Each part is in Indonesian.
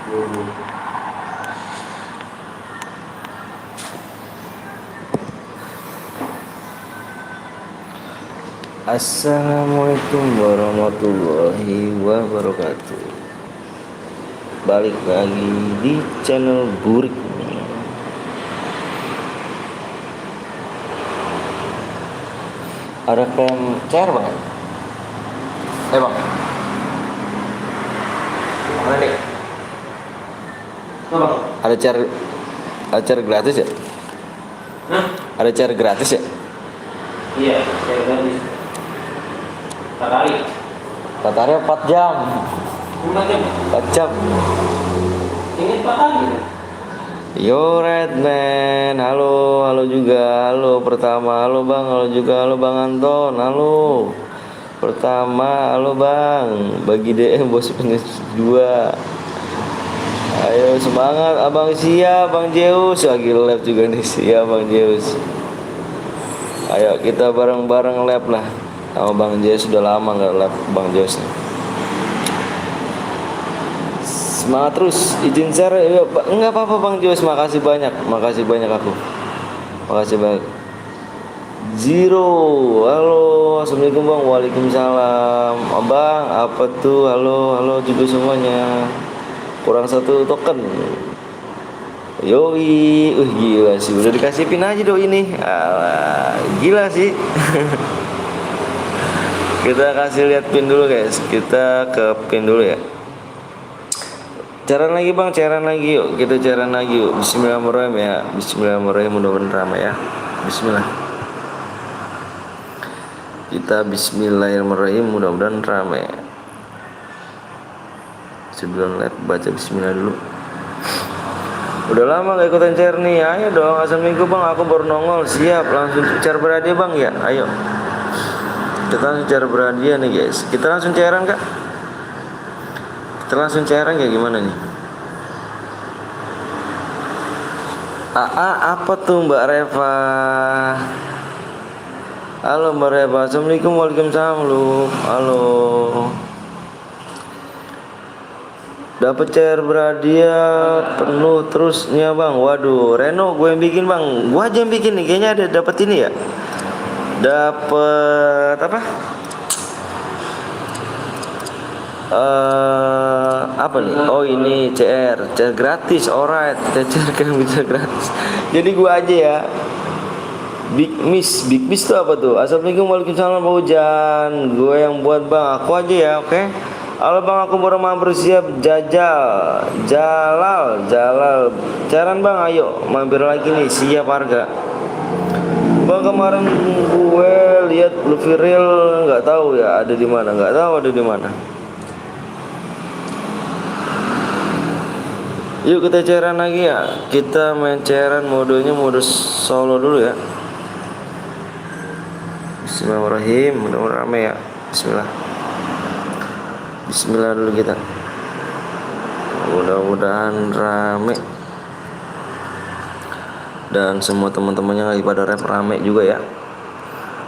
Assalamualaikum warahmatullahi wabarakatuh. Balik lagi di channel Burik. Ada klaim cair bang? Bang, mana nih? Bang, ada cair gratis ya? Ada cair gratis ya? Iya, cair gratis. 4 hari. 4 hari 4 jam. 4 jam. 4 jam. Ini 4 hari. Yo Redman, halo juga, halo pertama, halo bang, halo juga, halo bang Anton, halo pertama, halo bang, bagi DM bos penis 2. Ayo semangat abang Sia, bang Zeus lagi live juga nih Sia, bang Zeus. Ayo kita bareng-bareng live lah, sama bang Zeus sudah lama nggak live bang Zeus nih. Semangat terus, izin share ya, enggak apa-apa bang Jos, makasih banyak aku, makasih banyak. Zero, halo, assalamualaikum bang, waalaikumsalam, abang, apa tuh, halo juga semuanya, kurang 1 token, yoi, gila sih, udah dikasih pin aja dong ini, alah, gila sih. Kita kasih lihat pin dulu guys, kita ke pin dulu ya. Cairan lagi bang, cairan lagi yuk, kita cairan lagi yuk. Bismillahirrahmanirrahim ya, bismillahirrahmanirrahim, mudah-mudahan ramai ya. Bismillah. Kita bismillahirrahmanirrahim, mudah-mudahan ramai. Sebelum live baca bismillah dulu. Udah lama gak ikutan cair nih, ayo dong. Assalamualaikum bang, aku baru nongol, siap. Langsung cair berhadiah bang ya, ayo. Kita langsung cair berhadiah nih guys. Kita langsung cairan kak? Kita langsung cairan kayak gimana nih? Apa tuh Mbak Reva? Halo Mbak Reva, assalamualaikum, waalaikumsalam lu. Halo. Dapat cair berhadiah penuh terusnya bang. Waduh, Reno gue yang bikin bang. Gue aja yang bikin nih. Kayaknya ada dapat ini ya. Dapat apa? Apa nih? Oh ini CR gratis, alright. CR kan bisa gratis. Jadi gua aja ya. Big Miss tuh apa tuh? Assalamualaikum, waalaikumsalam Pak Hujan. Gue yang buat bang, aku aja ya, oke? Halo bang, aku baru mau bersiap Jalal. Cairan bang, ayo mampir lagi nih, siap harga. Bang kemarin gue lihat lu viral, nggak tahu ya ada di mana, Yuk kita cairan lagi ya. Kita main cairan modenya mode solo dulu ya. Bismillahirrahmanirrahim. Mudah-mudahan rame ya. Bismillah dulu kita. Mudah-mudahan rame. Dan semua teman-temannya lagi pada rame juga ya.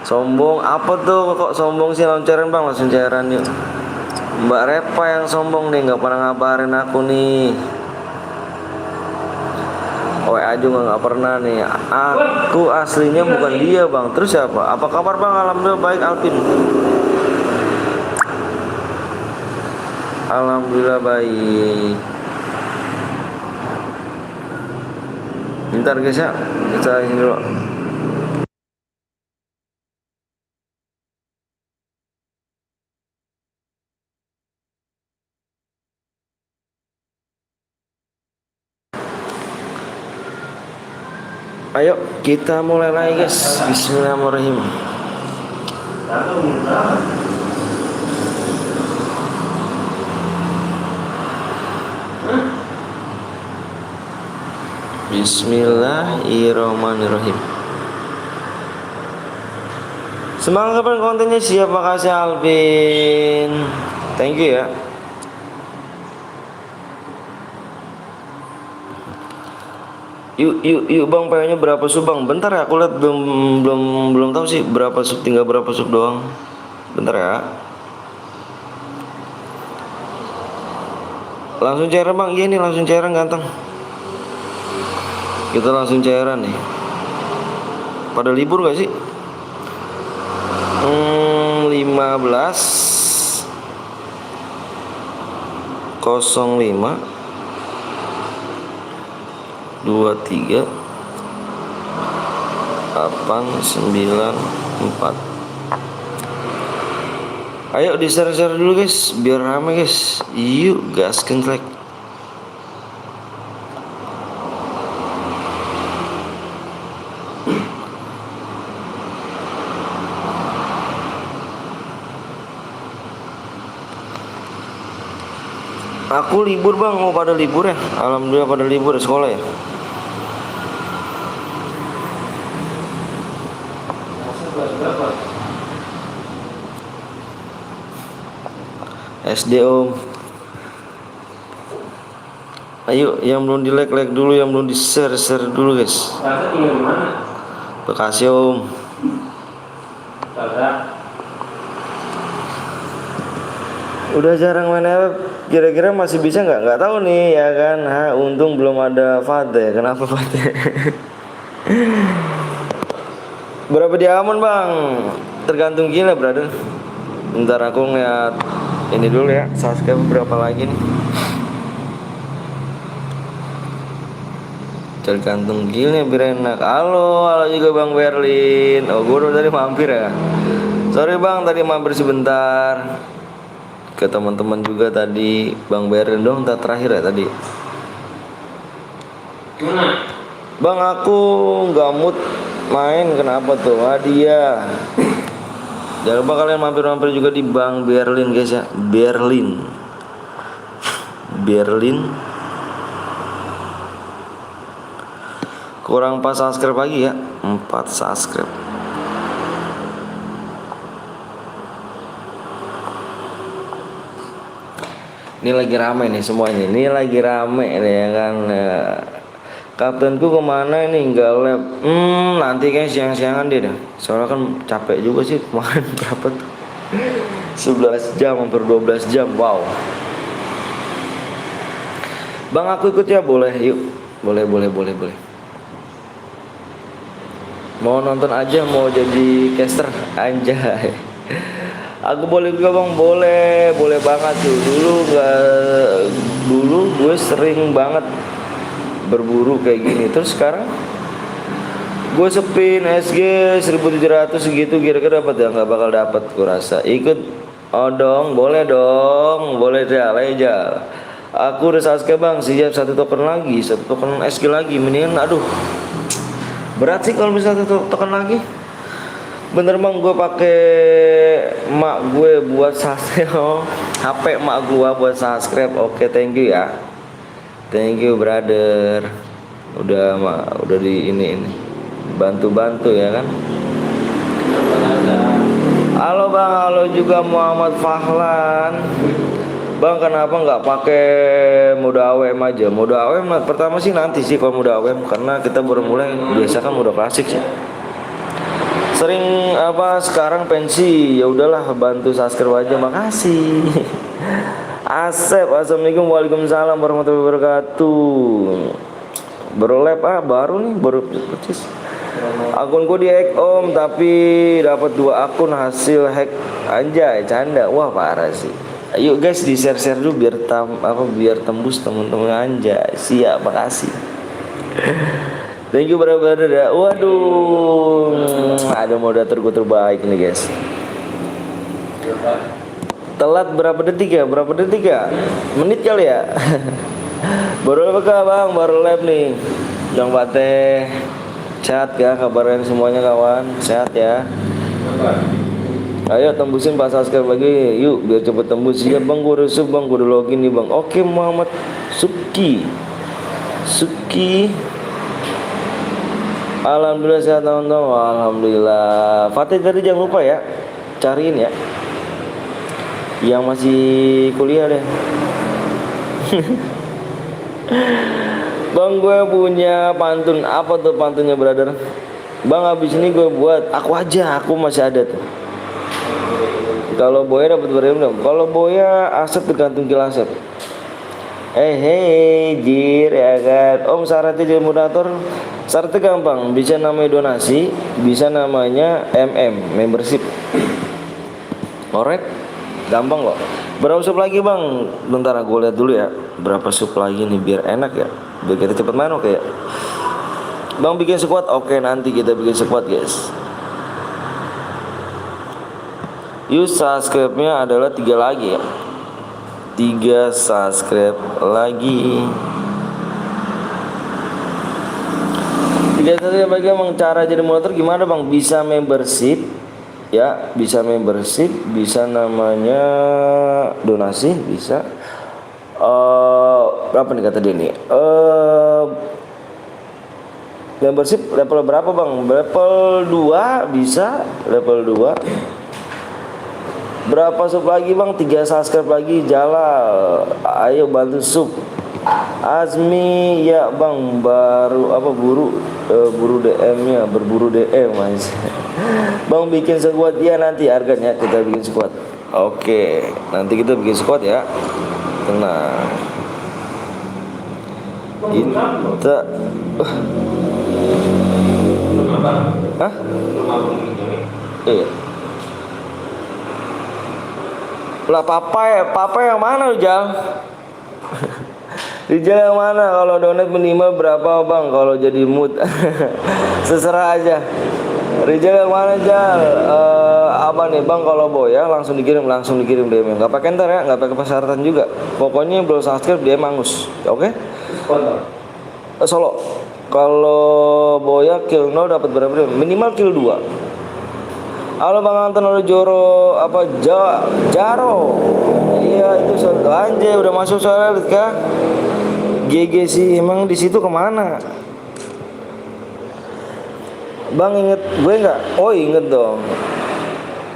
Sombong apa tuh kok sombong sih, loncaran bang, langsung cairan yuk. Mbak Repa yang sombong nih, nggak pernah ngabarin aku nih. WA juga nggak pernah nih. Aku aslinya bukan dia bang. Terus siapa? Apa kabar bang? Alhamdulillah baik Alvin. Alhamdulillah baik. Bentar guys ya, kita ini dulu. Ayo kita mulai lagi guys. Bismillahirrahmanirrahim. Bismillahirrahmanirrahim. Semangat kapan kontennya siap, makasih Alvin. Thank you ya. Yuk bang, PO-nya berapa sub bang? Bentar ya, aku lihat belum tahu sih berapa sub, tinggal berapa sub doang. Bentar ya. Langsung cairan bang, iya nih langsung cairan ganteng. Kita langsung cairan nih. Pada libur gak sih? 15:05 23 894. Ayo di share dulu guys, biar rame guys. Yuk gaskan like. Aku libur bang, mau pada libur ya? Alhamdulillah pada libur ya, sekolah ya. Berapa? SD om. Ayo yang belum di like dulu, yang belum di share dulu guys. Kakak tinggal di mana? Bekasi om. Kakak. Udah jarang main app, kira-kira masih bisa nggak? Nggak tahu nih ya kan. Untung belum ada Fateh. Kenapa Fateh? Berapa diamond bang? Tergantung gila brother. Bentar aku ngeliat ini dulu ya, subscribe berapa lagi nih. Tergantung gilnya biar enak. Halo juga Bang Berlin. Oh gue udah tadi mampir ya. Sorry bang, tadi mampir sebentar. Ke teman-teman juga tadi. Bang Berlin dong terakhir ya tadi. Mana? Bang aku nggak mood main, kenapa tuh? Hadiah. Jangan lupa kalian mampir-mampir juga di Bang Berlin guys ya. Berlin. Kurang 4 subscribe lagi ya. 4 subscribe. Ini lagi rame nih semuanya. Ini lagi rame nih ya kan. Kaptenku kemana ini, nggak lab? Nanti kayak siang-siangan dia dah. Soalnya kan capek juga sih kemarin berapa tuh? 11 jam, hampir 12 jam. Wow. Bang aku ikut ya, boleh yuk. Boleh. Mau nonton aja, mau jadi caster anjay. Aku boleh juga bang, boleh banget tuh. Dulu gue sering banget berburu kayak gini. Terus sekarang gue sepin SG 1700 segitu, kira-kira dapat ya? Nggak bakal dapat gue rasa. Ikut dong, boleh aja. Aku udah subscribe bang, siap 1 token lagi, 1 token SG lagi. Mendingan aduh berat sih kalau misalnya 1 token lagi. Bener bang, gue pakai emak gue buat subscribe. HP emak gue buat subscribe. Oke, thank you ya. Thank you brother. Udah di ini bantu ya kan. Halo bang, halo juga Muhammad Fahlan. Bang kenapa nggak pakai mode AWM aja? Mode AWM pertama sih nanti sih kalau mode AWM, karena kita baru mulai. Biasa kan mode klasik sih. Sering sekarang pensi. Ya udahlah, bantu subscribe aja, makasih. Asep, assalamualaikum, waalaikumsalam warahmatullahi wabarakatuh. Baru percis. Akun gue di hack om, tapi dapat 2 akun hasil hack. Anjay, canda. Wah parah sih. Ayo guys di share dulu biar tembus temen-temen anjay. Siap, makasih. Thank you brother ya. Waduh, ada moderator gue terbaik nih guys. Telat berapa detik ya? Menit kali ya? Baru live bang, baru live nih. Yang Fateh sehat ya, kabarnya semuanya kawan, sehat ya. Ayo tembusin 4 subscribe lagi, yuk biar cepet tembus. Siap bang, gue udah bang, gue udah login nih bang. Oke Muhammad Suki. Alhamdulillah sehat teman-teman. Alhamdulillah. Fatih tadi jangan lupa ya, cariin ya yang masih kuliah deh. Bang gue punya pantun. Apa tuh pantunnya brother? Bang habis ini gue buat. Aku masih ada tuh. Kalau Boya dapat berapa? Kalau Boya Asep tergantung kill Asep. Hei Jir ya kan. Om syaratnya jadi moderator. Syaratnya gampang, bisa namanya donasi, bisa namanya membership. Alright, gampang kok. Berapa sub lagi bang? Bentar aku lihat dulu ya. Berapa sub lagi nih biar enak ya. Biar kita cepet main oke ya. Bang bikin squad, oke nanti kita bikin squad guys. Use subscribe-nya adalah 3 lagi ya. 3 subscribe lagi. 3 subscribe lagi bang. Cara jadi moderator gimana bang? Bisa membership ya, bisa membership, bisa namanya donasi, bisa. Berapa nih kata dia nih? Membership level berapa bang? Level 2 bisa, level 2. Berapa sub lagi bang? 3 subscribe lagi. Jalal, ayo bantu sub. Azmi ya bang, baru apa buru DM-nya, berburu DM mas. Bang bikin squad ya nanti harganya kita bikin squad. Oke, nanti kita bikin squad ya. Tenang. Kita Hah? Iya. Lah papa yang mana Rijal? Rijal yang mana? Kalau donat minimal berapa bang? Kalau jadi mood seserah aja. Rijal yang mana Jal? Apa nih bang? Kalau boya langsung dikirim DM. Nggak pakai ntar ya, nggak pakai persyaratan juga. Pokoknya belum subscribe DM angus, oke? Solo. Kalau boya kill 0 dapat berapa? Minimal kill 2. Halo Bang Anton, halo Joro, apa Jaro? Iya itu anjay udah masuk soalnya kah? GG sih emang di situ kemana? Bang inget gue nggak? Oh inget dong.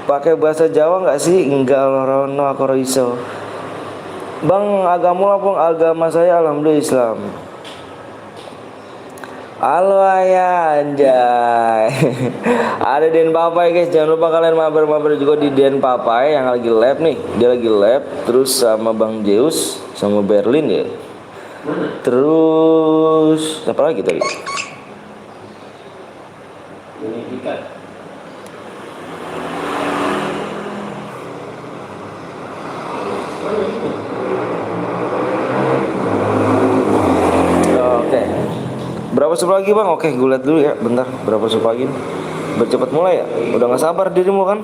Pakai bahasa Jawa nggak sih? Enggak Rono aku iso. Bang agama apa? Agama saya alhamdulillah Islam. Halo ayah anjay. Ada Den Papai guys. Jangan lupa kalian mabar juga di Den Papai yang lagi lab nih. Dia lagi lab terus sama Bang Zeus sama Berlin ya. Terus apa lagi tadi? Berapa sub lagi bang? Oke gue lihat dulu ya. Bentar berapa sub lagi? Bercepat mulai ya. Udah gak sabar dirimu kan?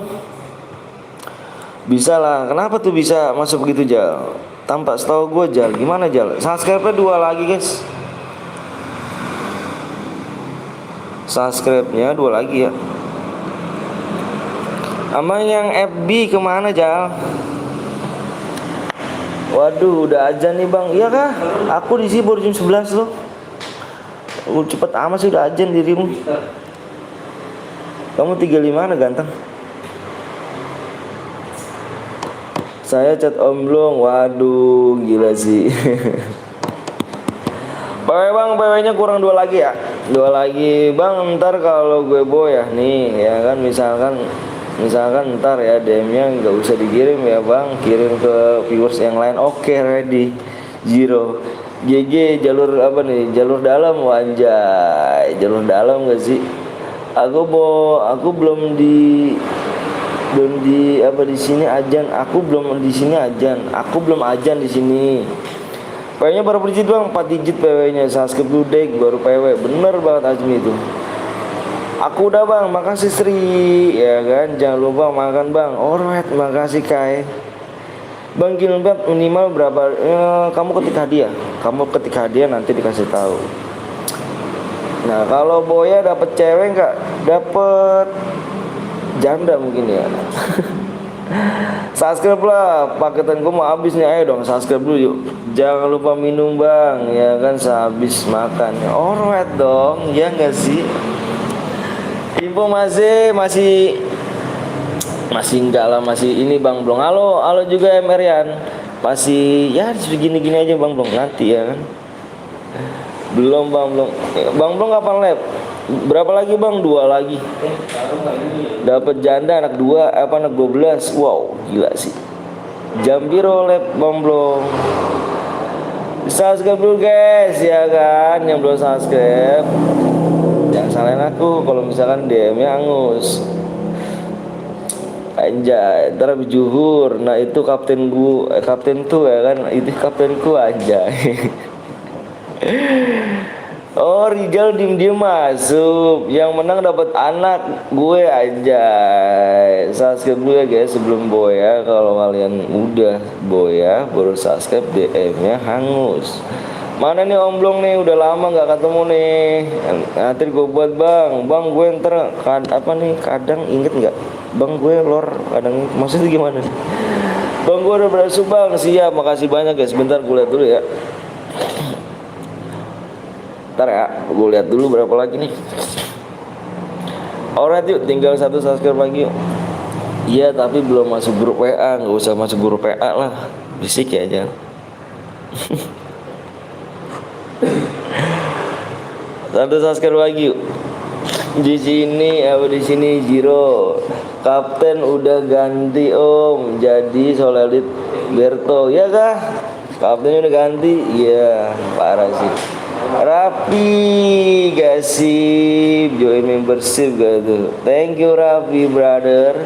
Bisa lah. Kenapa tuh bisa masuk begitu Jal? Tampak setahu gue Jal. Gimana Jal? Subscribe-nya 2 lagi guys. Subscribe-nya 2 lagi ya. Sama yang FB kemana Jal? Waduh udah aja nih bang. Iya kah? Aku di sini baru jam 11 loh. Cepet amat sih udah ajan dirimu. Kamu 35 mana ganteng? Saya chat Om Blong. Waduh gila sih. PW bang, PW-nya kurang 2 lagi ya. 2 lagi bang. Ntar kalau gue boya nih ya kan, misalkan ntar ya DM-nya nggak usah dikirim ya bang, kirim ke viewers yang lain. Oke ready. Zero. GG jalur apa nih? Jalur dalam wanjay. Jalur dalam gak sih? Aku belum di apa di sini ajan. Aku belum di sini ajan. Aku belum ajan di sini. PW-nya baru digit bang, 4 digit PW-nya. Subscribe dulu dek baru PW. Bener banget Azmi itu. Aku udah bang, makasih Sri. Ya kan, jangan lupa makan bang. Alright, makasih Kai. Bang Gilbert minimal berapa? Kamu ketik hadiah nanti dikasih tahu. Nah kalau boya dapat cewek nggak? Dapat janda mungkin ya. Subscribe lah, paketan gue mau habis nih. Ayo dong subscribe dulu yuk. Jangan lupa minum bang, ya kan sehabis makan. Alright dong, ya nggak sih? Info masih enggak lah, masih ini Bang Blong. Halo juga Merian. Masih ya segini-gini aja Bang Blong nanti ya kan. Belum Bang Blong. Bang Blong kapan lab? Berapa lagi Bang? 2 lagi. Dapat janda anak 2 apa anak 12. Wow, gila sih. Jam biro lab Bang Blong. Subscribe dulu guys, ya kan? Yang belum subscribe, jangan salahin aku kalau misalkan DM-nya angus. Anjay, ntar habis zuhur. Nah itu kapten kapten tuh ya kan, itu kaptenku anjay. Oh Rizal diem-diem masuk. Yang menang dapat anak gue anjay. Subscribe dulu ya guys sebelum boya. Kalau kalian udah boya baru subscribe, DM-nya hangus. Mana nih omblong nih, udah lama nggak ketemu nih. Nanti gue buat bang gue ntar kadang inget nggak bang gue lor kadang maksudnya gimana nih? Bang gue udah berhasil bang, siap, makasih banyak guys. Bentar gue lihat dulu ya. Ntar ya, gue lihat dulu berapa lagi nih. Alright yuk, tinggal 1 subscribe lagi yuk. Iya tapi belum masuk grup WA, nggak usah masuk grup WA lah, berisik ya jangan. Satu subscribe lagi yuk. Di sini Jiro. Kapten udah ganti om, jadi Solelit Berto, ya kah? Kaptennya udah ganti, iya parah sih. Rapi gasip join membership gak tuh? Thank you Rapi brother.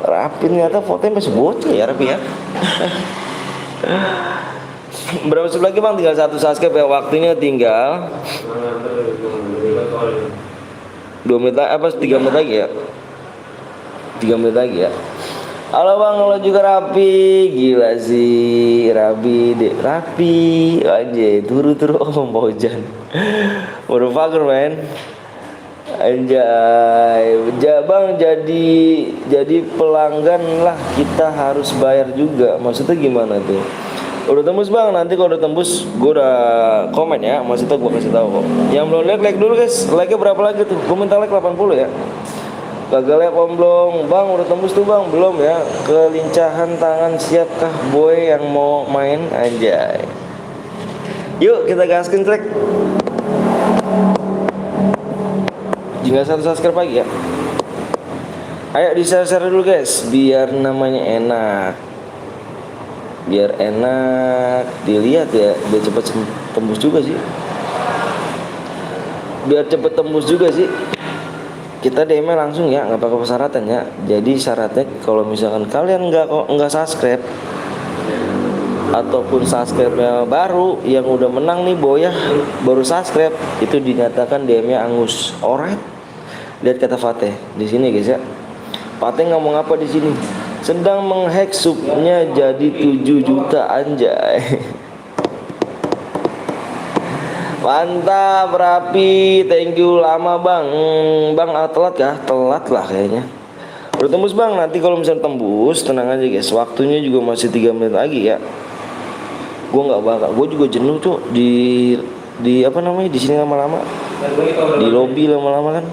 Rapi ternyata fotonya masih bocah ya Rapi ya. Berapa sub lagi bang? Tinggal 1 subscribe ya. Waktunya tinggal 2 menit apa 3 menit lagi ya. 3 menit lagi ya. Halo bang, halo juga Rapi. Gila sih Rapi anjay, turu om Bojan. Baru fakir men. Anjay, bang jadi pelanggan lah, kita harus bayar juga. Maksudnya gimana tuh? Udah tembus bang, nanti kalau udah tembus gue udah komen ya. Maksudnya gue kasih tahu kok. Yang belum like dulu guys. Like-nya berapa lagi tuh? Gue minta like 80 ya. Gagal ya pomblong. Bang udah tembus tuh bang, belum ya? Kelincahan tangan siapkah boy yang mau main? Anjay. Yuk kita gaskin track. Tinggal 1 subscribe lagi ya. Ayo di share dulu guys, biar namanya enak. Biar enak dilihat ya, biar cepet tembus juga sih. Kita DM langsung ya, nggak pakai persyaratan ya. Jadi syaratnya kalau misalkan kalian nggak subscribe ataupun subscribe-nya baru yang udah menang nih boya baru subscribe, itu dinyatakan DM-nya angus. Alright. Lihat kata Fateh di sini guys ya. Fateh ngomong apa di sini? Sedang menghack subnya jadi 7 juta anjay. Mantap Rapi, thank you lama bang. Bang telat kah? Telat lah kayaknya. Udah tembus bang, nanti kalau misalnya tembus tenang aja guys. Waktunya juga masih 3 menit lagi ya. Gue juga jenuh tuh di apa namanya di sini lama-lama. Di lobby lama-lama kan.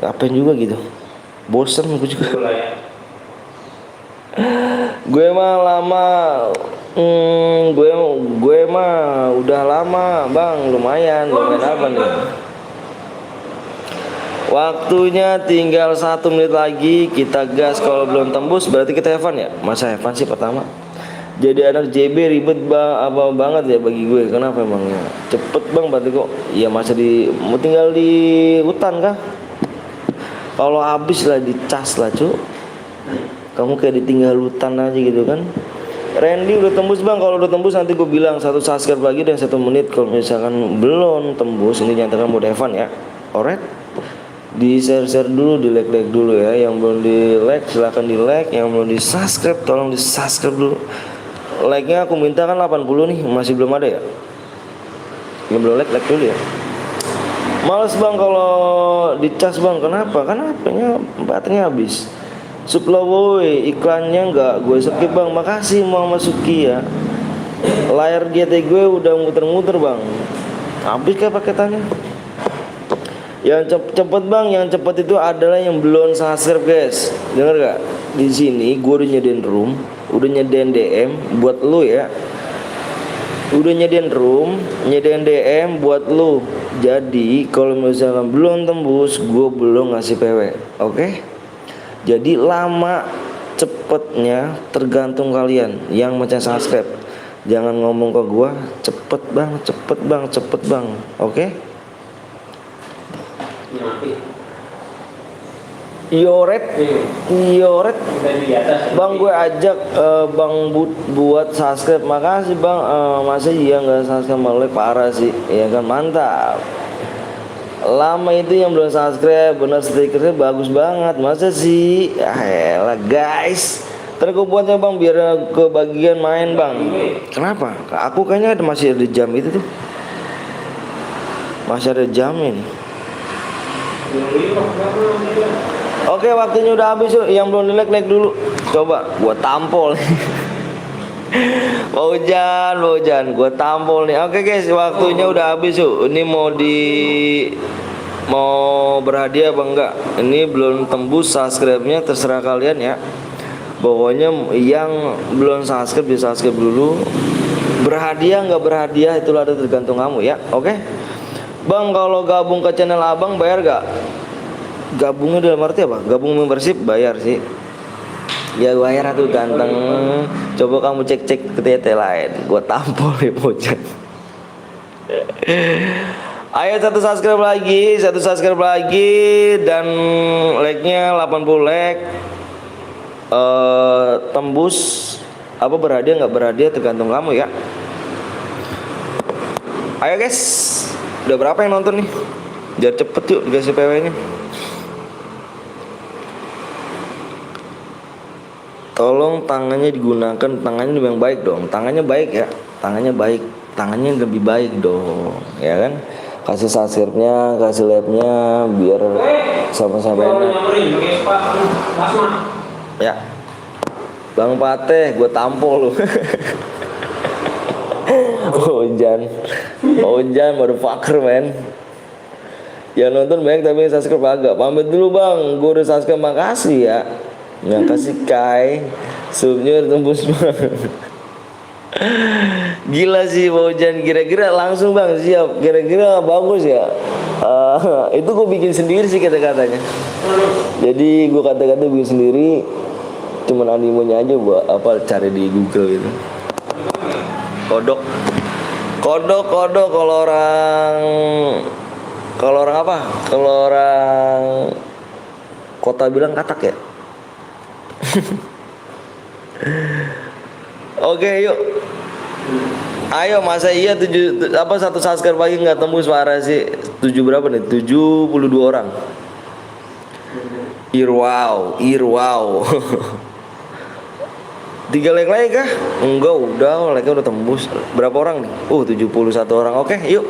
Ngapain juga gitu. Bosen gue juga. Gue mah lama, gue mah udah lama bang, lumayan apa nih? Waktunya tinggal 1 menit lagi, kita gas. Kalau belum tembus berarti kita Evan ya. Masa Evan sih pertama. Jadi anak JB ribet banget ya bagi gue. Kenapa emangnya? Cepet bang berarti kok. Iya masa mau tinggal di hutan kah? Kalau habis lah dicas lah cu. Kamu kayak ditinggal hutan aja gitu kan. Randy udah tembus bang. Kalau udah tembus nanti gue bilang 1 subscribe lagi dan 1 menit. Kalau misalkan belum tembus ini nyatakan mode Evan ya. Alright. Di share dulu, di like dulu ya. Yang belum di like silahkan di like. Yang belum di subscribe tolong di subscribe dulu. Like-nya aku minta kan 80 nih. Masih belum ada ya. Yang belum like dulu ya. Males bang kalau dicas bang. Kenapa? Karena baterainya habis. Suplowoy iklannya nggak gue skip bang. Makasih Muhammad Suki ya. Layar GT gue udah muter-muter bang. Habis kayak paketannya. Yang cepet bang, yang cepet itu adalah yang belum subscribe guys. Dengar gak? Di sini gue udah nyediain room, udah nyediain DM buat lu ya. Udah nyediain room, nyediain DM buat lu. Jadi kalau misalkan belum tembus, gue belum ngasih PW. Oke? Jadi lama cepet cepetnya tergantung kalian yang mencet subscribe. Jangan ngomong ke gua cepet bang, cepet bang, cepet bang. Oke? Yoret, Yoret, bang gue ajak bang buat subscribe, makasih bang. Masa iya nggak subscribe malah parah sih, ya kan mantap. Lama itu yang belum subscribe, bener stikernya bagus banget, masa sih? Ya elah guys, ntar gue buatnya bang biar kebagian main bang. Kenapa? Aku kayaknya masih ada jam itu tuh, masih ada jam ini. Oke, waktunya udah habis yuk. Yang belum like dulu. Coba gua tampol. Mau hujan, gua tampol nih. Oke guys, waktunya udah habis yuk. Ini mau berhadiah apa enggak? Ini belum tembus subscribe-nya, terserah kalian ya. Pokoknya yang belum subscribe di subscribe dulu. Berhadiah nggak berhadiah itulah ada tergantung kamu ya. Oke. Bang, kalau gabung ke channel abang bayar gak? Gabungnya dalam arti apa? Gabung membership bayar sih. Ya bayar tuh ganteng. Coba kamu cek ke TT lain. Gua tampol ya bocah. Ayo satu subscribe lagi dan like-nya 80 like. Tembus apa berhadiah nggak berhadiah tergantung kamu ya. Ayo guys, udah berapa yang nonton nih? Biar cepet yuk dikasih PW-nya. Tolong tangannya digunakan, tangannya yang baik dong. Tangannya baik ya, tangannya baik, tangannya lebih baik dong, ya kan? Kasih subscribe-nya, kasih like-nya biar sama-sama enak. Ya, Bang Pateh, gue tampol lu. Hujan, baru fucker men. Ya nonton banyak tapi subscribe agak. Pamit dulu bang, gue udah subscribe, makasih ya. Makasih Kai, subnya tembus bang. Gila sih hujan, kira-kira langsung bang siap, kira-kira bagus ya. Itu gue bikin sendiri sih kata-katanya. Jadi gue kata-kata bikin sendiri, cuman animonya aja buat apa cari di Google gitu. Kodok kalau orang apa? Kalau orang kota bilang katak ya. Oke yuk. Ayo masa iya satu subscribe lagi nggak tembus parah sih. 7 berapa nih? 72 orang. Irwow. 3 like lagi kah? Enggak, like-nya udah tembus. Berapa orang nih? 71 orang. Oke, yuk.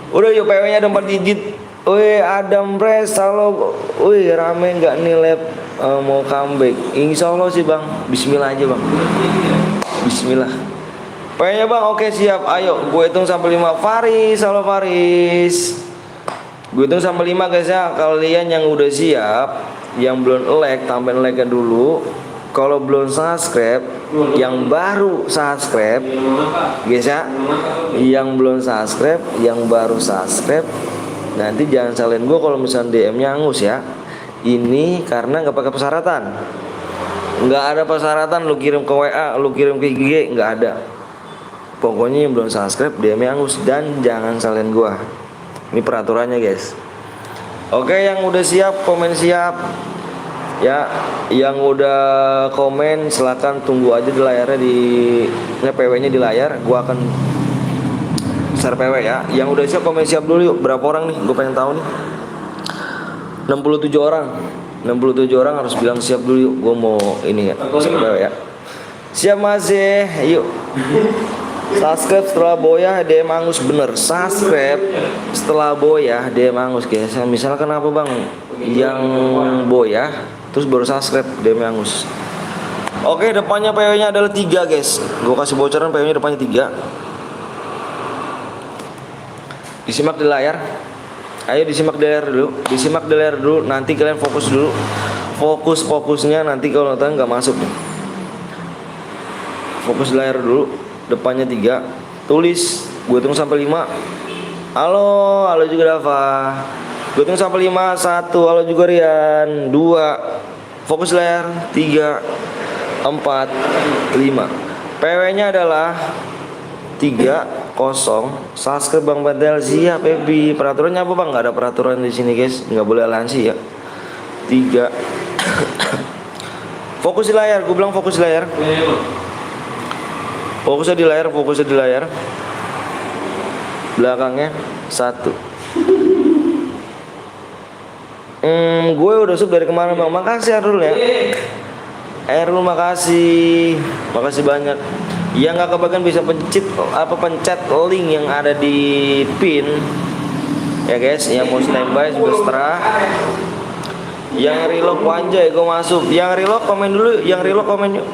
Udah yuk, PW-nya ada 4 digit. Wih, Adam Pres, halo. Wih, rame nggak nih lab mau comeback? Insya Allah sih bang. Bismillah aja bang. Bismillah. PW-nya bang, oke siap. Ayo, gue hitung sampai 5. Faris, halo Faris. Gue hitung sampai 5 guys ya. Kalian yang udah siap, yang belum like, tambahin like-nya dulu. Kalau belum subscribe, yang baru subscribe, guys ya, yang belum subscribe, yang baru subscribe, nanti jangan salin gue kalau misalnya DM-nya angus ya. Ini karena nggak pakai persyaratan, nggak ada persyaratan. Lu kirim ke WA, lu kirim ke IG, nggak ada. Pokoknya yang belum subscribe DM-nya angus dan jangan salin gue. Ini peraturannya guys. Oke, yang udah siap komen siap. Ya, yang udah komen silakan tunggu aja di layarnya PW-nya di layar. Gua akan share PW ya. Yang udah siap komen siap dulu yuk. Berapa orang nih? Gue pengen tahu nih. 67 orang. 67 orang harus bilang siap dulu yuk. Gue mau ini ya. Share PW ya. Siap masih. Yuk. Subscribe setelah boya DM angus bener. Subscribe setelah boya DM angus guys. Misalkan apa bang? Yang boya terus baru subscribe DM angus. Oke, depannya PW-nya adalah 3 guys. Gue kasih bocoran PW-nya depannya 3. Disimak di layar. Ayo disimak di layar dulu. Disimak di layar dulu. Nanti kalian fokus dulu. Fokusnya nanti kalau nonton nggak masuk nih. Fokus di layar dulu. Depannya 3. Tulis. Gue tunggu sampai 5. Halo juga Dava. Gue tunggu sampai 5. 1, halo juga Rian. 2, fokus layar. 3, 45. PW-nya adalah 30. Subscribe Bang Badal, siap Ebi. Peraturannya apa Bang? Nggak ada peraturan di sini guys, nggak boleh alansi ya. 3. Fokus di layar, gue bilang fokus di layar. Fokusnya di layar, fokusnya di layar. Belakangnya 1. Gue udah sub dari kemarin Bang. Makasih Arul ya. Erul makasih banyak. Yang nggak kebagian bisa pencet link yang ada di pin ya guys. Yang mau standby sudah seterah. Yang relock wanjay gue masuk. Yang relock komen dulu. Yang relock komen yuk.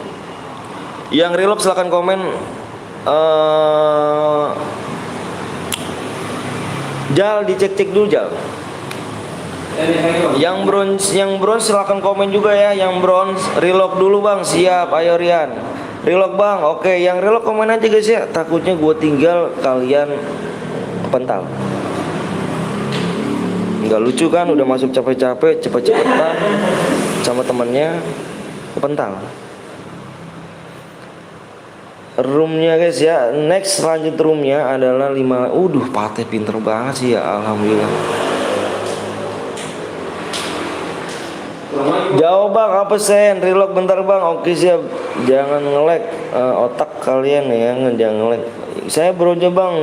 Yang relock silahkan komen. Jal dicek dulu Jal. Yang bronze silahkan komen juga ya. Yang bronze relock dulu Bang. Siap, ayo Rian. Relock Bang. Oke, yang relock komen aja guys ya. Takutnya gue tinggal kalian kepental. Nggak lucu kan, udah masuk capek-capek, cepet-cepetan sama temennya kepental. Roomnya guys ya. Next lanjut roomnya adalah 5. Pate pinter banget sih ya, alhamdulillah. Jauh Bang, apa sen? Relock bentar Bang. Oke siap. Jangan nge-lag otak kalian ya, jangan nge-lag. Saya bronze Bang,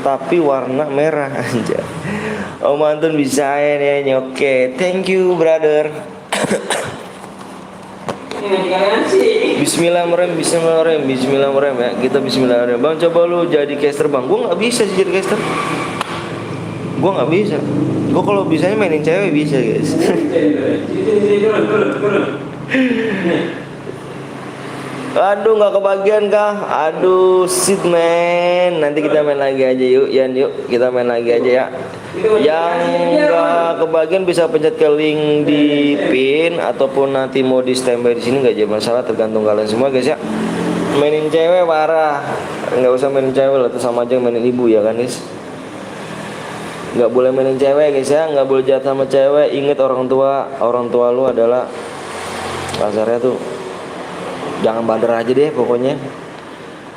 tapi warna merah aja. Om Antun bisa ya. Oke, thank you brother. Bismillahirrahmanirrahim ya. Kita bismillahirrahmanirrahim. Bang coba lu jadi caster Bang. Gue nggak bisa sih jadi caster. Gue nggak bisa. Gue kalau bisanya mainin cewek bisa guys. Aduh nggak kebagian kah? Aduh shit man. Nanti kita main lagi aja yuk. Yuk kita main lagi aja ya. Yang nggak kebagian bisa pencet ke link di pin ataupun nanti mau di standby di sini nggak jadi masalah, tergantung kalian semua guys ya. Mainin cewek parah. Nggak usah mainin cewek lah, itu sama aja mainin ibu ya kan guys. Nggak boleh mainin cewek guys ya, nggak boleh jahat sama cewek. Ingat orang tua lu adalah kasarnya tuh jangan bader aja deh pokoknya.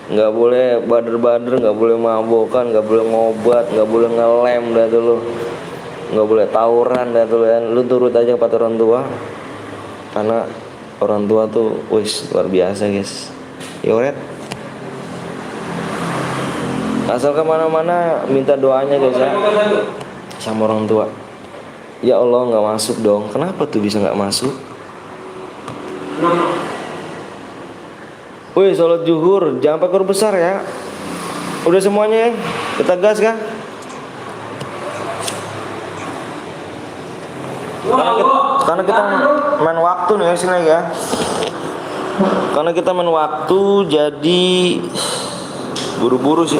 Nggak boleh bader-bader, nggak boleh mabokan, nggak boleh ngobat, nggak boleh ngelem dah tuh lu, nggak boleh tawuran dah tuh kan. Lu turut aja kata orang tua, karena orang tua tuh wis luar biasa guys. Yoret. Asal kemana-mana minta doanya guys ya sama orang tua. Ya Allah nggak masuk dong. Kenapa tuh bisa nggak masuk? Wih sholat zuhur jangan pakai huruf besar ya. Udah semuanya kita gas kah? Karena kita main waktu nih sini ya. Karena kita main waktu jadi buru-buru sih.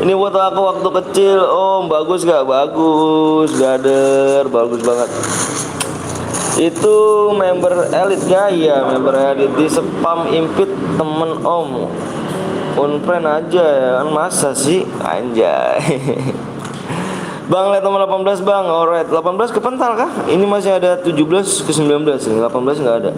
Ini buat aku waktu kecil. Om bagus gak? Bagus Gader, bagus banget. Itu member elit gaya, member elit di spam impit temen om. Unfriend aja ya kan, masa sih anjay. Bang lihat nomor 18 bang. Alright, 18 kepental kah? Ini masih ada 17 ke 19. Ini 18 nggak ada.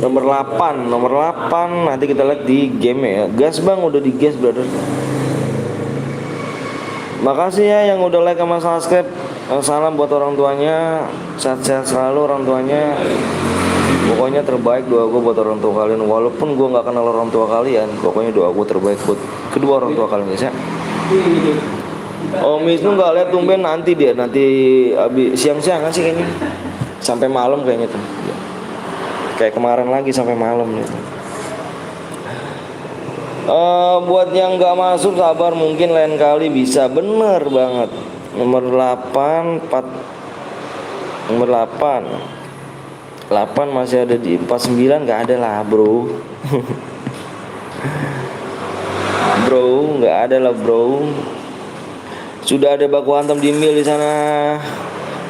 Nomor 8 nanti kita lihat di game ya. Gas bang, udah di gas brother. Makasih ya yang udah like sama subscribe. Salam buat orang tuanya, sehat-sehat selalu orang tuanya. Pokoknya terbaik doa gue buat orang tua kalian. Walaupun gue nggak kenal orang tua kalian, pokoknya doa gue terbaik buat kedua orang tua kalian guys ya. Om Wisnu nggak lihat tumben nanti dia abis siang-siang kan sih kayaknya sampai malam kayaknya tuh. Kayak kemarin lagi sampai malam gitu. Buat yang nggak masuk sabar, mungkin lain kali bisa. Bener banget. Nomor 8 masih ada di 49 nggak ada lah bro. Bro nggak ada lah bro. Sudah ada baku hantam di mil di sana.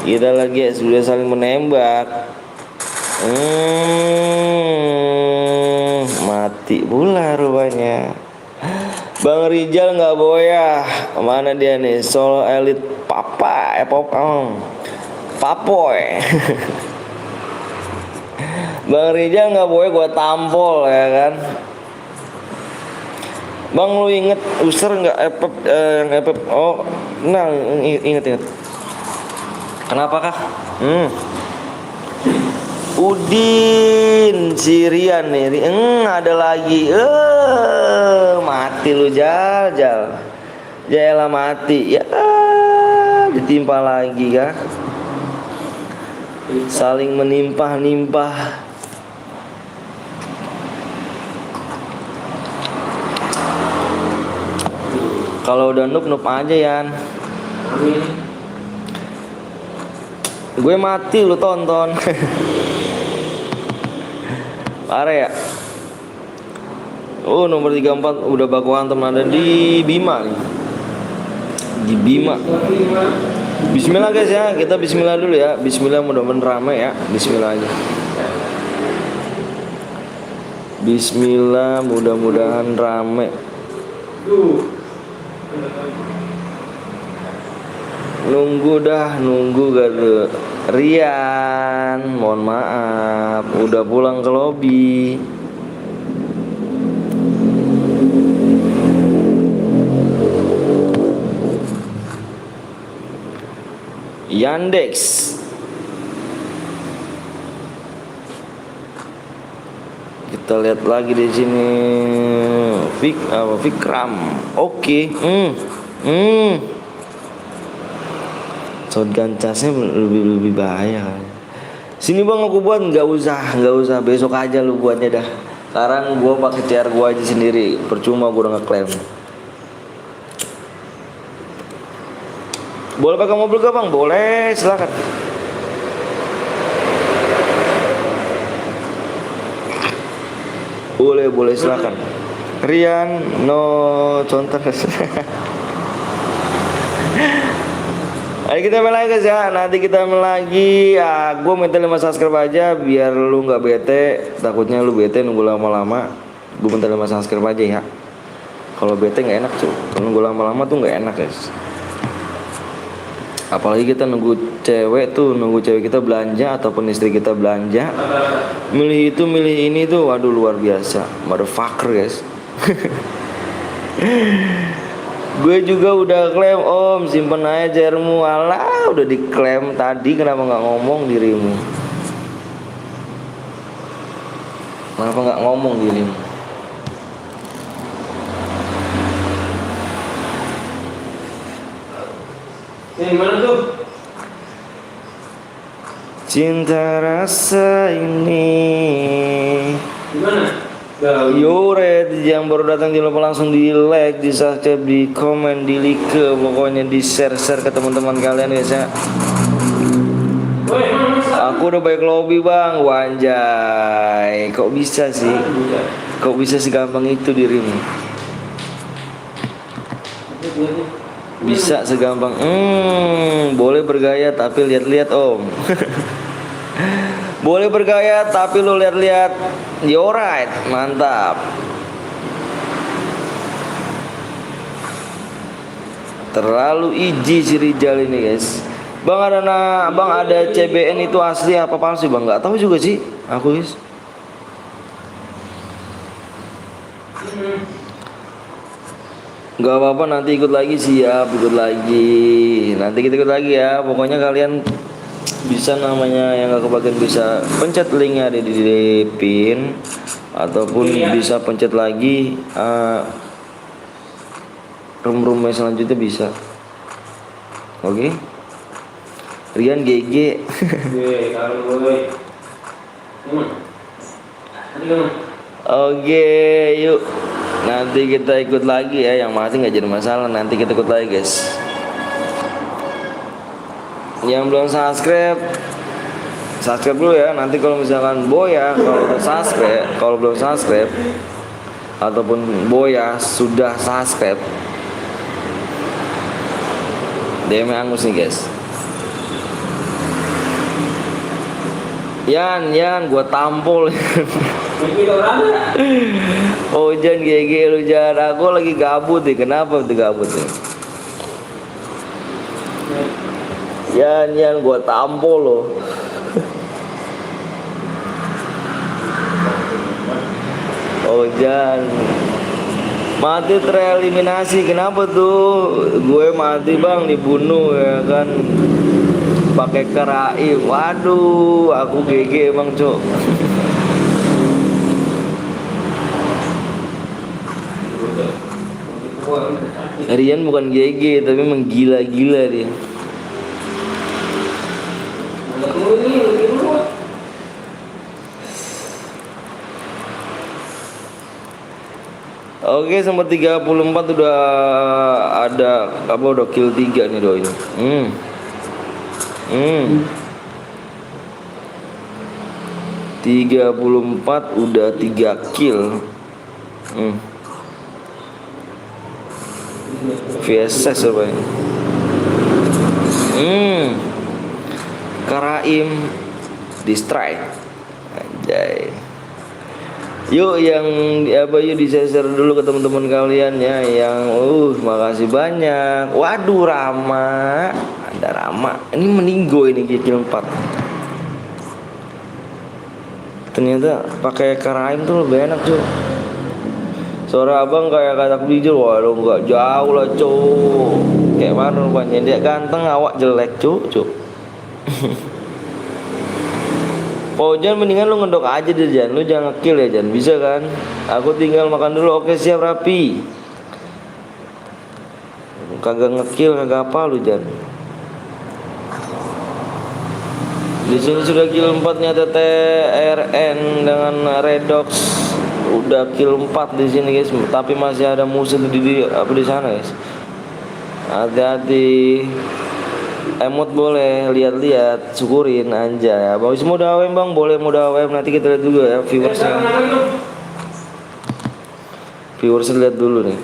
Kita lagi sudah saling menembak. Mati pula rupanya. Bang Rijal nggak boya. Kemana dia nih? Solo Elite Papa, Papoy. Bang Rijal nggak boya, gua tampol ya kan. Bang, lu inget user nggak yang epep? Oh, nah inget. Kenapa kah? Udin Sirian nih, ada lagi. Mati lu Jal. Jaelah mati ya, ditimpa lagi kah? Saling menimpah-nimpah. Kalau udah noob aja Yan. Gue mati lu tonton. Parah ya. Nomor 34 udah baku hantem, ada di Bima nih. Di Bima. Bismillah guys ya, kita bismillah dulu ya. Bismillah, mudah-mudahan rame ya. Bismillah aja. Bismillah, mudah-mudahan rame. Nunggu gak tuh. Rian, mohon maaf, udah pulang ke lobi. Yandex. Kita lihat lagi di sini. Fikram. Oke. Shotgun casnya lebih bahaya. Sini bang, aku buat. Nggak usah, besok aja lu buatnya dah. Sekarang gua pakai CR gua aja sendiri, percuma gua udah ngeklaim. Boleh pakai mobil gak bang? Boleh, silakan. Boleh silakan. Rian, no contoh. Ayo kita main lagi guys ya. Nanti kita main lagi. Gue minta 5 subscribe aja biar lu nggak bete. Takutnya lu bete nunggu lama-lama. Gue minta 5 subscribe aja ya. Kalau bete nggak enak cuy. Kalau nunggu lama-lama tuh nggak enak guys. Apalagi kita nunggu cewek kita belanja ataupun istri kita belanja. Milih itu milih ini tuh, waduh luar biasa. Motherfucker guys. Gue juga udah klaim om, simpen aja CR-mu. Alah, udah diklaim tadi, kenapa nggak ngomong dirimu? Kenapa nggak ngomong dirimu? Ini mana tuh? Cinta rasa ini. Gimana? Red yang baru datang jangan lupa langsung di like, di subscribe, di komen, di like, pokoknya di share ke teman-teman kalian guys ya. Aku udah baik lobby bang, wanjay. Kok bisa sih? Kok bisa segampang itu dirimu? Bisa segampang. Boleh bergaya tapi lihat-lihat om. Boleh bergaya tapi lu lihat-lihat. Alright, mantap. Terlalu iji si Rijal ini guys. Bang ada CBN itu asli apa palsu bang? Nggak tahu juga sih aku guys. Nggak apa-apa, nanti ikut lagi, siap ikut lagi. Nanti kita ikut lagi ya. Pokoknya kalian bisa namanya yang gak kebagian bisa pencet linknya ada di pin ataupun bisa pencet lagi room yang selanjutnya bisa. Oke. Rian GG. Oke, yuk. Nanti kita ikut lagi ya. Yang mati nggak jadi masalah. Nanti kita ikut lagi guys. Yang belum subscribe dulu ya. Nanti kalau misalkan Boya kalau belum subscribe ataupun Boya sudah subscribe, DM Angus nih guys. Yan gua tampol. Mikir orang ada. Hujan GG lu jangan. Aku lagi gabut nih. Kenapa tuh gabut nih? Yan gua tampol loh. Hujan. Mati tereliminasi. Kenapa tuh? Gue mati bang, dibunuh ya kan. Pakai keraim. Waduh, aku GG emang cok. Rian bukan GG tapi menggila-gila dia. Oke, sampai 34 udah ada apa, udah kill 3 nih doi. 34 udah 3 kill. VSS apa ini? Karaim di strike. Anjay. Yuk yang yuk di-share dulu ke teman-teman kalian ya. Yang makasih banyak. Waduh, Rama. Ada Rama. Ini meninggo ini kill 4. Ternyata pakai karaim tuh lebih enak cuy. Suara abang kayak katak bijil. Waduh enggak jauh lah cuy. Kayak mana rupanya, dia ganteng awak jelek cuy. Jan, mendingan lu ngedok aja deh Jan. Lu jangan kill ya Jan, bisa kan? Aku tinggal makan dulu. Oke siap rapi. Kagak ngekill kagak apa lu Jan. Di sini sudah kill 4 nya TTRN dengan Redox. Udah kill 4 di sini guys, tapi masih ada musuh di sana guys. Hati-hati. Emot boleh lihat-lihat, syukurin anjay. Abang semua udah AWM bang, boleh mudah AWM, nanti kita lihat juga ya viewersnya. Viewersnya lihat dulu nih.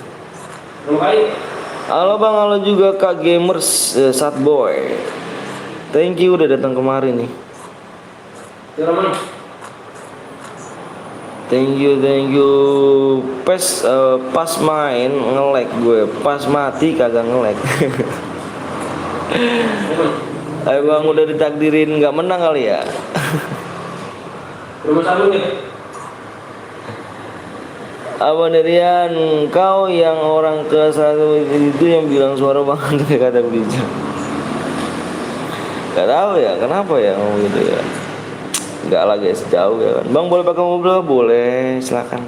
Halo bang, halo juga Kak Gamers, Satboy. Thank you udah datang kemarin nih. Thank you. Pas main nge-lag gue, pas mati kagak nge-lag. Ayo bang, udah ditakdirin nggak menang kali ya. Rumah sabun nih. Abang Rian, kau yang orang ke satu itu yang bilang suara bang kata bijak. Gak tahu ya kenapa ya ngomong gitu ya. Enggak lah guys, jauh ya kan. Bang boleh pakai mobil? Boleh, silakan.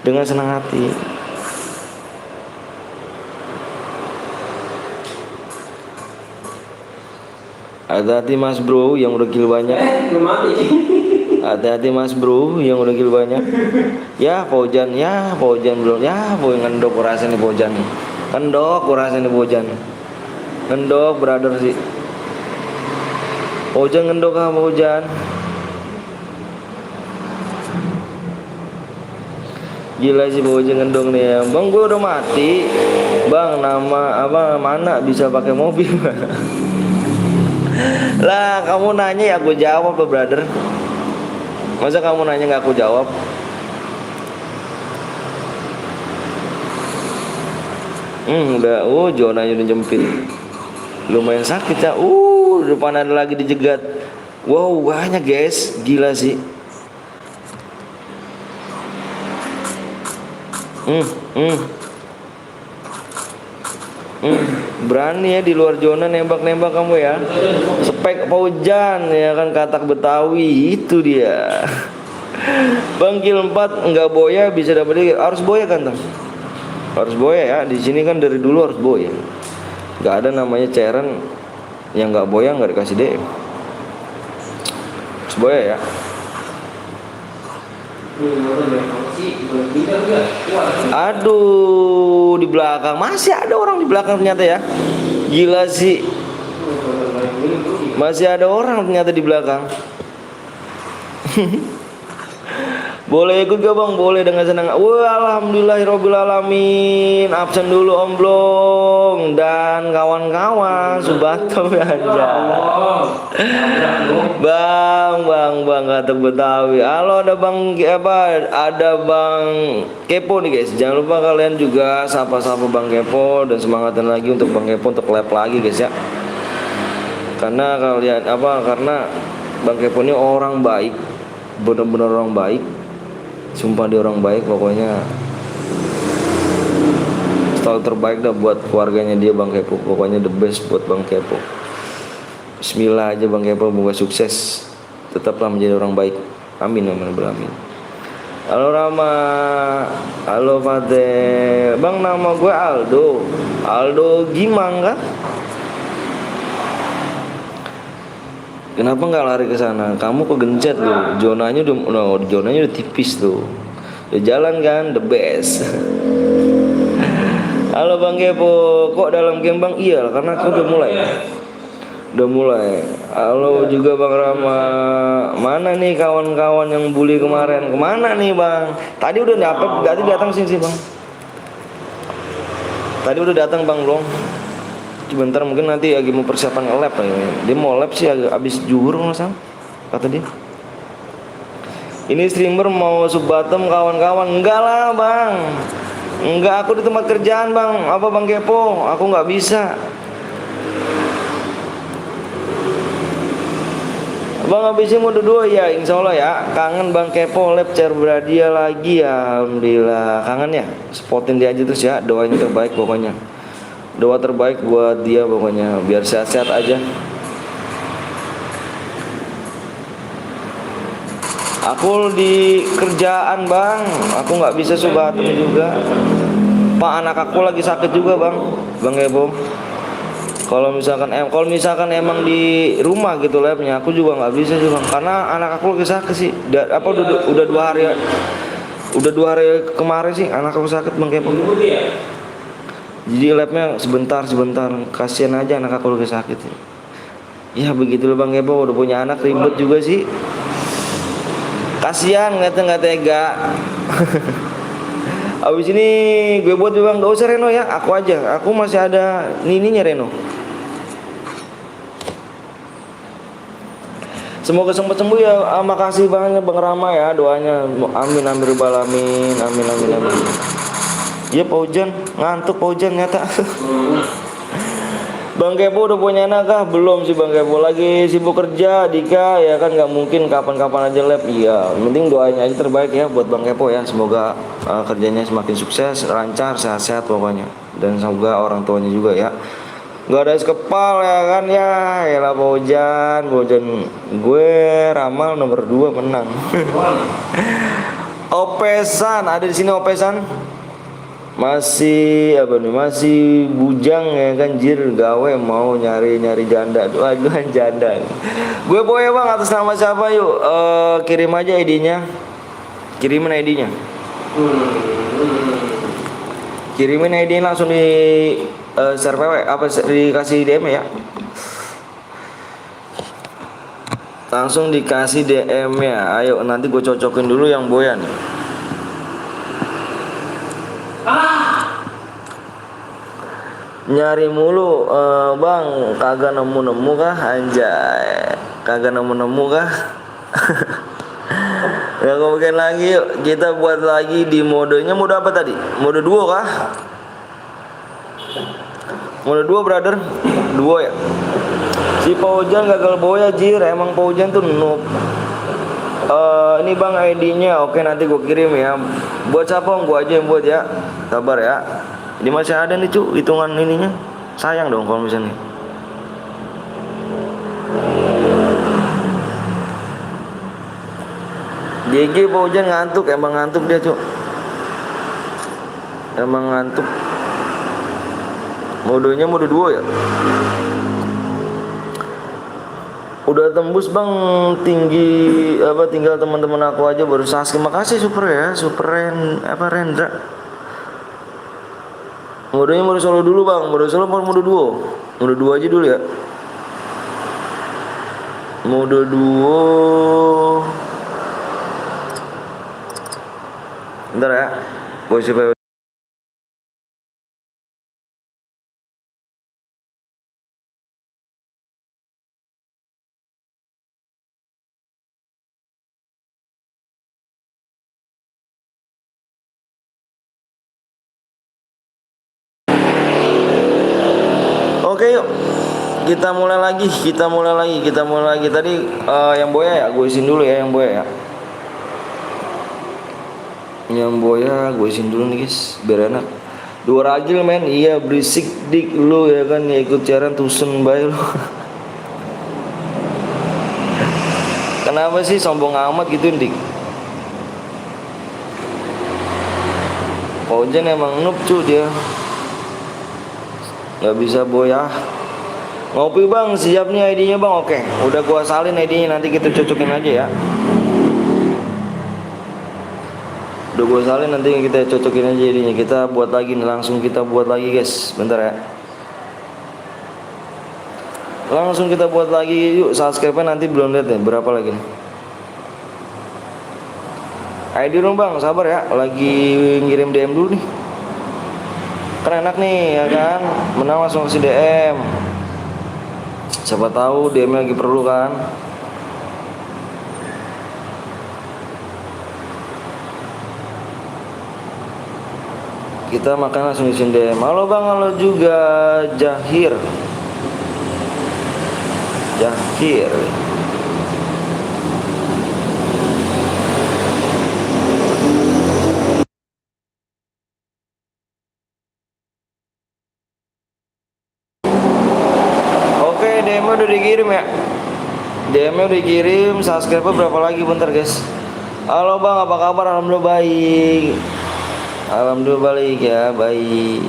Dengan senang hati. Hati-hati mas bro yang udah kill banyak. Hati-hati mas bro yang udah kill banyak. Ya Pojan bro. Ya boy ngendok rasanya Pojan. Ngendok rasanya Pojan. Ngendok brother sih. Pojan ngendok sama Pojan. Gila sih Pojan ngendong nih ya. Bang gue udah mati. Bang nama apa mana bisa pakai mobil? Lah kamu nanya ya aku jawab brother. Masa kamu nanya nggak aku jawab? Udah zonanya udah jempit. Lumayan sakit ya. Depan ada lagi dijegat. Wow banyak guys, gila sih. Berani ya di luar zona nembak-nembak kamu ya. Spek Pojan ya kan, katak Betawi itu dia. Bang kill 4 enggak boya bisa dapat, harus boya kan Tam? Harus boya ya. Di sini kan dari dulu harus boya. Enggak ada namanya cairan yang enggak boya enggak dikasih DM. Harus boya ya. Aduh, di belakang masih ada orang di belakang ternyata ya. Gila sih. Masih ada orang ternyata di belakang. Boleh ikut gak bang? Boleh dengan senang. Wah, alhamdulillahirobbilalamin. Absen dulu Om Blong dan kawan-kawan Subato aja. Bang kata Betawi. Halo, ada Bang apa? Ada Bang Kepo nih guys. Jangan lupa kalian juga sapa-sapa Bang Kepo dan semangatin lagi untuk Bang Kepo untuk lab lagi guys ya. Karena kalian apa? Karena Bang Kepo ini orang baik, benar-benar orang baik. Sumpah dia orang baik, pokoknya selalu terbaik dah buat keluarganya dia Bang Kepo. Pokoknya the best buat Bang Kepo. Bismillah aja Bang Kepo, semoga sukses. Tetaplah menjadi orang baik. Amin amin amin. Halo Rama, halo Fateh. Bang, nama gue Aldo. Aldo Gimang kah? Kenapa nggak lari ke sana? Kamu kegencet loh. Zonanya udah tipis tuh. Udah jalan kan, the best. Halo Bang Kepo, kok dalam game Bang? Iya, karena aku udah mulai. Halo juga Bang Rama. Mana nih kawan-kawan yang bully kemarin? Kemana nih Bang? Tadi udah datang sini sih Bang. Tadi udah datang Bang Blong. Sebentar mungkin nanti lagi mau persiapan nge-lab ya. Dia mau lab sih abis zuhur nggak kata dia. Ini streamer mau Subatem kawan-kawan. Enggak lah Bang. Enggak, aku di tempat kerjaan Bang. Apa Bang Kepo? Aku nggak bisa. Bang habisin mode 2 ya, insya Allah ya. Kangen Bang Kepo lab share Bradia lagi ya. Alhamdulillah. Kangen ya. Spotin dia aja terus ya. Doain yang terbaik pokoknya. Doa terbaik buat dia pokoknya, biar sehat-sehat aja. Aku di kerjaan Bang, aku nggak bisa Subatem juga. Pak, anak aku lagi sakit juga Bang Kepo. Kalau misalkan emang di rumah gitu labnya, aku juga nggak bisa juga, karena anak aku lagi sakit sih. Udah 2 hari, udah 2 hari kemarin sih anak aku sakit Bang Kepo. Jadi labnya sebentar, kasihan aja anak aku lagi sakit. Ya begitu loh Bang Kepo, udah punya anak ribet juga sih. Kasihan nggak tega. Abis ini gue buat Bang, gak usah Reno ya, aku aja. Aku masih ada nininya Reno. Semoga sembuh ya. Makasih banget Bang Rama ya doanya. Amin amin amin. Iya Pak Ujan, ngantuk Pak Ujan nyata. Bang Kepo udah punya anak kah? Belum sih Bang Kepo, lagi sibuk kerja Dika ya kan, nggak mungkin kapan-kapan aja lab. Iya, penting doanya aja terbaik ya buat Bang Kepo ya. Semoga kerjanya semakin sukses, lancar, sehat-sehat pokoknya. Dan semoga orang tuanya juga ya. Gak ada es kepal ya kan ya. Yalah Pak Ujan, gue ramal nomor 2 menang. Opesan, ada di sini Opesan. Masih bujang ya kan jir, gawe mau nyari janda. Aduh janda. Gue boy Bang, atas nama siapa yuk? Kirim aja ID-nya. Kirimin ID-nya. Kirimin ID langsung di share PW apa dikasih DM ya. Langsung dikasih DM ya. Ayo nanti gue cocokin dulu yang boyan. Nyari mulu Bang, kagak nemu kah? Anjay, kagak nemu kah? Ya ngomongin lagi yuk, kita buat lagi di modenya. Mode apa tadi? Mode duo kah? Mode duo brother, duo ya. Si Paujan gagal boya jir, emang Paujan tuh noob. Ini Bang ID-nya, oke nanti gue kirim ya. Buat siapa? Gue aja yang buat ya. Sabar ya. Ini masih ada nih cu, hitungan ininya. Sayang dong kalau misalnya. GG Pak Ujan ngantuk, emang ngantuk dia cu. Emang ngantuk. Modenya mode 2 ya. Udah tembus Bang, tinggi apa, tinggal teman-teman aku aja baru Sasuke. Makasih super ya, Rendra. Modenya mode solo dulu Bang, mode solo apa mode duo? Mode duo aja dulu ya. Mode duo. Bentar ya. Gue isi PW. Oke yuk, kita mulai lagi. Tadi yang boya ya, gue isin dulu ya yang boya ya. Yang boya gue isin dulu nih guys, biar enak. Dua ragil men, iya berisik dik lu ya kan, ya ikut siaran tusen bay lu. Kenapa sih sombong amat gitu dik? Ojen emang noob cu dia. Gak bisa boya. Ngopi bang, siap nih ID-nya bang. Oke, udah gua salin ID-nya, nanti kita cocokin aja ya. Udah gua salin, nanti kita cocokin aja ID-nya. Kita buat lagi nih, langsung kita buat lagi guys. Bentar ya. Langsung kita buat lagi yuk. Subscribe-nya nanti belum lihat ya, berapa lagi nih. ID dong bang, sabar ya. Lagi ngirim DM dulu nih. Kan enak nih ya kan, menang langsung kasih DM. Siapa tahu DM lagi perlu kan. Kita makan langsung isin DM. Halo bang, halo juga Jahir. Oke, DM-nya udah dikirim ya. DM-nya udah dikirim, subscribe berapa lagi bentar guys. Halo bang, apa kabar? Alhamdulillah baik. Alhamdulillah baik ya, baik.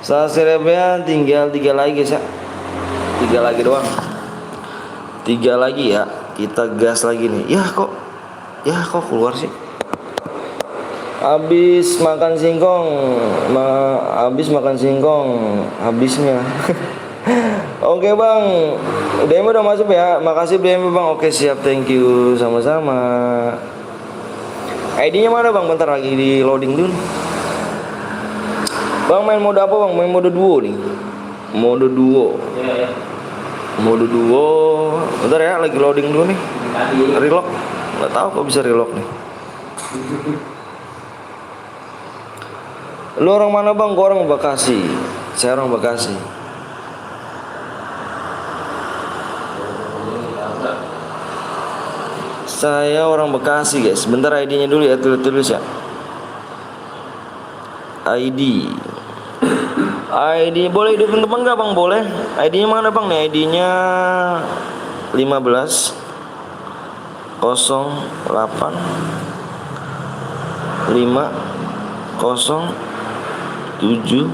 Subscribe-nya tinggal 3 lagi guys ya. 3 lagi doang. 3 lagi ya. Kita gas lagi nih. Ya kok keluar sih. Habis makan singkong, habisnya. Oke bang, DM udah masuk ya. Makasih DM bang. Oke siap, thank you, sama-sama. ID-nya mana bang? Bentar lagi di loading dulu. Bang main mode apa bang? Main mode duo nih. Mode duo. Bentar ya, lagi loading dulu nih. Relock. Nggak tahu kok bisa relock nih. Lu orang mana bang? Gua orang Bekasi. Saya orang Bekasi. Saya orang Bekasi guys. Bentar ID-nya dulu ya, tulis ya. ID boleh hidupin teman gak bang? Boleh. ID-nya mana bang nih? ID-nya 15 08 50 732.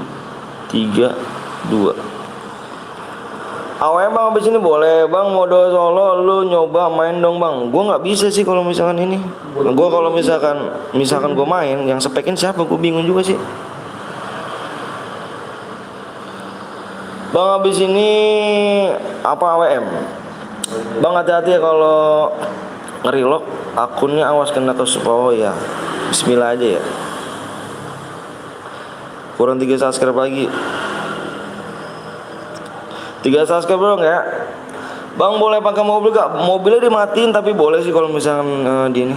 Awalnya bang abis ini boleh bang mode solo, lu nyoba main dong bang. Gue nggak bisa sih kalau misalkan ini. Gue kalau misalkan gue main, yang spekin siapa? Gue bingung juga sih. Bang abis ini apa AWM? Bang hati-hati ya kalau ngerilok akunnya, awas kena ke oh ya. Bismillah aja ya. Kurang 3 subscribe lagi. 3 subscribe dong ya. Bang boleh pakai mobil gak? Mobilnya dimatiin tapi boleh sih kalau misalkan di ini.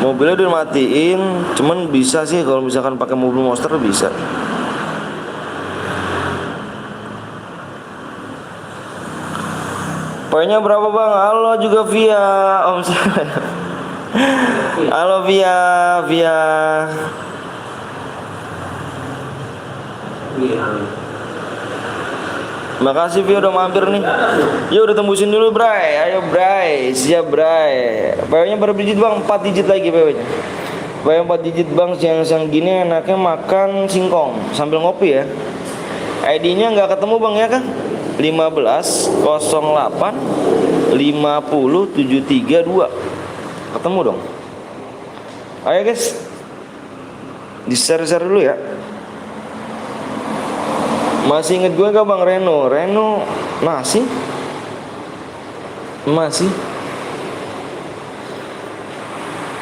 Mobilnya dimatiin, cuman bisa sih kalau misalkan pakai mobil monster bisa. Poinnya berapa bang? Halo juga via Om. Halo via. Makasih Vio udah mampir nih. Yuk udah tembusin dulu Bray. Ayo Bray, siap Bray. PW-nya berapa digit bang? 4 digit lagi PW-nya. PW 4 digit bang, siang-siang gini enaknya makan singkong sambil ngopi ya. ID-nya nggak ketemu bang ya kan? 15 08 50 732. Ketemu dong. Ayo guys, di share dulu ya. Masih inget gue gak bang Reno masih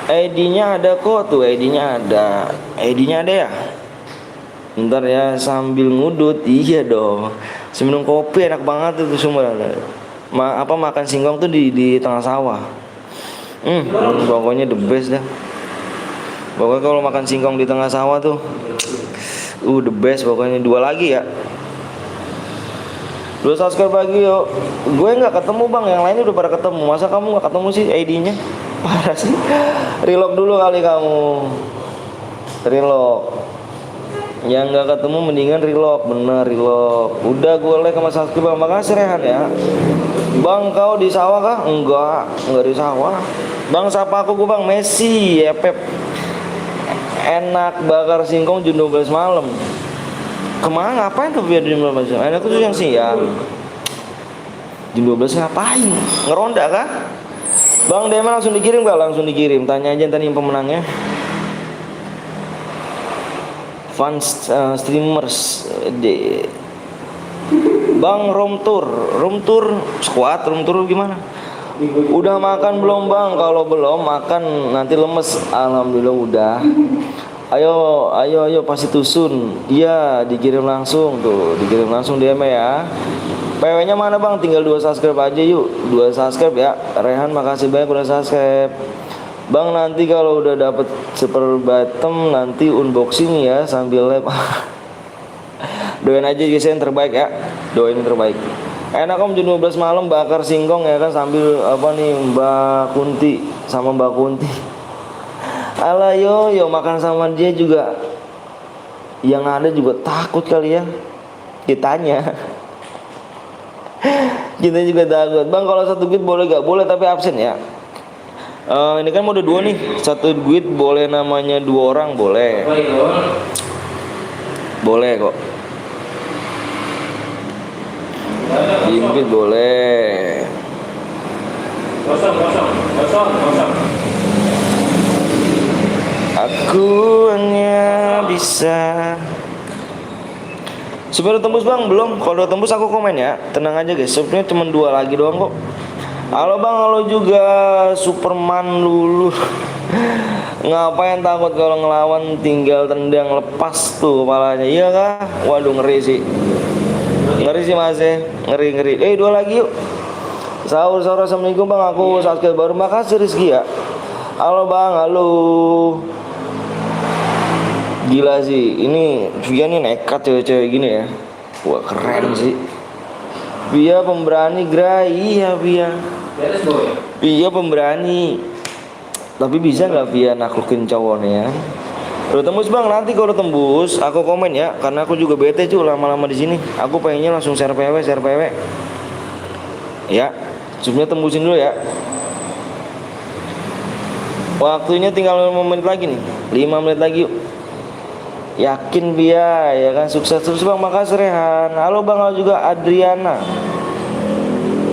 ID-nya ada kok tuh, ID-nya ada. ID-nya ada ya? Bentar ya, sambil ngudut. Iya dong. Seminum kopi enak banget itu semua. Makan singkong tuh di tengah sawah. Pokoknya the best dah. Pokoknya kalau makan singkong di tengah sawah tuh the best pokoknya. 2 lagi ya. 2 subscribe lagi yuk. Gue nggak ketemu bang, yang lain udah pada ketemu. Masa kamu nggak ketemu sih ID-nya? Parah sih. Relock dulu kali kamu. Relock. Yang nggak ketemu mendingan relock, bener relock. Udah gue like sama subscribe bang. Makasih Rehan ya. Bang kau di sawah kah? Enggak di sawah. Bang sapa aku gue bang Messi ya Pep. Enak bakar singkong jam 12 malam. Kemana ngapain tuh biar jam 12 malam? Enak tuh siang. Jam 12 ngapain? Ngeronda kah? Bang DM langsung dikirim gak? Langsung dikirim. Tanya aja tadi yang pemenangnya. Fans streamers Bang room tour squad room tour gimana? Udah makan belum bang? Kalau belum makan nanti lemes. Alhamdulillah udah. Ayo pasti tusun. Iya dikirim langsung tuh, dikirim langsung DM ya. PW-nya mana bang? Tinggal 2 subscribe aja yuk. 2 subscribe ya. Rehan makasih banyak udah subscribe. Bang nanti kalau udah dapet super bottom nanti unboxing ya sambil lab. Doain aja guys yang terbaik ya. Doain yang terbaik. Enak om jam 12 malam bakar singkong ya kan sambil Mbak Kunti sama Mbak Kunti. Alah yo makan sama dia juga. Yang ada juga takut kali ya. Kitanya. Kita juga takut. Bang kalau 1 guide boleh gak? Boleh tapi absen ya. Ini kan mode 2 nih. 1 guide boleh namanya 2 orang boleh. Boleh kok. Invite boleh. Kosong. Aku hanya bisa. Supaya udah tembus bang? Belum. Kalau udah tembus aku komen ya. Tenang aja guys. Sebenarnya cuma 2 lagi doang kok. Halo bang, halo juga Superman lulu. Ngapain takut kalau ngelawan tinggal tendang lepas tuh kepalanya. Iya kah? Waduh ngeri sih. Ngeri sih mas ya. Ngeri. 2 lagi yuk. Sahur assalamualaikum bang. Aku subscribe baru. Makasih Rizky ya. Halo bang, halo. Gila sih. Ini Via nih nekat cewek-cewek gini ya. Wah keren sih. Via pemberani Gray. Iya Via. Via pemberani. Tapi bisa gak Via naklukin cowoknya ya? Udah tembus bang, nanti kalau tembus aku komen ya, karena aku juga bete cuy lama-lama di sini. Aku pengennya langsung share PW. Ya, sebenarnya tembusin dulu ya. Waktunya tinggal 5 menit lagi nih. 5 menit lagi yuk. Yakin Via ya kan, sukses terus bang. Makasih Rehan. Halo bang, halo juga Adriana.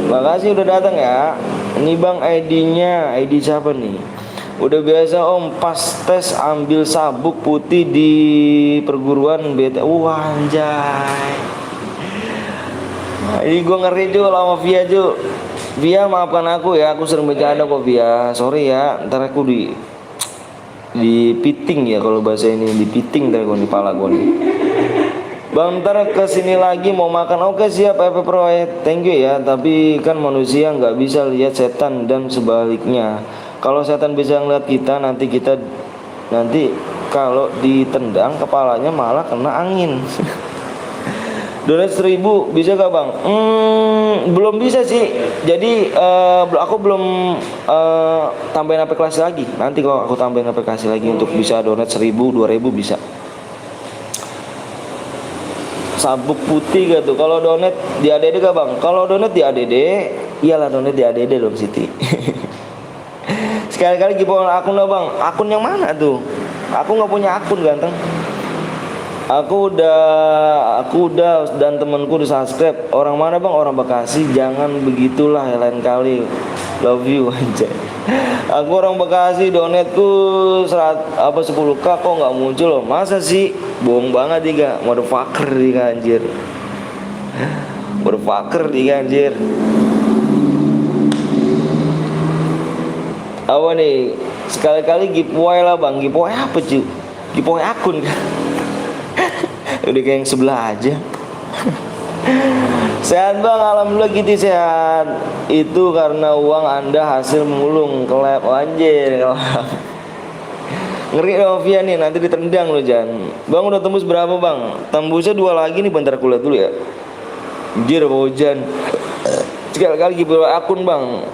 Makasih udah datang ya. Ini bang ID-nya, ID siapa nih? Udah biasa om pas tes ambil sabuk putih di perguruan BT. Wah anjay. Ini gue ngeri juga sama Via juga. Via maafkan aku ya, aku sering bercanda kok Via. Sorry ya, ntar aku di piting ya kalau bahasa ini, di piting ntar gue di pala gue nih. Bang ntar kesini lagi mau makan. Oke siap FP Pro. Thank you ya. Tapi kan manusia nggak bisa lihat setan dan sebaliknya. Kalau setan bisa ngeliat kita, nanti kalau ditendang kepalanya malah kena angin. Donat 1000 bisa gak bang? Belum bisa sih. Jadi aku belum tambahin aplikasi lagi. Nanti kalau aku tambahin aplikasi lagi untuk bisa donat 1000, 2000 bisa. Sabuk putih gitu. Kalau donat di ADD gak bang? Kalau donat di ADD, iyalah donat di ADD dong Siti. Sekali-kali giveaway akun lah bang. Akun yang mana tuh? Aku nggak punya akun ganteng. Aku udah dan temanku udah subscribe. Orang mana bang? Orang Bekasi. Jangan begitulah ya lain kali. Love you aja. Aku orang Bekasi. Donetku 10k kok nggak muncul loh. Masa sih? Bohong banget dia. Motherfucker dia anjir. Motherfucker dia anjir. Apa nih? Sekali-kali giveaway lah bang. Giveaway apa cuy? Giveaway akun kan. Udah kayak yang sebelah aja. Sehat bang, alhamdulillah gitu sehat. Itu karena uang anda hasil mulung kelep anjir. Ngeri Novia nih, nanti ditendang lo Jan. Bang udah tembus berapa bang? Tembusnya 2 lagi nih, bentar kulihat dulu ya. Anjir mau hujan. Sekali-kali giveaway akun bang.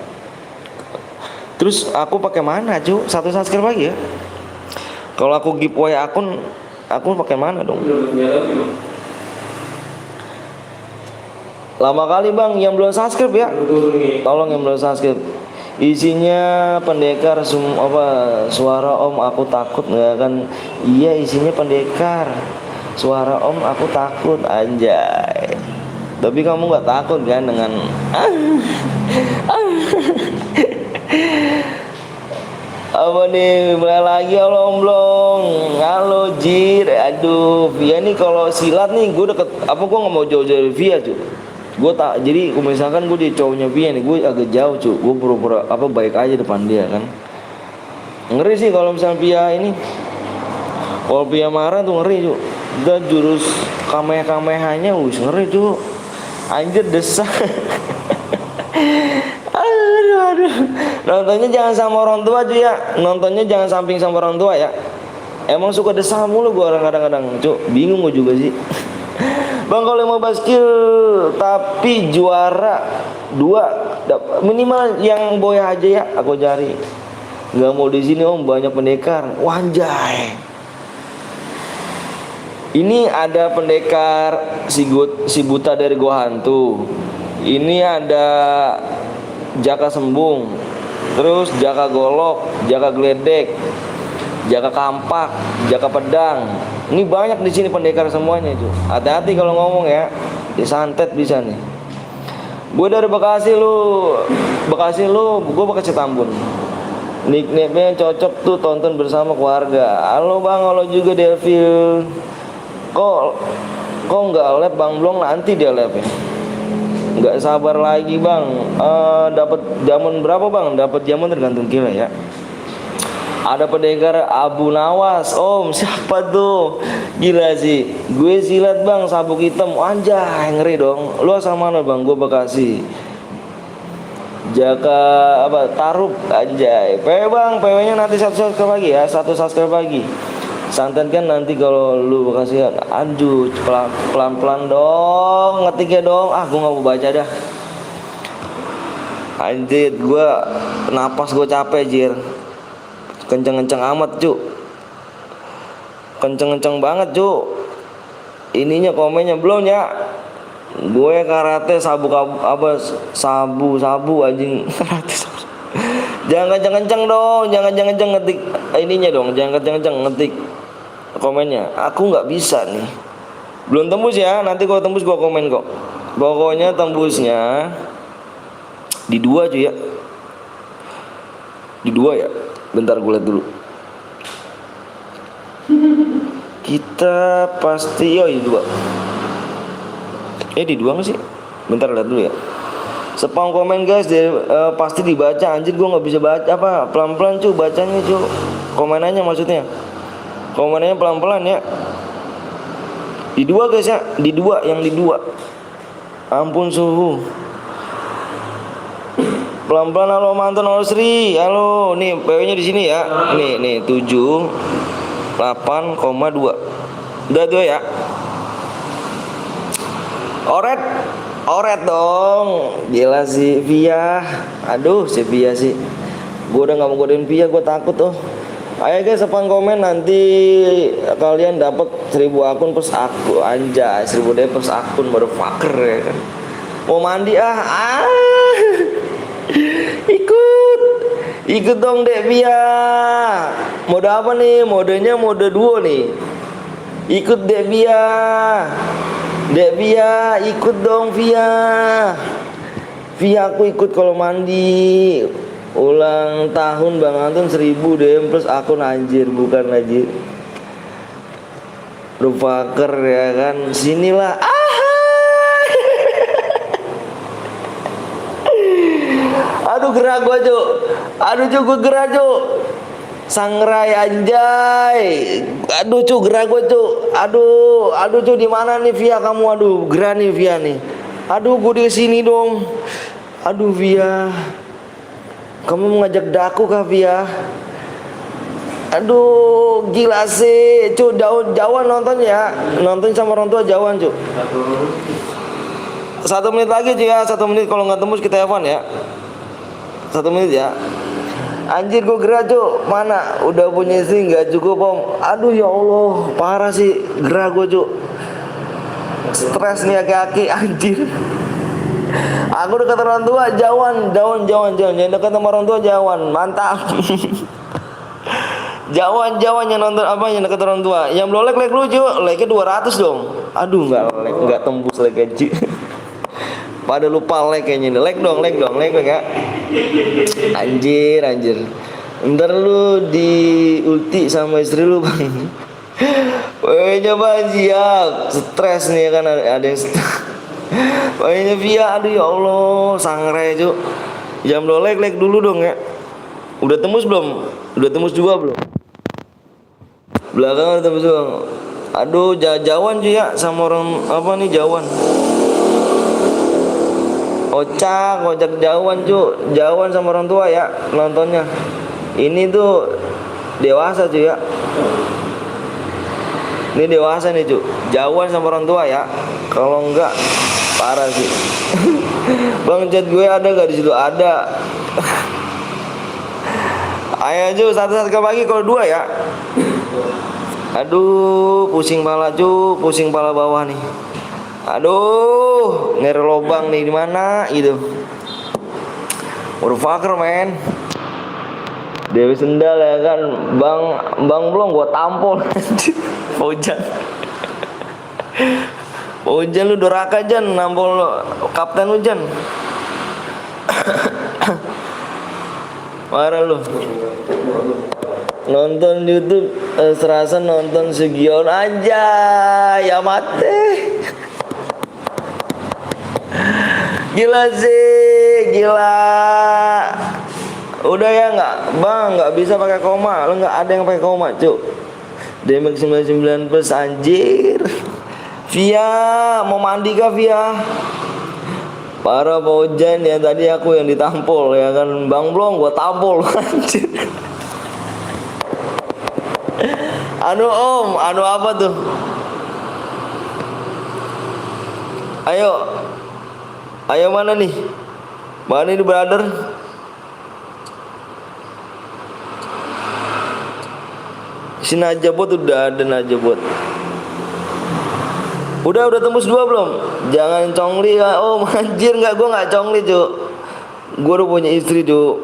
Terus aku pakai mana cu? 1 subscribe lagi ya? Kalau aku giveaway akun, aku pakai mana dong? Lama kali bang yang belum subscribe ya. Tolong yang belum subscribe. Isinya pendekar suara om aku takut nggak kan? Iya isinya pendekar. Suara om aku takut anjay. Tapi kamu nggak takut kan dengan apa nih mulai lagi halo om Blong. Halo Jir. Aduh Via nih kalau silat nih gue deket apa gue nggak mau jauh-jauh dari Via cuy. Gue tak jadi misalkan gue di cowoknya Via nih gue agak jauh cuy. Gue pura-pura baik aja depan dia kan. Ngeri sih kalau misalnya Via ini. Kalau Via marah tuh ngeri cuy. Udah jurus kamehamehanya ngeri cuy. Anjir desah. Aduh. Nontonnya jangan sama orang tua cuy ya. Nontonnya jangan samping sama orang tua ya. Emang suka desah mulu gue orang kadang-kadang cuy. Bingung gue juga sih. Bang kalau mau baskil tapi juara 2 minimal yang boy aja ya aku cari. Nggak mau di sini om banyak pendekar. Wanjay. Ini ada pendekar si buta dari gua hantu. Ini ada Jaka Sembung. Terus Jaka Golok, Jaka Gledek, Jaka Kampak, Jaka Pedang. Ini banyak di sini pendekar semuanya itu. Hati-hati kalau ngomong ya, disantet bisa nih. Gue dari Bekasi lu, gue Bekasi Tambun. Nickname-nya cocok tuh tonton bersama keluarga. Halo bang, halo juga Delvil. Kok nggak lab bang Blong nanti dia lab ya. Nggak sabar lagi bang. Dapat jamun berapa bang? Dapat jamun tergantung kilo ya. Ada pendekar Abu Nawas. Om siapa tuh? Gila sih. Gue silat bang sabuk hitam. Anjay ngeri dong. Lu asal mana bang? Gue Bekasi. Jaka Tarub anjay. PW bang. PW-nya nanti 1 subscribe lagi ya. 1 subscribe lagi. Santan kan nanti kalau lu Bekasi. Aduh pelan-pelan dong. Ngetiknya dong. Gue gak mau baca dah. Anjir gue napas gue capek jir. Kenceng-kenceng amat cu. Kenceng-kenceng banget cu. Ininya komennya belum ya. Gue karate sabu anjing. Karate sabu. Jangan kenceng-kenceng dong. Jangan ngetik ininya dong. Jangan kenceng-kenceng ngetik komennya. Aku gak bisa nih. Belum tembus ya. Nanti kalau tembus gue komen kok. Pokoknya tembusnya di 2 cu ya. Di 2 ya. Bentar gue lihat dulu. Kita pasti di 2. Di 2 nggak sih? Bentar lihat dulu ya. Spam komen guys, pasti dibaca. Anjir gue nggak bisa baca pelan-pelan cu bacanya cu. Komenannya maksudnya. Komenannya pelan-pelan ya. Di 2 guys ya. Di 2 yang di 2. Ampun suhu. Pelan-pelan halo mantan halo Sri. Halo, nih PW-nya di sini ya. Nih 78,2. Udah 2 ya. Oret dong. Gila sih Via. Aduh si Via sih. Gue udah gak mau godain Via, gue takut tuh. Ayo guys spam komen nanti kalian dapat 1000 akun plus akun. Anjay 1000 deh plus akun baru fucker ya kan. Mau mandi Ikut dong Dek Via. Mode apa nih? Modenya mode duo nih. Ikut Dek Via. Dek Via ikut dong Via. Via aku ikut kalau mandi. Ulang tahun Bang Anton 1000 DM plus akun anjir. Bukan anjir. Rupaker ya kan. Sinilah. Aduh gerah gua cu. Gue gerah cu. Sangrai anjay. Aduh cu, gerah gue cu. Aduh cu, di mana nih Via kamu? Aduh, gerah nih Via nih. Aduh, gue di sini dong. Aduh Via, kamu mau ngajak daku kah Via? Aduh, gila sih, cu, jauhan nonton ya. Nonton sama orang tua jauhan cu. 1 menit lagi cu ya, 1 menit, kalau nggak tembus kita telepon ya. 1 menit ya. Anjir gue gerah cu, mana udah punya istri nggak cukup om. Aduh ya Allah, parah sih gerah gue cu. Stres nih aki-aki anjir. Aku dekat orang tua jauhan, jangan dekat sama orang tua jauhan, mantap. Jauhan yang nonton apa yang dekat orang tua. Yang belum like lucu, like-nya 200 dong. Aduh nggak tembus like aja. Pada lupa like kayaknya nih. Like dong ya. Anjir. Ntar lu di ulti sama istri lu bang. Woi coba siap. Stres nih kan ada yang woi Via, aduh ya Allah, sangrai cu. Jam lo like dulu dong ya. Udah tembus belum? Udah tembus juga belum? Belakang udah tembus doang. Aduh jauhan cu ya sama orang apa nih jauhan. Kocak jauhan cu, jauhan sama orang tua ya nontonnya. Ini tuh dewasa cu ya. Ini dewasa nih cu, jauhan sama orang tua ya. Kalau enggak parah sih. Bang chat gue ada nggak di situ? Ada. Ayo cu, satu pagi kalau 2 ya. Aduh, pusing pala cu, pusing pala bawah nih. Aduh, ngeri lobang nih di mana gitu. Motherfucker men. Dewi Sendal ya kan, bang belum gua tampol. Hujan lu doraka Jan, nampol kapten hujan. Marah lu. Nonton YouTube serasa nonton Sugion aja, ya mati. Gila sih, gila. Udah ya nggak, bang, nggak bisa pakai koma. Lu nggak ada yang pakai koma, cuk. DMX 99 plus anjir. Via, mau mandi kah Via? Parah Pak Ojan ya, tadi aku yang ditampol ya kan. Bang Blong gua tampol anjir. Anu om, anu apa tuh? Ayo mana nih? Mana ini brother? Si Najabot udah ada Najabot. Udah tembus 2 belum? Jangan congli ya. Oh anjir, gue nggak congli cu. Gue udah punya istri cu.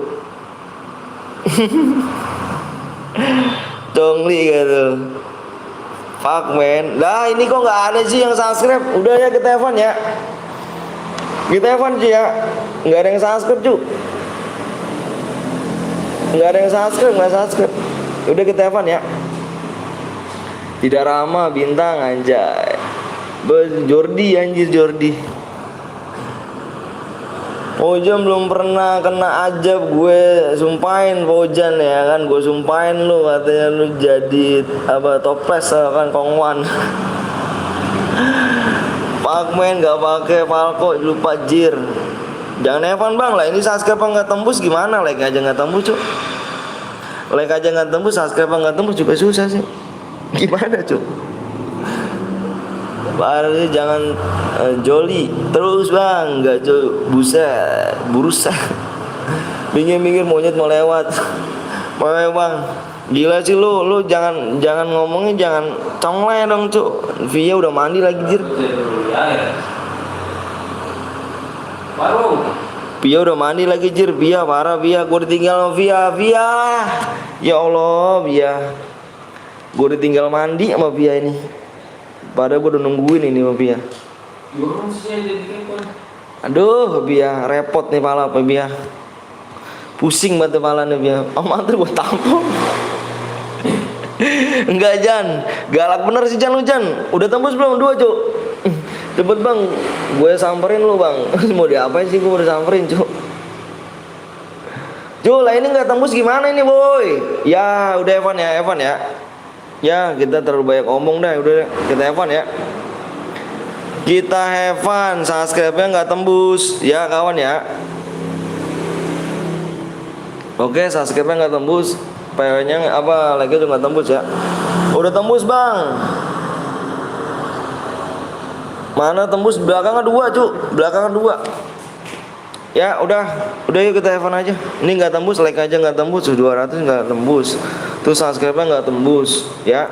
Congli gitu. Fuck man. Lah ini kok nggak ada sih yang subscribe. Udah ya kita telepon ya. Kita telepon sih ya. Nggak ada yang subscribe cu. Nggak ada yang subscribe. Udah kita telepon ya. Tidak ramah bintang anjay. Jordi anjir Jordi. Ojan belum pernah kena ajab, gue sumpahin Ojan ya kan, gue sumpahin lu katanya lu jadi apa toples kan kongwan. Pakmen gak pakai palko lupa jir. Jangan Evan bang lah, ini subscribe nggak tembus gimana? Like aja nggak tembus cuk. Like aja nggak tembus, subscribe nggak tembus juga susah sih. Gimana cuk? Parah jangan joli terus bang, nggak buset burusa. Minggir monyet mau lewat. Bang, gila sih lu jangan ngomongnya jangan congle dong cuk. Via udah mandi lagi jir. Via udah mandi lagi jir. Via parah Via, gue ditinggal sama Via. Ya Allah Via, gue ditinggal mandi sama Via ini. Padahal gue udah nungguin ini sama Via. Aduh Via, repot nih pala apa Via. Pusing banget kepala nih Via. Mantul gue tampol. Enggak Jan, galak bener sih Jan lu Jan. Udah tembus belum 2 cuk? Cepet bang, gue samperin lu bang. Mau diapain sih, gue udah samperin cuk. Ju, lah ini nggak tembus gimana ini boy? Ya udah Evan ya, Evan ya. Ya kita terlalu banyak omong dah, udah kita Evan ya. Kita Evan, subscribe-nya nggak tembus, ya kawan ya. Oke, subscribe-nya nggak tembus, PW-nya apa lagi tuh nggak tembus ya. Udah tembus bang. Mana tembus belakangan 2 cu, belakangan 2. Ya udah yuk kita Evan aja. Ini nggak tembus, like aja nggak tembus, 200 nggak tembus. Tuh subscribe-nya nggak tembus, ya.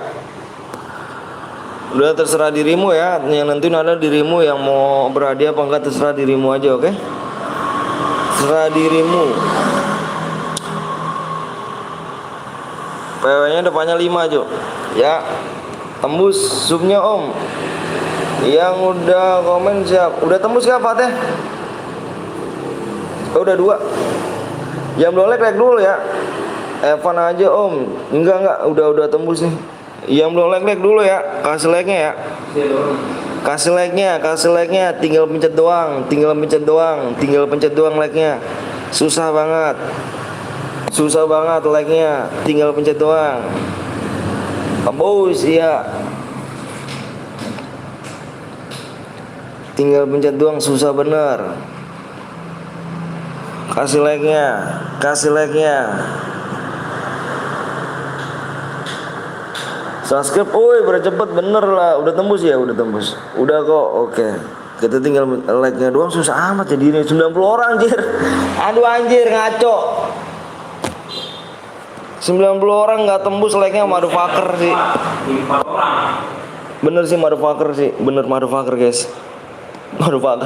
Udah terserah dirimu ya. Yang nentuin ada dirimu yang mau berhadiah apa enggak, terserah dirimu aja, oke? Terserah dirimu. PW-nya depannya 5 Cuk. Ya. Tembus subnya Om. Yang udah komen siap. Udah tembus gak Pak Teh? Oh, udah 2. Yang belum like dulu ya. Evan aja Om. Enggak, udah tembus nih. Yang belum like dulu ya. Kasih like-nya ya. Kasih like-nya, tinggal pencet doang, like-nya. Susah banget like-nya, tinggal pencet doang. Tembus iya. Tinggal pencet doang, susah bener. Kasih like-nya. Subscribe, bercepet bener lah. Udah tembus ya, udah tembus. Udah kok, oke. Kita tinggal like-nya doang, susah amat jadi ini 90 orang anjir. Aduh anjir, ngaco. 90 orang nggak tembus like-nya, motherfucker sih. 4 orang. Bener sih motherfucker sih, bener motherfucker guys. 92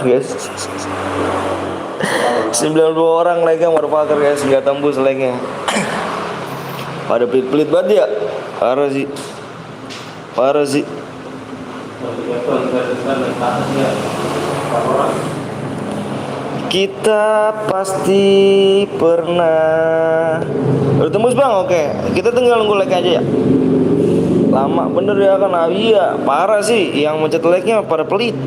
orang like-nya motherfucker guys, nggak tembus like-nya. Pada pelit-pelit banget ya. Parah sih. Kita pasti pernah. Udah tembus bang, oke. Kita tinggal nunggu like aja ya. Lama bener ya kan, iya. Parah sih, yang mencet like-nya pada pelit.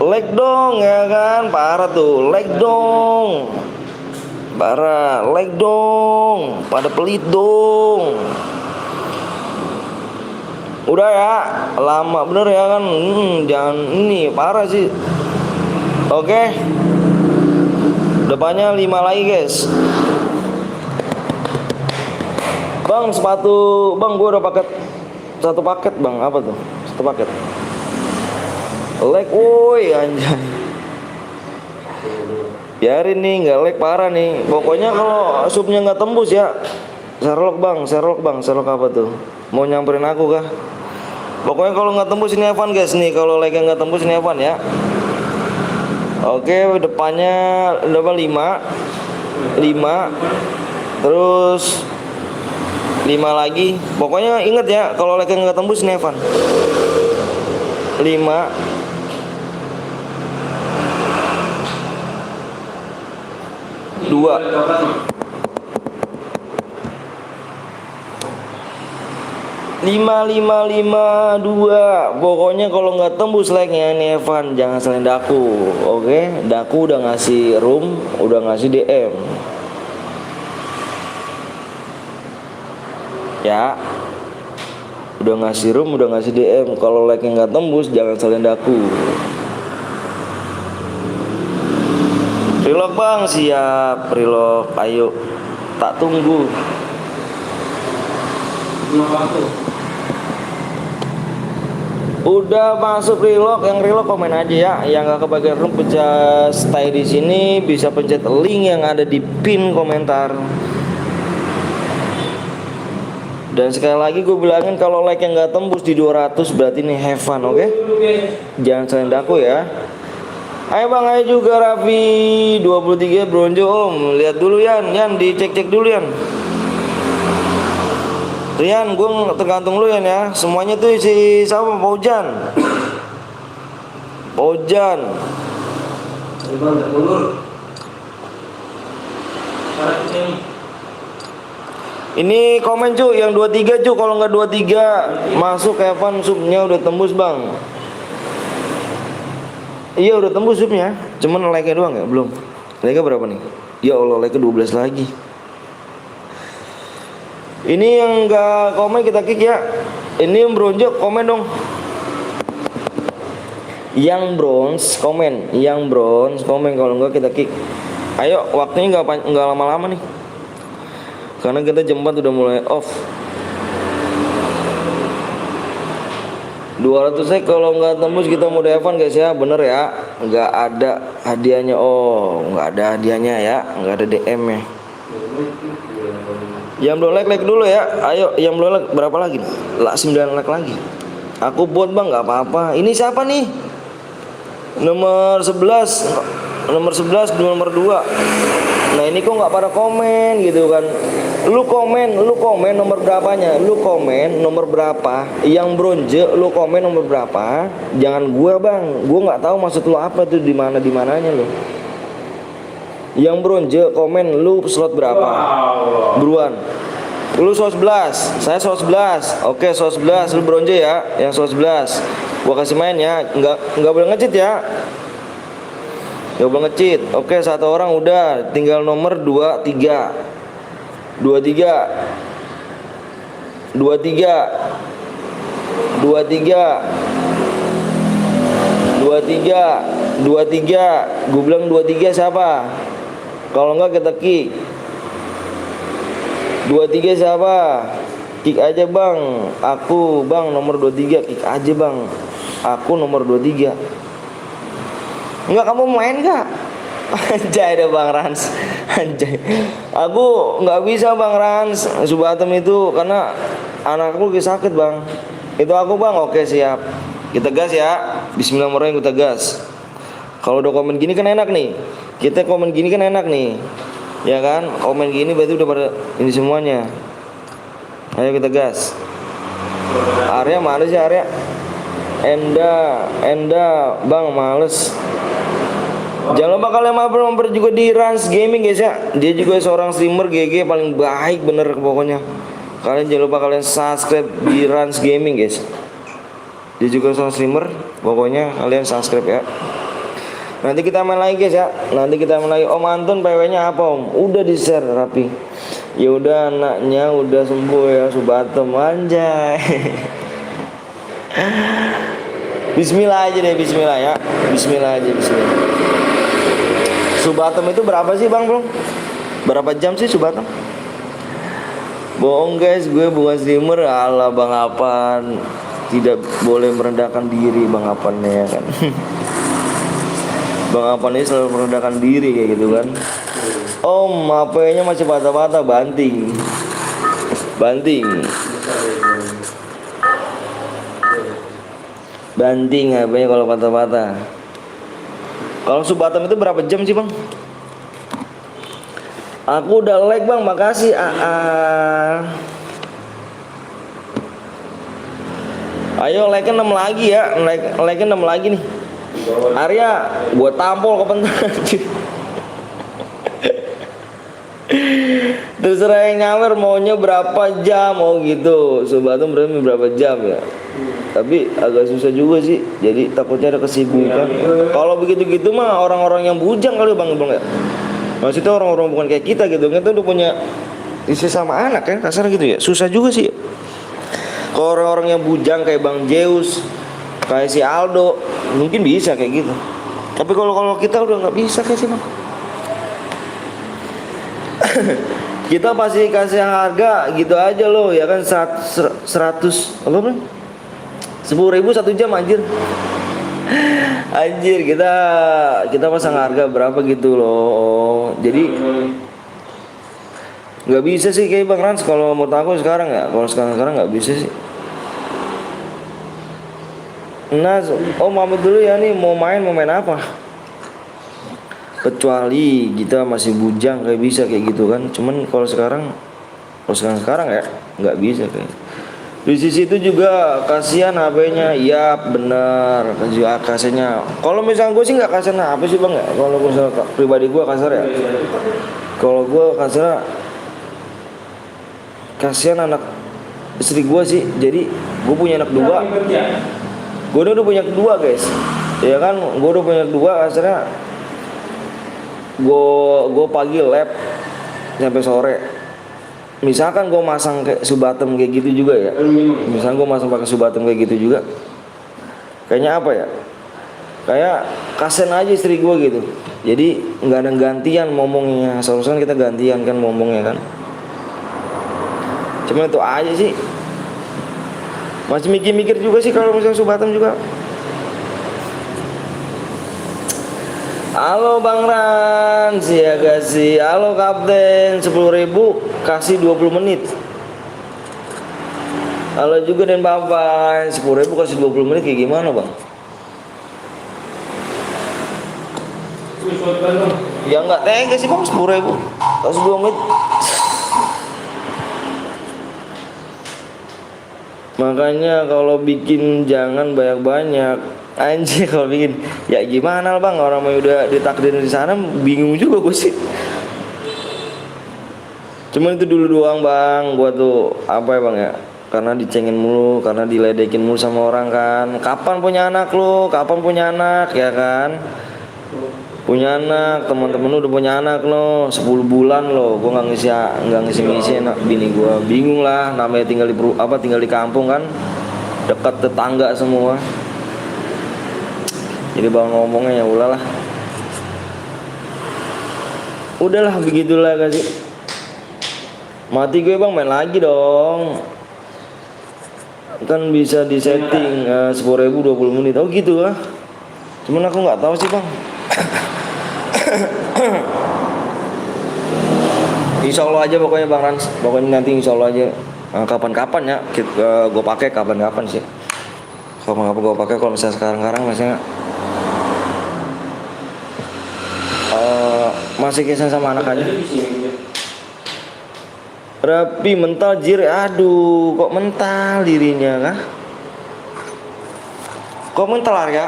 Like dong ya kan, parah tuh. Like dong. Parah, like dong. Pada pelit dong. Udah ya, lama bener ya kan. Jangan ini, parah sih. Oke. Depannya 5 lagi guys. Bang, sepatu bang, gue udah paket 1 paket bang. Apa tuh? 1 paket. Like, woi anjay. Biarin nih, nggak like parah nih. Pokoknya kalau subnya nggak tembus ya. Sherlock bang, Sherlock apa tuh? Mau nyamperin aku kah? Pokoknya kalau nggak tembus ini Evan guys nih. Kalau like nggak tembus ini Evan ya. Oke, depannya udah 5. Terus 5 lagi. Pokoknya inget ya, kalau like nggak tembus ini Evan. 5. 2. 5. Pokoknya kalau nggak tembus like-nya nih Evan, jangan selain Daku. Oke, Daku udah ngasih room, udah ngasih DM. Ya. Udah ngasih room, udah ngasih DM. Kalau like-nya nggak tembus, jangan selain Daku. Relock bang, siap. Relock, ayo. Tak tunggu. Udah masuk relock, yang relock komen aja ya. Yang gak kebagian room pecah stay di sini bisa pencet link yang ada di pin komentar. Dan sekali lagi gue bilangin kalau like yang gak tembus di 200 berarti ini have fun, oke? Jangan selain Daku ya. Ayo bang, ayo juga Raffi 23 bronjo om. Lihat dulu Yan dicek-cek dulu Yan. Rian, gue tergantung lu ya. Semuanya tuh si sama Paujan. Ini komen cu, yang 23 cu. Kalau nggak 23 masuk Evan, subnya udah tembus bang. Iya udah tembus subnya. Cuman like-nya doang ya, belum. Like-nya berapa nih? Ya Allah, like ke 12 lagi. Ini yang nggak komen kita kick ya. Ini yang bronze komen dong. Yang bronze komen, kalau enggak kita kick. Ayo, waktunya nggak lama-lama nih. Karena kita jam 4 udah mulai off. 200 like kalau nggak tembus kita mau Evan guys ya, bener ya, nggak ada hadiahnya. Oh, nggak ada hadiahnya ya, nggak ada DM nya. Yang belum like dulu ya. Ayo, yang belum like berapa lagi? 9 like lagi. Aku bot bang, nggak apa-apa. Ini siapa nih? Nomor 11, nomor 2. Nah ini kok nggak pada komen gitu kan? Lu komen nomor berapanya? Lu komen nomor berapa? Yang bronze lu komen nomor berapa? Jangan gua bang, gua nggak tahu maksud lu apa tuh, di mananya lu. Yang bronze komen lu slot berapa? Buruan. Lu slot 11, saya slot 11. Oke, slot 11 lu bronze ya, yang slot 11. Gua kasih main ya, nggak boleh ngecit ya. Gak boleh ngecit. Oke, satu orang udah, tinggal nomor 23. 23. Gue bilang 23 siapa? Kalau enggak kita kick. 23 siapa? Kick aja bang. Aku bang nomor 23, kick aja bang. Aku nomor 23. Enggak, kamu main gak? Anjay deh Bang Rans. Anjay. Aku nggak bisa Bang Rans Subatem itu karena anakku lagi sakit bang. Itu aku bang. Oke siap. Kita gas ya. Bismillahirrahmanirrahim, kita gas. Kalau udah komen gini kan enak nih. Kita komen gini kan enak nih. Ya kan? Komen gini berarti udah pada ini semuanya. Ayo kita gas. Arya mana sih Arya? Enda bang males. Jangan lupa kalian mampir juga di Rans Gaming guys ya. Dia juga seorang streamer GG paling baik bener pokoknya. Kalian jangan lupa kalian subscribe di Rans Gaming guys. Dia juga seorang streamer, pokoknya kalian subscribe ya. Nanti kita main lagi guys ya. Nanti kita main lagi. Om Anton PW-nya apa Om? Udah di share rapi. Ya udah, anaknya udah sembuh ya Subatem, anjay. Bismillah aja deh, bismillah ya. Bismillah aja, bismillah. Subatem itu berapa sih bang bro? Berapa jam sih Subatem? Bohong guys, gue bukan streamer. Alah bang Apan, tidak boleh merendahkan diri bang Apan ya kan. Bang Apan ini selalu merendahkan diri kayak gitu kan. Om, HP-nya masih patah-patah, banting. Banting HP-nya kalau patah-patah. Kalau Subatem itu berapa jam sih bang? Aku udah like bang, makasih. Ayo like 6 lagi ya, like 6 lagi nih. Arya, gua tampol kepentar. Terserah yang nyawer maunya berapa jam, mau gitu. Subatem berapa jam ya? Tapi agak susah juga sih. Jadi takutnya ada kesibukan. Kalau begitu-gitu mah orang-orang yang bujang kali bang ya. Maksudnya orang-orang bukan kayak kita gitu. Kita udah punya istri sama anak kan, kasar gitu ya. Susah juga sih. Kalau orang-orang yang bujang kayak Bang Zeus, kayak si Aldo, mungkin bisa kayak gitu. Tapi kalau kita udah nggak bisa kayak sih bang. Kita pasti kasih harga gitu aja loh ya kan, 100 apa bang? 10.000 1 jam anjir. Anjir, kita pasang harga berapa gitu loh. Jadi nggak bisa sih kayak Bang Rans kalau menurut aku sekarang ya. Kalau sekarang nggak bisa sih. Nah, pamit dulu ya nih, mau main apa? Kecuali kita masih bujang kayak bisa kayak gitu kan. Cuman kalau sekarang ya nggak bisa kayak. Di sisi itu juga kasihan HP-nya. Iya bener, kasihnya. Kalau misalnya gue sih nggak kasihan apa sih bang ya. Kalau misalnya pribadi gue kasar ya. Kalau gue kasar, kasihan anak istri gue sih. Jadi gue punya anak 2. Gue udah punya 2 guys. Ya kan, gue udah punya 2 kasarnya. gue pagi lab sampai sore. Misalkan gue masang kayak subatem kayak gitu juga ya. Misalkan gue masang pakai subatem kayak gitu juga. Kayaknya apa ya? Kayak kasian aja istri gue gitu. Jadi nggak ada gantian ngomongnya. Seharusnya kita gantian kan ngomongnya kan. Cuma itu aja sih. Masih mikir-mikir juga sih kalau misalnya subatem juga. Halo Bang Ran, ya kasih. Halo Kapten, 10.000 kasih 20 menit. Halo juga Den Bapak, 10.000 kasih 20 menit kayak gimana Bang? Ya nggak tega sih Bang, 10.000 kasih 2 menit. Makanya kalau bikin jangan banyak-banyak. Anjir kalau bikin ya gimana lah Bang, orang mau udah ditakdirin di sana, bingung juga gue sih. Cuman itu dulu doang Bang, gua tuh apa ya Bang ya? Karena dicengin mulu, karena diledekin mulu sama orang kan. Kapan punya anak lu? Kapan punya anak ya kan? Punya anak, teman-teman lu udah punya anak lo, 10 bulan lo, gua nggak ngisi anak bini gua. Bingung lah, namanya tinggal tinggal di kampung kan, dekat tetangga semua. Jadi Bang ngomongnya ya udahlah begitulah kasih. Mati gue Bang, main lagi dong. Kan bisa disetting 10.000 20 menit. Oh gitu lah. Cuman aku nggak tahu sih Bang. Insya Allah aja pokoknya Bang Rans. Pokoknya nanti insya Allah aja. Kapan-kapan ya gue pakai, kapan-kapan sih. Kapan-kapan gue pakai. Kalau misalnya sekarang misalnya masih kisah sama anak aja. Rapi mental jir, aduh kok mental dirinya kah? Kok mental Arya?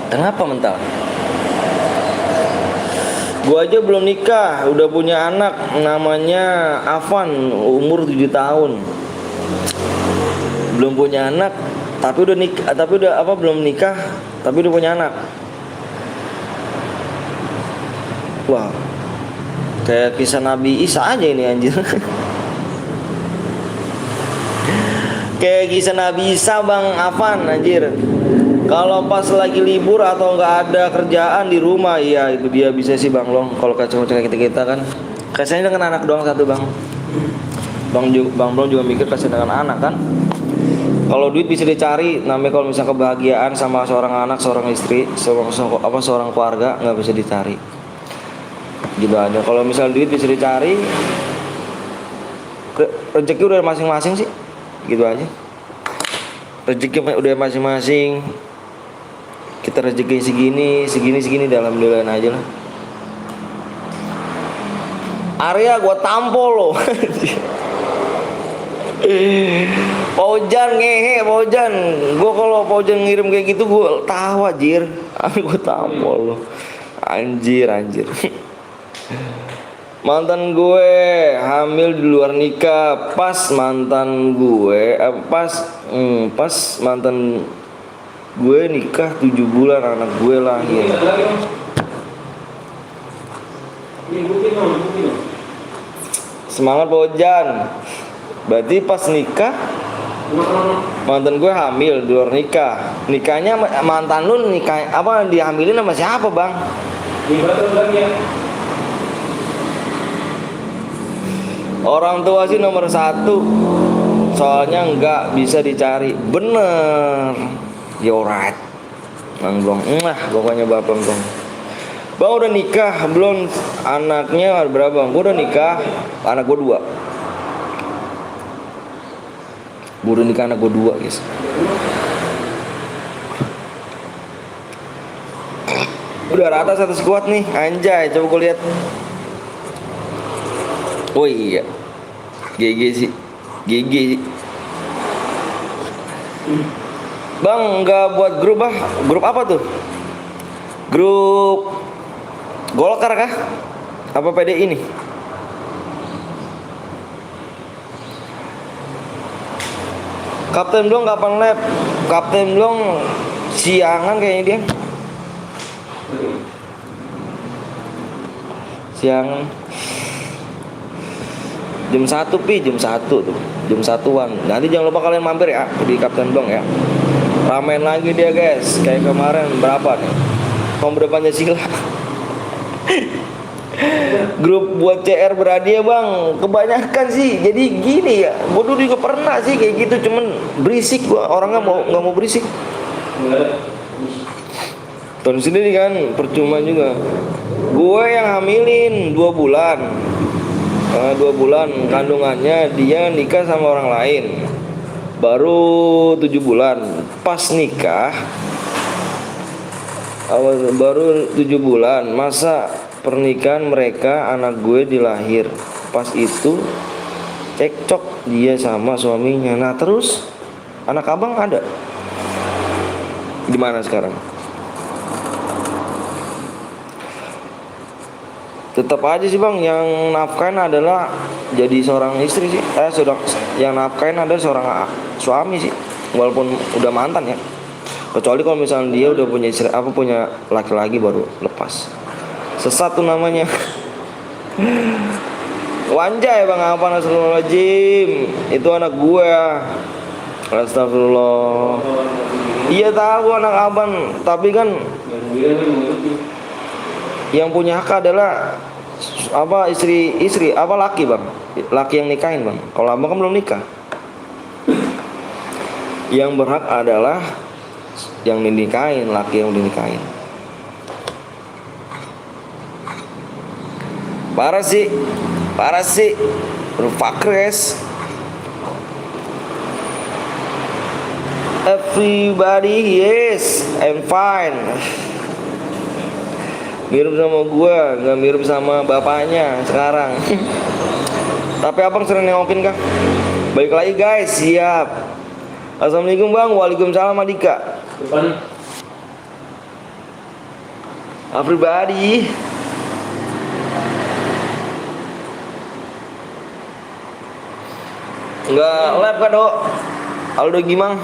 Kenapa mental? Gua aja belum nikah, udah punya anak namanya Afan, umur 7 tahun. Belum punya anak, tapi udah nikah, belum nikah, tapi udah punya anak. Wah, kayak kisah Nabi Isa aja ini anjir. Kayak kisah Nabi Isa Bang Afan anjir. Kalau pas lagi libur atau nggak ada kerjaan di rumah, iya itu dia bisa sih Bang Long. Kalau kacau-kacau kita kan, kasihannya dengan anak doang satu Bang. Bang Long juga mikir kasihan dengan anak kan. Kalau duit bisa dicari, namanya kalau misalnya kebahagiaan sama seorang anak, seorang istri, seorang keluarga nggak bisa dicari. Gitu aja. Kalau misal duit bisa dicari, rezeki udah masing-masing sih, gitu aja. Rezeki udah masing-masing. Kita rezeki segini dalam dolan aja lah. Arya gua tampol loh. Paujan ngehe, Paujan. Gua kalau Paujan ngirim kayak gitu gua tahu anjir. Gua tampol loh. Anjir. Mantan gue hamil di luar nikah. Pas mantan gue nikah 7 bulan anak gue lahir. Semangat Bojan. Berarti pas nikah mantan gue hamil di luar nikah. Nikahnya mantan lu nikah apa, dihamilin sama siapa Bang? Orang tua sih nomor 1. Soalnya nggak bisa dicari. Bener. You right. Bang Blong. Pokoknya Bapak Blong. Bang udah nikah belum? Anaknya berapa Bang? Gue udah nikah. Anak gue 2. Gue udah nikah, anak gue 2 guys. Udah rata satu squad nih. Anjay, coba gue lihat. Oh iya, GG sih. Bang nggak buat grup grup apa tuh? Grup Golkar kah? Apa PDI nih? Kapten Blong kapan lab? Kapten Blong siangan kayaknya dia. siang jam 1 tuh, jam 1-an. Nanti jangan lupa kalian mampir ya di Kapten Dong ya. Ramein lagi dia guys, kayak kemarin berapa nih? Nomor depannya Sila. Grup buat CR berhadiah bang, kebanyakan sih. Jadi gini ya, gue dulu juga pernah sih kayak gitu, cuman berisik gua, orangnya nggak mau berisik. Tahun sendiri kan, percuma juga. Gue yang hamilin 2 bulan. 2 bulan kandungannya, dia nikah sama orang lain. Baru 7 bulan. Pas nikah baru 7 bulan. Masa pernikahan mereka anak gue dilahir. Pas itu cekcok dia sama suaminya. Nah terus anak abang ada. Gimana sekarang? Tetap aja sih bang, yang nafkahin adalah jadi seorang istri sih. Yang nafkahin adalah seorang suami sih, walaupun udah mantan ya. Kecuali kalau misalnya dia udah punya istri, punya laki-laki baru lepas. Sesat tuh namanya. Wanjay bang, apa astagfirullahaladzim. Itu anak gue. Astagfirullah. Iya tahu anak abang, tapi kan yang punya hak adalah istri laki bang, laki yang nikahin bang. Kalau abang kan belum nikah. Yang berhak adalah yang dinikahin, laki yang dinikahin. Parah sih, Rufakres. Everybody, yes, I'm fine. Mirip sama gue, nggak mirip sama bapaknya sekarang. Tapi abang sering nengokin kah? Balik lagi guys, siap. Assalamualaikum bang, waalaikumsalam Adika. Depan. Everybody. Nggak live kan dok? Aldo Gimang.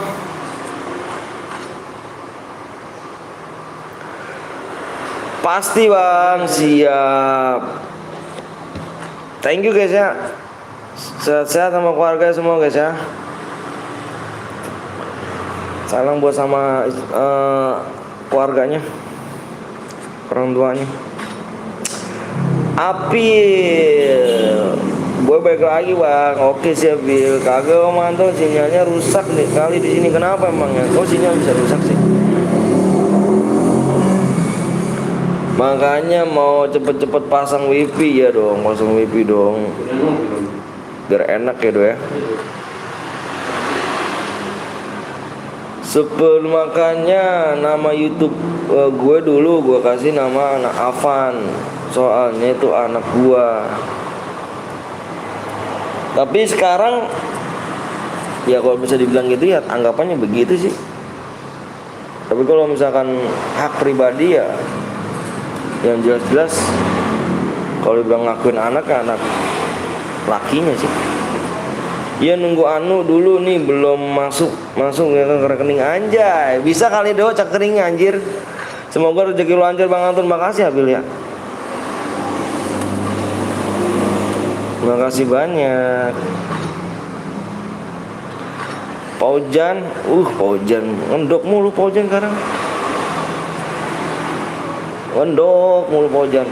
Pasti bang, siap. Thank you guys ya. Sehat-sehat sama keluarga semua guys ya. Salam buat sama keluarganya, orang tuanya. Apil, gue balik lagi bang. Oke siap Bil. Kagak mantau, sinyalnya rusak nih kali di sini. Kenapa emangnya? Kok sinyal bisa rusak sih? Makanya mau cepet-cepet pasang wifi ya dong, pasang wifi dong, biar enak ya dong ya. Sebelum makannya nama YouTube gue dulu gue kasih nama anak Avan, soalnya itu anak gue. Tapi sekarang ya kalau bisa dibilang gitu ya anggapannya begitu sih. Tapi kalau misalkan hak pribadi ya yang jelas-jelas kalau dibilang ngakuin anak lakinya sih. Iya nunggu anu dulu nih belum masuk ya ke rekening anjay. Bisa kali do cek rekeningnya anjir. Semoga rezeki lu lancar Bang Anton. Makasih Abil ya. Makasih banyak. Paujan, Paujan ngendok mulu Paujan sekarang. Ngendok mulu Paujan.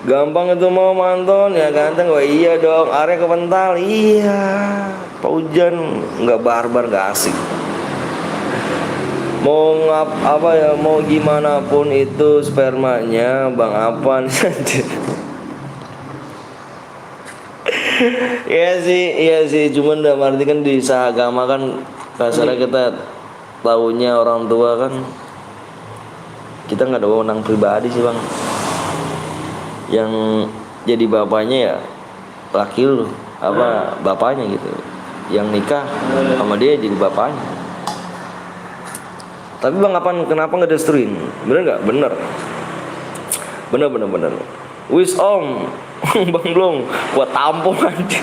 Gampang itu mau manton ya ganteng. Wah iya dong, area kepental. Iya, Paujan nggak barbar, nggak asik. Mau mau gimana pun itu spermanya Bang Apan. Iya sih, cuman dalam arti kan di seagama kan kasarnya kita taunya orang tua kan, kita nggak ada wewenang pribadi sih bang. Yang jadi bapaknya ya laki lu, bapaknya gitu. Yang nikah sama dia jadi bapaknya. Tapi bang kenapa nggak destruin? Bener nggak? Bener. Wis om. Bang belum, gua tampung aja.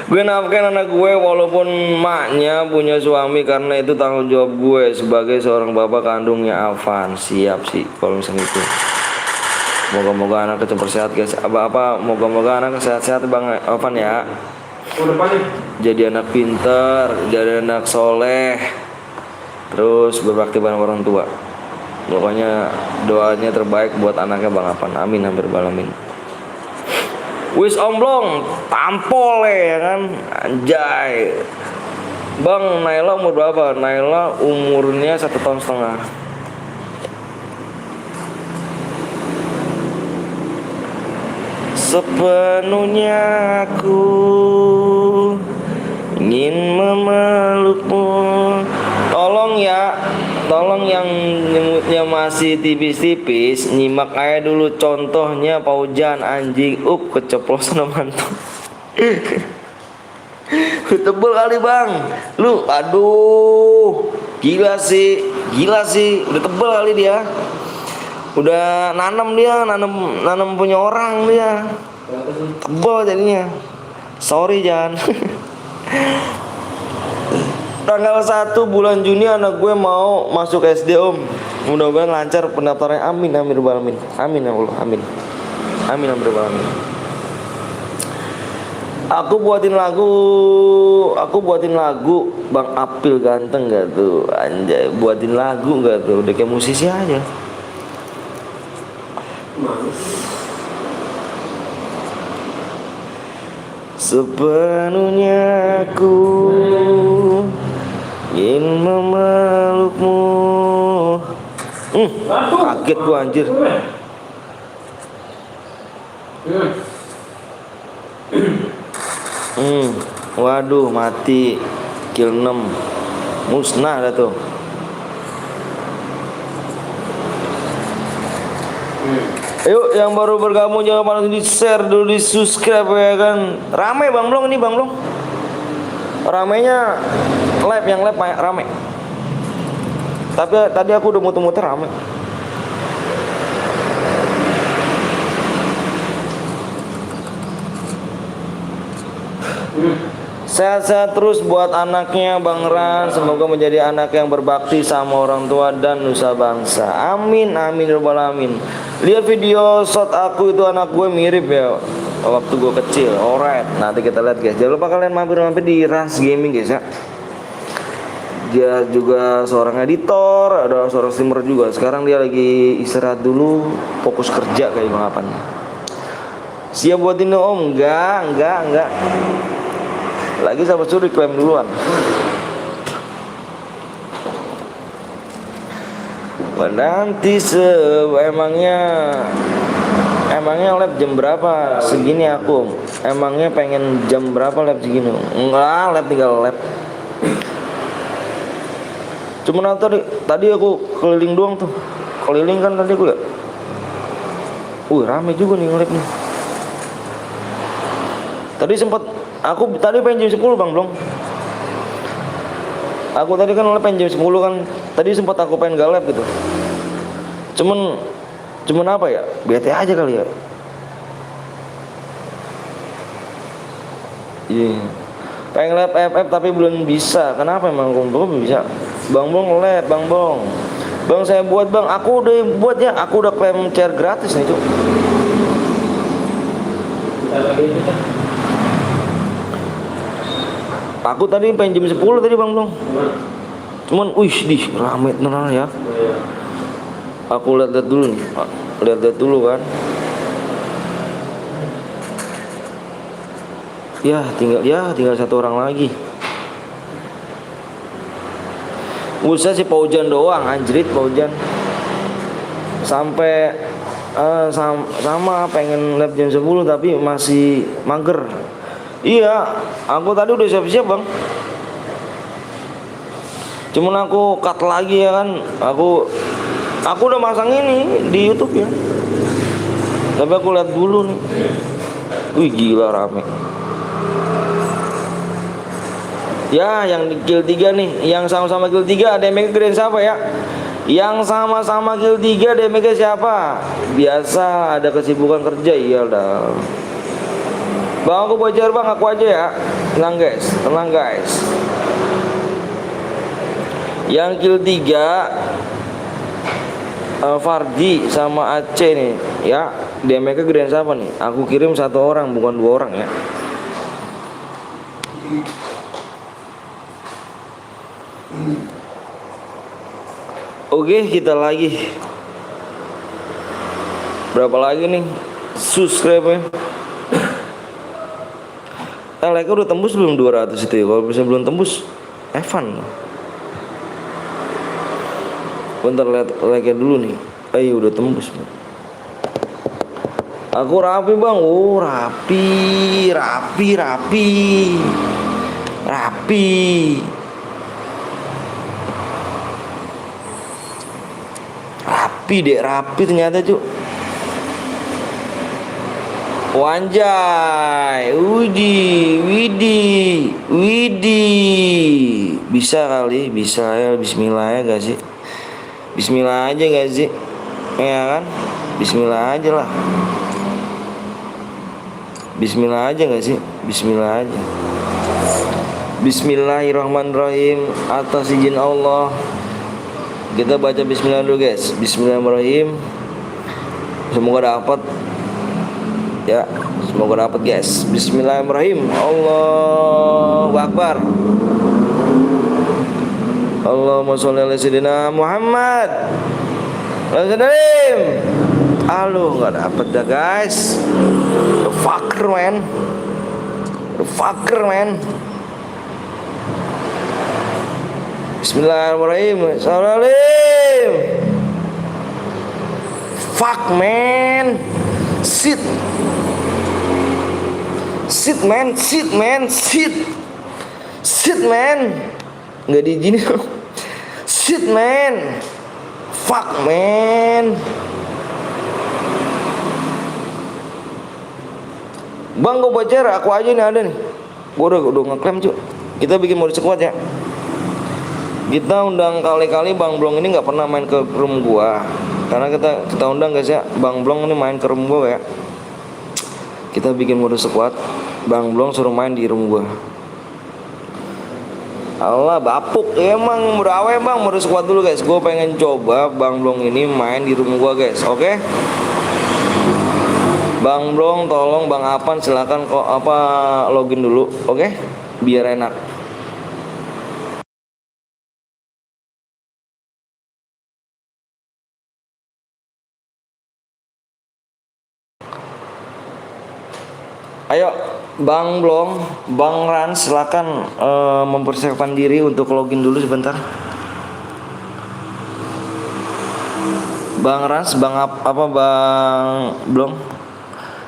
Gue nafkain anak gue walaupun maknya punya suami, karena itu tanggung jawab gue sebagai seorang bapak kandungnya Avan. Siap sih kalau misalnya itu. Moga-moga anak cepat sehat guys. Moga-moga anak sehat-sehat Bang Avan ya. Jadi anak pintar, jadi anak soleh, terus berbakti pada orang tua. Pokoknya doanya terbaik buat anaknya Bang Avan. Amin hampir balamin. Wis omblong, tampol ya kan, anjay. Bang, Naila umur berapa? Naila umurnya 1,5 tahun. Sepenuhnya aku ingin memelukmu. Tolong yang nyebutnya masih tipis-tipis, nyimak aja dulu contohnya Paujan anjing. Keceplosan mantu. Tebel kali bang. Lu aduh, gila sih, udah tebel kali dia. Udah nanam punya orang dia. Tebel jadinya. Sorry Jan. Tanggal 1 bulan Juni anak gue mau masuk SD om. Mudah-mudahan lancar pendaftarannya. Amin amin balamin. Amin ya Allah. Amin. Amin amin balamin. Aku buatin lagu Bang Apil ganteng gak tuh? Anjay, buatin lagu gak tuh? Udah kayak musisi aja. Sepenuhnya aku ingin memelukmu. Kaget gua anjir. Waduh mati. Kill 6. Musnah dah tuh. Yuk yang baru bergabung jangan lupa di share dulu, di subscribe ya kan. Rame Bang Blong ini Bang Blong. Ramenya yang live rame. Tapi tadi aku udah muter-muter rame. Sehat-sehat terus buat anaknya Bang Ran. Semoga menjadi anak yang berbakti sama orang tua dan nusa bangsa. Amin amin rabbal alamin. Lihat video shot aku itu anak gue mirip ya waktu gue kecil. Alright, nanti kita lihat guys. Jangan lupa kalian mampir di Rans Gaming guys ya. Dia juga seorang editor, ada seorang streamer juga. Sekarang dia lagi istirahat dulu, fokus kerja kayak Bang Apan. Siap buatin om? Enggak. Lagi sama suri klaim duluan. Nanti emangnya lab jam berapa? Segini aku. Emangnya pengen jam berapa lab segini? Enggak, lab tinggal lab. Cuma tadi aku keliling doang tuh. Keliling kan tadi aku ya. Rame juga nih lab nih. Aku tadi pengen jam 10 Bang Blong. Aku tadi kan pengen jam 10 kan. Tadi sempat aku pengen galap gitu. Cuman apa ya? Bete aja kali ya. Iya. Pengen lab FF tapi belum bisa. Kenapa emang belum bisa? Bang Blong lab, Bang Blong. Bang saya buat Bang. Aku udah buat ya. Aku udah klaim chair gratis nih tuh. Aku tadi pengen jam 10 tadi Bang Blong. Cuman rame beneran ya. Aku lihat dulu nih. Lihat dulu kan. Tinggal satu orang lagi. Usah si Paujan doang, anjrit Paujan. Sampai sama pengen lab jam 10 tapi masih mager. Iya, aku tadi udah siap-siap Bang. Cuman aku cut lagi ya kan. Aku udah masang ini di YouTube ya. Tapi aku lihat dulu nih. Gila rame. Ya, yang di kill 3 nih, yang sama-sama kill 3 ada yang gedein siapa ya? Yang sama-sama kill 3 DMG siapa? Biasa ada kesibukan kerja, iya dah. Bang aku belajar bang, aku aja ya. Tenang guys, tenang guys. Yang kill 3 Fardi sama Aceh nih ya. DMK gedean siapa nih? Aku kirim 1 orang bukan 2 orang ya. Oke, kita lagi. Berapa lagi nih subscribe-nya? Like udah tembus belum 200 itu ya? Kalau bisa belum tembus, Evan. Bentar lihat like dulu nih. Ayo udah tembus. Aku rapi bang. Oh rapi. Rapi ternyata cuy. Wanjay, Widi. Bisa kali, bisa ya. Bismillah ya gak sih? Bismillah aja gak sih? Ya kan? Bismillah aja lah. Bismillah aja gak sih? Bismillah aja. Bismillahirrahmanirrahim. Atas izin Allah kita baca bismillah dulu guys. Bismillahirrahmanirrahim. Semoga dapat ya, semoga dapat guys. Bismillahirrahmanirrahim. Allahu Akbar. Allahumma sholli ala sayyidina Muhammad. Halo, nggak dapet dah guys. The fucker man. Bismillahirrahmanirrahim. Assalamualaikum. Fuck man. Sit man. Nggak diizinin. Sit man. Fuck man. Bang gue baca, aku aja nih ada nih. Gue udah ngeklaim cuy. Kita bikin mode sekuat ya. Kita undang kali-kali Bang Blong ini nggak pernah main ke room gua. Karena kita undang guys ya. Bang Blong ini main ke room gua ya. Kita bikin mode sekuat. Bang Blong suruh main di room gua. Allah bapuk emang udah awe bang, mode sekuat dulu guys. Gue pengen coba Bang Blong ini main di room gua guys. Oke? Bang Blong tolong Bang Apan silakan kok login dulu, oke? Biar enak. Ayo Bang Blong, Bang Ran silakan mempersiapkan diri untuk login dulu sebentar. Bang Rans, Bang Blong?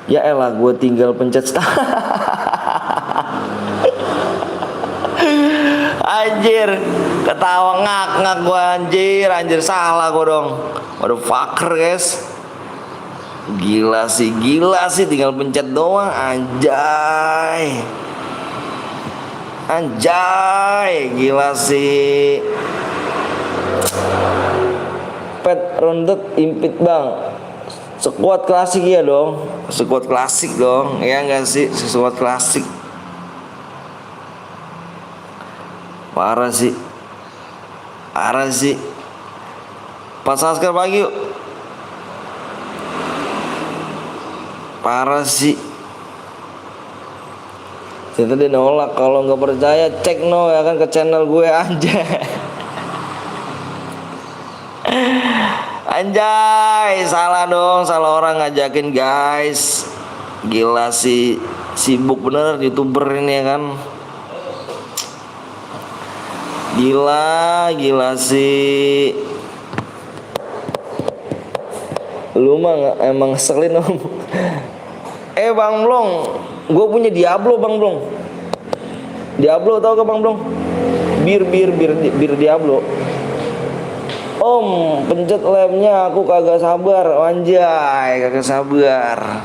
Ya elah, gue tinggal pencet start. Anjir, ketawa ngak gue anjir salah gue dong. Motherfucker guys. Gila sih tinggal pencet doang anjay, gila sih. Pet rounded impit bang. Sekuat klasik ya dong. Sekuat klasik dong. Ya enggak sih? Sekuat klasik. Parah sih. Pas Sasker pagi yuk. Parah sih. Ternyata dia nolak. Kalau nggak percaya cek ya kan ke channel gue aja. Anjay, salah dong, salah orang ngajakin guys. Gila sih, sibuk bener YouTuber ini ya kan. Gila sih. Lu mah emang ngeselin om. Bang Blong, gue punya Diablo Bang Blong. Diablo tau gak Bang Blong? Bir Diablo. Om, pencet lemnya aku kagak sabar. Anjay, kagak sabar.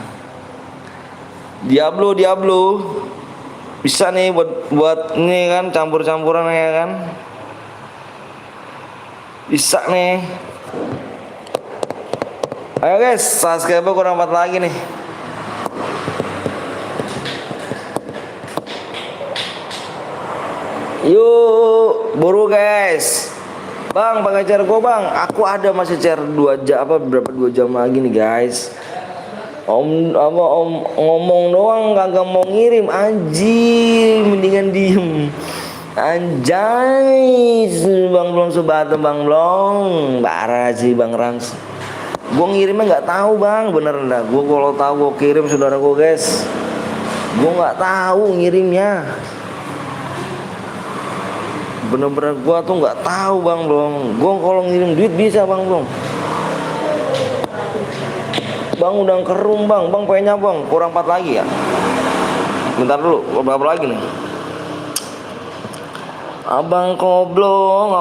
Diablo. Bisa nih buat ini kan campur-campuran ya kan. Bisa nih. Ayo guys, subscribe kurang 4 lagi nih. Yuk, buru guys. Bang, pakai share gua bang. Aku ada masih share 2 jam apa berapa 2 jam lagi nih guys. Om ngomong doang kagak mau ngirim anjir, mendingan diem. Anjay, bang belum sebatu bang belum. Parah sih bang Rans. Gua ngirimnya nggak tahu bang, bener dah. Gua kalau tahu gua kirim saudara gua guys. Gua nggak tahu ngirimnya. Bener-bener gua tuh nggak tahu bang belum. Gua kalau ngirim duit bisa bang belum. Bang udah kerum bang, bang pengennya bang kurang 4 lagi ya. Bentar dulu, berapa lagi nih? Abang koblong.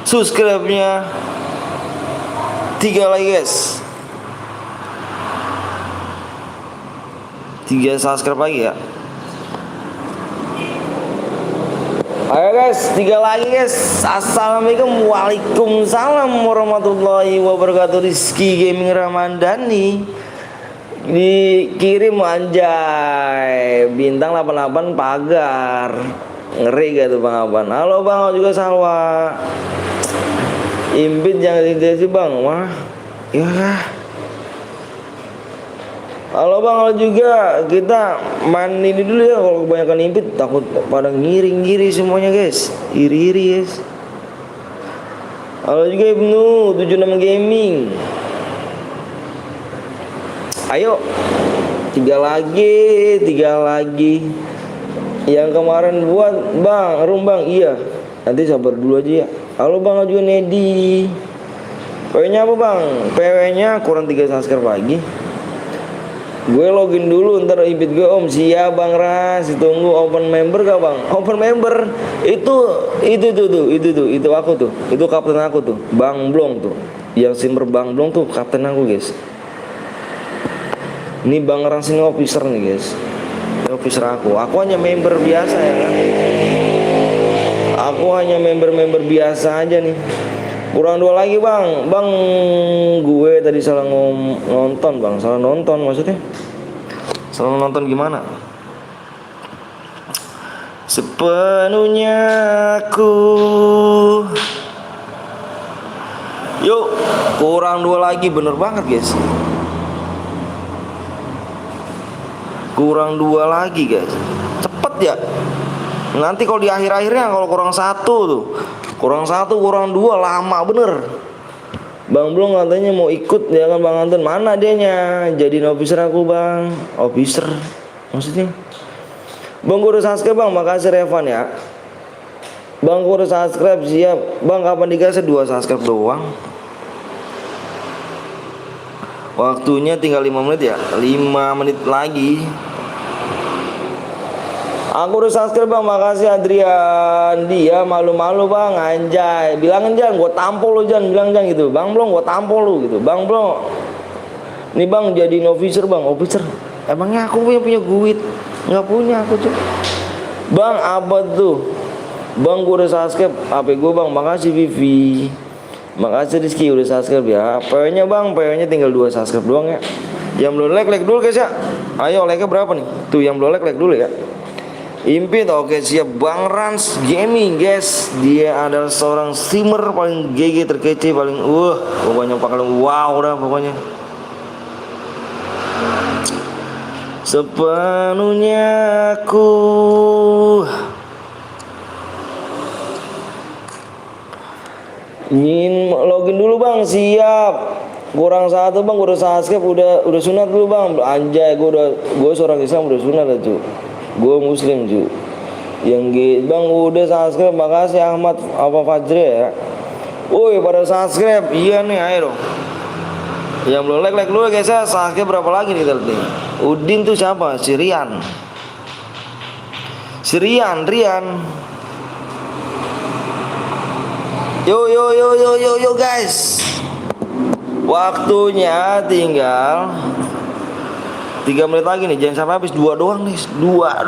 Subscribe-nya 3 lagi guys. 3 subscribe lagi ya. Ayo guys, 3 lagi guys. Assalamualaikum, waalaikumsalam warahmatullahi wabarakatuh. Rizky Gaming Ramadhani dikirim anjay bintang 88 pagar. Ngeri gak tuh Bang Aban? Halo Bang, juga Salwa. Impit jangan sih Bang. Wah, ya. Halo Bang, halo juga. Kita main ini dulu ya. Kalau kebanyakan impit takut pada ngiri semuanya guys. Iri guys. Halo juga Ibnu 76 Gaming. Ayo 3 lagi. Yang kemarin buat Bang Rum Bang, iya. Nanti sabar dulu aja ya. Halo Bang, halo juga Nedi. PW-nya apa Bang? PW-nya kurang 3 subscribe lagi. Gue login dulu ntar impit gue om. Siap Bang Ras. Tunggu open member gak Bang? Open member itu aku tuh. Itu kapten aku tuh, Bang Blong tuh. Yang simper Bang Blong tuh kapten aku guys. Ini Bang Ras ini officer nih guys. Ini officer aku. Aku hanya member biasa ya kan. Aku hanya member biasa aja nih. Kurang 2 lagi Bang. Bang gue tadi salah nonton Bang. Salah nonton maksudnya. Salah nonton gimana? Sepenuhnya aku. Yuk, kurang 2 lagi, bener banget guys. Kurang 2 lagi guys. Cepet ya. Nanti kalau di akhir-akhirnya kalau kurang 1 tuh. Kurang 1, kurang 2 lama bener. Bang Blong katanya mau ikut ya kan Bang Anton. Mana dianya? Jadiin officer aku Bang. Officer maksudnya. Bang gue udah subscribe Bang. Makasih Revan ya. Bang gue udah subscribe siap. Bang kapan dikasih 2 subscribe doang? Waktunya tinggal 5 menit ya. 5 menit lagi. Aku udah subscribe Bang, makasih Adrian. Dia malu-malu Bang, anjay. Bilangin jangan, gue tampol lu jangan. Bilang jangan gitu, Bang Blong gue tampol lu gitu. Bang Blong, nih Bang jadiin officer Bang, officer. Emangnya aku punya duit? Nggak punya aku tuh. Bang apa tuh? Bang gue udah subscribe HP gue Bang, makasih Vivi. Makasih Rizky udah subscribe ya. PW-nya Bang, PW-nya tinggal 2 subscribe doang ya. Yang belum like dulu guys ya. Ayo like-nya berapa nih? Tuh yang belum like dulu ya. Impit oke siap. Bang Rans Gaming guys. Dia adalah seorang streamer paling GG terkece paling pokoknya paling wow dah pokoknya. Sepenuhnya aku. Ingin login dulu Bang, siap. Kurang 1 Bang, udah subscribe, udah sunat dulu Bang. Anjay, gue seorang Islam udah sunat lah cuy. Gue muslim cuy. Yang Bang udah subscribe, makasih Ahmad apa Fajri ya. Woi pada subscribe, iya nih ayo dong. Yang belum like dulu guys ya. Subscribe berapa lagi nih tadi? Udin tuh siapa? Si Rian. Rian. Yo guys. Waktunya tinggal 3 menit lagi nih. Jangan sampai habis. 2 doang nih. 2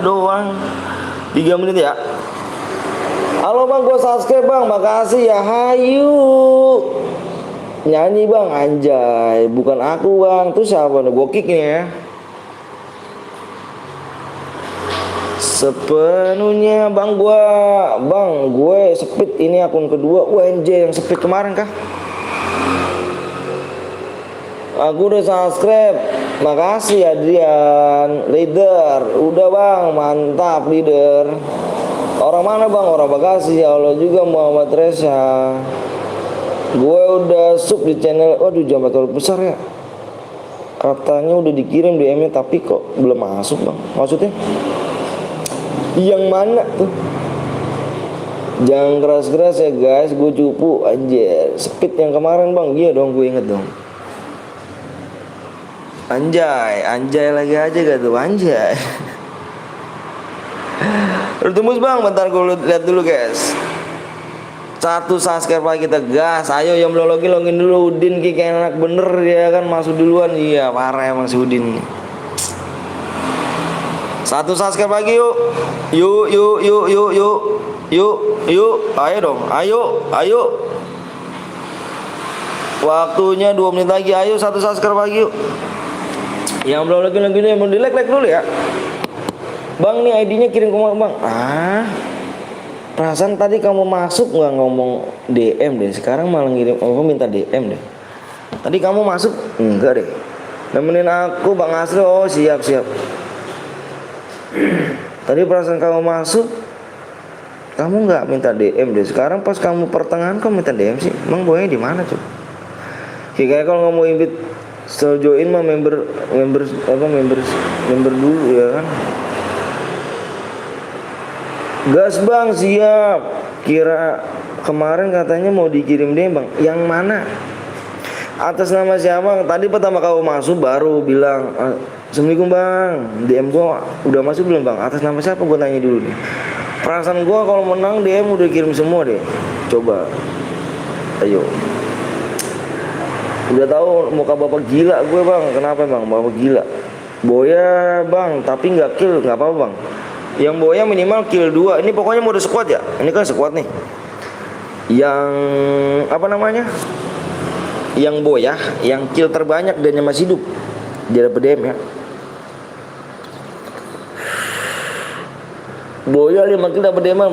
doang. 3 menit ya. Halo Bang, gue subscribe Bang. Makasih ya. Hayu. Nyanyi Bang, anjay. Bukan aku Bang. Tuh siapa nih? Gue kick nih ya. sepenuhnya bang gue speed ini akun kedua UNJ yang speed kemarin kah. Aku udah subscribe. Makasih Adrian. Leader. Udah bang. Mantap leader. Orang mana bang? Orang Bekasi. Ya Allah juga Muhammad Reza. Gue udah sub di channel. Waduh jangan bakal besar ya. Katanya udah dikirim DM-nya tapi kok belum masuk bang. Maksudnya? Yang mana tuh? Jangan keras-keras ya guys. Gue cupu anjir. Speed yang kemarin bang. Iya dong gue inget dong. Anjay lagi aja gak tuh anjay. Udah tembus bang, bentar gue lihat dulu guys. 1 subscribe lagi kita gas. Ayo yang belum login dulu. Udin kayak enak bener ya kan masuk duluan. Iya parah emang si Udin. 1 subscribe lagi yuk. Yuk. Ayo dong, ayo. Waktunya 2 menit lagi. Ayo 1 subscribe lagi yuk. Yang belum lagi dulu, yang mau di like dulu ya. Bang nih ID-nya kirim ke bang. Perasaan tadi kamu masuk nggak ngomong DM deh. Sekarang malah ngirim, minta DM deh. Tadi kamu masuk enggak deh. Nemenin aku bang Asri. Oh siap. Tadi perasaan kamu masuk, kamu nggak minta DM deh. Sekarang pas kamu pertengahan kamu minta DM sih. Emang boynya di mana coba? Kayak kalau ngomong invite setelah join mah member dulu ya kan. Gas bang siap. Kira kemarin katanya mau dikirim deh bang. Yang mana? Atas nama siapa? Tadi pertama kau masuk baru bilang Assalamualaikum bang. DM gua udah masuk belum bang? Atas nama siapa gua tanya dulu nih. Perasaan gua kalau menang DM udah kirim semua deh. Coba. Ayo. Udah tahu muka bapak gila gue bang. Kenapa bang? Bapak gila. Boya bang, tapi nggak kill nggak apa-apa bang. Yang Boya minimal kill 2. Ini pokoknya mode squad ya. Ini kan squad nih. Yang apa namanya? Yang Boya, yang kill terbanyak dan yang masih hidup. Dia dapat DM ya. Boya 5 kill dapat DM bang.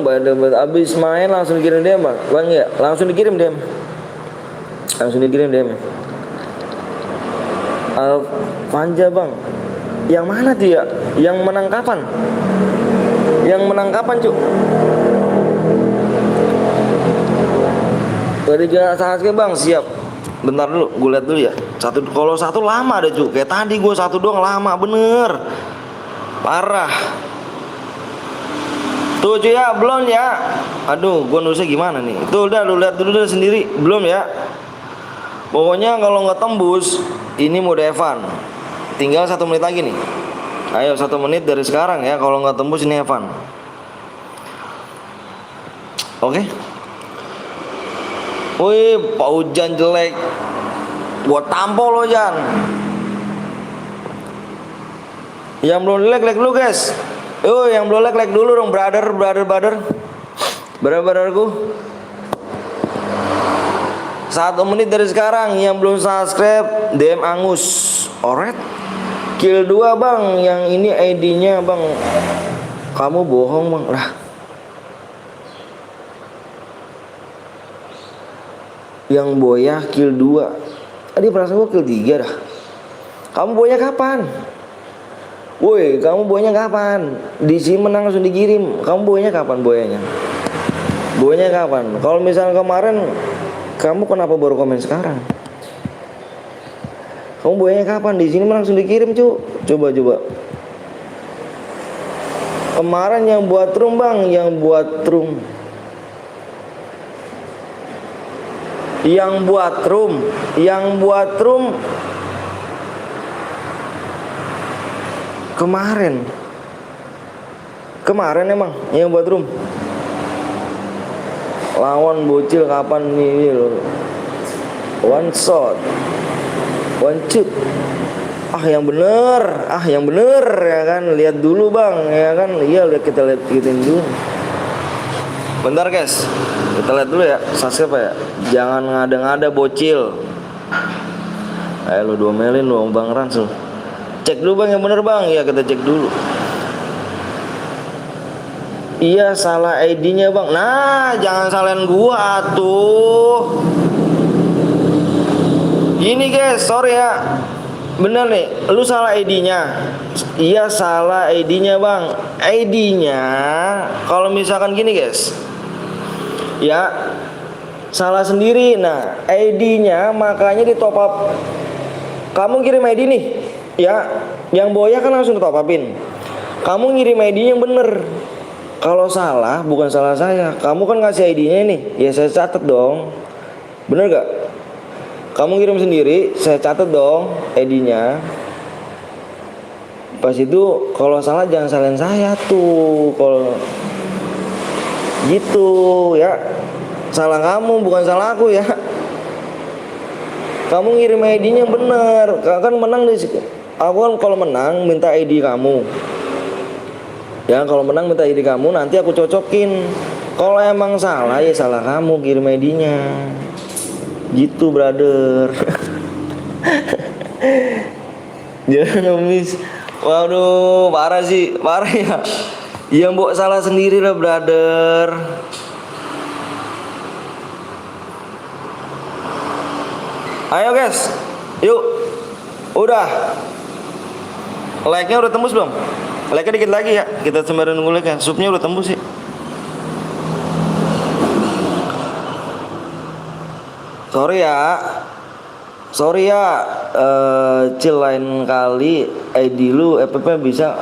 Abis main langsung dikirim DM bang. Bang ya, langsung dikirim DM. Panja bang. Yang mana tuh ya? Yang menang kapan? Cuk? Dari Sasuke bang siap. Bentar dulu, gue lihat dulu ya. Kalau satu lama deh cuk. Kayak tadi gue satu doang lama bener. Parah. Tuh cuy ya, belum ya. Aduh, gue nulisnya gimana nih? Tuh udah lu lihat dulu sendiri. Belum ya. Pokoknya kalau nggak tembus, ini mode Evan. Tinggal 1 menit lagi nih. Ayo 1 menit dari sekarang ya. Kalau nggak tembus ini Evan. Oke. Wih, Pak Ujan jelek. Gua tampol lo Jan. Yang belum like dulu guys. Yang belum like dulu dong brother. Brotherku. 1 menit dari sekarang. Yang belum subscribe DM Angus. Alright. Kill 2 bang. Yang ini ID-nya bang. Kamu bohong bang. Lah. Yang Boya kill 2. Tadi perasaan gua kill 3 dah. Kamu boynya kapan? Woi, kamu boynya kapan? Di sini menang langsung dikirim. Kamu boynya kapan boyanya? Boynya kapan? Kalau misalnya kemarin, kamu kenapa baru komen sekarang? Kamu boynya kapan? Di sini menang langsung dikirim, cu. Coba. Kemarin yang buat room bang, yang buat room kemarin emang yang buat room lawan bocil kapan nih lo? One shot, one shoot. Yang bener ya kan, lihat dulu bang ya kan. Iya kita lihat dulu. Bentar guys, kita lihat dulu ya. Subscribe ya, jangan ngada-ngada bocil. Ayo lu domelin lu bang Rans lu. Cek dulu bang yang bener bang. Ya kita cek dulu. Iya salah ID-nya bang. Nah jangan salahin gua tuh. Gini guys, sorry ya. Bener nih, lu salah ID-nya. Iya salah ID-nya bang. ID-nya kalau misalkan gini guys, ya salah sendiri. Nah ID-nya makanya di top up. Kamu kirim ID nih, ya yang boya kan langsung di top upin. Kamu ngirim ID yang bener. Kalau salah bukan salah saya. Kamu kan ngasih ID-nya nih, ya saya catat dong. Bener gak? Kamu kirim sendiri, saya catat dong ID-nya. Pas itu kalau salah jangan salahin saya tuh. Kalau gitu ya, salah kamu bukan salah aku ya. Kamu ngirim ID-nya bener. Kan menang di aku kan kalau menang minta ID kamu. Ya kalau menang minta ID kamu, nanti aku cocokin. Kalau emang salah ya salah kamu kirim ID-nya. Gitu brother. Jangan miss. Waduh parah sih, parah ya. Yang mbok salah sendiri lah brother. Ayo guys, yuk. Udah. Like-nya udah tembus belum? Like-nya dikit lagi ya. Kita sembari nunggu like-nya. Supnya udah tembus sih. Sorry ya, Cil lain kali ID lu FPP bisa.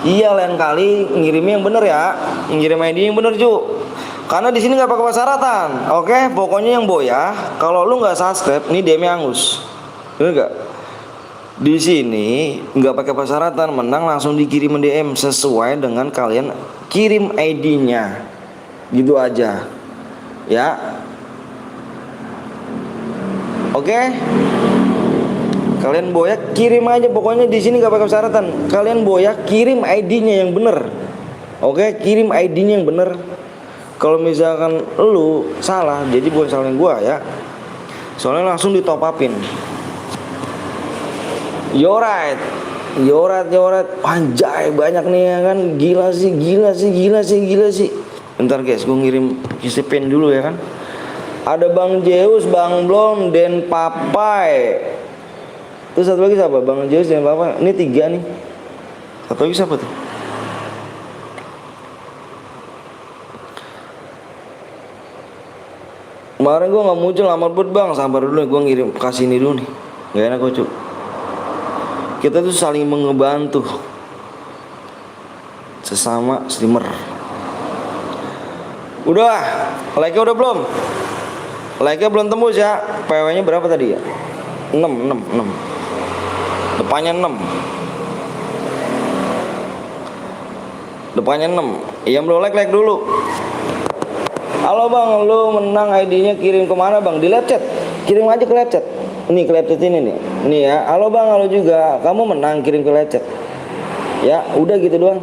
Iya lain kali ngirimnya yang bener ya, ngirim ID yang bener Ju. Karena di sini nggak pakai persyaratan. Oke, pokoknya yang boya, kalau lu nggak subscribe, nih DM angus, bener gak? Di sini nggak pakai persyaratan, menang langsung dikirim DM sesuai dengan kalian kirim ID-nya, gitu aja, ya. Oke, kalian boya kirim aja, pokoknya di sini gak pakai persyaratan. Kalian boya kirim ID-nya yang bener. Oke, kirim ID-nya yang bener. Kalau misalkan lu salah, jadi bukan salahin gua ya. Soalnya langsung di top upin. Yorat. Anjay banyak nih ya kan. Gila sih. Bentar guys, gua ngirim isi pin dulu ya kan. Ada Bang Zeus, Bang Blom, Den Papai. Terus satu lagi siapa? Bang Zeus, Den Papai. Ini 3 nih. Satu lagi siapa tuh? Kemarin gue gak muncul lama banget bang. Sabar dulu nih, gue ngirim kasih ini dulu nih. Gak enak kok cuk. Kita tuh saling mengebantu sesama streamer. Udah, like-nya udah belum? Like-nya belum tembus ya. PW-nya berapa tadi ya? 6. Depannya 6. Yang belum like dulu. Halo bang, lu menang ID-nya kirim kemana bang? Di live chat. Kirim aja ke live chat. Nih ke live chat ini nih. Nih ya. Halo bang, halo juga. Kamu menang, kirim ke live chat. Ya, udah gitu doang.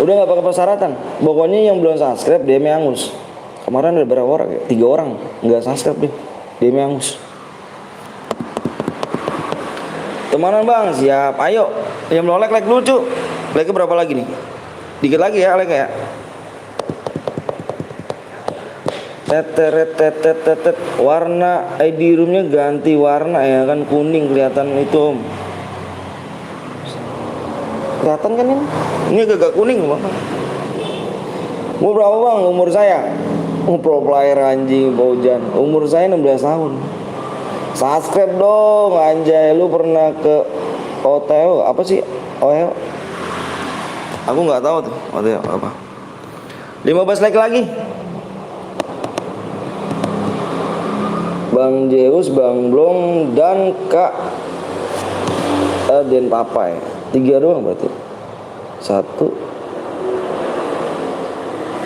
Udah gak pakai persyaratan. Pokoknya yang belum subscribe DM angus. Kemarin ada berapa orang ya? 3 orang nggak subscribe deh. DM angus. Temanan bang, siap. Ayo, yang belum like dulu cu. Like berapa lagi nih? Dikit lagi ya like ya. Tetet. Warna ID roomnya ganti warna ya kan, kuning kelihatan itu om. Kelihatan kan ini? Ini agak kuning bang. Mau berapa bang umur saya? Pro player anjing Bojan. Umur saya 16 tahun. Subscribe dong anjay. Lu pernah ke hotel apa sih? OL? Aku nggak tahu tuh hotel apa. 15 like lagi. Bang Zeus, Bang Blom dan Kak Den Papai. 3 doang berarti. 1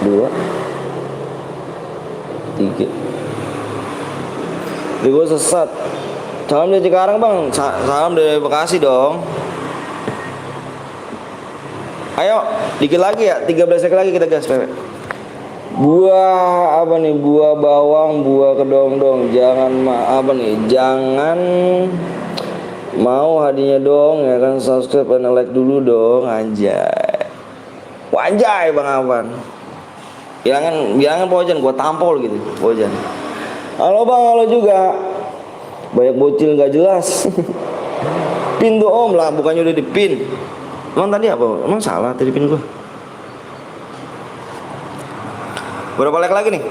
2 3. Di gue sesat. Salam dari Cikarang bang. Salam dari Bekasi dong. Ayo dikit lagi ya. 13 like lagi kita gas pepe. Buah apa nih? Buah bawang, buah kedong-dong. Jangan jangan mau hadiahnya dong ya kan. Subscribe dan like dulu dong anjay. Wanjay Bang Afan. Bilangan Pojan, gua tampol gitu Pojan. Halo Bang, halo juga. Banyak bocil nggak jelas. Pin tuh Om lah, bukannya udah dipin. Emang tadi apa? Emang salah tadi pin gua. Berapa like lagi nih?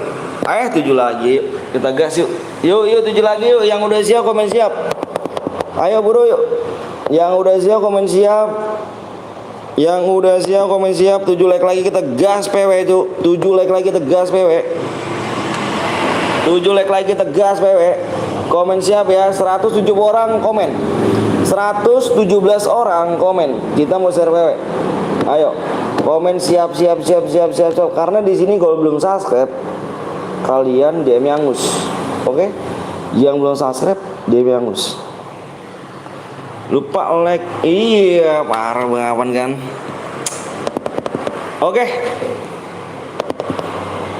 7 lagi. Kita gas yuk. Yuk 7 lagi yuk. Yang udah siap komen siap. Ayo buru yuk. Yang udah siap komen siap. Yang udah siap komen siap. 7 like lagi kita gas PW itu. 7 like lagi kita gas PW. 7 like lagi kita gas PW. Komen siap ya. 170 orang komen. 117 orang komen. Kita mau share PW. Ayo. Komen siap. Karena di sini kalau belum subscribe kalian DM Angus. Oke? Yang belum subscribe DM Angus. Lupa like. Iya, parah banget kan. Oke.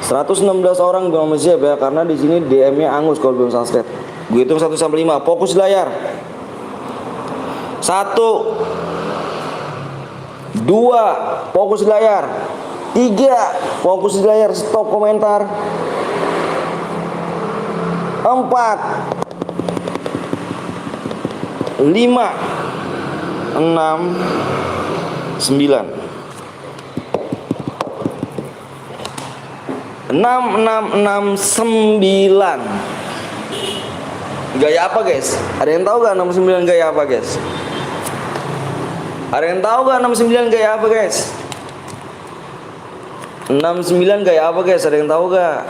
116 orang belum siap ya, karena di sini DM-nya Angus kalau belum subscribe. Gue hitung 1 sampai 5. Fokus di layar. 1 2 fokus di layar. 3 fokus di layar, stop komentar. 4 5 6 9 Gaya apa guys? Ada yang tahu gak 69 gaya apa guys? Ada yang tahu gak 69 gaya apa guys? 69 gaya apa guys? Ada yang tahu gak?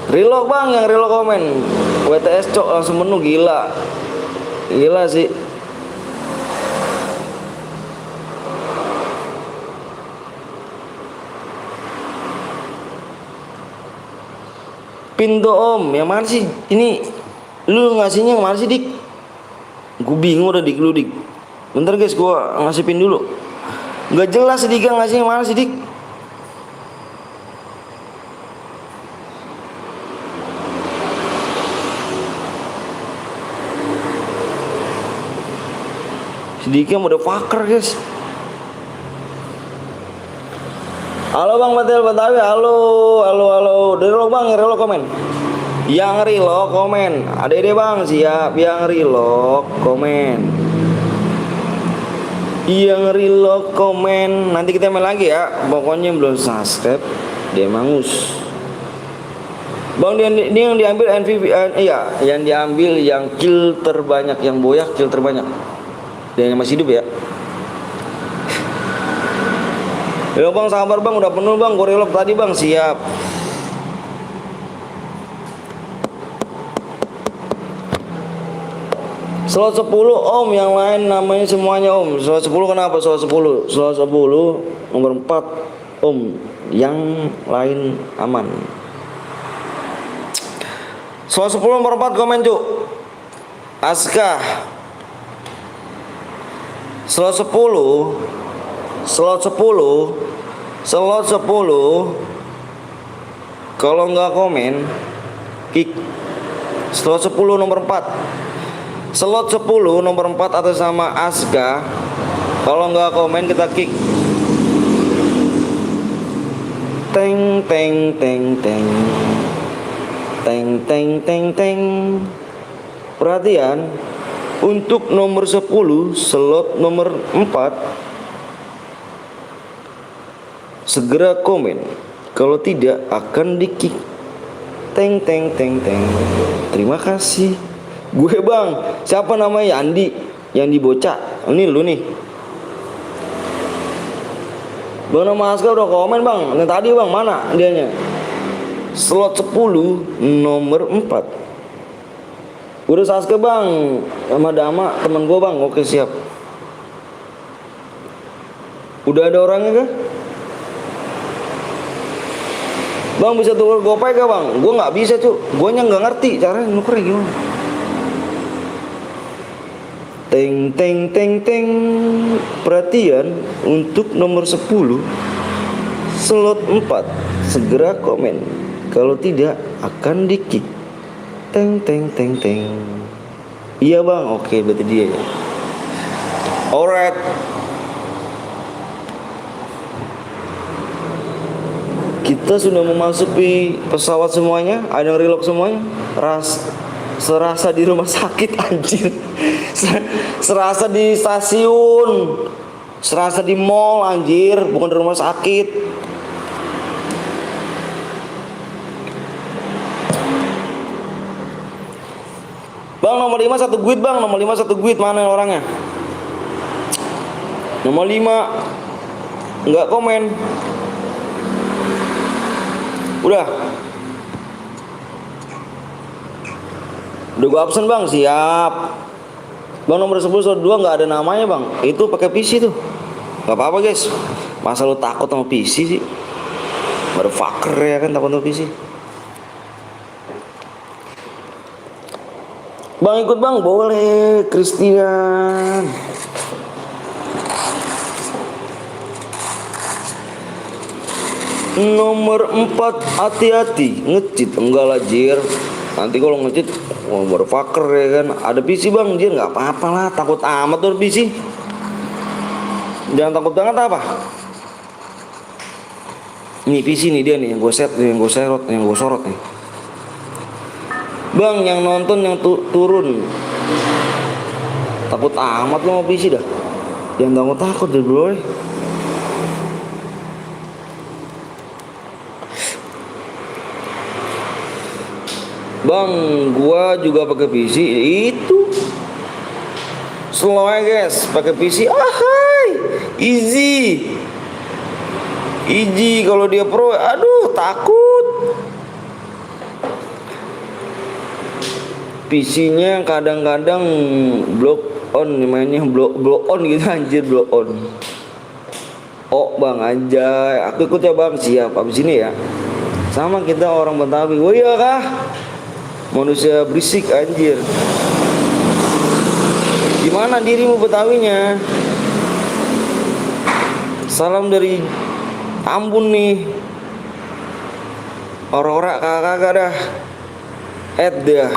Reload bang, yang reload komen. WTS cok langsung menu, gila. Gila sih. Pintu Om, yang mana sih? Ini lu ngasihnya yang mana sih Dik? Gue bingung udah Dik, lu Dik. Bentar guys, gue ngasih pin dulu. Gak jelas Dik ngasih yang mana sih Dik? Sedikitnya udah fucker guys. Halo Bang Batel Betawi, halo. Relo Bang, relo komen. Yang relo komen. Ada Bang, siap. Yang relo komen. Yang relo komen. Nanti kita main lagi ya. Pokoknya belum subscribe dia mangus. Bang, ini yang diambil MVP, iya, yang diambil yang kill terbanyak, yang boyak kill terbanyak. Dia yang masih hidup ya. Ya bang, sabar bang, udah penuh bang, gorelop tadi bang, siap. Slot 10 Om, yang lain namanya semuanya Om. Slot 10 kenapa slot 10? Slot 10 nomor 4 Om, yang lain aman. Slot 10 nomor 4 komen cuk. Aska. Slot 10 kalau nggak komen kick. Slot 10 nomor 4 slot 10 nomor 4 atas nama Aska, kalau nggak komen kita kick. Teng teng teng teng teng teng teng teng. Perhatian, untuk nomor 10 slot nomor 4 segera komen, kalau tidak akan di-kick. Teng teng teng teng. Terima kasih. Gue bang, siapa namanya? Andi, yang di bocah. Ini lu nih. Bang, nama Aska udah komen bang. Yang tadi bang, mana dianya? Slot 10 nomor 4. Udah Aska bang, sama Dama teman gue bang. Oke siap. Udah ada orangnya kah? Bang, bisa tukar gopay gak bang? Gue nggak bisa cuy, gue nya nggak ngerti caranya nukernya gimana. Teng teng teng teng. Perhatian, untuk nomor 10 slot 4 segera komen, Kalau tidak akan di-kick. Teng teng teng teng. Iya bang, oke berarti dia ya. Alright. Kita sudah memasuki pesawat semuanya. Ada yang relock semuanya. Serasa di rumah sakit anjir. Serasa di stasiun. Serasa di mall anjir, bukan di rumah sakit. Bang nomor 5 satu guit bang, nomor 5 satu guit, mana orangnya? Nomor 5 enggak komen. Udah gua absen bang, siap. Bang nomor 10 2 nggak ada namanya bang. Itu pakai PC tuh. Gak apa-apa guys. Masa lu takut sama PC sih? Motherfucker ya kan, takut sama PC. Bang ikut bang, boleh. Christian. Nomor 4 hati-hati ngecit. Enggak lah jir. Nanti kalau ngecit motherfucker ya kan. Ada PC bang jir, nggak apa-apa lah. Takut amat tuh PC. Jangan takut banget apa. Ini PC nih dia nih yang gue set, yang gue sorot nih. Bang yang nonton yang turun. Takut amat lo sama PC dah. Jangan takut deh bro. Bang, gua juga pakai PC itu. Slow ya guys, pakai PC. Hai, easy. Easy kalau dia pro, aduh takut. PC-nya kadang-kadang block on, mainnya block on gitu anjir, block on. Oh bang anjay, aku ikut ya bang, siap. Abis ini ya. Sama kita orang Betawi. Oh iya kah? Manusia berisik anjir. Gimana dirimu Betawinya? Salam dari Ambon nih. Orang-orang kakak dah. Dah.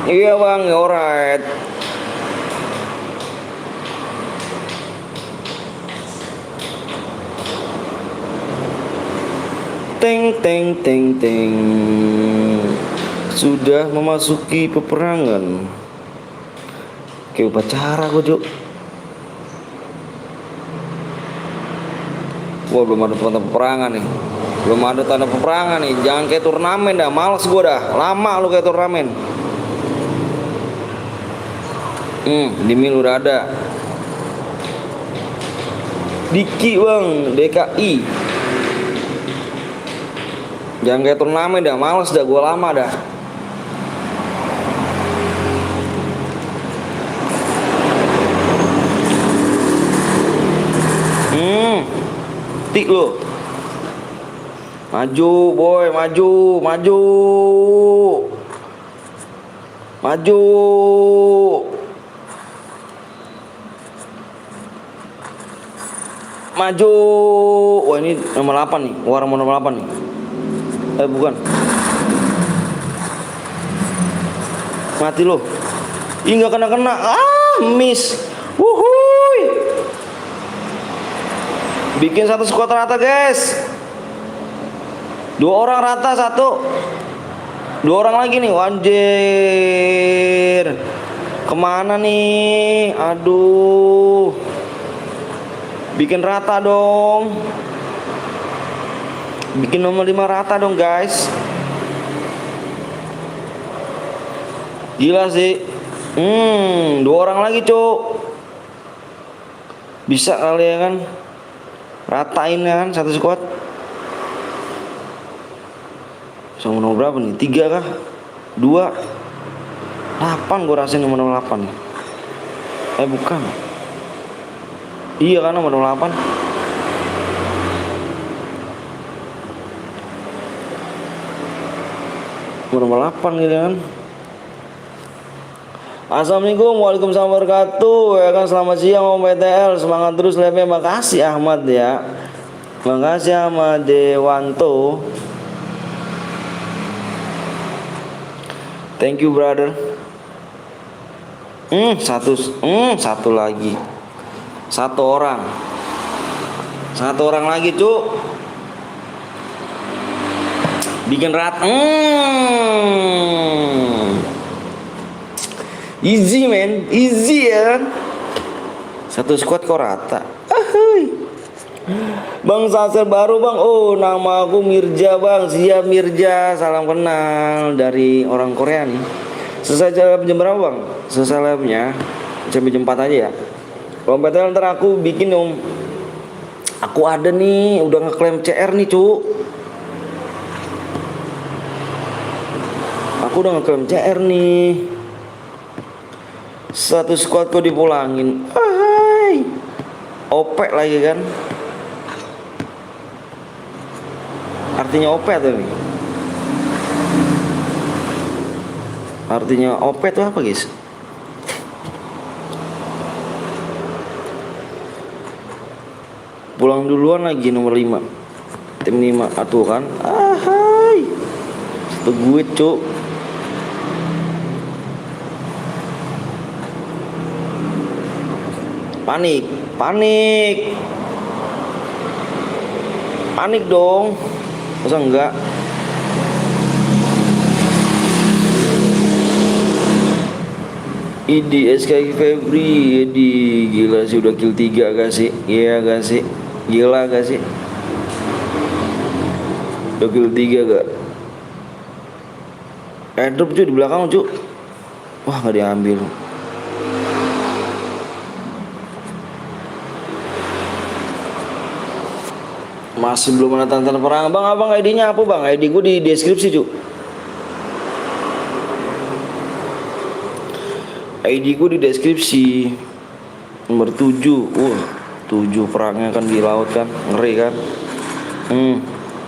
Iya bang, alright. Teng teng teng teng. Sudah memasuki peperangan. Kayak upacara gue Juk. Wah belum ada tanda peperangan nih. Belum ada tanda peperangan nih. Jangan kayak turnamen dah. Males gue dah. Lama lu kayak turnamen. Di mil udah ada. Diki bang, DKI. Jangan kayak turnamen dah, males dah, gue lama dah. Tik lo. Maju boy, maju. Maju. Wah ini nomor 8 nih, warna nomor 8 nih. Bukan. Mati lo. Ih nggak kena. Miss. Wuhui. Bikin satu squad rata guys. 2 orang rata, 1. 2 orang lagi nih, anjir. Kemana nih? Aduh. Bikin rata dong. Bikin nomor 5 rata dong guys. Gila sih. 2 orang lagi cuk. Bisa kali ya kan. Ratain ya kan satu squad. Sama nomor berapa nih? 3 kah? 2 8 gue rasain nomor 8 nih. Bukan. Iya kan nomor 8. Nomor 8 gitu kan. Assalamualaikum, waalaikumsalam wabarakatuh. Ya kan, selamat siang Om PTL. Semangat terus live-nya. Makasih Ahmad ya. Makasih Ahmad Dewanto. Thank you brother. Satu lagi. Satu orang lagi, Cuk. Bikin easy man, easy ya. Satu squad kok rata. Bang Sasel baru bang. Oh, nama aku Mirja bang. Siap Mirja. Salam kenal dari orang Korea nih. Selesai jam berapa bang? Selesai live-nya sampai jam 4 aja ya. Kalau PTL ntar aku bikin om. Aku ada nih, udah ngeklaim CR nih Cuk. Aku udah ngeklaim CR nih. Satu squad kok dipulangin. Opek lagi kan. Artinya OP tuh nih. Artinya OP itu apa guys? Pulang duluan lagi nomor 5. Tim 5 atuh kan. Itu gue Cuk. Panik dong. Masa enggak? Idi SKI Febri, Idi gila sih udah kill 3 gak sih? Iya gak sih? Gila gak sih? Udah kill 3 gak? Airdrop cuy di belakang cuy. Wah gak diambil. Masih belum ada tanda perang. Abang ID-nya apa bang? ID gue di deskripsi cuy. ID gue di deskripsi. Nomor 7. 7 perangnya kan di laut kan. Ngeri kan.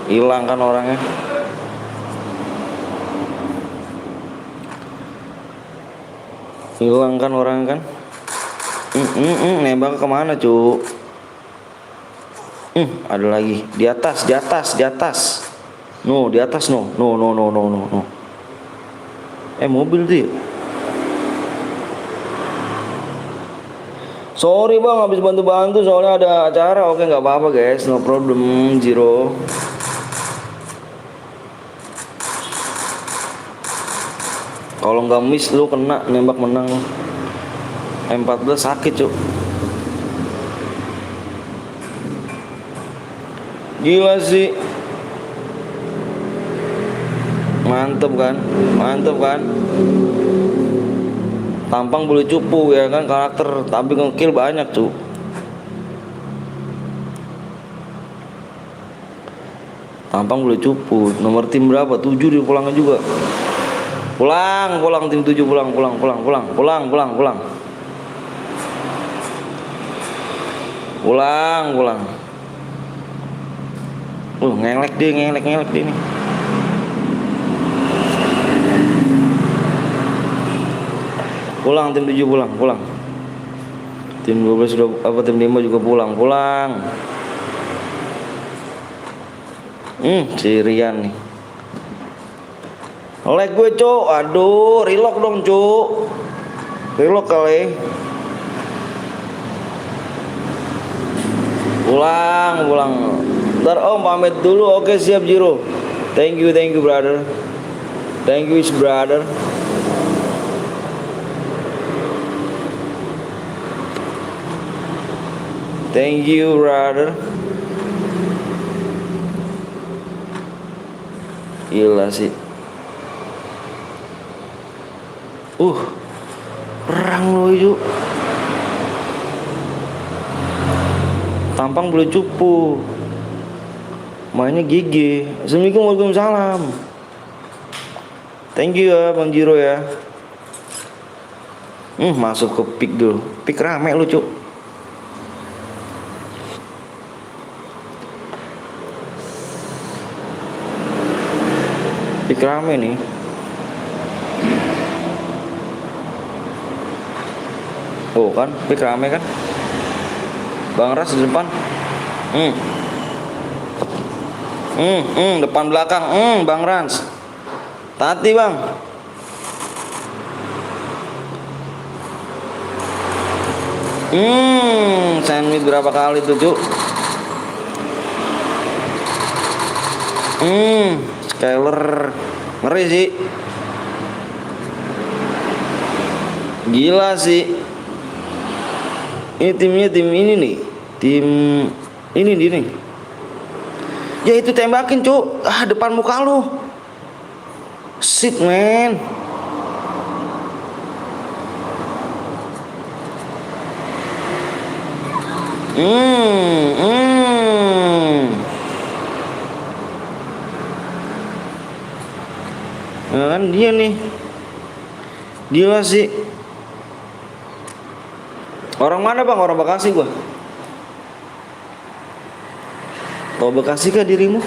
Hilang kan orangnya. Hilang kan orangnya kan. Nembak kemana cu? Ada lagi di atas. No, di atas no. Mobil tuh ya? Sorry bang, habis bantu-bantu soalnya ada acara. Oke, nggak apa-apa guys, no problem, Zero. Kalau nggak miss lu kena nembak menang. M14 sakit cuk. Gila sih. Mantep kan? Tampang boleh cupu ya kan karakter, tapi ngekill banyak tuh. Tampang boleh cupu. Nomor tim berapa? 7 dia pulangnya juga. Pulang tim 7 pulang. Ngelek dia nih. Pulang tim 7 pulang. Tim 12 sudah tim 5 juga pulang. Si Rian nih. Lag gue, Cuk. Aduh, relock dong, Cuk. Relock kali. Pulang. Ntar Om pamit dulu. Oke, siap Jiro. Thank you brother. Thank you brother. Thank you brother. Gila sih. Perang lo itu. Tampang boleh cupu. Mainnya GG. Assalamualaikum, waalaikumsalam. Thank you ya Bang Jiro ya. Masuk ke pick dulu. Pick rame lu cuk. Pick rame nih. Oh kan, pik rame kan. Bang Ras di depan. Depan belakang. Bang Rans. Tati bang. Sandwich berapa kali tuh Cuk? Skyler ngeri sih. Gila sih. Ini timnya tim ini nih. Tim ini nih. Ya itu tembakin Cuk. Depan muka lu. Shit man. Nah, kan dia nih. Gila sih. Orang mana bang? Orang Bekasi gua. Tahu Bekasi kah dirimu?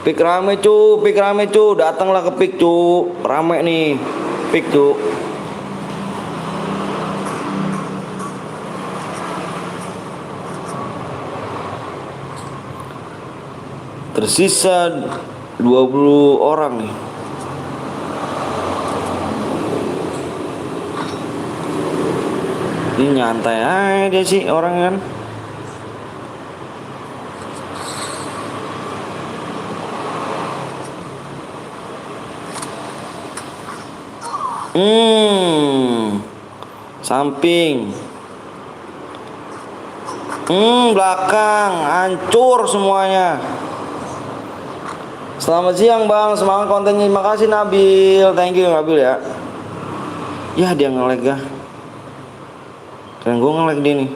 Pik rame cu, datanglah ke pik cu, rame nih, pik cu. Tersisa 20 orang nih. Ini nyantai aja sih orang kan. Samping. Belakang hancur semuanya. Selamat siang bang, semangat kontennya. Terima kasih Nabil, thank you Nabil ya. Ya dia nge-lag ya. Dan gue nge-lag dia nih.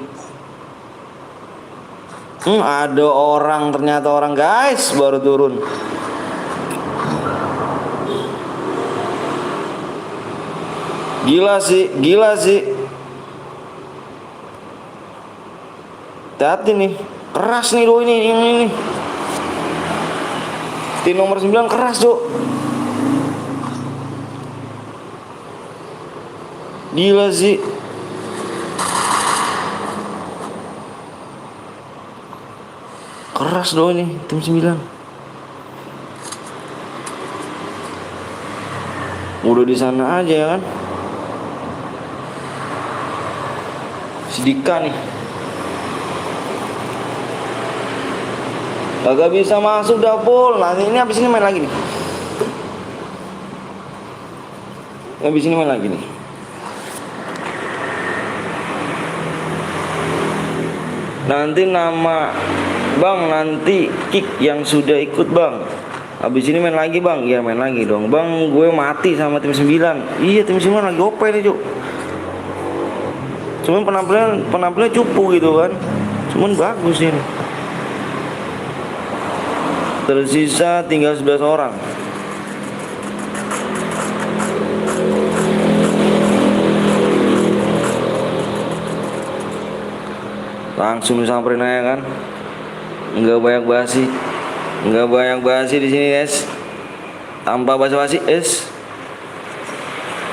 Ada orang, ternyata orang guys baru turun. Gila sih. Hati nih, keras nih do ini. Tim nomor 9 keras do. Gila sih. Keras do ini tim 9. Udah di sana aja ya kan. Sidika nih. Gak bisa masuk dapur. Nanti ini habis ini main lagi nih. Nanti nama bang, nanti kick yang sudah ikut bang. Habis ini main lagi bang. Iya main lagi dong bang. Gue mati sama tim 9. Iya tim 9 lagi OP nih Cuk. Cuman penampilan cupu gitu kan. Cuman bagus ini. Tersisa tinggal 11 orang. Langsung disamperin aja kan. Enggak banyak basi di sini guys. Tanpa basa-basi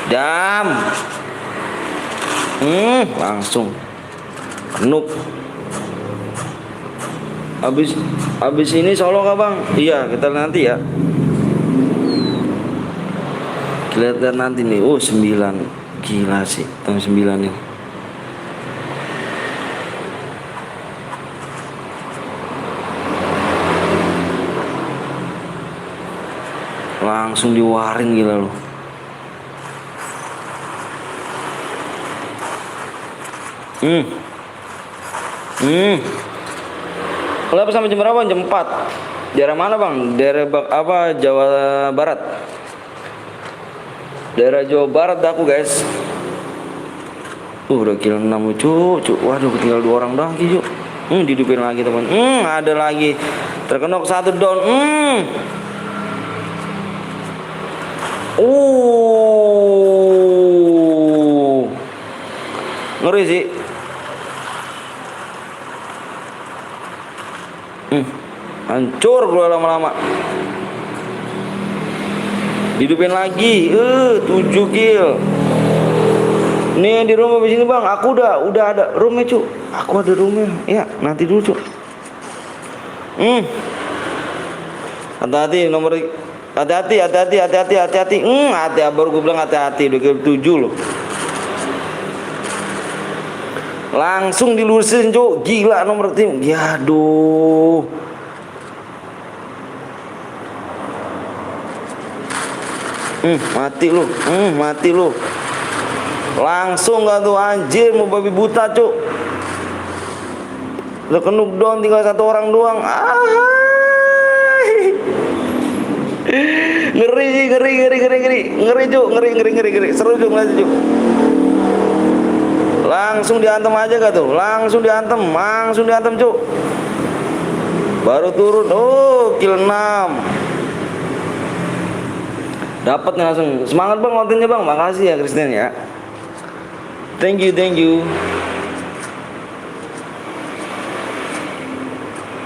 Dam. Langsung noob. Abis ini solo kah bang? Iya kita nanti ya. Kita nanti nih. 9. Gila sih tahun 9 nih. Langsung diwarin gila loh. Kenapa sampai jam berapa? Jam 4. Daerah mana bang? Daerah apa? Jawa Barat. Daerah Jawa Barat aku guys. Udah kill 6 cu. Waduh tinggal 2 orang doang cu. Dihidupin lagi teman. Ada lagi. Terkenok 1 down. Ngeri sih. Hancur gue lama-lama. Hidupin lagi. 7 kill. Nih di rumah di sini bang. Aku udah ada roomnya cu. Aku ada roomnya. Ya nanti dulu cu. Hati-hati nomor. Hati-hati. Hati-hati. Baru gue bilang hati-hati. Udah kill 7 loh. Langsung dilurusin cu. Gila nomor tim. Ya aduh. Mati lu. Langsung gak tuh anjir, mau babi buta cuk. Udah kenuk doang, tinggal 1 orang doang. Ngeri sih, ngeri seru cuk, ngeliat cuk. Langsung diantem aja gak tuh, langsung diantem cuk. Baru turun, kill 6. Dapat nih langsung. Semangat bang kontennya bang. Makasih ya Kristen ya. Thank you.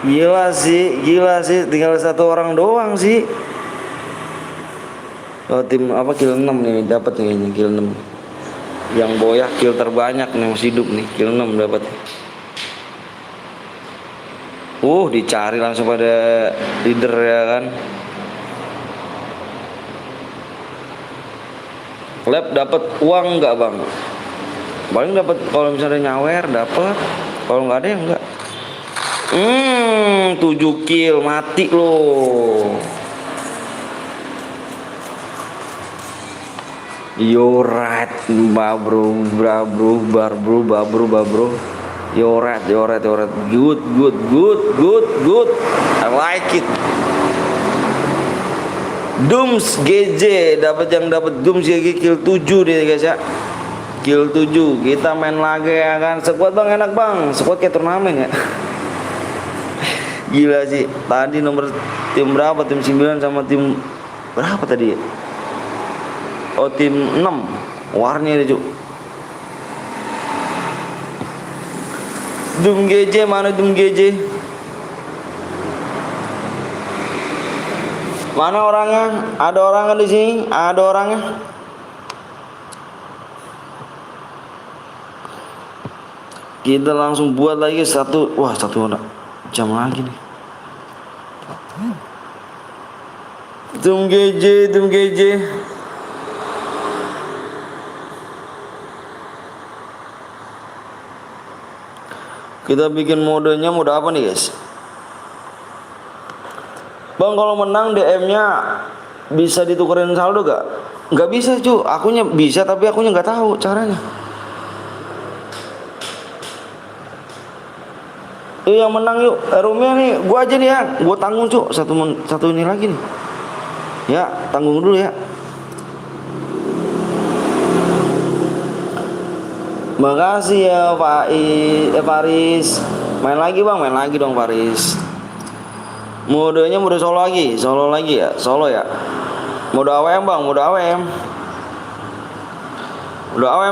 Gila sih. Tinggal 1 orang doang sih. Tim apa kill 6 nih dapat nih kayaknya kill 6. Yang boyak kill terbanyak nih masih hidup nih. Kill 6 dapat. Dicari langsung pada leader ya kan. Lab dapat uang nggak bang? Paling dapat kalau misalnya nyawer dapat, kalau nggak ada ya enggak. 7 kill mati loh. Yo right, bro. Yo right. Good. I like it. Dooms GJ dapat Dooms GJ kill 7 deh guys ya. Kill 7. Kita main lagi ya kan. Squad bang enak bang. Squad kayak turnamen ya. Gila sih. Tadi nomor tim berapa? Tim 9 sama tim berapa tadi ya? Tim 6. Warnya deh cuk. Doom GJ mana Doom GJ? Mana orangnya? Ada orangnya di sini? Ada orangnya? Kita langsung buat lagi 1 jam lagi nih. Doom GJ. Kita bikin modenya mode apa nih guys? Bang kalau menang DM-nya bisa ditukerin saldo gak? Gak bisa cu, akunya bisa tapi akunya gak tahu caranya. Yang menang yuk, roomnya nih, gua aja nih ya, gua tanggung cu, satu ini lagi nih. Ya, tanggung dulu ya. Makasih ya Pak Faris. Main lagi bang, main lagi dong Faris. Modenya mode solo lagi ya, solo ya. Mode AWM bang, mode AWM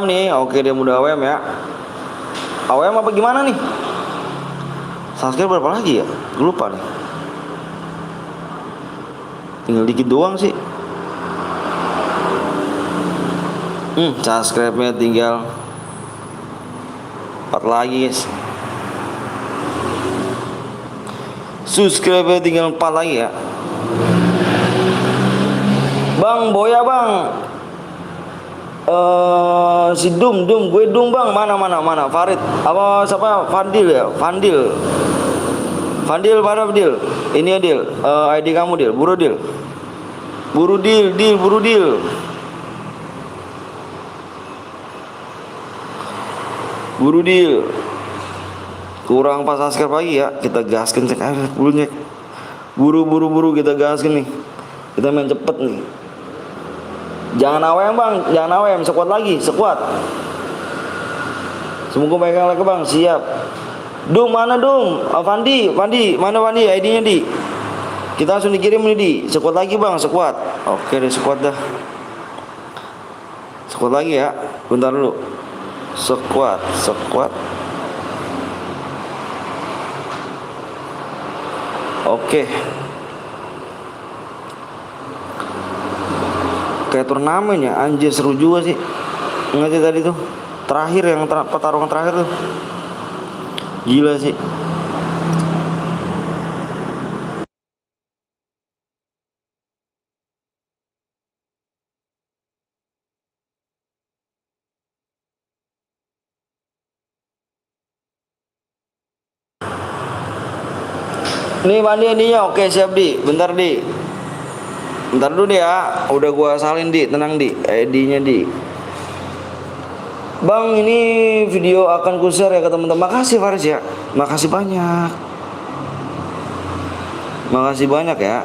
nih, oke dia mode AWM ya. AWM apa gimana nih? Subscribe berapa lagi ya? Gue lupa nih. Tinggal dikit doang sih. Subscribe-nya tinggal 4 lagi guys. Subscribe tinggal 4 lagi ya. Bang Boya bang. Si Dum gue Dum bang. Mana Farid apa siapa? Fadil ya. Fadil mana Fadil? Ini ya Dil. ID kamu Dil. Buru Dil. Kurang pas subscribe lagi ya. Kita gaskan cek aja dulu cek. Buru kita gaskan nih. Kita main cepet nih. Jangan AWM bang, jangan AWM, sekuat lagi, sekuat. Semoga pegang lagi bang, siap. Dum mana Dum? Fandi, mana Fandi? ID-nya di. Kita langsung dikirim nih di. Sekuat lagi bang, sekuat. Oke deh sekuat dah. Sekuat lagi ya. Bentar dulu. Sekuat. Oke. Kayak turnamen ya, anjir seru juga sih. Ngerti tadi tuh. Terakhir yang pertarungan terakhir tuh. Gila sih. Nih Pandi ininya oke siap di. Bentar di. Bentar dulu deh ya. Udah gua salin di, tenang di. ID-nya di. Bang, ini video akan ku share ya ke teman-teman. Makasih Faris ya. Makasih banyak. Makasih banyak ya.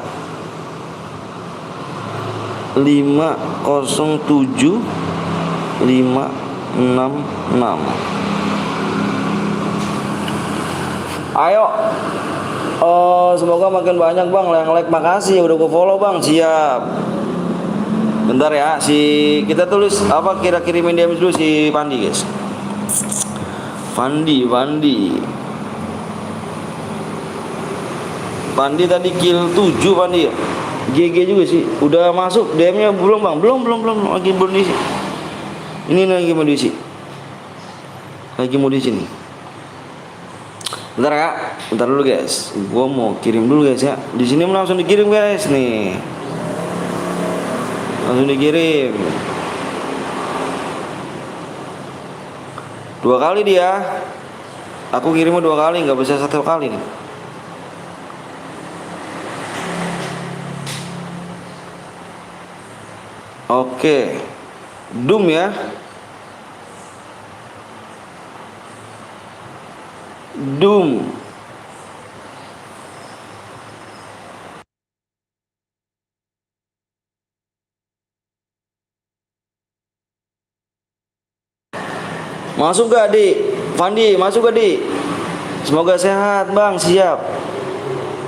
507 566. Ayo. Semoga makin banyak bang yang like. Makasih udah gue follow bang. Siap. Bentar ya, kita tulis apa, kirimin DM dulu si Pandi guys. Pandi tadi kill 7 Pandi ya. GG juga sih. Udah masuk DM-nya belum bang? Belum lagi belum diisi. Ini lagi mau diisi. Nih. Bentar ya, bentar dulu guys. Gua mau kirim dulu guys ya. Di sini langsung dikirim guys nih. Langsung dikirim. 2 kali dia. Aku kirimnya 2 kali, nggak bisa 1 kali nih. Oke. Doom ya. Doom. Masuk gak di? Pandi masuk gak di? Semoga sehat bang. Siap.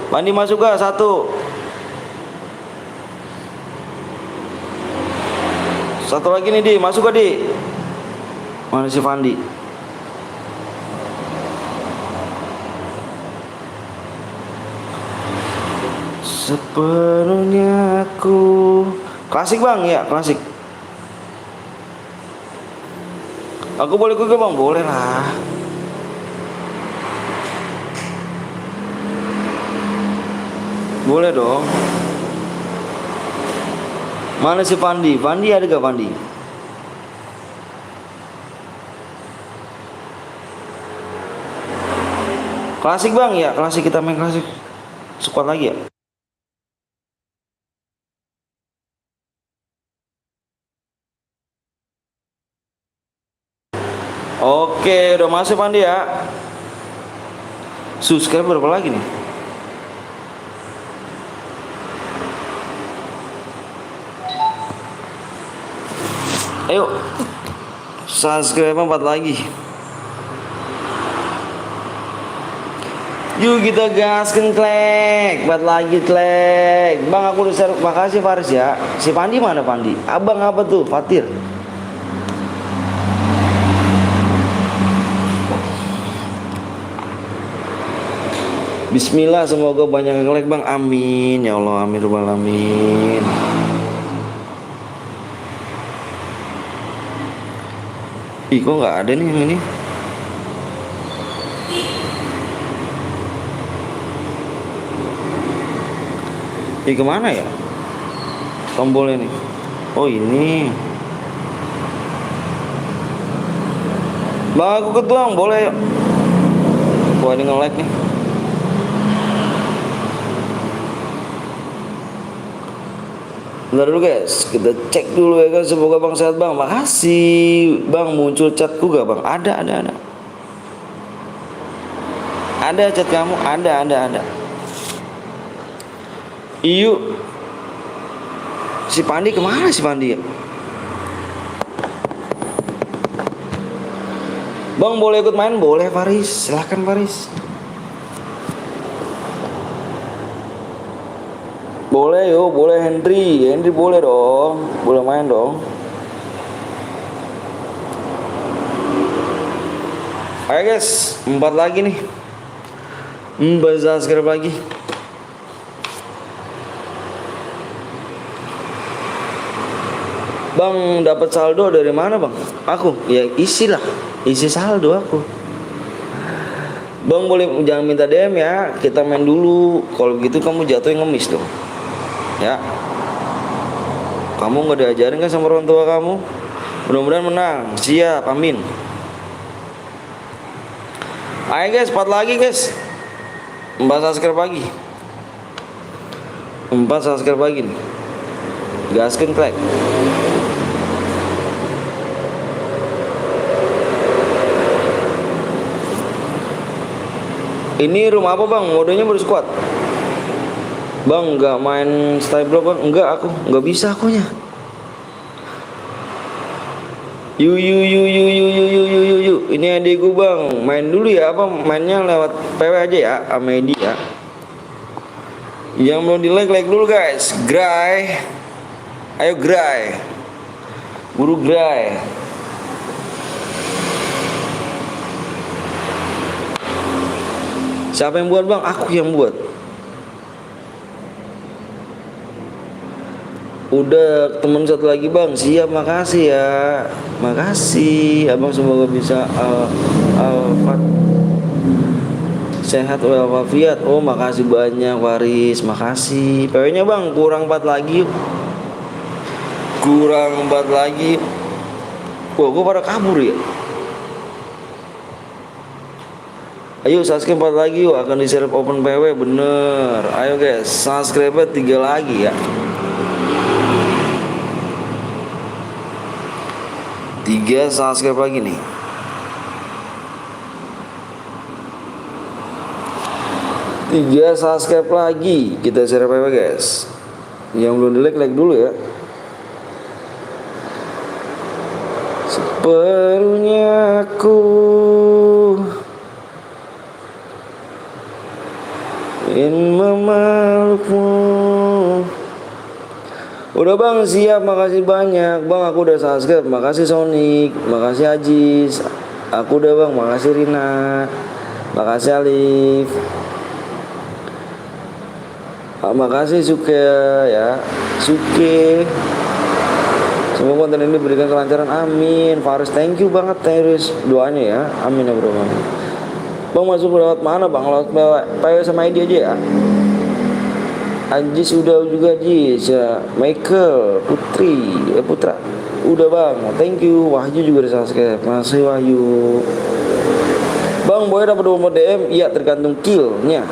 Pandi masuk gak? 1. Satu lagi nih di. Masuk gak di? Mana si Pandi? Sepenuhnya aku. Klasik bang ya, klasik. Aku boleh juga bang? Boleh lah. Boleh dong. Mana si Pandi? Pandi ada gak Pandi? Klasik bang ya, klasik, kita main klasik. Squad lagi ya. Oke, udah masuk Pandi ya. Subscribe berapa lagi nih? Ayo. Subscribe 4 lagi. Yuk kita gaskan klek. 4 lagi klek. Bang aku udah share. Makasih Faris ya. Si Pandi mana Pandi? Abang apa tuh? Fatir. Bismillah, semoga banyak yang like bang. Amin ya Allah, amin rabbal alamin. Ih kok nggak ada nih yang ini? Ih kemana ya tombolnya nih? Oh ini. Bang aku ketuang boleh yuk. Wah ini nge-like nih. Bentar dulu guys, kita cek dulu ya kan. Semoga bang sehat bang. Makasih bang, muncul chatku gak bang? Ada. Ada chat kamu? Ada. Iyo. Si Pandi kemana si Pandi ya? Bang boleh ikut main? Boleh Faris, silahkan Faris. Boleh yuk, boleh Henry boleh dong, boleh main dong. Ayo guys, 4 lagi nih. 4 subscribe lagi. Bang, dapat saldo dari mana bang? Aku, ya isi saldo aku. Bang boleh jangan minta DM ya, kita main dulu. Kalau begitu kamu jatuhnya ngemis dong. Ya, kamu nggak diajarin kan sama orang tua kamu? Mudah-mudahan menang. Siap, amin. Ayo guys, 4 lagi guys. 4 subscribe lagi. 4 subscribe lagi nih. Gaskeun klek. Ini room apa bang? Modenya baru squad. Bang nggak main style block bang? Enggak, aku nggak bisa akunya. Yu. Ini adikku bang, main dulu ya, apa mainnya lewat PW aja ya, sama Edi ya. Yang belum di like dulu guys. Gray, ayo Gray, buru Gray. Siapa yang buat bang? Aku yang buat. Udah temen satu lagi bang. Siap, makasih ya. Makasih abang, semoga bisa sehat walafiat. Oh makasih banyak Waris. Makasih. PW nya bang kurang 4 lagi. Kurang 4 lagi. Wah gue pada kabur ya. Ayo subscribe 4 lagi yuk, akan di-share open PW bener. Ayo guys, subscribe 3 lagi ya. 3 subscribe lagi nih. 3 subscribe lagi, kita share PW guys. Yang belum di like dulu ya. Sepenuhnya aku ingin memelukmu. Udah bang, siap, makasih banyak bang, aku udah subscribe. Makasih Sonic, makasih Ajis, aku udah bang, makasih Rina, makasih Alif, makasih Suke ya, Suke. Semoga konten ini berikan kelancaran, amin. Faris, thank you banget Faris doanya ya, amin ya bro. Bang masuk lewat mana bang? Lewat PW sama ID aja ya. Anjis udah juga Jis ya. Michael, Putri, Putra. Udah bang, thank you. Wahyu juga udah subscribe. Masih Wahyu. Bang boleh dapat 24 DM? Iya tergantung killnya.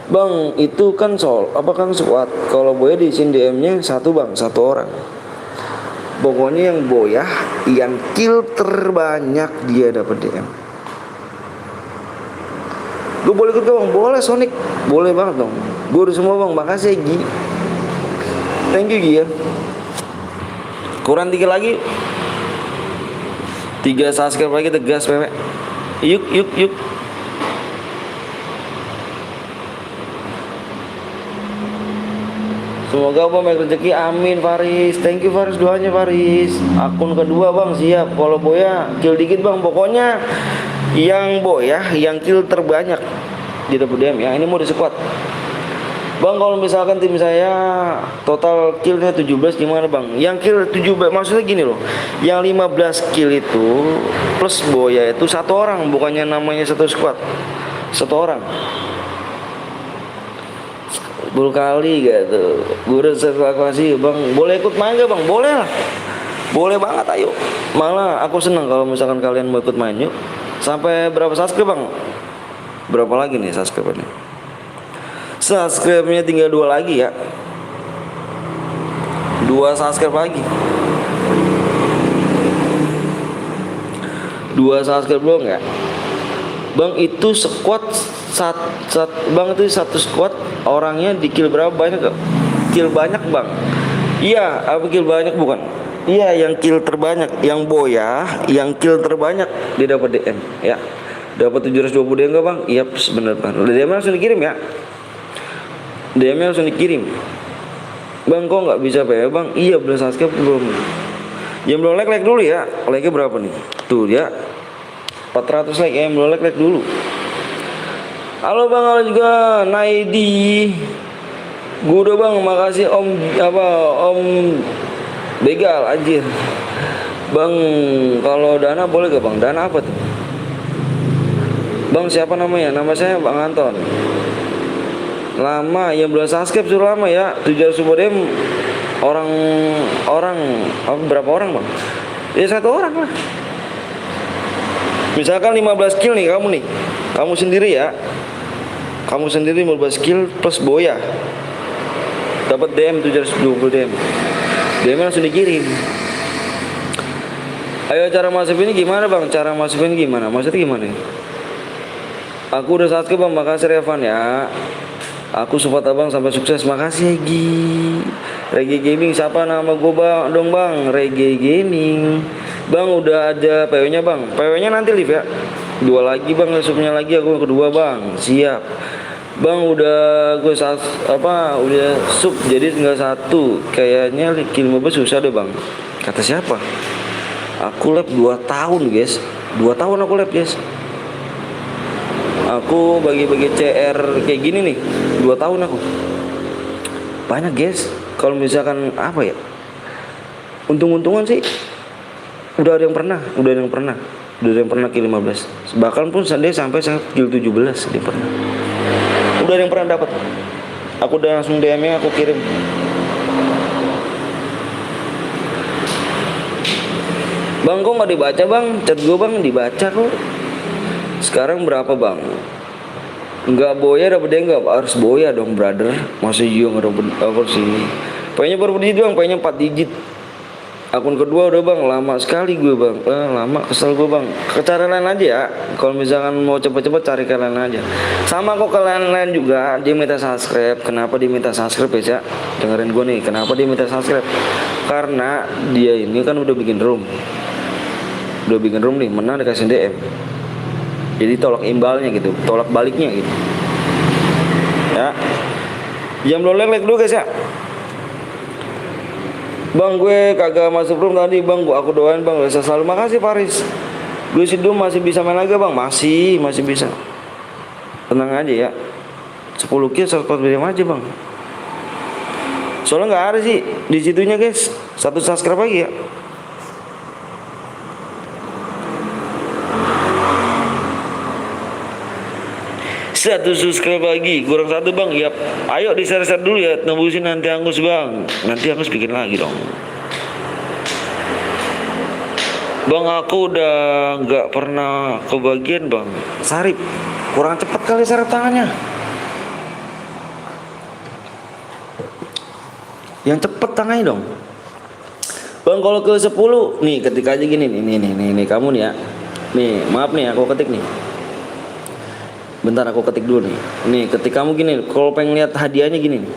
Bang itu kan apa kan squad. Kalau boleh diisiin DM-nya satu bang, 1 orang. Pokoknya yang boyah, yang kill terbanyak dia dapat DM. Gue boleh ikut bang? Boleh Sonic, boleh banget dong. Gue udah semua bang, makasih ya Gi. Thank you Gi ya. Kurang 3 lagi. 3 subscribe lagi, tegas PW. Yuk. Semoga bang baik rezeki, amin Faris. Thank you Faris doanya Faris. Akun kedua bang siap. Kalau boya kill dikit bang, pokoknya yang boya yang kill terbanyak di DM ya. Ini mau di squad bang. Kalau misalkan tim saya total killnya 17 gimana bang? Yang kill 17 maksudnya gini loh, yang 15 kill itu plus boya itu 1 orang, bukannya namanya 1 squad, 1 orang. 10 kali gitu. Gue udah evakuasi bang. Boleh ikut main gak bang? Boleh lah, boleh banget, ayo. Malah aku seneng kalau misalkan kalian mau ikut main. Yuk. Sampai berapa subscribe bang? Berapa lagi nih subscribe-nya? Subscribe-nya tinggal 2 lagi ya. 2 subscribe lagi. 2 subscribe belum ya? Bang itu squad bang itu 1 squad orangnya di kill berapa banyak gak? Kill banyak bang. Iya, apa kill banyak bukan? Iya, yang kill terbanyak, yang boya, yang kill terbanyak dia dapat DM ya. Dapat 720 DM enggak bang? Iya bener bang. DM langsung dikirim ya. DM langsung dikirim. Bang kok nggak bisa PW bang? Iya belum subscribe belum. Yang belum like dulu ya. Like-nya berapa nih? Tuh ya. 400 like ya, yang belum like dulu. Halo bang, halo juga Naidi. Gue udah bang, makasih Om Begal anjir. Bang, kalau dana boleh gak bang? Dana apa tuh? Bang siapa namanya? Nama saya Bang Anton. Lama, yang belum subscribe suruh lama ya. 700 dem orang apa, berapa orang bang? Ya 1 orang lah. Misalkan 15 kill nih kamu nih. Kamu sendiri ya. Kamu sendiri 15 kill plus boya. Dapat DM 720 DM. DM langsung dikirim. Ayo cara masuk ini gimana bang? Cara masuk ini gimana? Maksudnya gimana? Aku udah subscribe bang, makasih Revan ya. Aku support abang sampai sukses, makasih Egi. Reggae Gaming, siapa nama gue bang? Dong bang, Reggae Gaming. Bang udah ada PW nya bang. PW nya nanti live ya. 2 lagi bang, subnya lagi aku yang kedua bang. Siap. Bang udah gue udah sub jadi tinggal 1. Kayaknya kill 15 susah deh bang. Kata siapa? Aku lab 2 tahun guys. 2 tahun aku lab guys. Aku bagi-bagi CR kayak gini nih 2 tahun aku. Banyak guys. Kalau misalkan apa ya, untung-untungan sih udah ada yang pernah kill 15. Bahkan pun dia sampai kill 17 dia pernah. Udah ada yang pernah dapat. Aku udah langsung DM-nya aku kirim. Bang kok nggak dibaca bang? Chat gue bang dibaca kok. Sekarang berapa bang? Enggak boya dapat dia enggak harus boya dong brother. Masih juga nggak dapat sih. Pokoknya baru digit bang, pokoknya 4 digit. Akun kedua udah bang, lama sekali gue bang. Lama kesel gue bang. Ke cara lain aja ya. Kalau misalkan mau cepet-cepet cari ke lain aja. Sama kok ke lain-lain juga. Dia minta subscribe. Kenapa dia minta subscribe ya? Dengerin gue nih. Kenapa dia minta subscribe? Karena dia ini kan udah bikin room. Nih, menang dikasih DM. Jadi tolak imbalnya gitu, tolak baliknya gitu. Ya. Jam belum like dulu guys ya. Bang gue kagak masuk room tadi bang, aku doain bang bisa selalu. Makasih Paris. Gue sih dulu masih bisa main lagi bang, masih bisa. Tenang aja ya. 10 kill 140 DM aja bang. Soalnya nggak ada sih di situnya guys. 1 subscribe lagi ya. Satu subscribe lagi, kurang 1 bang. Yap, ayo di share dulu ya, nembusin nanti Angus bang. Nanti Angus bikin lagi dong. Bang aku udah nggak pernah kebagian bang. Sarip, kurang cepat kali sarip tangannya. Yang cepet tangannya dong. Bang kalau ke 10 nih ketik aja gini nih kamu nih ya. Nih maaf nih aku ketik nih. Bentar aku ketik dulu nih. Nih ketik kamu gini. Kalau pengen lihat hadiahnya gini nih.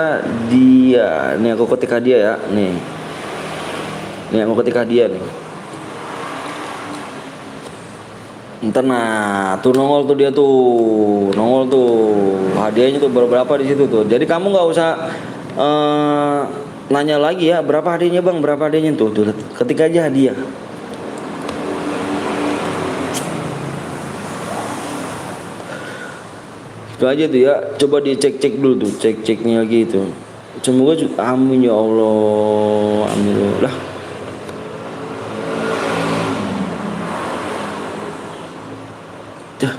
Hadiah. Nih aku ketik hadiah ya. Nih aku ketik hadiah nih. Ntar nah tuh nongol tuh dia tuh. Nongol tuh. Hadiahnya tuh berapa di situ tuh. Jadi kamu nggak usah nanya lagi ya berapa hadiahnya bang, berapa hadiahnya tuh ketik aja hadiah. Itu aja tuh ya, coba dicek dulu tuh, ceknya lagi itu. Semoga juga, amin ya Allah, amin lah. Dah.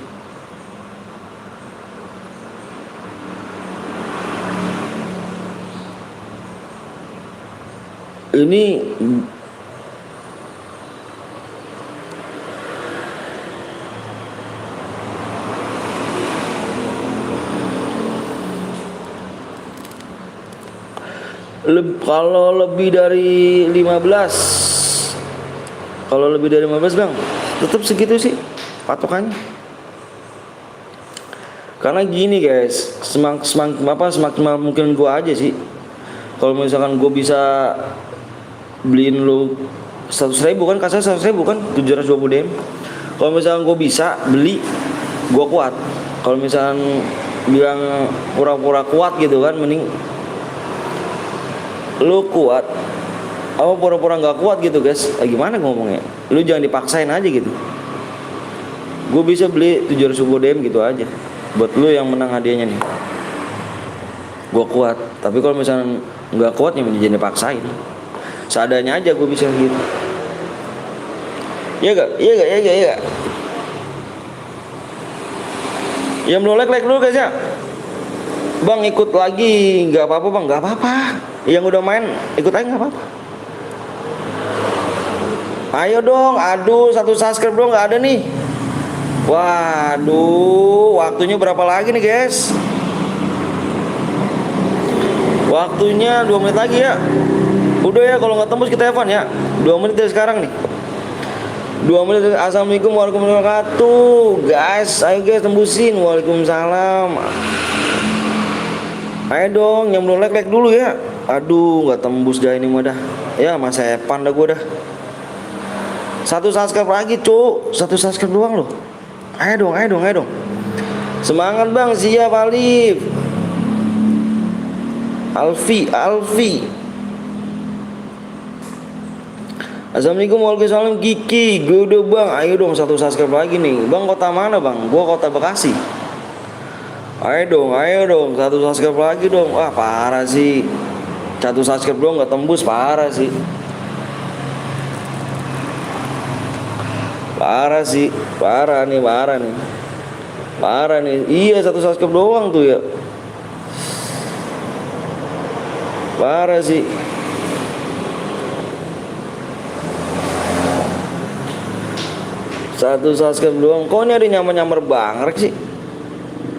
Ini kalau lebih dari 15, bang tetap segitu sih patokannya. Karena gini guys, semakin mungkin gua aja sih. Kalau misalkan gua bisa beliin lu 100.000 kan, kasar 100.000 kan 720 DM. Kalau misalkan gua bisa beli, gua kuat. Kalau misalkan bilang pura-pura kuat gitu kan, mending lu kuat apa pura-pura nggak kuat gitu guys. Gimana ngomongnya, lu jangan dipaksain aja gitu. Gue bisa beli 700 DM gitu aja buat lu yang menang hadiahnya nih. Gue kuat. Tapi kalau misalnya Nggak kuatnya jadi paksain. Seadanya aja gue bisa gitu. Iya gak? Iya gak? Iya gak? Iya gak? Yang belum like dulu guys ya. Bang ikut lagi, nggak apa-apa bang, nggak apa-apa. Yang udah main ikut aja nggak apa-apa. Ayo dong, aduh 1 subscribe dong nggak ada nih. Waduh, waktunya berapa lagi nih guys? Waktunya 2 menit lagi ya. Udah ya, kalau nggak tembus kita Evan ya. 2 menit dari sekarang nih. 2 menit. Assalamualaikum warahmatullahi wabarakatuh. Guys, ayo guys tembusin. Waalaikumsalam. Ayo dong, yang belum like dulu ya. Aduh, nggak tembus dah ini mah dah. Ya, Mas Evan dah gue dah. 1 subscribe lagi, Cuk. 1 subscribe doang loh. Ayo dong. Semangat Bang, siap Alif. Alfi. Assalamualaikum warahmatullahi wabarakatuh. Kiki, gue udah bang. Ayo dong 1 subscribe lagi nih. Bang kota mana bang? Gua kota Bekasi. Ayo dong 1 subscribe lagi dong. Wah parah sih. 1 subscribe doang nggak tembus, parah sih. Parah nih. Iya 1 subscribe doang tuh ya. Parah sih. Satu subscribe doang. Kok ini ada nyamar bangrek sih?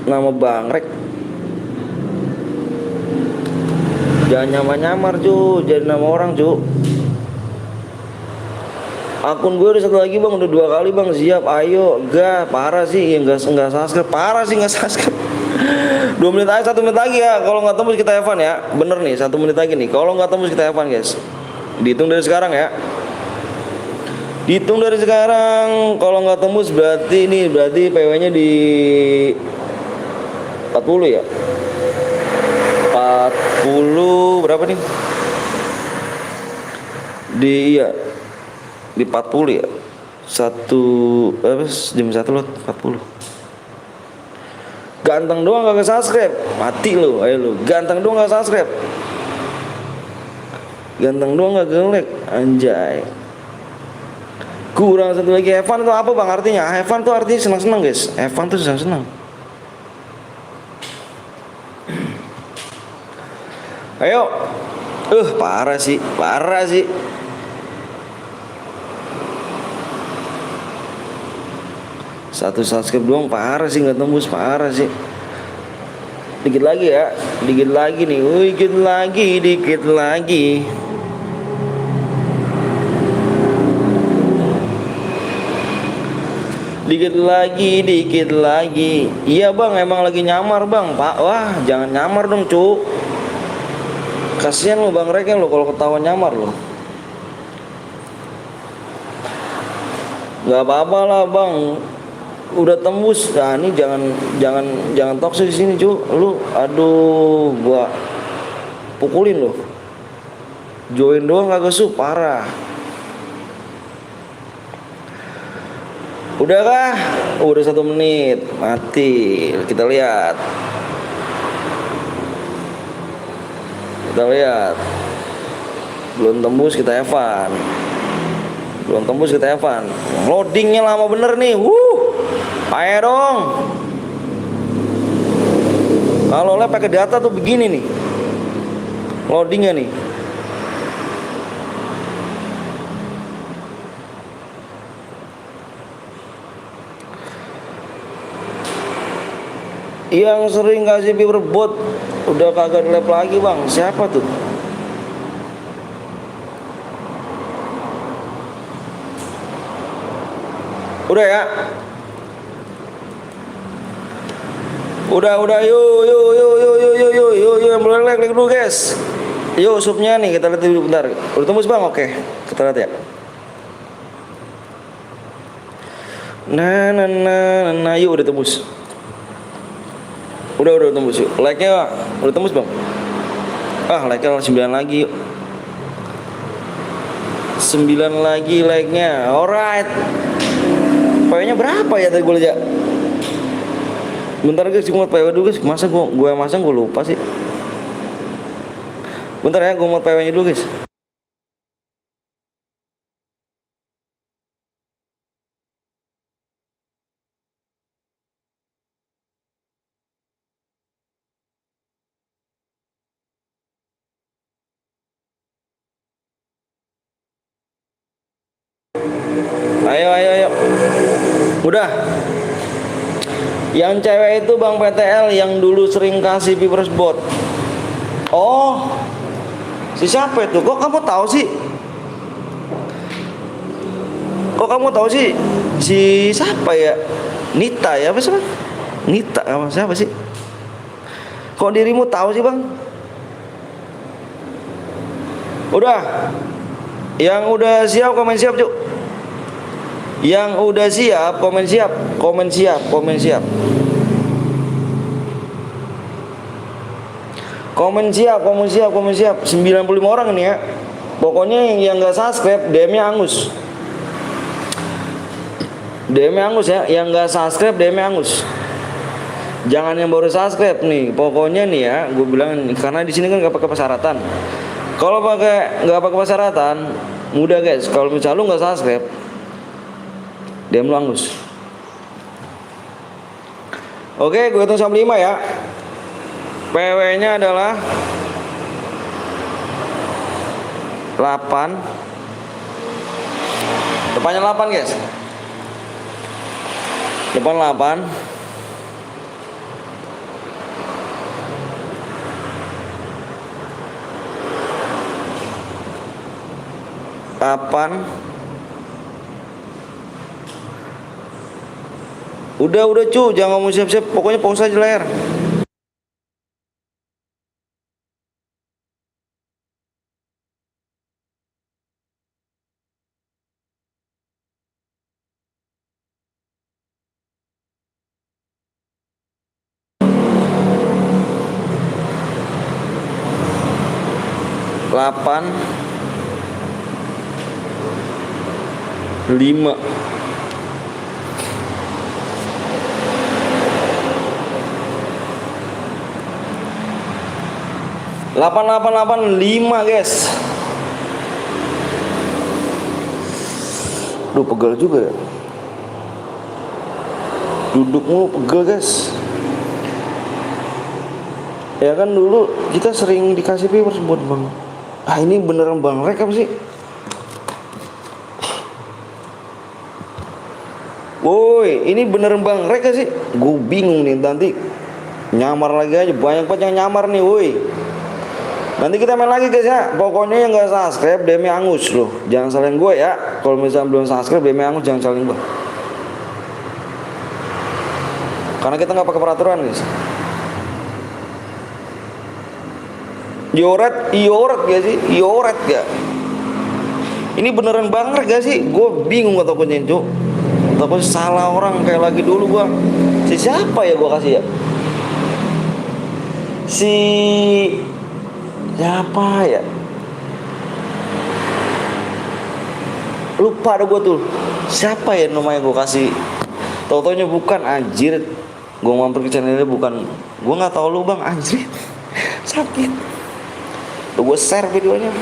Nama bangrek. Jangan nyamar cu, jadi nama orang cu. Akun gue udah 1 lagi bang, udah 2 kali bang. Siap, ayo. Gak, parah sih, ya nggak subscribe. Parah sih nggak subscribe. 2 menit aja, 1 menit lagi ya. Kalau nggak tembus kita Evan ya. Bener nih, 1 menit lagi nih. Kalau nggak tembus kita Evan guys. Dihitung dari sekarang ya. Dihitung dari sekarang. Kalau nggak tembus berarti PW-nya di 40 ya. 40 berapa nih? Di 40 ya. Jam 1 lot 40. Ganteng doang gak subscribe. Mati lo, ayo lo. Ganteng doang gak subscribe. Ganteng doang gak like. Anjay. Kurang 1 lagi. Evan itu apa bang artinya? Evan tuh artinya senang-senang guys. Evan tuh senang-senang. Ayo. Parah sih. 1 subscribe doang parah sih, nggak tembus, parah sih. Dikit lagi ya. Dikit lagi nih. Dikit lagi. Dikit lagi. Iya bang, emang lagi nyamar bang. Pak, wah jangan nyamar dong cu. Kasian lo bang Reken lo kalau ketahuan nyamar lo. Gak apa-apa lah bang. Udah tembus. Nah ini jangan toksik di sini cu. Lu aduh gua pukulin lo. Join doang kagak parah. Udah kah? Udah 1 menit. Mati. Kita lihat. Belum tembus kita Evan. Loadingnya lama bener nih. Ayo dong. Kalau lab pakai data tuh begini nih. Loadingnya nih. Yang sering kasih paper bot udah kagak lab lagi bang. Siapa tuh? Udah ya. Udah yuk yang belum like dulu guys. Yuk supnya nih kita lihat dulu bentar. Udah tembus bang, oke. Kita lihat ya. Nah, yuk udah tembus. Udah tembus yuk. Like-nya udah tembus bang. Like-nya 9 lagi yuk. 9 lagi like-nya. Alright. PW-nya berapa ya tadi gue lihat? Bentar guys, gue PW dulu guys. Masa gue masang gue lupa sih. Bentar ya, gue mau PW-nya dulu guys. Ayo, ayo, ayo. Udah. Yang cewek itu Bang PTL yang dulu sering kasih Pipers bot. Oh, si siapa itu? Kok kamu tahu sih? Kok kamu tahu sih? Si siapa ya? Nita ya, apa sih? Nita sama siapa sih? Kok dirimu tahu sih Bang? Udah. Yang udah siap komen siap Cuk. Yang udah siap komen siap. Komen siap, komen siap. Komen siap, komen siap, komen siap. 95 orang ini ya. Pokoknya yang gak subscribe DM-nya angus. DM-nya angus ya, yang gak subscribe DM-nya angus. Jangan yang baru subscribe nih. Pokoknya nih ya, gue bilang karena di sini kan gak pakai persyaratan. Kalau nggak pakai persyaratan, mudah guys. Kalau misalnya lu nggak subscribe, DM lu angus. Oke, gue hitung sampai 5 ya. PW-nya adalah 8. Depannya 8 guys. Depan 8. Udah cu, jangan ngomong siap-siap, pokoknya pause aja layar. Delapan 5 8 guys. Duh pegel juga ya. Duduk mulu pegel guys. Ya kan dulu kita sering dikasih Pipers buat Bang. Ah ini beneran Bang Rek apa sih? Woi, ini beneran Bang Rek sih? Gue bingung nih, nanti nyamar lagi aja, banyak banget yang nyamar nih woi. Nanti kita main lagi guys ya. Pokoknya yang gak subscribe DM angus loh. Jangan salin gue ya. Kalau misalnya belum subscribe DM angus, jangan salin gue. Karena kita gak pakai peraturan guys. Yoret gak sih? Yoret gak? Ini beneran Bang Rek gak sih? Gue bingung atau kunci Cuk. Takut salah orang kayak lagi dulu gua. Si siapa ya gua kasih ya? Si siapa ya? Lupa ada gua tuh. Siapa ya namanya gua kasih? Tau-taunya bukan anjir. Gua mampir ke channelnya bukan. Gua nggak tahu lu Bang anjir. Sakit. Tuh gua share videonya.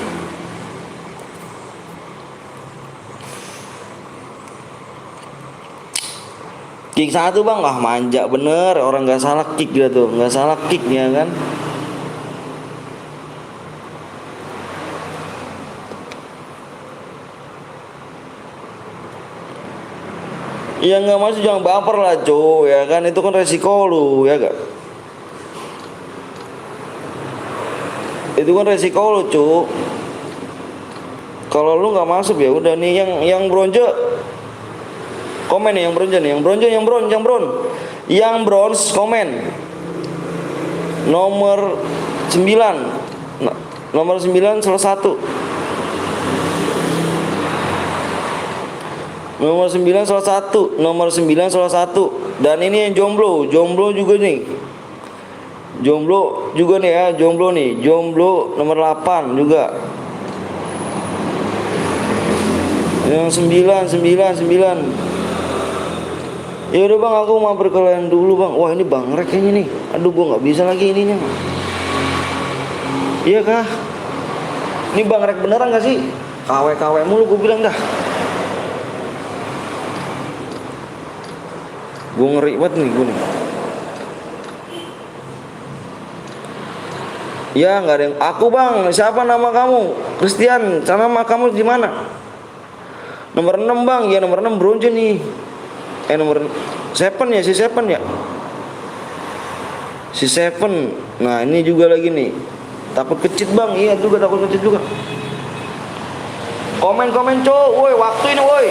Kick 1 Bang, ah manja bener, orang nggak salah kick dia tuh, nggak salah kicknya kan. Ya nggak masuk jangan baper lah cuy, ya kan itu kan resiko lu ya gak. Itu kan resiko lu cuy. Kalau lu nggak masuk ya udah nih yang bronze. Komen nih yang bronze nih, yang bronze komen. Nomor 9. Nomor 9 salah 1. Nomor 9 salah 1. Nomor 9 salah 1. Dan ini yang jomblo juga nih. Jomblo juga nih ya, jomblo nomor 8 juga. Yang 9. Ya udah Bang, aku mau berkeliling dulu Bang. Wah ini Bang Rek kayaknya nih. Aduh gua nggak bisa lagi ininya. Iya kah? Ini Bang Rek beneran gak sih? KW mulu gue bilang dah. Gue ngeri banget nih gue nih. Ya nggak ada yang aku Bang. Siapa nama kamu? Christian. Nama kamu di mana? Nomor 6 Bang. Ya nomor 6 bronze nih. Nomor 7 ya, si 7 ya. Si 7. Nah ini juga lagi nih. Takut kecit Bang. Iya juga takut kecit juga. Komen cowok. Woi waktu ini woi.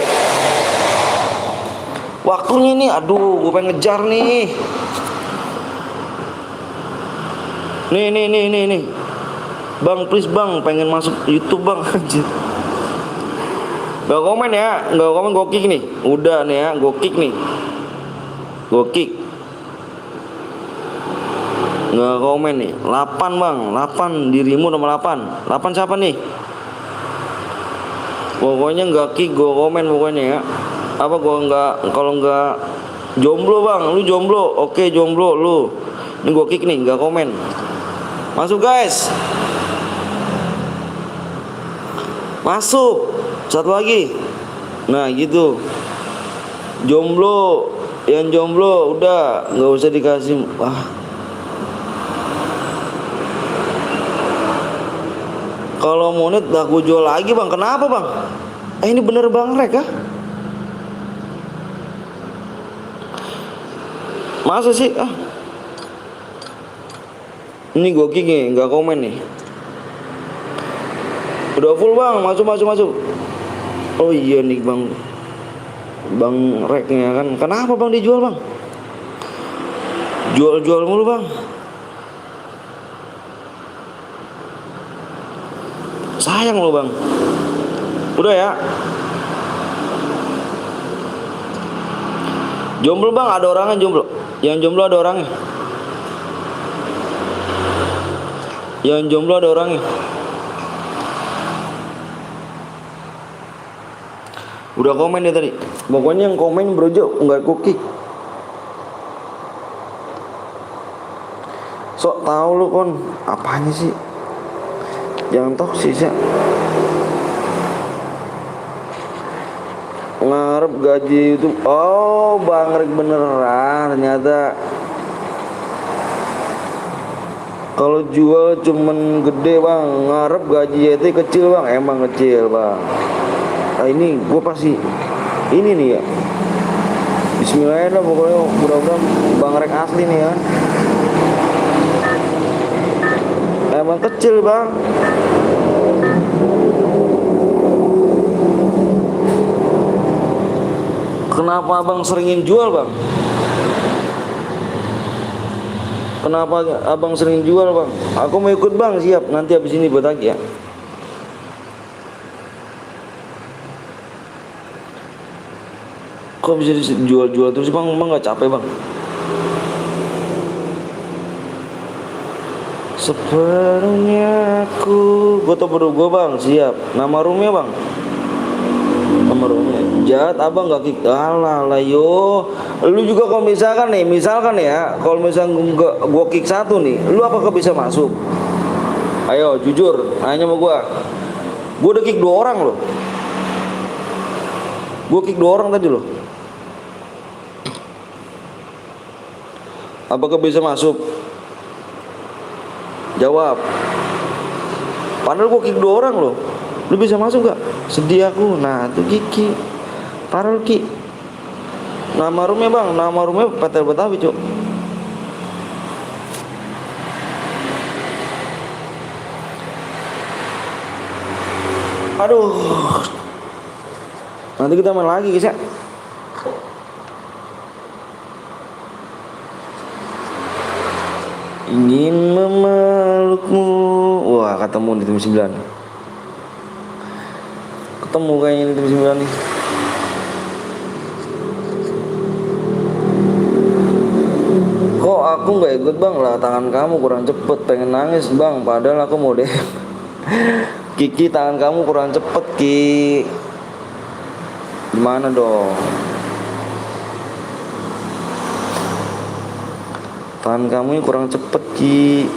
Waktunya nih. Aduh gue pengen ngejar nih. Nih. Bang please Bang. Pengen masuk YouTube Bang. Anjir. Gak komen ya. Gak komen gue kick nih. Udah nih ya. Gue kick nih. Gue kick. Nggak komen nih. 8 Bang. 8 dirimu nomor 8. 8 siapa nih? Pokoknya nggak kick gue komen pokoknya ya. Apa gue nggak, kalau nggak jomblo Bang. Lu jomblo. Oke jomblo lu. Ini gue kick nih. Nggak komen. Masuk guys. Masuk. Satu lagi. Nah gitu. Jomblo. Yang jomblo udah nggak usah dikasih. Kalau mau net dah gue jual lagi Bang. Kenapa Bang? Ini bener Bang Rek ah? Masa sih ah? Ini gue kick nih, nggak komen nih. Udah full Bang, masuk. Oh iya nih Bang Reknya kan. Kenapa Bang dijual Bang? Jual mulu Bang. Sayang lo Bang. Udah ya. Jomblo Bang, ada orangnya jomblo. Yang jomblo ada orangnya. Udah komen ya tadi. Pokoknya yang komen brojo nggak cookie. Sok tahu lu kon. Apanya sih? Jangan toksis ya. Ngarep gaji YouTube. Oh Bang Rek beneran. Ternyata kalau jual cuman gede Bang. Ngarep gaji itu kecil Bang. Emang kecil Bang. Nah ini gue pasti ini nih ya. Bismillahirrahmanirrahim lah pokoknya. Mudah-mudahan Bang Rek asli nih ya. Emang kecil Bang. Kenapa Abang seringin jual Bang? Kenapa Abang sering jual Bang? Aku mau ikut Bang, siap. Nanti habis ini buat lagi ya. Kok bisa jual terus Bang? Emang gak capek Bang? Sepenuhnya aku. Gue tau baru gue Bang, siap. Nama roomnya Bang? Nama roomnya Jahat Abang gak kick. Alah yo. Lu juga kalau misalkan ya, kalau misalkan gue kick satu nih, lu apakah bisa masuk? Ayo jujur, nanya sama gue. Gue udah kick 2 orang loh. Gue kick 2 orang tadi loh. Apakah bisa masuk? Jawab. Padahal gue kick 2 orang loh. Lu bisa masuk gak? Sedih aku. Nah itu Kiki. Parah Ki. Nama roomnya Bang. Nama roomnya Petel Betawi cuk. Aduh. Nanti kita main lagi guys ya. Ingin memelukmu. Wah ketemu di tim 9. Ketemu kayaknya di tim 9 nih. Kok aku gak ikut Bang? Lah tangan kamu kurang cepet. Pengen nangis Bang. Padahal aku mau deh. Kiki tangan kamu kurang cepet Ki. Gimana dong? Tangan kamu ini kurang cepet Ki.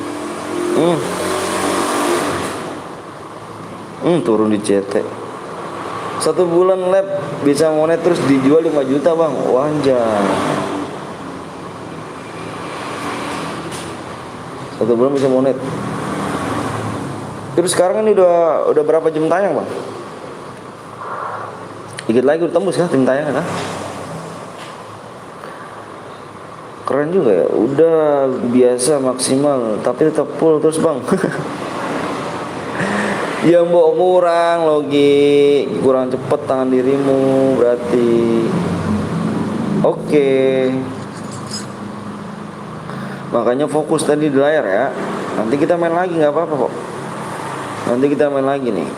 Turun di CT. 1 bulan lab bisa monet terus dijual 5 juta bang. Wanjay. 1 bulan bisa monet. Terus sekarang ini udah berapa jam tayang bang? Dikit lagi udah tembus kan jam tayang kan? Keren juga ya. Udah biasa maksimal tapi tetap full terus bang. Yang bawa kurang cepet tangan dirimu berarti. Oke. Makanya fokus tadi di layar ya. Nanti kita main lagi nggak apa-apa kok. Nanti kita main lagi nih.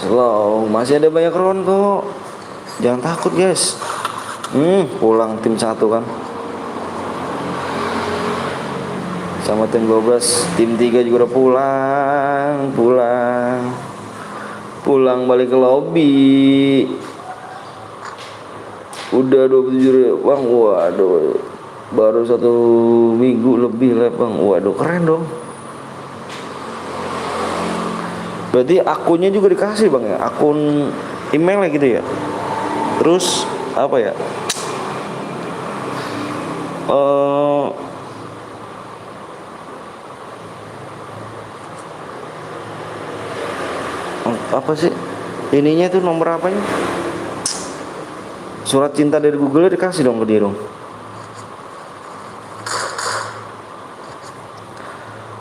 Slow, masih ada banyak round kok. Jangan takut guys. Pulang tim 1 kan. Sama tim 12, tim 3 juga udah pulang balik ke lobby. Udah 27 bang. Waduh, baru 1 minggu lebih lah bang. Waduh, keren dong. Berarti akunnya juga dikasih bang ya, akun email gitu ya. Terus apa ya? Apa sih ininya tuh, nomor apanya? Surat cinta dari Google dikasih dong ke dia dong.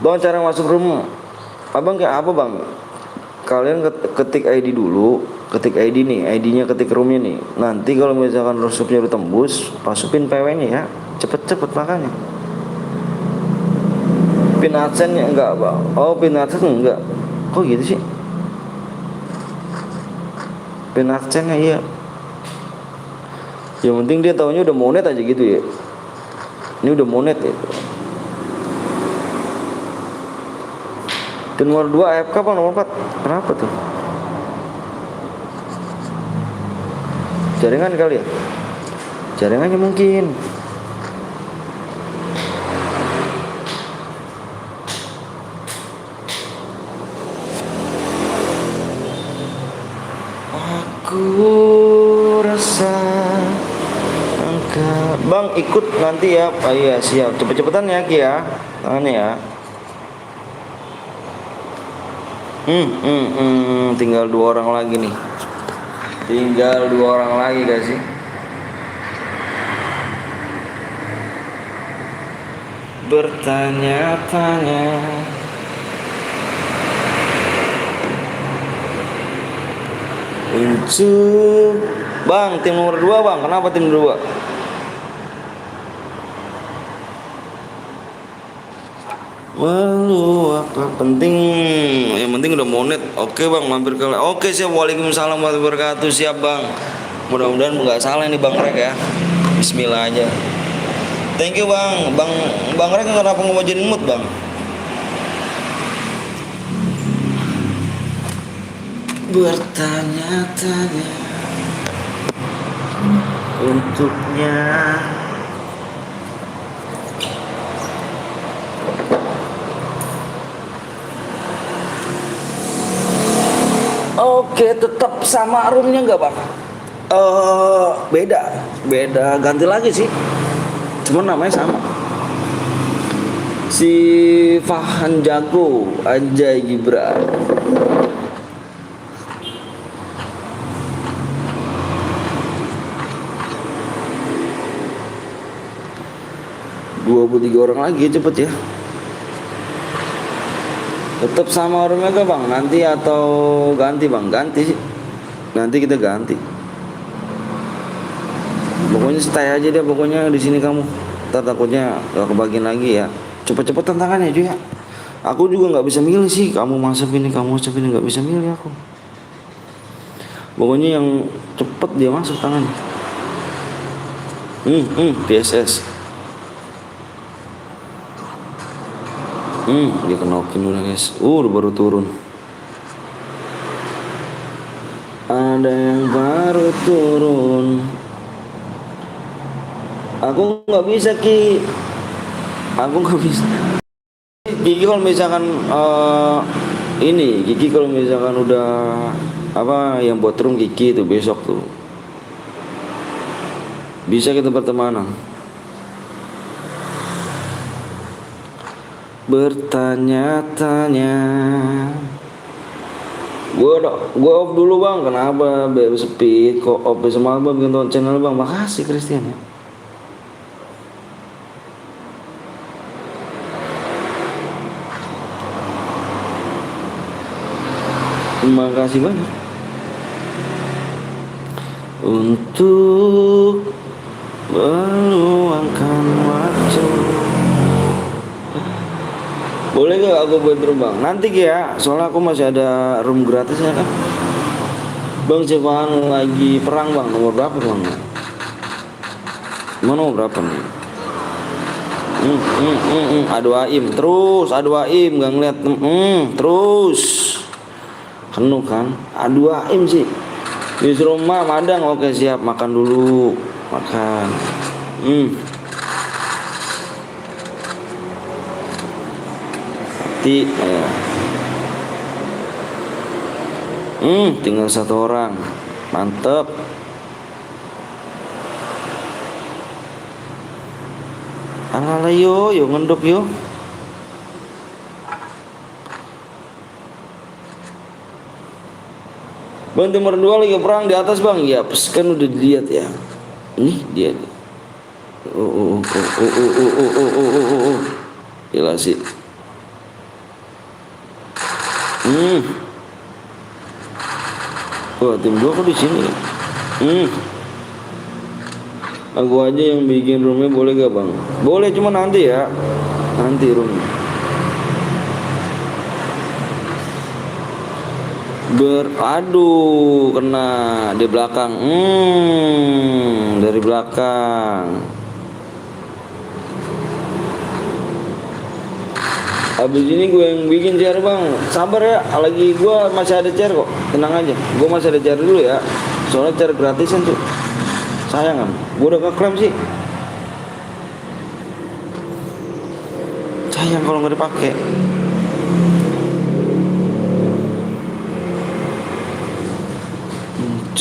Bang, cara masuk room abang kayak apa bang? Kalian ketik ID dulu, ketik ID nih, ID-nya ketik roomnya nih. Nanti kalau misalkan rusuknya udah tembus, masukin PW-nya ya, cepet-cepet makanya. Pin AdSense-nya enggak bang? Oh, pin AdSense enggak? Kok gitu sih? Pin AdSense-nya iya. Yang penting dia taunya udah monet aja gitu ya. Ini udah monet gitu. Dan nomor 2 AFK bang, nomor 4 kenapa tuh? Jaringan kali ya? Jaringannya mungkin. Aku rasa angka. Bang ikut nanti ya. Oh iya siap. Cepet-cepetan ya Ki ya. Tangannya ya. Tinggal 2 orang lagi nih. Tinggal 2 orang lagi guys sih. Bertanya-tanya. Untuk bang, tim nomor 2 bang. Kenapa tim 2? Walu apa penting? Yang penting udah monet. Oke bang, mampir ke. Oke siap. Waalaikumsalam warahmatullahi wabarakatuh. Siap bang. Mudah-mudahan nggak salah ini bang Rek ya. Bismillah aja. Thank you bang. Bang Rek kenapa nggak mau jadi mood bang? Bertanya-tanya untuknya. Oke, tetap sama roomnya nggak bang? Beda, ganti lagi sih. Cuma namanya sama. Si Fahan Jago, Anjay Gibran. Dua 23 orang lagi, cepet ya. Tetap sama orangnya gak bang? Nanti atau ganti bang? Ganti sih. Nanti kita ganti. Pokoknya stay aja deh pokoknya di sini kamu. Ntar takutnya gak kebagian lagi ya. Cepet-cepet tantangannya juga. Aku juga nggak bisa milih sih. Kamu masuk ini, kamu masuk ini, nggak bisa milih aku. Pokoknya yang cepet dia masuk tangannya. PSS. Dia kenokin udah guys. Udah baru turun. Ada yang baru turun. Aku nggak bisa Ki. Aku nggak bisa. Kiki kalau misalkan ini Kiki kalau misalkan udah apa yang buat room Kiki itu besok tuh bisa kita pertemanan. Bertanya-tanya. Gue off dulu bang. Kenapa? Sepi. Kok off sama bang bikin channel bang. Makasih Christian ya. Terima kasih banyak untuk meluangkan waktu. Boleh gak aku buat room bang? Nanti ya, soalnya aku masih ada room gratis ya kan. Bang Cefan lagi perang bang, nomor berapa bang? Mana nomor berapa nih? Adu aim terus, adu aim gak ngeliat. Terus penuh kan? Adu aim sih. Di rumah madang, oke siap, makan dulu, makan. Ya. Tinggal satu orang, mantep. Ala yo ngendok yo. Bang Timur 2 lagi perang di atas bang. Ya kan udah dilihat ya. Ini dia. Gila sih. Wah tim 2 kok di sini. Aku aja yang bikin roomnya boleh gak bang? Boleh cuma nanti ya. Nanti roomnya. Beradu kena di belakang. Dari belakang. Habis ini gue yang bikin chair bang. Sabar ya, lagi gue masih ada chair kok. Tenang aja, gue masih ada chair dulu ya. Soalnya chair gratisan tuh. Sayang kan, gue udah ngeklaim sih. Sayang kalau nggak dipakai.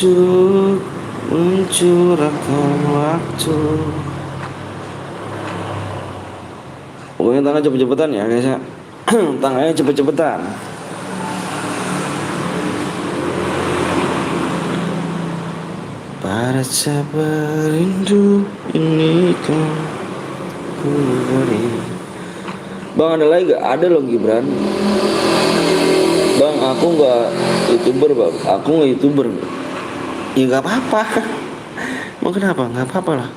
Untuk mencurahkan waktu. Pokoknya tangan cepet-cepetan ya guys ya. Tangannya cepet-cepetan. Pada sabar rindu ini kan ku beri. Bang ada lagi gak? Ada loh Gibran. Bang aku gak YouTuber bang. Aku gak YouTuber. Ya gak apa-apa. Mau kenapa? Gak apa-apa lah.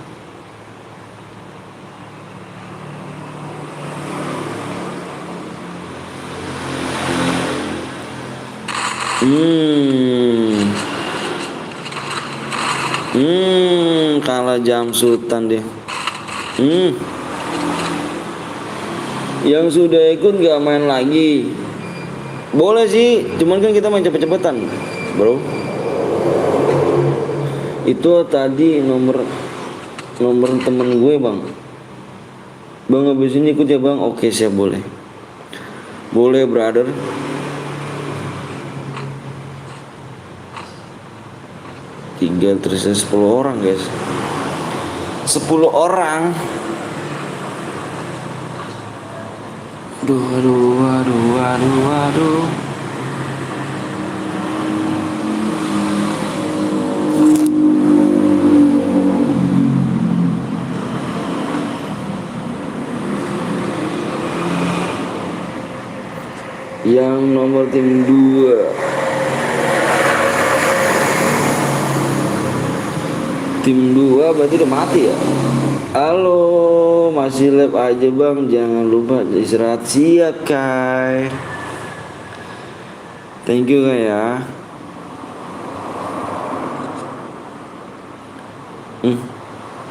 Kalah jam sultan dia. Yang sudah ikut gak main lagi. Boleh sih, cuman kan kita main cepet-cepetan bro. Itu tadi nomor temen gue bang. Bang habis ini ikut ya bang. Oke siap boleh. Boleh brother. Tinggal tersisa 10 orang guys. 10 orang. Aduh. Yang nomor tim 2. Tim 2 berarti udah mati ya. Halo, masih live aja bang. Jangan lupa istirahat. Siap Kai. Thank you Kai ya.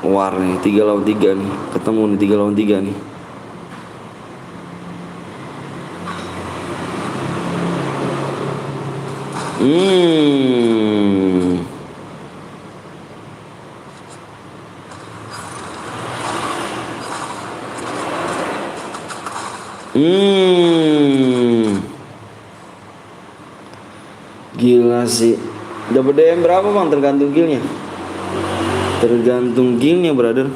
War nih 3 lawan 3 nih. Ketemu nih 3 lawan 3 nih. Gila sih. Dapat DM berapa bang? Tergantung gilnya. Tergantung gilnya, brother.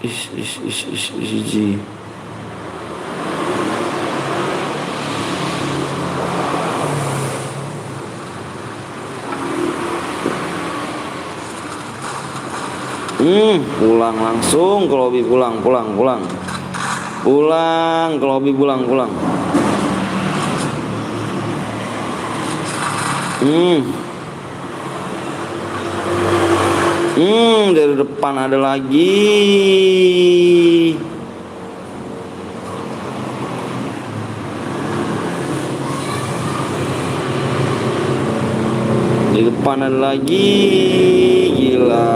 Ji. Pulang langsung ke lobby, pulang ke lobby, pulang. Dari depan ada lagi. Di depan ada lagi. Gila.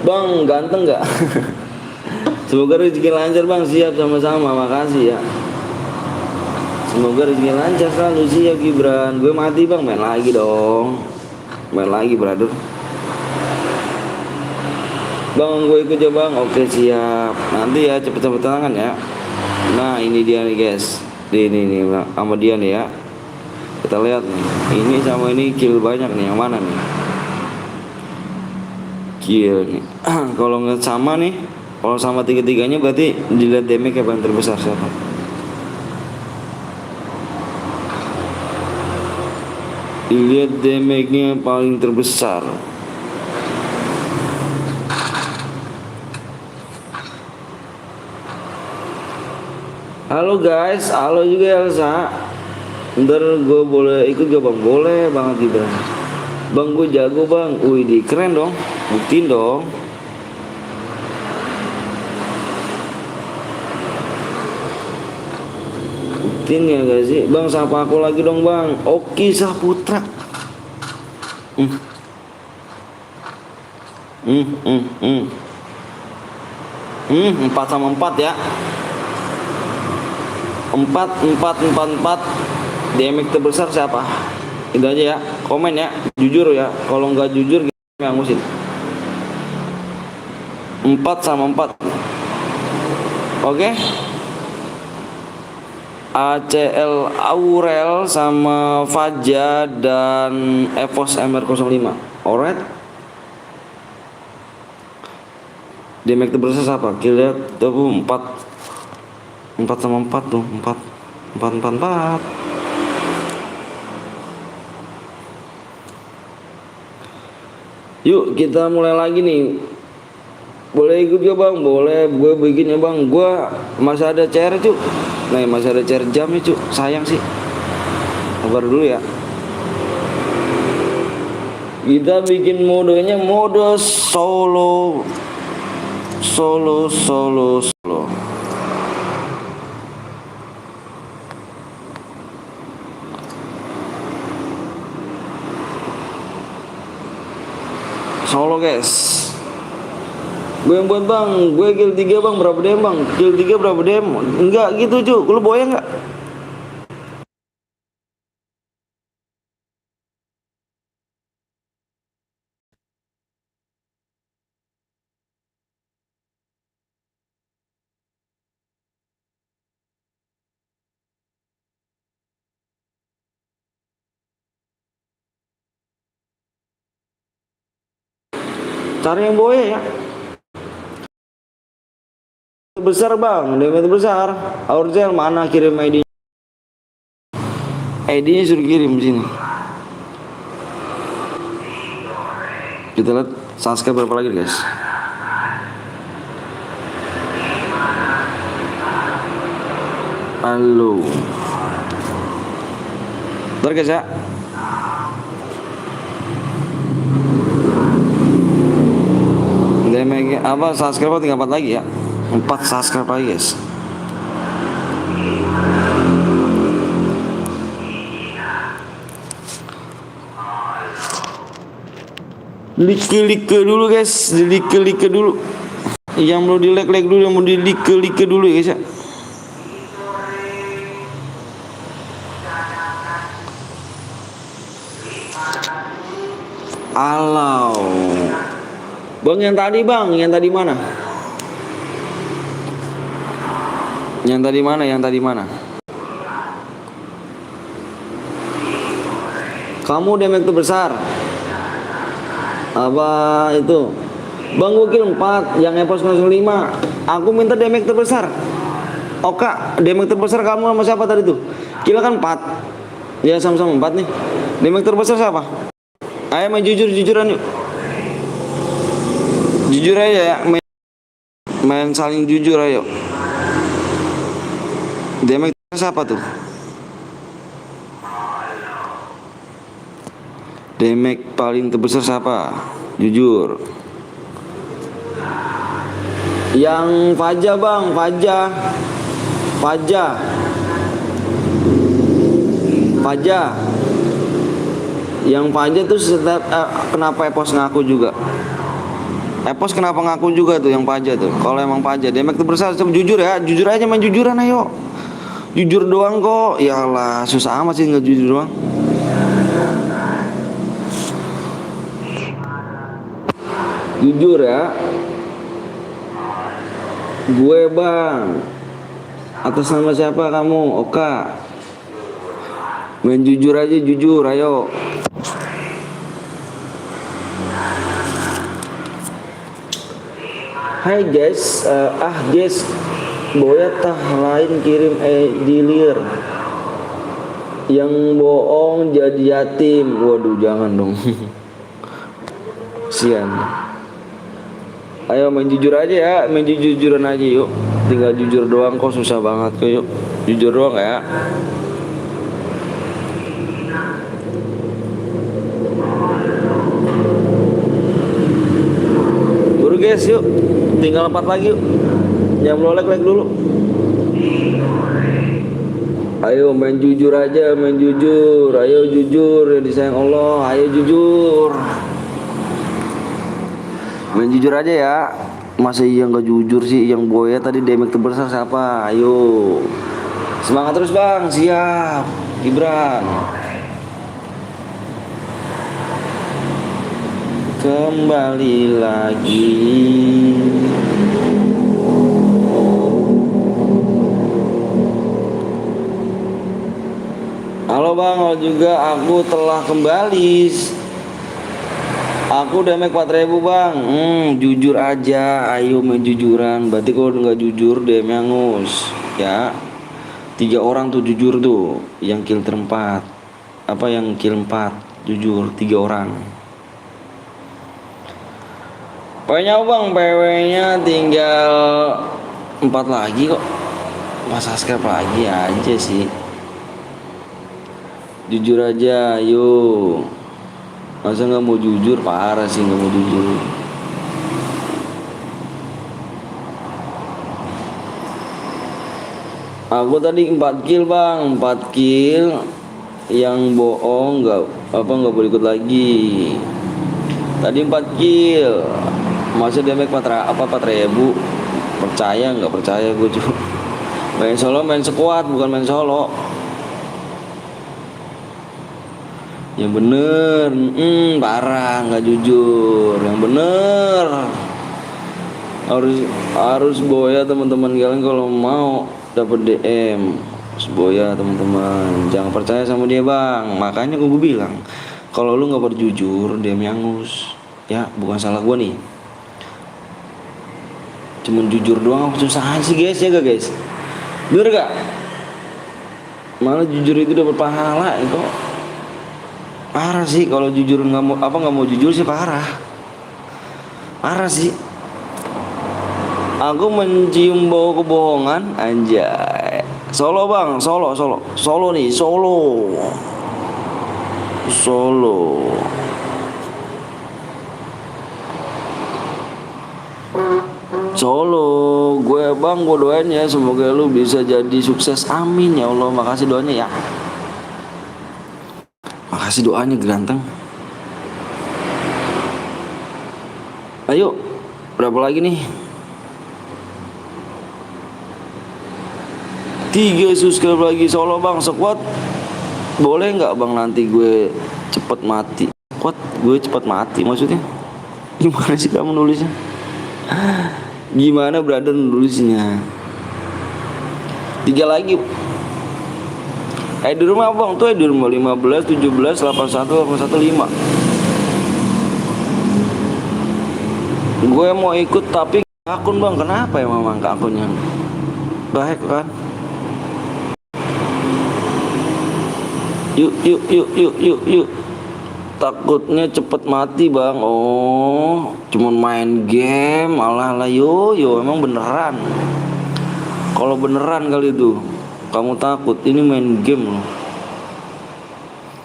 Bang, ganteng nggak? Semoga rezeki lancar bang. Siap, sama-sama, makasih ya. Semoga rezeki lancar selalu. Siap Gibran. Gue mati bang, main lagi dong. Main lagi brother. Bang, gue ikut ya bang. Oke siap. Nanti ya cepet-cepet tangan ya. Nah ini dia nih guys. Ini sama dia nih ya. Kita lihat nih. Ini sama ini kill banyak nih. Yang mana nih? Kill nih. Kalau nggak sama nih, kalau sama tiga-tiganya berarti dilihat damage yang paling terbesar siapa? Dilihat damage-nya paling terbesar. Halo guys, halo juga Elsa. Ntar gue boleh ikut gak bang? Boleh banget Gibran. Bang gue jago bang. Wih keren dong. Buktiin dong. Buktiin ya gak sih? Bang sapa aku lagi dong bang. Oki Saputra. 4 sama 4 ya. 4 damage terbesar siapa? Itu aja ya. Komen ya. Jujur ya. Kalau nggak jujur yang ngusin. 4 sama 4. Oke. ACL Aurel sama Faja dan Evos MR05. Alright. Damage terbesar siapa? Kita lihat tuh 4 sama 4 tuh. 4. Yuk kita mulai lagi nih. Boleh ikut ya bang? Boleh. Gue bikin ya bang. Gue masih ada CR cu. Nah masih ada CR jam nih cu. Sayang sih. Sabar dulu ya. Kita bikin modenya mode solo. Solo guys. Gue yang buat bang. Gue kill 3 bang. Berapa DM bang? Kill 3 berapa DM? Enggak gitu cu. Lu boya enggak? Cari yang boya ya. Besar bang. Damage besar. Aurzel mana kirim ID? ID-nya suruh kirim sini. Kita lihat subscribe berapa lagi guys. Halo. Bentar guys ya. Damage apa subscribe tinggal 4 lagi ya. 4 subscribe lagi guys. Like dulu guys, like dulu. Yang mau di like dulu, yang mau di like dulu ya guys ya. Alau. Bang, yang tadi bang, yang tadi mana? Yang tadi mana? Yang tadi mana? Kamu damage terbesar. Apa itu? Bang, gue kill 4, yang Epos 05. Aku minta damage terbesar. Oka, damage terbesar kamu sama siapa tadi tuh? Kill kan 4. Ya sama-sama 4 nih. Damage terbesar siapa? Ayo main jujur-jujuran yuk. Jujur aja ya, main saling jujur ayo. Damage siapa tuh? Damage paling terbesar siapa? Jujur. Yang Faja bang, Faja. Yang Faja tuh kenapa Epos ngaku juga? Epos kenapa ngaku juga tuh yang Faja tuh? Kalau emang Faja damage terbesar, jujur ya, jujur aja, main jujuran ayo. Jujur doang kok. Ya Allah, susah amat sih nggak jujur doang. Jujur ya. Gue bang. Atas nama siapa kamu? Oka. Main jujur aja, jujur ayo. Hai guys, guys, Boya tah lain kirim dilir. Yang bohong jadi yatim. Waduh, jangan dong. Sian. Ayo main jujur aja ya, main jujur-jujuran aja yuk. Tinggal jujur doang kok, susah banget kok yuk. Jujur doang ya. Buru guys yuk, tinggal 4 lagi yuk. Jangan melolek-lek dulu. Ayo main jujur aja, main jujur. Ayo jujur, ya disayang Allah. Ayo jujur. Main jujur aja ya. Masa iya nggak jujur sih? Yang Boya tadi damage terbesar siapa? Ayo. Semangat terus bang, siap. Gibran. Kembali lagi. Halo bang, halo juga, aku telah kembali. Aku damage 4.000 bang. Jujur aja, ayo main jujuran. Berarti kalau nggak jujur DM angus ya. 3 orang tuh jujur tuh, yang kill terempat. Apa yang kill 4 jujur 3 orang. PW-nya bang, PW-nya tinggal 4 lagi kok. Masa subscribe lagi aja sih. Jujur aja, yuk. Masa nggak mau jujur, parah sih nggak mau jujur. Aku tadi 4 kill bang, 4 kill. Yang bohong nggak boleh ikut lagi. Tadi 4 kill. Masa damage 4.000. Percaya nggak percaya gue juga. Main solo, main squad, bukan main solo. Yang bener, parah, nggak jujur. Yang bener harus Boya teman-teman kalian kalau mau dapat DM. Harus Boya teman-teman, jangan percaya sama dia bang. Makanya gue bilang, kalau lu nggak berjujur, DM angus. Ya, bukan salah gue nih. Cuman jujur doang, susah sih guys, ya gak guys? Bener gak? Malah jujur itu dapat pahala itu. Parah sih kalau jujur nggak mau jujur sih parah sih. Aku mencium bau kebohongan, anjay. Solo bang, solo nih, solo. Gue bang, gue doain ya, semoga lu bisa jadi sukses, amin ya Allah. Makasih doanya ya. Makasih doanya ganteng. Ayo, berapa lagi nih? 3 subscribe lagi. Solo bang, squad. Boleh nggak bang nanti gue cepet mati? What? Gue cepat mati maksudnya? Gimana sih kamu nulisnya? Gimana brother nulisnya? 3 lagi. Di rumah bang tuh di rumah 15, 17, 81, 81, 5. Gue mau ikut tapi akun bang, kenapa ya memang ke akunnya? Baik kan? Yuk. Takutnya cepet mati bang. Oh, cuman main game. Alah yo, emang beneran. Kalau beneran kali itu kamu takut, ini main game loh.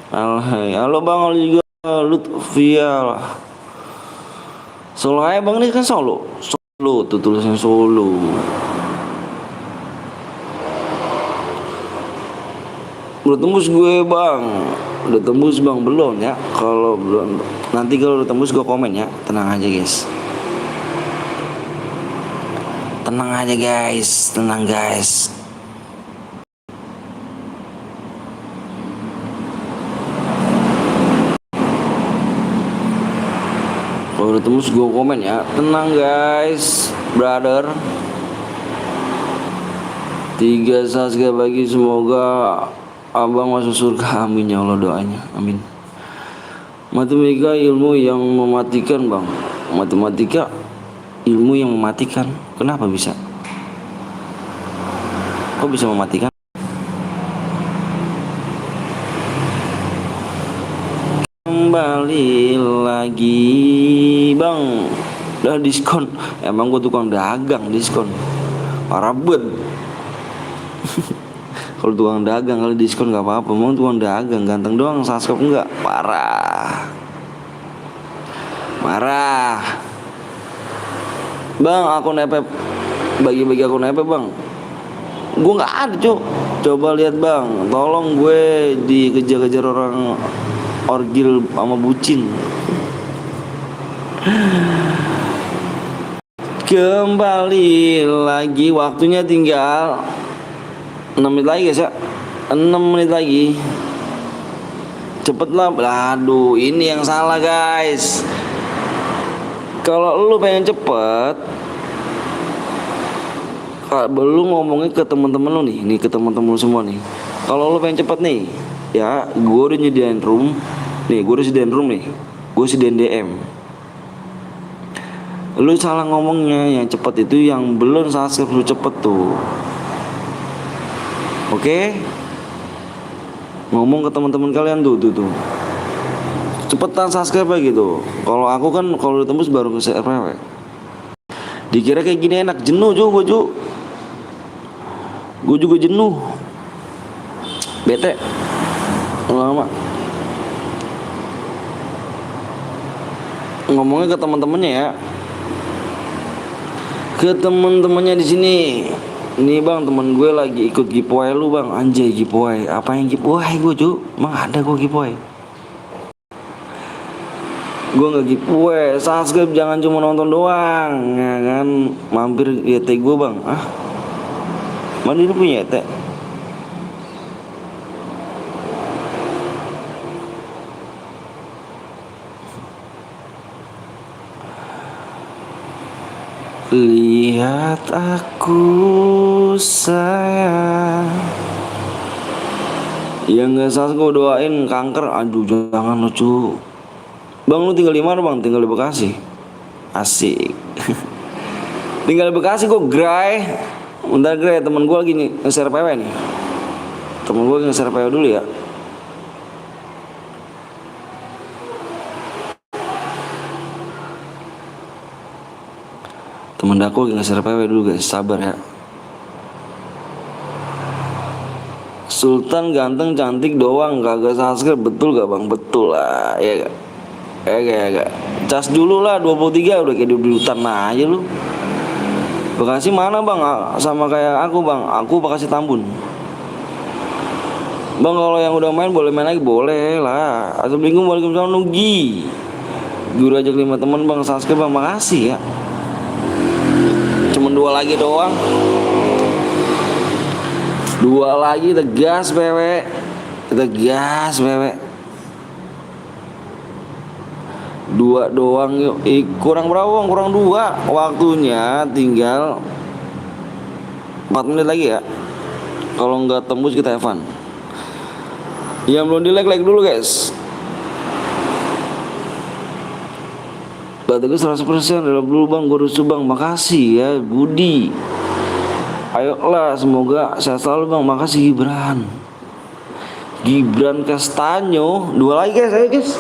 Halo bang, halo juga Lutfia lah. Solo aja bang, ini kan Solo tuh tulisannya Solo. Udah tembus gue bang. Udah tembus bang, belum ya? Kalau belum, nanti kalau udah tembus gue komen ya. Tenang aja guys. Tenang guys. Kalau udah tembus gue komen ya. Tenang guys, brother. 3 Saskia bagi, semoga abang masuk surga, amin ya Allah, doanya, amin. Matematika ilmu yang mematikan bang. Matematika ilmu yang mematikan. Kenapa bisa? Kok bisa mematikan? Kembali lagi bang. Udah diskon. Emang gue tukang dagang diskon. Parah banget. Kalau tukang dagang kali diskon gak apa-apa. Mau tukang dagang ganteng doang, subscribe enggak? Parah. Bang, akun FF bagi-bagi akun FF bang. Gue nggak ada cuk. Coba lihat bang. Tolong gue dikejar-kejar orang orgil sama bucin. Kembali lagi, waktunya tinggal 6 menit lagi guys ya. 6 menit lagi. Cepet lah. Aduh, ini yang salah guys. Kalau lu pengen cepet, belum ngomongin ke teman-teman lu nih ke teman-teman semua nih. Kalau lu pengen cepet nih, ya, gue udah nyediain room. Nih, gue udah sediain room nih. Gue sediain DM. Lu salah ngomongnya, yang cepet itu yang belum subscribe lu cepet tuh. Oke? Ngomong ke teman-teman kalian tuh. Cepetan subscribe aja gitu. Kalau aku kan kalau udah tembus baru nge-share PW. Dikira kayak gini enak, jenuh juga gue juga jenuh, bete lama. Ngomongnya ke teman-temannya ya, ke teman-temannya di sini. Nih bang, temen gue lagi ikut giveaway lu bang. Anjay, giveaway apa yang giveaway gue cu? Emang ada gue giveaway? Gue nggak giveaway, subscribe jangan cuma nonton doang, ya kan? Mampir YT gue bang. Mana lu punya YT? Lihat aku sayang. Yang nggak subscribe gue doain kanker. Aduh jangan lucu. Bang, lu tinggal di mana bang? Tinggal di Bekasi. Asik. Tinggal di Bekasi kok, Gray. Bentar Gray, temen gue lagi nih nge-share PW nih. Temen gue nge-share PW dulu ya. Temen aku lagi nge-share PW dulu guys, sabar ya. Sultan ganteng cantik doang, kagak subscribe, betul gak bang? Betul lah, ya gak? Agak cas dulu lah 23 udah kayak di hutan aja lu. Bekasi mana bang? Sama kayak aku bang, aku Bekasi Tambun bang. Kalau yang udah main boleh main lagi, boleh lah. Assalamualaikum, waalaikumsalam Nugi. Guru ajak 5 teman bang, subscribe bang, makasih ya. Cuman 2 lagi doang, 2 lagi, tegas PW. Dua doang yuk. Kurang berapa bang? Kurang dua. Waktunya tinggal 4 menit lagi ya. Kalau nggak tembus kita have fun. Yang belum di like dulu guys. Bataku 100% dalam dulu bang. Gue rusuh bang. Makasih ya Budi. Ayolah semoga sehat selalu bang. Makasih Gibran Castanyo. Dua lagi guys. Ayo guys.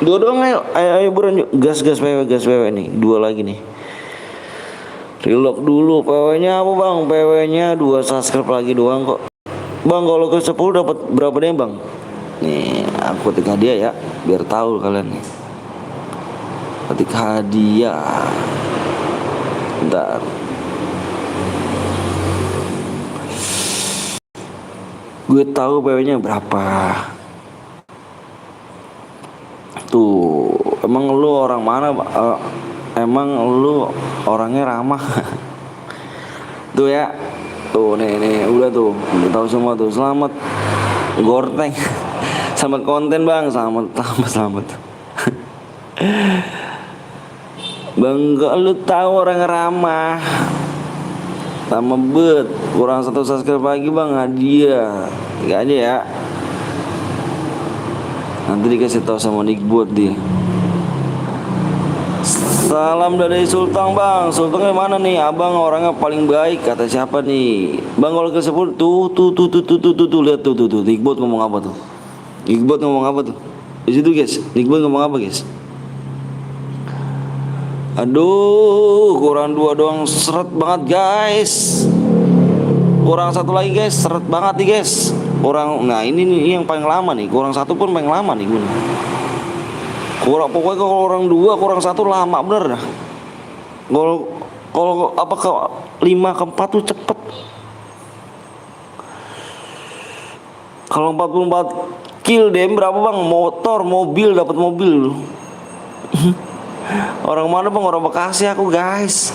Dua doang ayo. Ayo buruan yuk. Gas PW nih. Dua lagi nih. Relock dulu. PW-nya apa bang? PW-nya 2 subscribe lagi doang kok. Bang kalau ke 10 dapat berapa deh bang? Nih aku ketik hadiah ya. Biar tahu kalian nih. Ketik hadiah. Bentar. Gue tahu PW-nya berapa. Tuh, emang lu orang mana? Emang lu orangnya ramah. Tuh ya. Tuh nih udah tuh. Udah tahu semua tuh. Selamat Gorteng. Selamat konten bang. Selamat. Bang, lu tahu orang ramah. Sama bet. Kurang 1 subscribe lagi bang, hadiah. Gak aja ya. Nanti dikasih tahu sama Nickbot dia. Salam dari Sultan bang. Sultan mana nih? Abang orangnya paling baik kata siapa nih? Bang kalau ke 10 tuh lihat tuh Nickbot ngomong apa tuh? Nickbot ngomong apa tuh? Di situ guys. Nickbot ngomong apa guys? Aduh, kurang 2 doang seret banget guys. Kurang 1 lagi guys, seret banget nih guys. Nah ini nih yang paling lama nih. Kurang 1 pun paling lama nih gue. Pokoknya kalau orang 2 kurang 1 lama bener dah. Kalau apa ke 5 ke 4 tuh cepet. Kalau 44 kill DM berapa bang? Mobil dapat mobil. Orang mana bang? Orang Bekasi aku guys.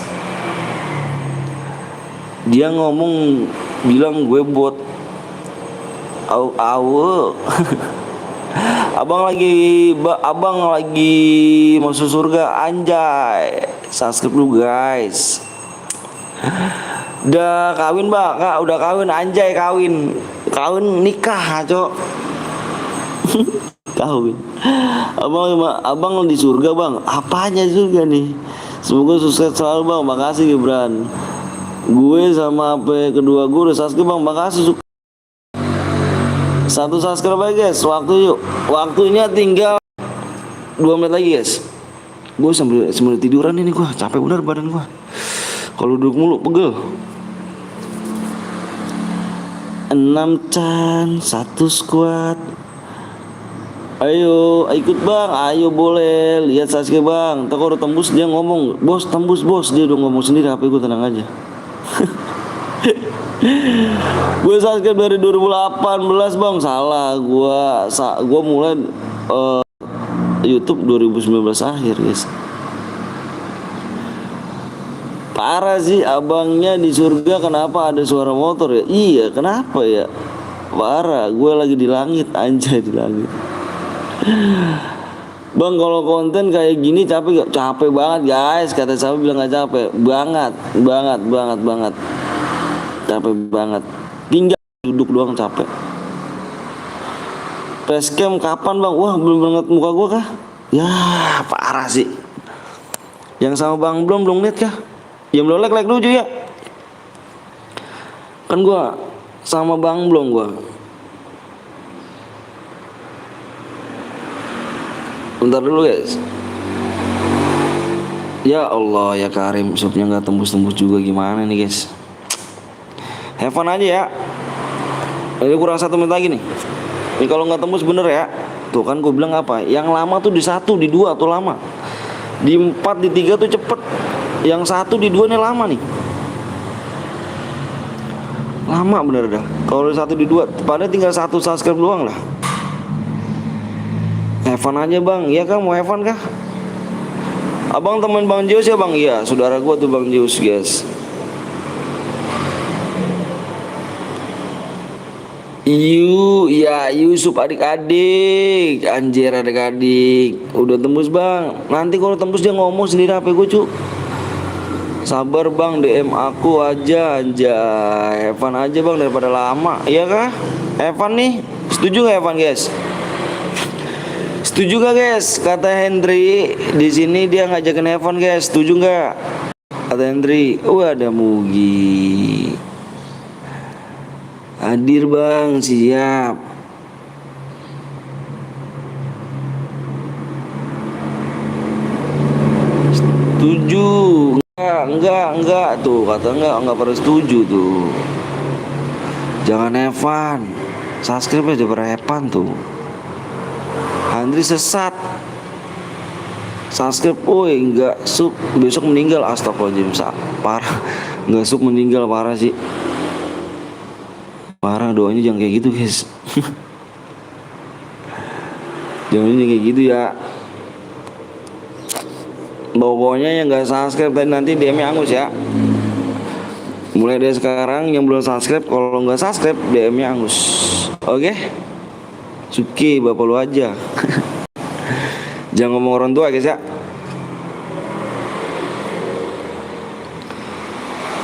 Dia ngomong bilang gue bot. Abang lagi masuk surga anjay. Subscribe dulu guys. Udah kawin bang, udah kawin anjay kawin nikah cok. Kawin. Abang di surga bang. Apanya surga nih? Semoga sukses selalu bang. Makasih Gibran. Gue sama HP kedua gue udah subscribe bang. Makasih. 1 subscribe aja guys. Waktunya tinggal 2 menit lagi guys. Gue sambil tiduran ini gue. Capek bener badan gue. Kalau duduk mulu pegel. 6 can 1 squad. Ayo ikut bang. Ayo boleh. Lihat Sasuke bang. Kalau udah tembus dia ngomong. Bos tembus bos. Dia udah ngomong sendiri. HP gue tenang aja. Gue subscribe dari 2018 bang. Salah. Gue mulai YouTube 2019 akhir guys. Parah sih abangnya di surga. Kenapa ada suara motor ya? Iya kenapa ya? Parah. Gue lagi di langit anjay, di langit. Bang kalau konten kayak gini capek gak? Capek banget guys. Kata siapa bilang gak capek? Banget. Capek banget. Tinggal duduk doang capek. Facecam kapan bang? Wah belum banget muka gue kah? Ya parah sih. Yang sama bang belum lihat kah? Yang belum like dulu ya. Kan gue sama bang belum gue. Bentar dulu guys. Ya Allah ya Karim, supnya nggak tembus juga gimana nih guys. Have fun aja ya. Ini kurang 1 menit lagi nih. Ini kalau nggak tembus bener ya. Tuh kan gue bilang apa? Yang lama tuh di 1, di 2 tuh lama. Di 4, di 3 tuh cepet. Yang 1, di 2 nih lama nih. Lama bener dah. Kalau di 1, di 2, padahal tinggal 1 subscribe doang lah. Have fun aja bang. Iya kah mau have fun kah? Abang temen bang Zeus ya bang? Iya saudara gue tuh bang Zeus guys. Ya Yusuf adik-adik, anjir adik-adik, udah tembus bang. Nanti kalau tembus dia ngomong sendiri HP gue cu. Sabar bang, DM aku aja anjay. Evan aja bang daripada lama, iya kah? Evan nih, setuju gak Evan guys? Setuju gak guys? Kata Hendry di sini dia ngajakin Evan guys, setuju gak? Kata Hendry, ada Mugi. Hadir bang, siap. Setuju. Enggak tuh, kata enggak pada setuju tuh. Jangan Evan. Subscribe aja pada Evan tuh. Andri sesat. Subscribe, enggak sub besok meninggal, astagfirullahaladzim, parah. Enggak sub meninggal, parah sih. Parah, doanya jangan kayak gitu guys. Jangan kayak gitu ya. Pokoknya yang gak subscribe tadi nanti DM-nya Angus ya. Mulai dari sekarang yang belum subscribe, kalau nggak subscribe DM-nya Angus. Oke? Suki bapak lu aja. Jangan ngomong orang tua guys ya.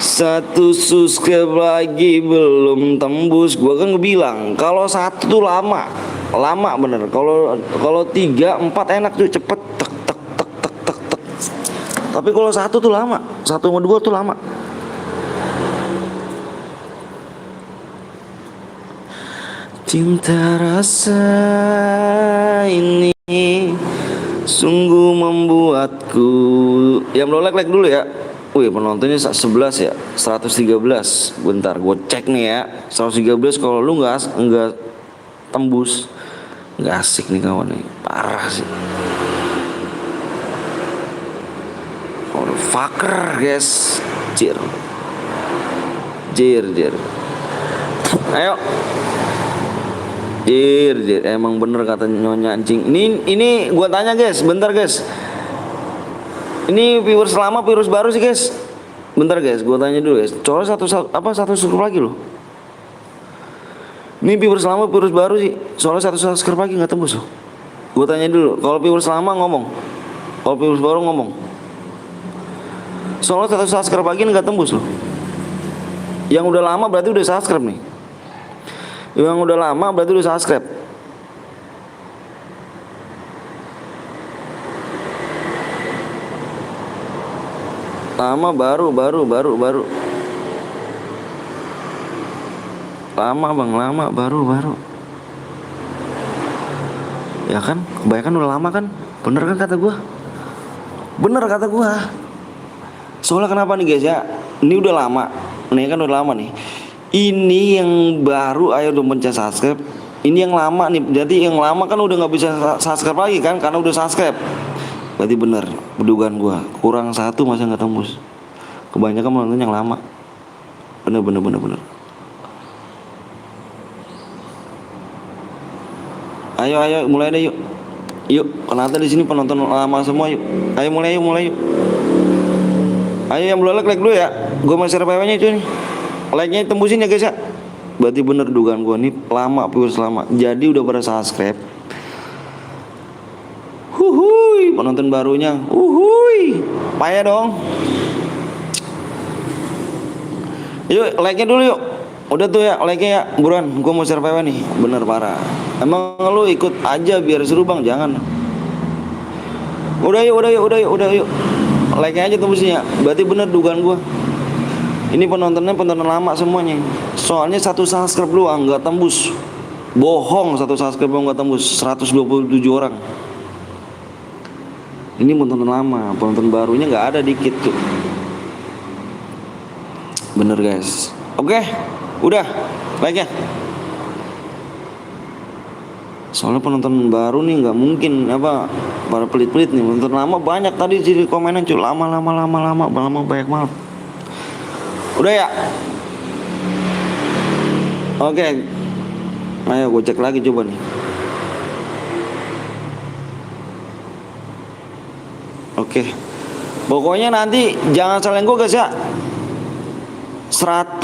Satu subscribe lagi belum tembus. Gua kan ngebilang kalau satu tuh lama bener. Kalau 3, 4 enak tuh cepet tek. Tapi kalau satu tuh lama, 1 sama 2 tuh lama. Cinta rasa ini sungguh membuatku. Yang belum like dulu ya. Penontonnya 11 ya, 113. Bentar, gue cek nih ya. 113 kalau lu nggak tembus, nggak asik nih kawan nih, parah sih. Fucker guys, jir. Ayo, jir. Emang bener kata nyonya anjing. Ini gua tanya guys, bentar guys. Ini viewers lama, viewers baru sih guys. Bentar guys, gua tanya dulu guys. Soalnya satu subscribe lagi loh. Ini viewers lama, viewers baru sih. Soalnya satu subscribe lagi nggak tembus loh. Gua tanya dulu. Kalau viewers lama ngomong, kalau viewers baru ngomong. Soalnya satu subscribe lagi nggak tembus loh. Yang udah lama berarti udah subscribe nih. Yang udah lama berarti udah subscribe. Lama baru. Lama bang, lama baru. Ya kan, kebanyakan udah lama kan. Bener kan kata gua. Soalnya kenapa nih guys ya? Ini udah lama. Ini kan udah lama nih. Ini yang baru ayo udah mencet subscribe. Ini yang lama nih. Jadi yang lama kan udah nggak bisa subscribe lagi kan, karena udah subscribe. Berarti bener dugaan gua. Kurang 1 masa nggak tembus. Kebanyakan menonton yang lama. Bener. Ayo mulai deh yuk. Yuk, kenapa di sini penonton lama semua yuk. Ayo mulai yuk. Ayo yang belum like dulu ya. Gue mau share PW-nya itu nih. Like-nya tembusin ya guys ya. Berarti bener dugaan gue nih lama, viewers lama. Jadi udah pada subscribe. Huhuy, penonton barunya. Payah dong. Yuk, like-nya dulu yuk. Udah tuh ya, like-nya ya. Buruan, gue mau share PW nih. Bener parah. Emang lu ikut aja biar seru bang, jangan. Udah yuk. Like-nya aja tembusnya. Berarti bener dugaan gua. Ini penonton lama semuanya. Soalnya satu subscribe lu nggak tembus. Bohong, satu subscribe lu nggak tembus. 127 orang. Ini penonton lama, penonton barunya nggak ada dikit tuh. Bener guys. Oke, udah like-nya. Soalnya penonton baru nih nggak mungkin para pelit-pelit nih. Penonton lama banyak tadi jadi komenan cuy, lama banyak banget. Udah ya. Oke. Ayo gue cek lagi coba nih. Oke. Pokoknya nanti jangan salahin gue guys ya. 135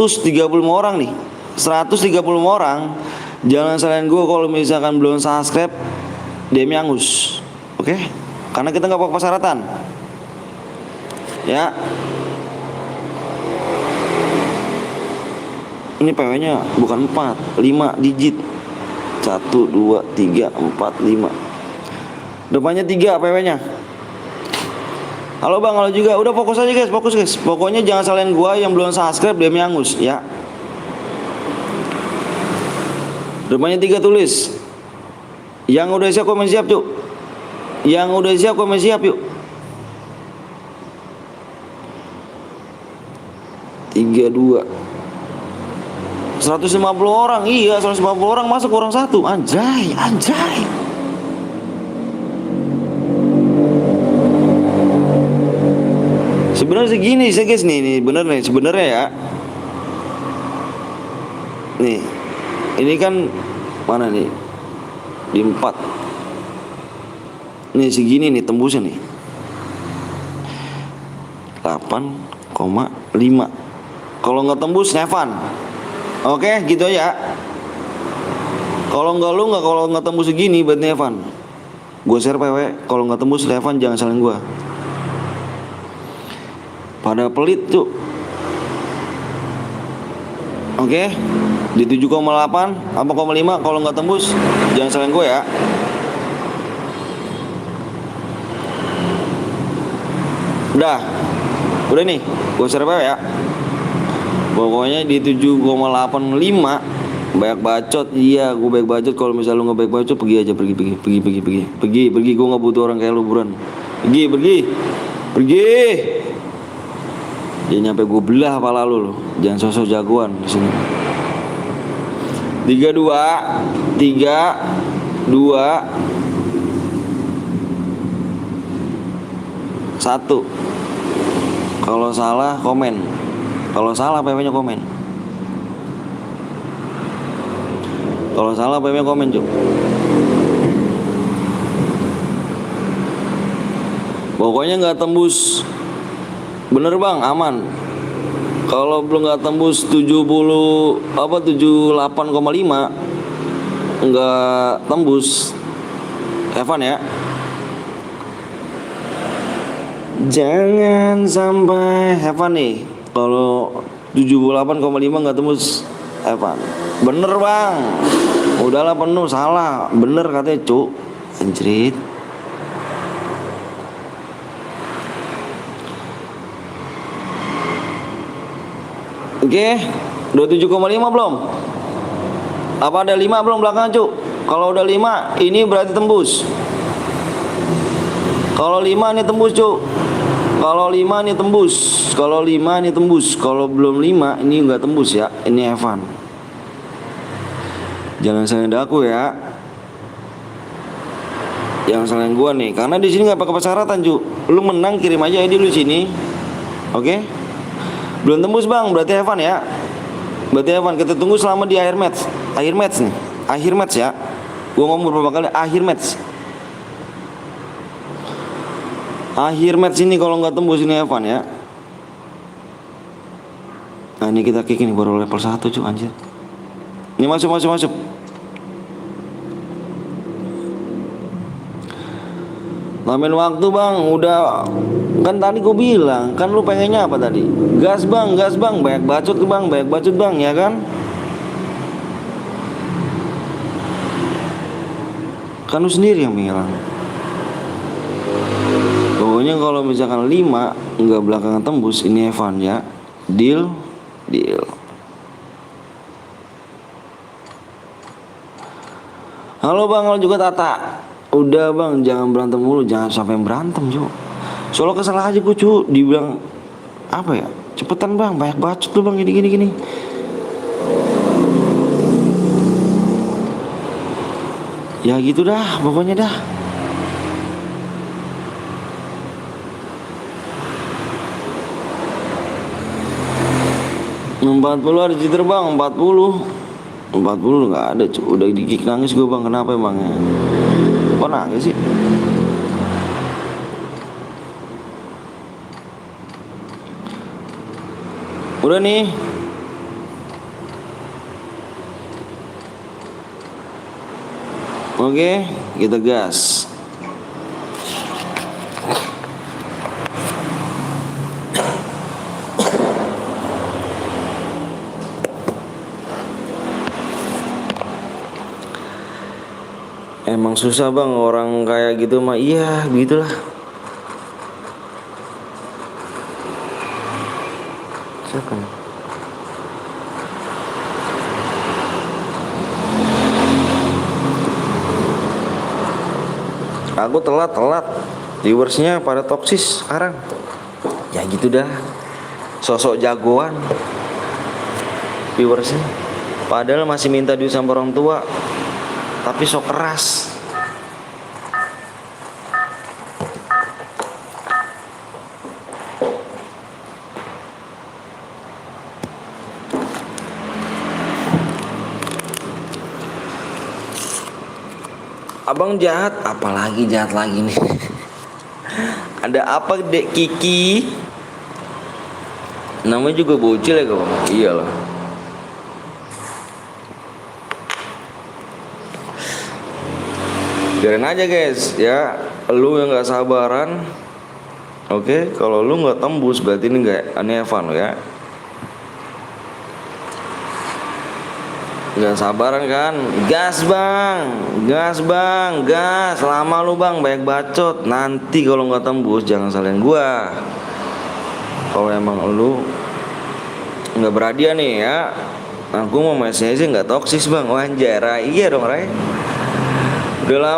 orang nih. 135 orang Jangan salahin gue kalau misalkan belum subscribe, DM Angus. Oke? Karena kita nggak pakai persyaratan. Ya. Ini PW-nya bukan 4, 5 digit. 1, 2, 3, 4, 5. Depannya 3 PW-nya. Halo bang, halo juga. Udah fokus aja guys, fokus guys. Pokoknya jangan salahin gua yang belum subscribe DM Angus ya. Depannya 3 tulis. Yang udah siap komen siap yuk. Yang udah siap komen siap yuk. 32 150 orang, iya 150 orang masuk orang satu, anjay, anjay. Sebenarnya segini sih guys nih bener nih sebenarnya ya. Nih, ini kan mana nih? Di 4. Nih segini nih tembusnya nih. 8,5. Kalau nggak tembus Nevan. Oke, gitu aja. Kalau nggak tembus segini buat Nevan. Gue share PW. Kalau nggak tembus Nevan jangan salahin gue. Pada pelit tuh. Oke, di 7,8 apa 5 kalau nggak tembus jangan salahin gue ya. Udah nih, gue share PW ya. Pokoknya di 7,85 banyak bacot. Iya, gue banyak bacot. Kalau misalnya lu nggak banyak bacot, pergi aja, pergi. Gue nggak butuh orang kayak lu, buruan. Pergi. Jangan nyampe gue belah kepala lu. Jangan sosok jagoan di sini. 3, 2, 1. Kalau salah komen. Kalau salah PW-nya komen. Kalau salah PW-nya komen, Cuk. Pokoknya nggak tembus. Bener bang, aman. Kalau belum nggak tembus 78,5 nggak tembus Evan ya. Jangan sampai Evan nih. Kalau 78,5 nggak tembus Evan. Bener bang. Udahlah penuh, salah. Bener katanya Cuk. Anjrit. Oke, 27,5 belum? Apa ada 5 belum belakangan Cuk? Kalau udah 5 ini berarti tembus. Kalau 5 ini tembus Cuk. Kalau 5 ini tembus. Kalau 5 ini tembus. Kalau belum 5 ini enggak tembus ya. Ini Evan. Jangan salahin aku ya. Yang salahin gua nih, karena di sini enggak pakai persyaratan Cuk. Lu menang kirim aja ID lu sini. Oke? Belum tembus bang, berarti Evan ya. Berarti Evan, kita tunggu selama di akhir match. Akhir match nih. Akhir match ya. Gua ngomong beberapa kali akhir match. Akhir match ini kalau nggak tembus ini Evan ya. Nah ini kita kick ini baru level 1 cuy anjir. Ini masuk. Tambahin waktu bang, udah. Kan tadi gue bilang, kan lu pengennya apa tadi? Gas bang, banyak bacot bang, ya kan? Kan lu sendiri yang bilang. Pokoknya kalau misalkan 5 nggak belakangan tembus ini Evan ya. Deal. Halo bang, halo juga Tata. Udah bang, jangan berantem mulu, jangan sampai berantem Cuk. Soalnya kesel aja gue Cuk, dibilang apa ya? Cepetan bang, banyak bacot tuh bang, gini. Ya gitu dah, pokoknya dah. Empat 40 ada jitter bang, 40 nggak ada Cuk. Udah dikik nangis gue bang, kenapa emangnya? Kok nangis sih? Udah nih. Oke, kita gas. Emang susah bang orang kayak gitu mah, iya begitulah. Siapa? Aku telat viewersnya pada toksis sekarang. Ya gitu dah, sosok jagoan viewersnya, padahal masih minta duit sama orang tua, tapi sok keras. Abang jahat, apalagi jahat lagi nih. Ada apa Dek Kiki? Namanya juga bocil ya kawan. Iyalah. Biarin aja guys ya. Lu yang gak sabaran, oke, kalau lu gak tembus berarti ini gak aneh Evan lo ya. Gak sabaran kan? Gas bang, gas. Lama lu bang, banyak bacot. Nanti kalau nggak tembus jangan salahin gua. Kalau emang lu nggak berhadiah nih ya, aku mau mesnya sih nggak toksis bang. Wanjay, Rai. Iya dong Rai. Udah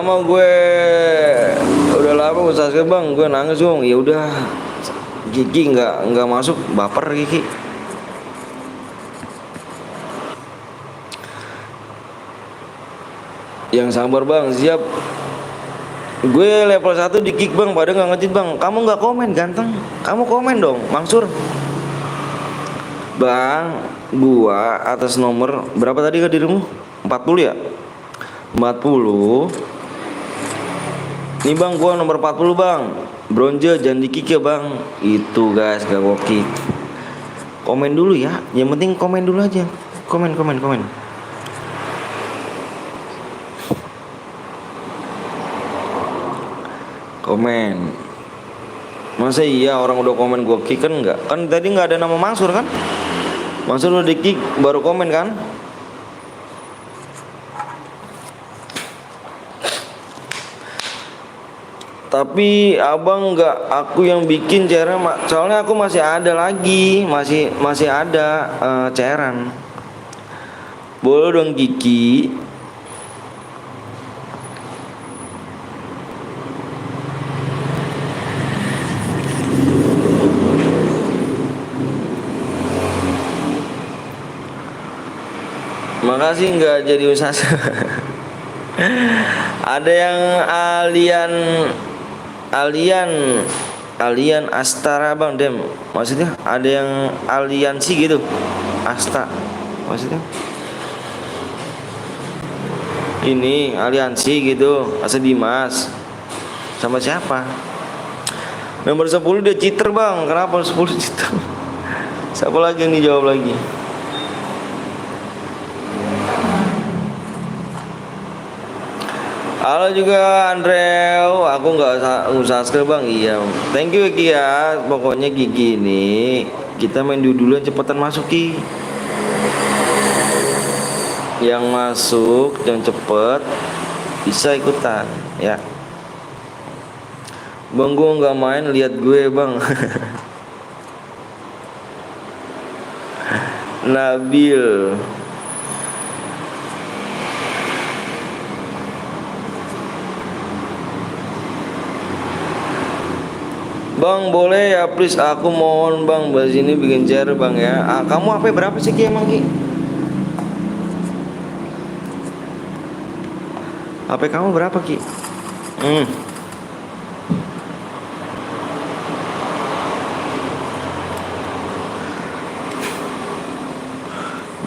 lama usaha bang, gue nangis dong. Ya udah, Kiki nggak masuk, baper Kiki. Yang sabar bang, siap. Gue level 1 di kick bang, pada gak ngecit bang. Kamu gak komen ganteng, kamu komen dong Mangsur. Bang, gua atas nomor berapa tadi ke dirimu? 40 ya? 40. Nih bang, gua nomor 40 bang. Bronze jangan di kick ya bang. Itu guys, gak gua kick. Komen dulu ya, yang penting komen dulu aja. Komen. Komen. Masa iya orang udah komen gue kick kan enggak? Kan tadi nggak ada nama Mansur kan? Mansur udah di kick baru komen kan? Tapi abang nggak, aku yang bikin cairan, soalnya aku masih ada lagi, masih ada cairan. Boleh dong Kiki. Makasih nggak jadi usaha. Ada yang alien Astara bang Dem. Maksudnya ada yang aliansi gitu. Asta. Maksudnya ini aliansi gitu. Asa Dimas. Sama siapa? Nomor 10 dia cheater bang. Kenapa 10 cheater? Siapa lagi yang dijawab lagi? Halo juga Andrew, aku nggak subscribe bang. Iya, thank you Ki ya. Pokoknya Gigi ini kita main dulu cepetan masuk Ki. Yang masuk yang cepet bisa ikutan ya. Bang gue nggak main, lihat gue bang. Nabil. Bang boleh ya please, aku mohon bang, bahas ini bikin share bang ya. Kamu HP berapa sih Ki emang Ki? HP kamu berapa Ki?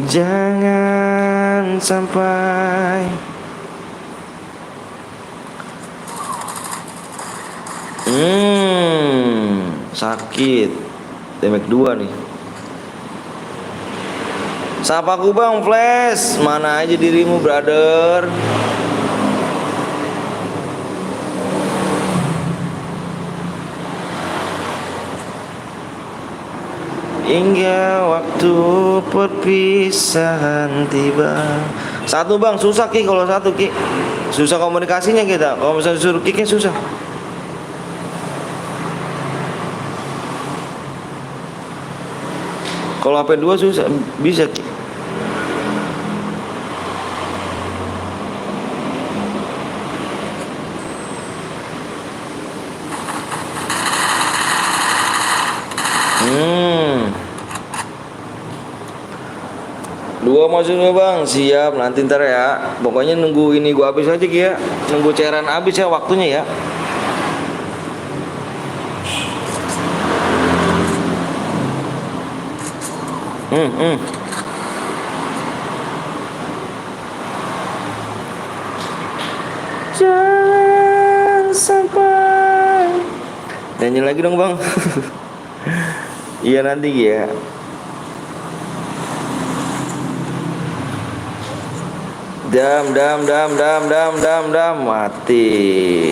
Jangan sampai sakit. Demek 2 nih. Sapa aku bang Flash. Mana aja dirimu brother? hingga waktu perpisahan tiba. Satu bang, susah Ki kalau satu Ki. Susah komunikasinya kita. Kalau misalnya suruh kicknya susah. Kalau HP 2 susah, bisa Ki. Dua maksudnya bang, siap nanti ntar ya. Pokoknya nunggu ini gua habis aja Ki ya. Nunggu cairan habis ya waktunya ya. Jangan sampai. Nyanyi lagi dong bang. Iya nanti ya. Dam mati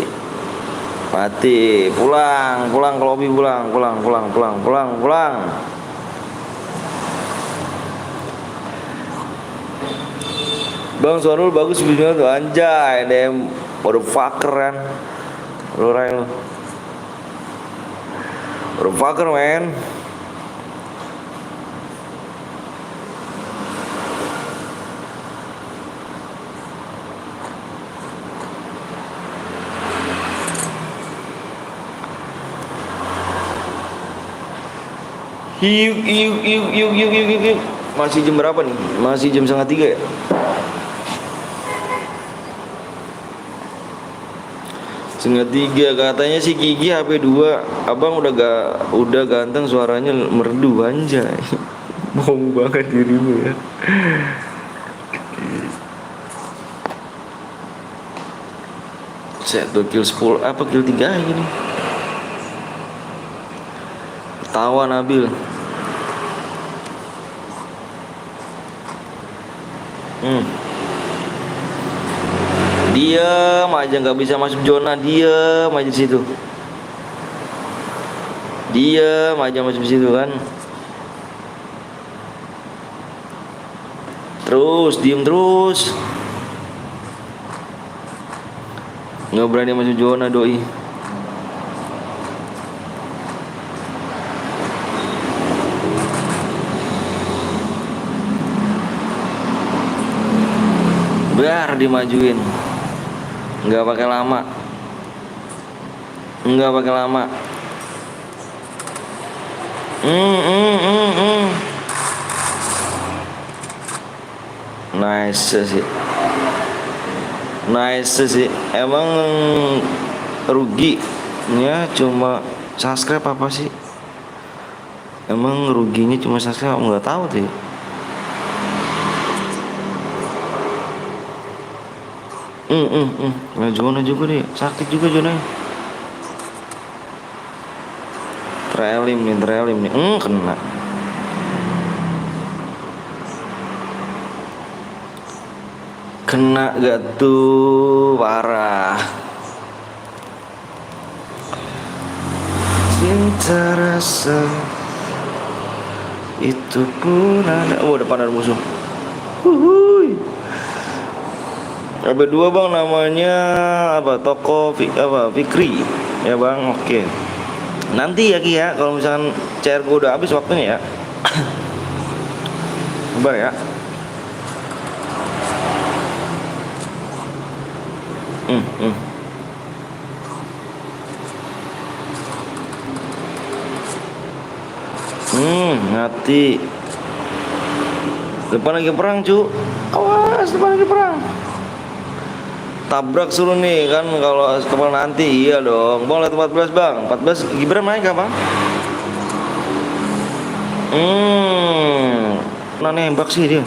pulang ke lobi pulang bang. Suara lu bagus videonya tuh anjay dem motherfucker kan lu Ray lu motherfucker man. Yuk. Masih jam berapa nih? Masih jam 2:30 ya? Setengah 3 katanya si Gigi HP 2. Abang udah ganteng suaranya merdu anjay. Bohong banget dirimu ya. Set tuh kill 10 apa kill 3 gini. Tawa Nabil. Diam aja nggak bisa masuk zona, diam aja di situ. Diam aja masuk situ kan. Terus diem terus. Nggak berani masuk zona doi. Biar dimajuin. Nggak pakai lama. Nice sih. Emang rugi ya cuma subscribe apa sih? Emang ruginya cuma subscribe nggak tahu tuh. Nah, zona juga deh, sakit juga zonanya. Trelim nih. Kena. Kena gak tuh, parah. Cinta rasa itu pun ada. Oh, depan ada musuh. Huhuy. AB2 bang namanya apa? Toko Fikri ya bang. Oke. Nanti ya Ki ya kalau misalkan CR gue udah habis waktunya ya. Sabar ya. Ngati. Depan lagi perang cu. Awas, depan lagi perang. Tabrak suruh nih kan kalau kepala nanti. Iya dong. Bang lihat 14 bang. 14 Gibran naik apa? Nah nembak sih dia.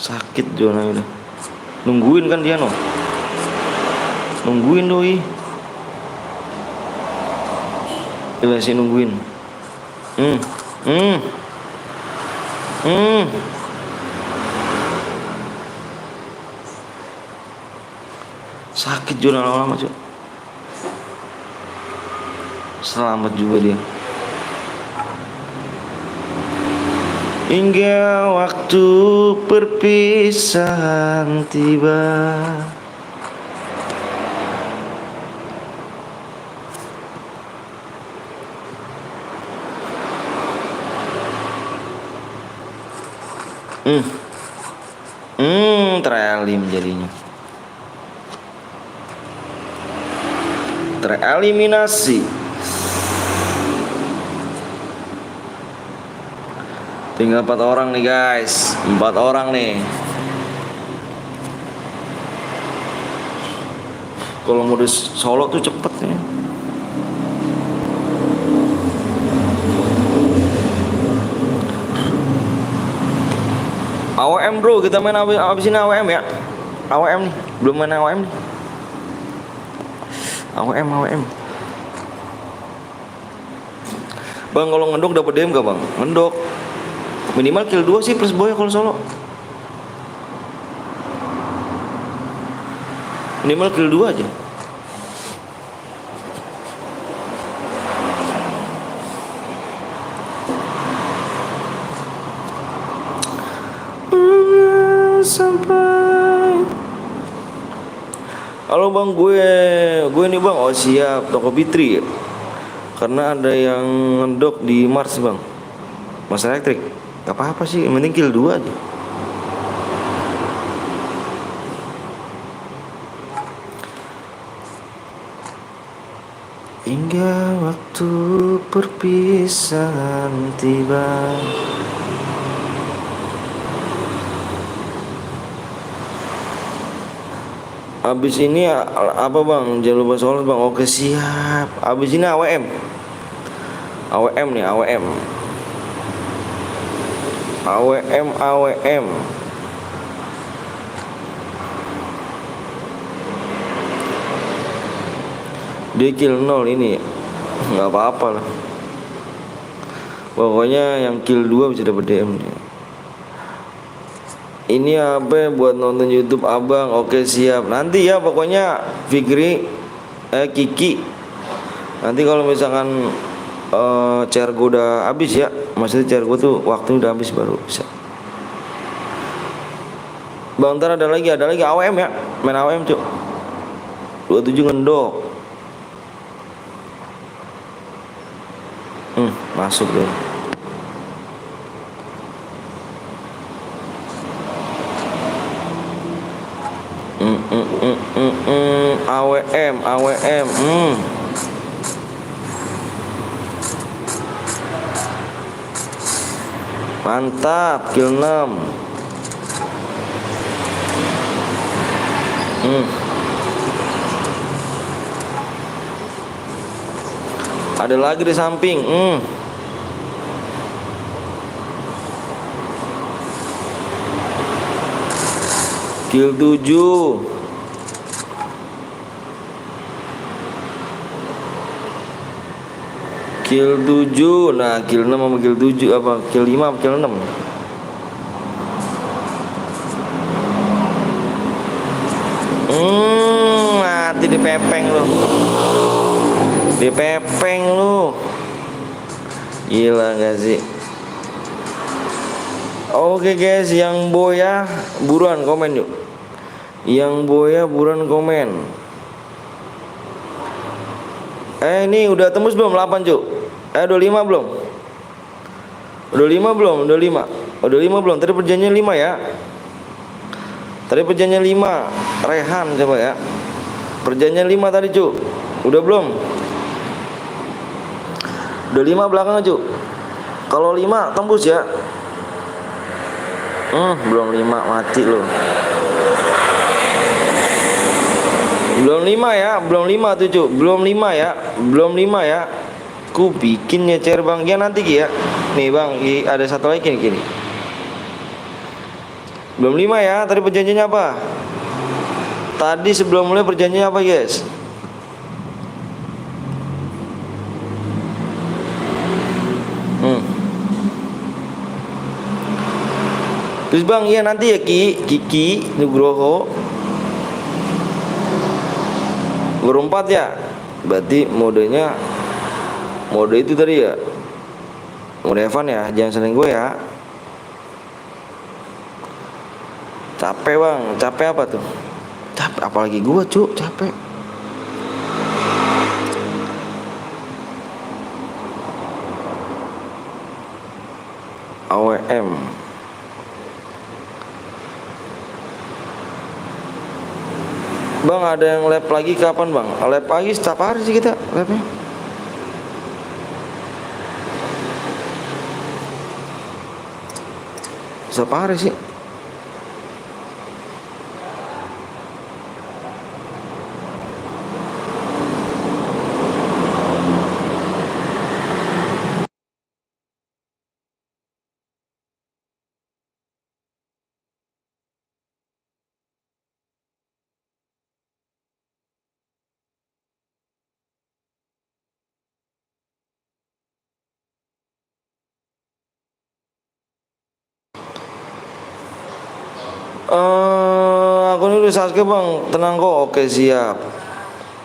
Sakit zona udah. Nungguin kan dia no. Nungguin doi. Dia masih nungguin. Sakit zona lama-lama cuy. Selamat juga dia. Hingga waktu perpisahan tiba. Tereliminasi jadinya. Tereliminasi. Tinggal 4 orang nih guys. 4 orang nih. Kalau mode solo tuh cepet ya. AWM bro, kita main abis ini AWM ya. AWM nih, belum main AWM nih. AWM. Bang, kalau ngedok dapat DM gak bang? Ngedok minimal kill 2 sih plus boy kalau solo. Minimal kill 2 aja. Sampai. Halo bang, gue nih bang. Oh siap, toko Bitri ya? Karena ada yang ngedok di Mars bang. Mas elektrik, gak apa-apa sih, yang penting kill 2 aja. Hingga waktu perpisahan tiba. Abis ini apa bang? Jangan lupa sholat bang. Oke siap. Abis ini AWM. AWM nih, AWM. Dia kill 0 ini. Nggak apa-apa lah. Pokoknya yang kill 2 bisa dapat DM nih. Ini apa buat nonton YouTube abang? Oke siap. Nanti ya pokoknya Fikri Kiki. Nanti kalau misalkan chair gue udah habis ya. Maksudnya chair gue tuh waktu udah habis baru bisa. Bang ntar ada lagi AWM ya. Main AWM cuk. 27 ngendok. Masuk deh. AWM. Mantap, kill 6. Ada lagi di samping. Kill 7. Kill 7. Nah, kill 6 sama kill 7 apa? Kill 5 apa kill 6? Mati dipepeng lu. Dipepeng lu. Gila gak sih? Oke guys, yang boya buruan komen yuk. Yang boya buruan komen. Ini udah tembus belum 8 cuk? 25 belum? Udah 5 belum? Udah 5 belum? Tadi perjanjian 5 ya. Tadi perjanjian 5. Rehan coba ya. Perjanjian 5 tadi cuk. Udah belum? Udah 5 belakang cuk. Kalau 5 tembus ya. Belum 5 mati loh. Belum 5 ya, belum 5 tuh cuk. Belum 5 ya. Belum 5 ya. Ku bikin ya chair bang. Ya nanti ya. Nih bang, ada satu lagi nih kini. Belum 5 ya. Tadi perjanjiannya apa? Tadi sebelum mulai perjanjiannya apa guys? Terus bang, iya nanti ya Kiki Nugroho 24 ya. Berarti modenya Mode itu tadi ya. Mode Evan ya, jangan sering gue ya. Capek bang, capek apa tuh? Capek, apalagi gue cuk, capek. AWM. Bang ada yang lab lagi kapan bang? Lab lagi setiap hari sih kita labnya. Setiap hari sih. Aku ini udah subscribe bang, tenang kok. Oke siap.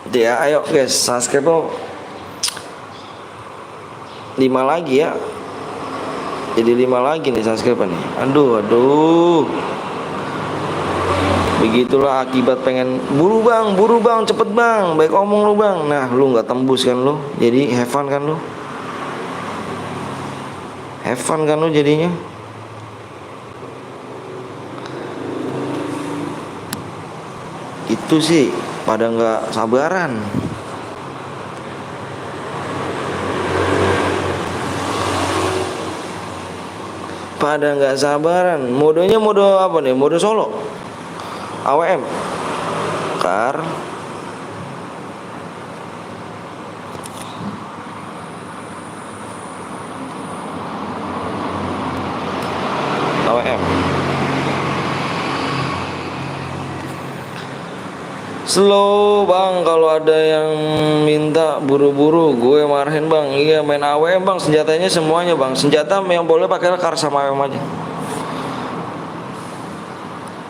Ya ayo guys, subscribe kok. 5 lagi ya. Jadi 5 lagi nih subscribe nih. Aduh. Begitulah akibat pengen buru bang, cepet bang. Baik omong lu bang. Nah lu nggak tembus kan lu. Jadi have fun kan lu. Have fun kan lu jadinya. Itu sih pada nggak sabaran. Pada nggak sabaran. Modenya mode apa nih? Mode solo. AWM. Kar. AWM. Slow bang, kalau ada yang minta buru-buru gue marahin bang. Iya main AWM bang, senjatanya semuanya bang. Senjata yang boleh pakai kar sama AWM aja.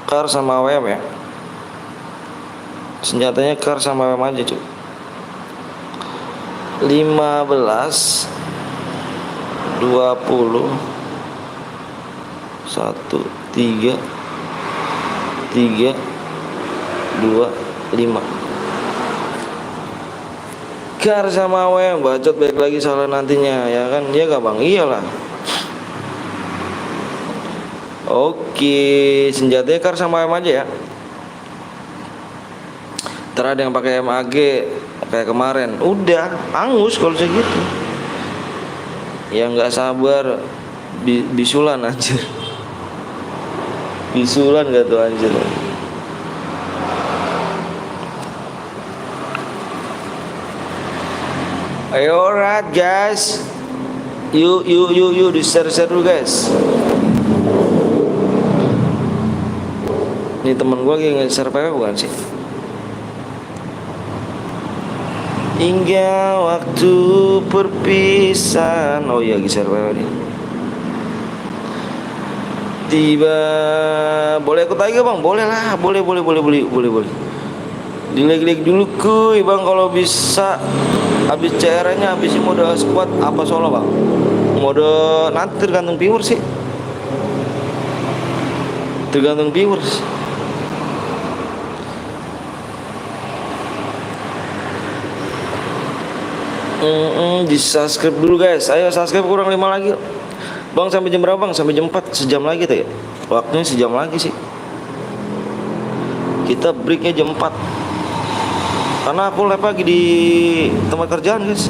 Kar sama AWM ya. Senjatanya kar sama AWM aja cuy. 15 20 1 3 3 2 5 kar sama AWM bacot baik lagi salah nantinya ya kan, ya gak bang? Iyalah. Oke, senjatanya kar sama AWM aja ya. Ntar ada yang pakai MAG kayak kemarin, udah angus kalau segitu. Yang nggak sabar bisulan anjir. Bisulan gak tuh anjir. Ayo alright guys. Yuk di share dulu guys. Ini temen gue lagi nge-share PW bukan sih? Hingga waktu perpisahan. Oh iya share PW nih. Tiba. Boleh ikut lagi bang? Boleh lah. Boleh. Dileg-leg dulu kuy bang kalau bisa. Habis CR-nya habis mode squad apa solo bang? Mode nanti tergantung viewers sih. Tergantung viewers. Di subscribe dulu guys. Ayo subscribe kurang 5 lagi. Bang sampai jam berapa bang? Sampai jam 4, sejam lagi tuh ya. Waktunya sejam lagi sih. Kita breaknya jam 4. Karena aku live lagi di tempat kerjaan guys.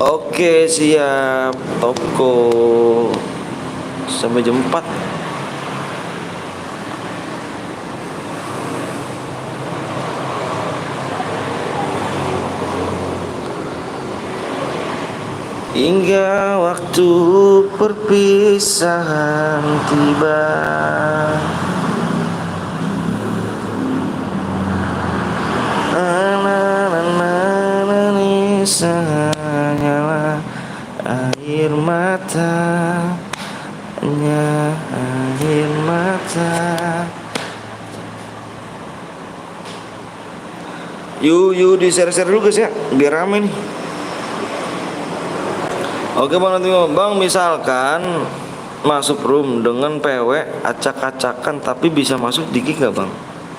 Oke siap. Toko sampai jam 4. Hingga waktu perpisahan tiba. Hanyalah air mata, hanya air mata. Yuk di share-share dulu guys ya, biar rame nih. Oke bang, nanti bang misalkan masuk room dengan PW acak-acakan tapi bisa masuk di kick nggak bang?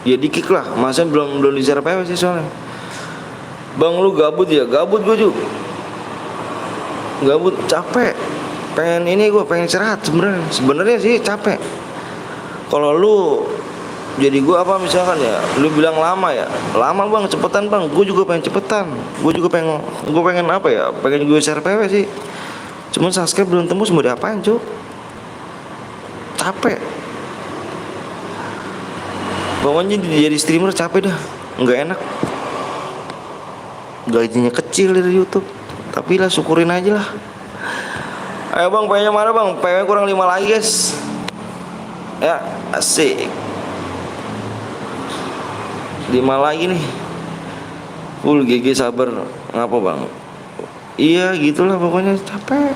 Ya di kick lah, masa belum di share PW sih soalnya. Bang lu gabut ya? Gabut gue juga. Gabut, capek. Pengen ini gue pengen istirahat sebenarnya. Sebenarnya sih capek. Kalau lu jadi gue apa misalkan ya, lu bilang lama ya, lama bang, cepetan bang. Gue juga pengen cepetan. Gue pengen apa ya? Pengen gue share PW sih. Cuman subscribe belum tembus mau diapain cuk? Capek. Pokoknya jadi streamer capek dah, nggak enak. Gajinya kecil dari YouTube, tapi lah syukurin aja lah. Ayo bang, PW-nya mana bang? PW kurang 5 lagi guys. Ya asik. 5 lagi nih. Full GG sabar. Ngapa bang? Iya gitulah pokoknya capek.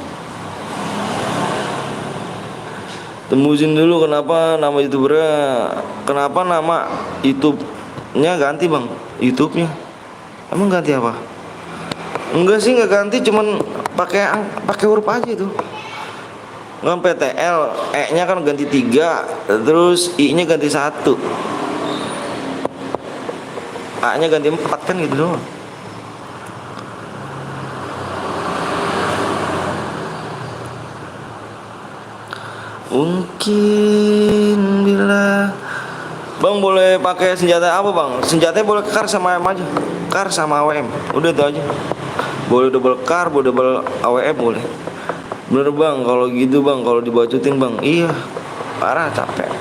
Tembusin dulu kenapa nama youtubernya, kenapa nama YouTube-nya ganti bang? YouTube-nya emang ganti apa? Enggak sih nggak ganti, cuman pakai huruf aja itu. Nggak PTL, E-nya kan ganti 3, terus I-nya ganti 1, A-nya ganti 4 kan gitu doang. Mungkin bila bang boleh pakai senjata apa bang? Senjatanya boleh kar sama AWM aja. Kar sama AWM, udah itu aja. Boleh double kar, boleh double AWM boleh. Bener bang, kalau gitu bang, kalau dibacutin bang, iya parah capek.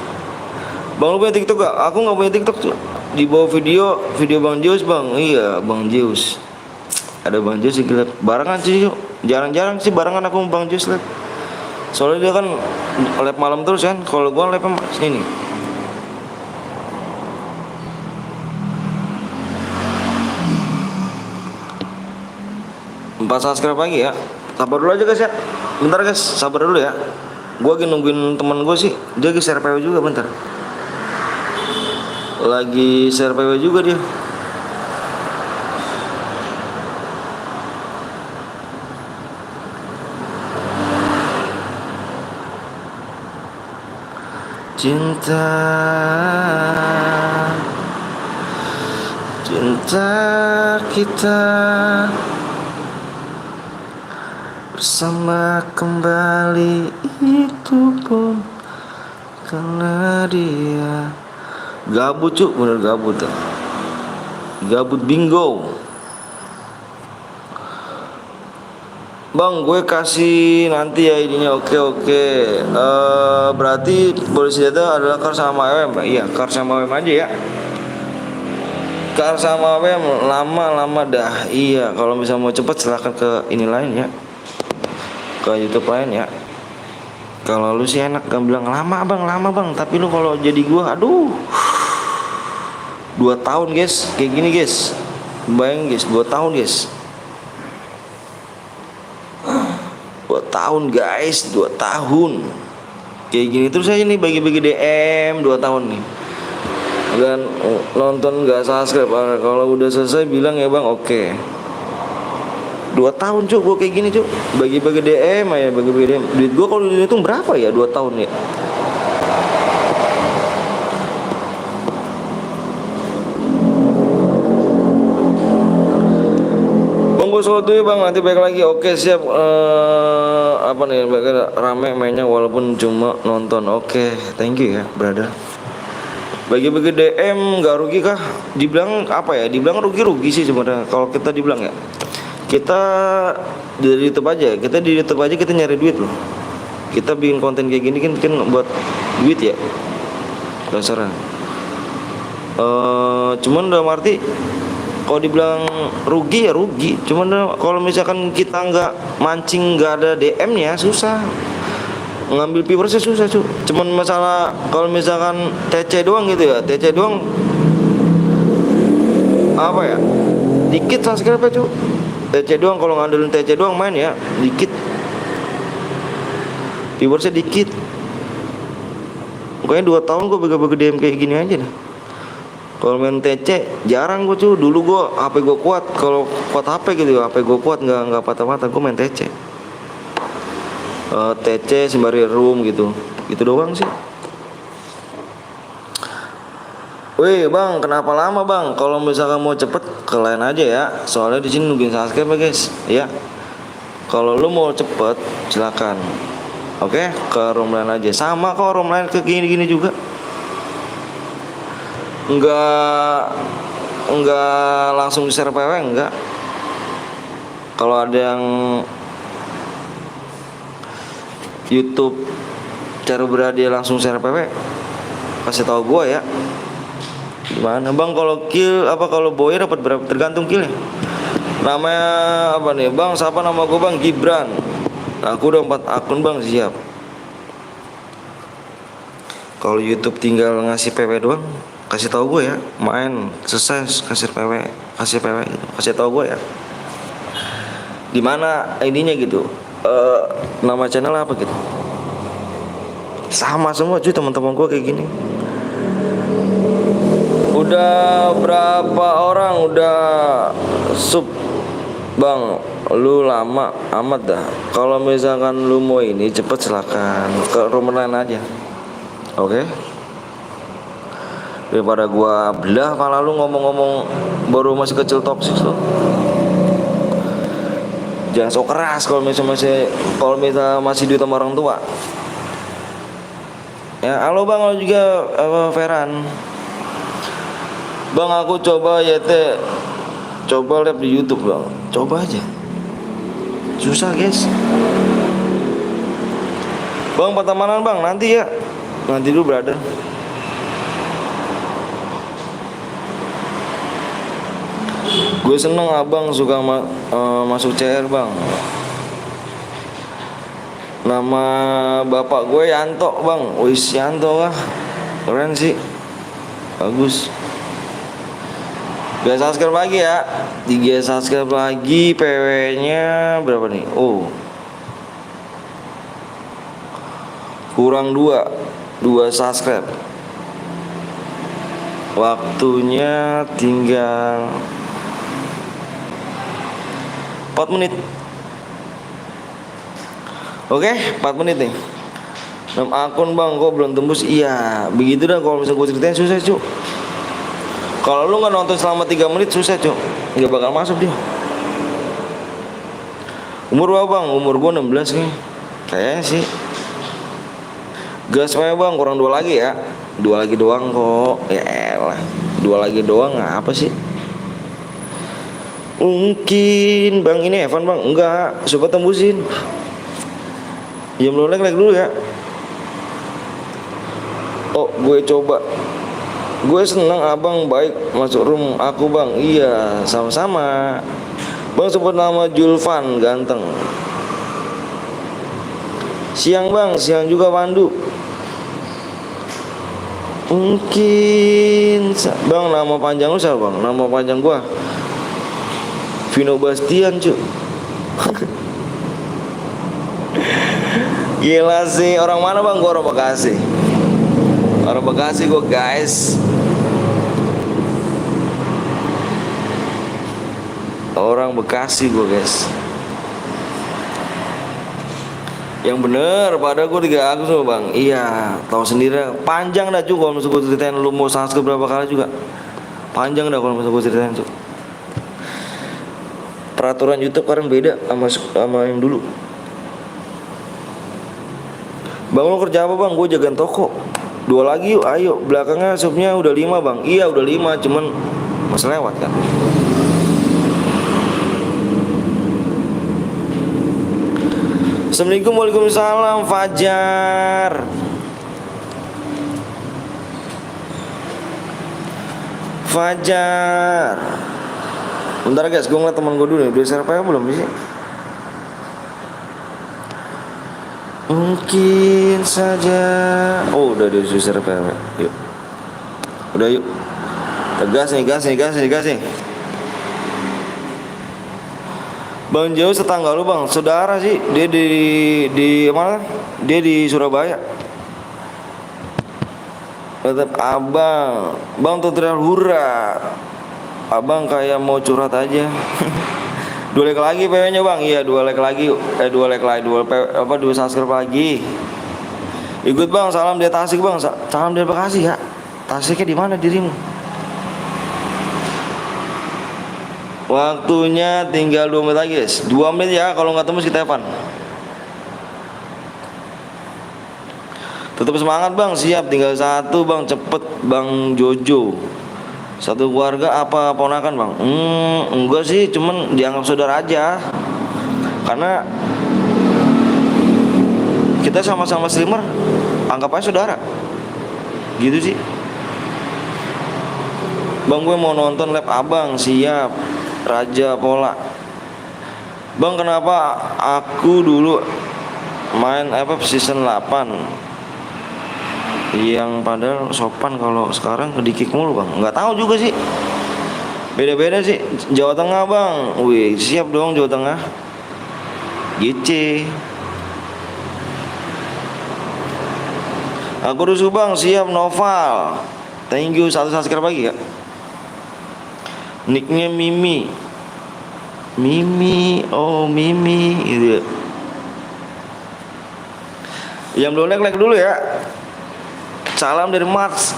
Bang lu punya TikTok gak? Aku nggak punya TikTok tuh. Di bawah video Bang Zeus bang, iya Bang Zeus. Ada Bang Zeus sih, lihat barengan sih yuk. Jarang-jarang sih barengan aku sama Bang Zeus lihat. Soalnya dia kan lab malam terus kan. Kalau gua labnya sini nih. Empat subscribe lagi ya. Sabar dulu aja guys ya. Bentar guys, sabar dulu ya. Gua lagi nungguin teman gua sih. Dia lagi share PW juga bentar. Lagi share PW juga dia. Cinta kita bersama kembali, itu pun karena dia. Gabut cuk, bener gabut ya. Gabut bingo. Bang, gue kasih nanti ya ininya. Oke. Berarti boleh senjata adalah kar sama AWM. Iya, kar sama AWM aja ya. Kar sama AWM lama dah. Iya, kalau bisa mau cepet silahkan ke ini lain ya. Ke YouTube lain ya. Kalau lu sih enak kan bilang lama bang. Tapi lu kalau jadi gua, aduh, 2 tahun guys, kayak gini guys. Bayangin guys, 2 tahun guys. 2 tahun guys, 2 tahun kayak gini terus aja nih, bagi-bagi DM 2 tahun nih. Dan nonton gak subscribe. Kalau udah selesai bilang ya bang, oke. 2 tahun cuk gue kayak gini cuk, bagi-bagi DM aja, bagi-bagi DM. Duit gue kalau dihitung berapa ya 2 tahun ya. Gue sholat dulu ya bang, nanti balik lagi. Oke siap. Apa nih, rame mainnya walaupun cuma nonton. Oke, thank you ya brother. Bagi-bagi DM gak rugi kah? Dibilang apa ya, dibilang rugi sih sebenarnya. Kalau kita dibilang ya, kita dari YouTube aja, kita nyari duit loh. Kita bikin konten kayak gini kan buat duit ya dasarnya. Cuman dalam arti kalau dibilang rugi ya rugi. Cuman kalau misalkan kita nggak mancing, nggak ada DM-nya susah. Ngambil viewersnya susah cuy. Cuman masalah kalau misalkan TC doang gitu ya, TC doang apa ya, dikit subscribe cuy. TC doang, kalau ngandelin TC doang main ya dikit, viewersnya dikit. Pokoknya 2 tahun gue bagi-bagi DM kayak gini aja nih. Kalau main TC jarang gue cuy. Dulu gue HP gue kuat. Kalau kuat HP gitu, HP gue kuat nggak patah-patah. Gue main TC. TC sembari room gitu. Gitu doang sih. Wih bang, kenapa lama bang? Kalau misalkan mau cepet ke lain aja ya. Soalnya di sini nungguin subscribe ya guys. Ya. Kalau lu mau cepet, silakan. Oke, ke room lain aja. Sama kok room lain ke gini-gini juga. Enggak langsung share PW enggak. Kalau ada yang YouTube cara berhadiah langsung share PW, kasih tahu gua ya. Gimana bang kalau kill apa kalau boy dapat berapa, tergantung killnya. Namanya apa nih bang, siapa nama gua bang? Gibran. Aku udah 4 akun bang, siap. Kalau YouTube tinggal ngasih PW doang, kasih tahu gue ya, main sukses kasih PW gitu. Kasih tahu gue ya di mana ID-nya gitu, nama channel apa gitu. Sama semua cuy teman-teman gue kayak gini. Udah berapa orang udah sub bang? Lu lama amat dah. Kalau misalkan lu mau ini cepet silakan ke room lain aja. Oke. Daripada gua belah malah lu ngomong-ngomong baru masih kecil toksis lo. Jangan sok keras kalau misalnya masih duit sama orang tua. Ya, halo bang, halo juga Feran. Bang aku coba YT, coba lihat di YouTube bang, coba aja. Susah guys. Bang pertemanan bang, nanti ya. Nanti dulu brother. Gue seneng abang suka masuk CR bang. Nama bapak gue Yanto bang. Wis Yanto lah. Keren sih. Bagus. Biasa subscribe lagi ya. 3 subscribe lagi. PW nya berapa nih? Oh, kurang 2 subscribe. Waktunya tinggal 4 menit. Oke, 4 menit nih. 6 akun bang, kok belum tembus? Iya, begitu dah kalau misalnya gue ceritain susah cu. Kalau lu gak nonton selama 3 menit susah cu, gak bakal masuk dia. Umur berapa bang? Umur gue 16 nih. Kayaknya sih. Gas aja bang, kurang 2 lagi ya. 2 lagi doang kok. Ya elah, 2 lagi doang apa sih? Mungkin bang ini Evan bang. Enggak, coba tembusin. Ya belum like dulu ya. Oh gue coba. Gue seneng abang baik masuk room aku bang. Iya sama-sama. Bang sebut nama Julvan ganteng. Siang bang, siang juga Pandu. Mungkin bang nama panjang lu siapa bang? Nama panjang gua Vino Bastian cu. Gila sih, orang mana bang? Gua orang Bekasi. Orang Bekasi gua guys. Orang Bekasi gua guys. Yang bener, pada gue 3 Agustus loh bang. Iya, tahu sendiri. Panjang dah cu, kalau misalnya gue ceritain lu mau subscribe berapa kali juga. Panjang dah kalau misalnya gue ceritain cu. Peraturan YouTube sekarang beda sama yang dulu. Bang lo kerja apa bang? Gue jagain toko. 2 lagi yuk, ayo. Belakangnya subnya udah 5 bang. Iya udah 5, cuman masih lewat kan. Assalamualaikum, waalaikumsalam Fajar. Fajar. Bentar guys, gue ngeliat teman gue dulu nih. Udah share apa belum sih? Mungkin saja. Oh udah share apa? Yuk. Udah yuk. Tegas nih. Bang Jauh tetangga lu bang, saudara sih. Dia di mana? Dia di Surabaya. Tetap abang. Bang tutorial hura. Abang kayak mau curhat aja. 2 like lagi PW-nya bang. Iya 2 like lagi. 2 like lagi. 2 subscribe lagi. Ikut bang. Salam dari Tasik bang. Salam dari Bekasi ya. Tasiknya di mana dirimu? Waktunya tinggal 2 menit lagi guys. 2 menit ya. Kalau nggak tembus kita Evan. Tetap semangat bang. Siap. Tinggal 1 bang. Cepet bang Jojo. Satu keluarga apa ponakan bang? Enggak sih, cuman dianggap saudara aja. Karena kita sama-sama streamer, anggap aja saudara. Gitu sih. Bang gue mau nonton live abang. Siap. Raja Pola. Bang kenapa aku dulu main season 8 yang padahal sopan, kalau sekarang kedikik mulu bang? Nggak tahu juga sih, beda-beda sih. Jawa Tengah bang, wih siap dong Jawa Tengah. GC. Aku rusuh bang, siap Noval. Thank you 1 subscribe lagi ya. Nicknya Mimi. Oh Mimi gitu ya. Yang belum like dulu ya. Salam dari Mars.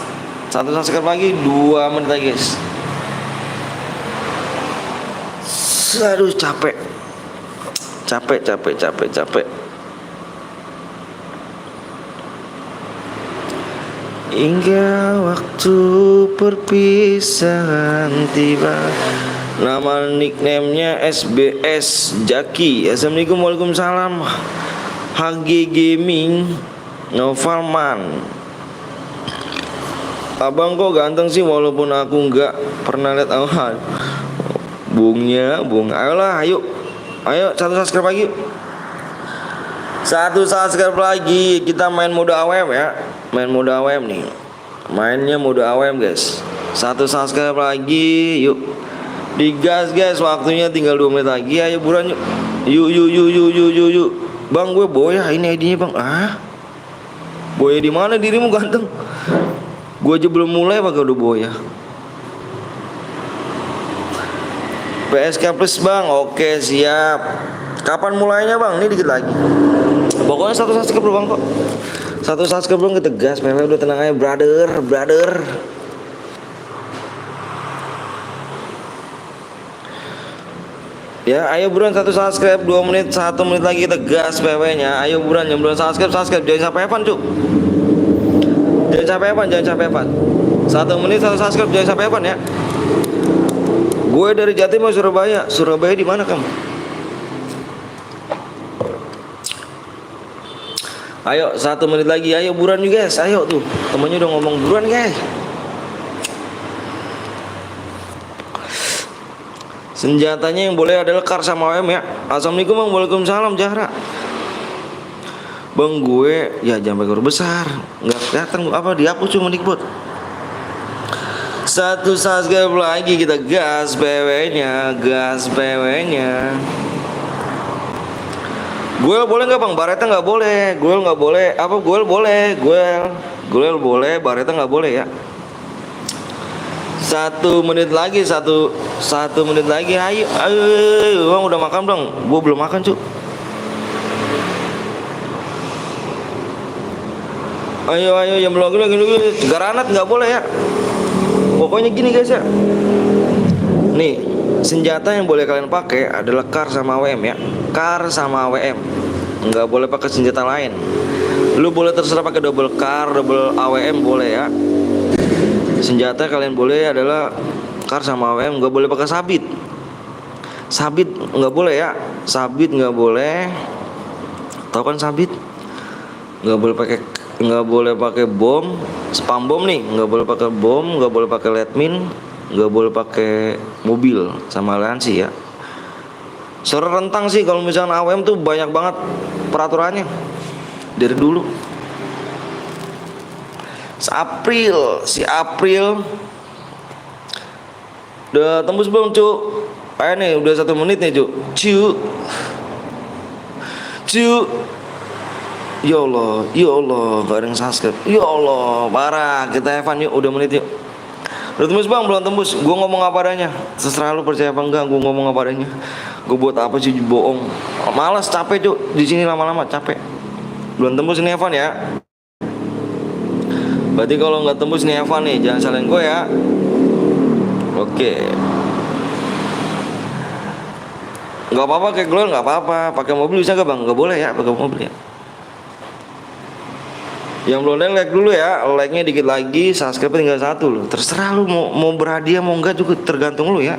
1 subscribe lagi. 2 menit lagi guys. Aduh capek. Hingga waktu perpisahan tiba. Nama nickname-nya SBS Jaki. Assalamualaikum. Waalaikumsalam. HG Gaming Novalman. Abang kok ganteng sih walaupun aku nggak pernah lihat awal. Bungnya. Ayolah, ayo 1 subscribe lagi. 1 subscribe lagi. Kita main mode AWM ya. Main mode AWM nih. Mainnya mode AWM guys. 1 subscribe lagi. Yuk. Digas guys. Waktunya tinggal 2 menit lagi. Ayo buruan yuk. Yuk. Bang gue boya. Ini ID-nya bang. Boya di mana dirimu ganteng? Gue aja belum mulai pakai udah boya. PSK plus bang. Oke siap. Kapan mulainya bang? Ini dikit lagi. Pokoknya 1 subscribe dulu bang kok. 1 subscribe belum kita gas. PW udah tenang aja brother. Ya ayo buruan 1 subscribe. 2 menit 1 menit lagi kita gas PW-nya. Ayo buruan yang belum subscribe. Jangan sampai Evan cuk. Jangan capek Evan. 1 menit 1 subscribe, jangan sampai Evan ya. Gue dari Jatim mau Surabaya. Surabaya di mana kamu? Ayo 1 menit lagi. Ayo buruan juga guys. Ayo tuh. Temennya udah ngomong buruan guys. Senjatanya yang boleh adalah kar sama WM ya. Assalamualaikum bang. Waalaikumsalam Jahra. Bang gue ya jangan pakai huruf besar. Nggak kelihatan apa dihapus cuma dikbot. 1 subscribe lagi kita gas PW-nya. Gue boleh nggak bang? Bareta nggak boleh. Gue nggak boleh. Apa gue boleh? Gue boleh. Bareta nggak boleh ya. 1 menit lagi. 1 menit lagi. Ayo bang udah makan bang? Gue belum makan cuk. Ayo yang belum lagi granat nggak boleh ya. Pokoknya gini guys ya. Nih senjata yang boleh kalian pakai adalah kar sama WM ya. Kar sama WM. Nggak boleh pakai senjata lain. Lu boleh terserah pakai double kar, double AWM boleh ya. Senjata kalian boleh adalah kar sama AWM. Nggak boleh pakai sabit. Sabit nggak boleh ya. Sabit nggak boleh. Tahu kan sabit? Nggak boleh pakai bom, spam bom nih, nggak boleh pakai bom, nggak boleh pakai leadmin, nggak boleh pakai mobil sama aliansi ya. Suara rentang sih kalau misalnya AWM tuh banyak banget peraturannya dari dulu. Si April udah tembus belum cuk? Ayo nih udah 1 menit nih cuk. Ya Allah, gak ada yang subscribe. Ya Allah, parah. Kita Evan yuk, udah menit yuk. Udah tembus bang, belum tembus. Gue ngomong apa adanya. Terserah lu percaya apa enggak, gue ngomong apa adanya. Gue buat apa sih bohong? Malas, capek cuy. Di sini lama-lama capek. Belum tembus ini Evan ya. Berarti kalau nggak tembus nih Evan nih, jangan salahin gue ya. Oke. Nggak apa-apa kayak gue, nggak apa-apa. Pakai mobil bisa nggak bang? Nggak boleh ya, pakai mobil ya. Yang belum like dulu ya, like-nya dikit lagi, subscribe tinggal 1 loh. Terserah lu mau berhadiah mau enggak juga tergantung lu ya.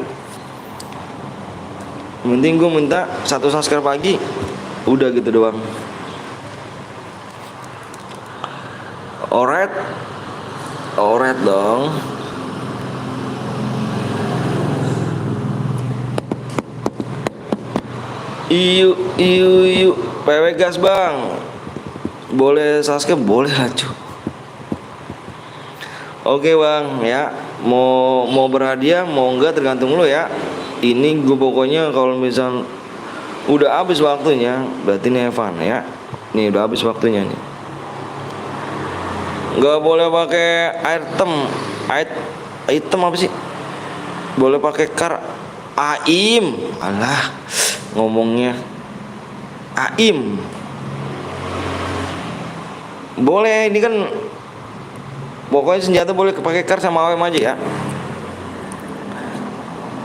Penting gue minta 1 subscribe lagi, udah gitu doang. Alright, alright dong. Iu, PW gas bang. Boleh subscribe, boleh lah cu. Oke bang ya, mau berhadiah mau enggak tergantung lo ya. Ini gue pokoknya kalau misal udah habis waktunya, berarti nih Evan ya. Nih udah habis waktunya nih. Nggak boleh pakai item apa sih? Boleh pakai AIM. Alah ngomongnya AIM. Boleh, ini kan pokoknya senjata boleh pakai kar sama AWM aja ya.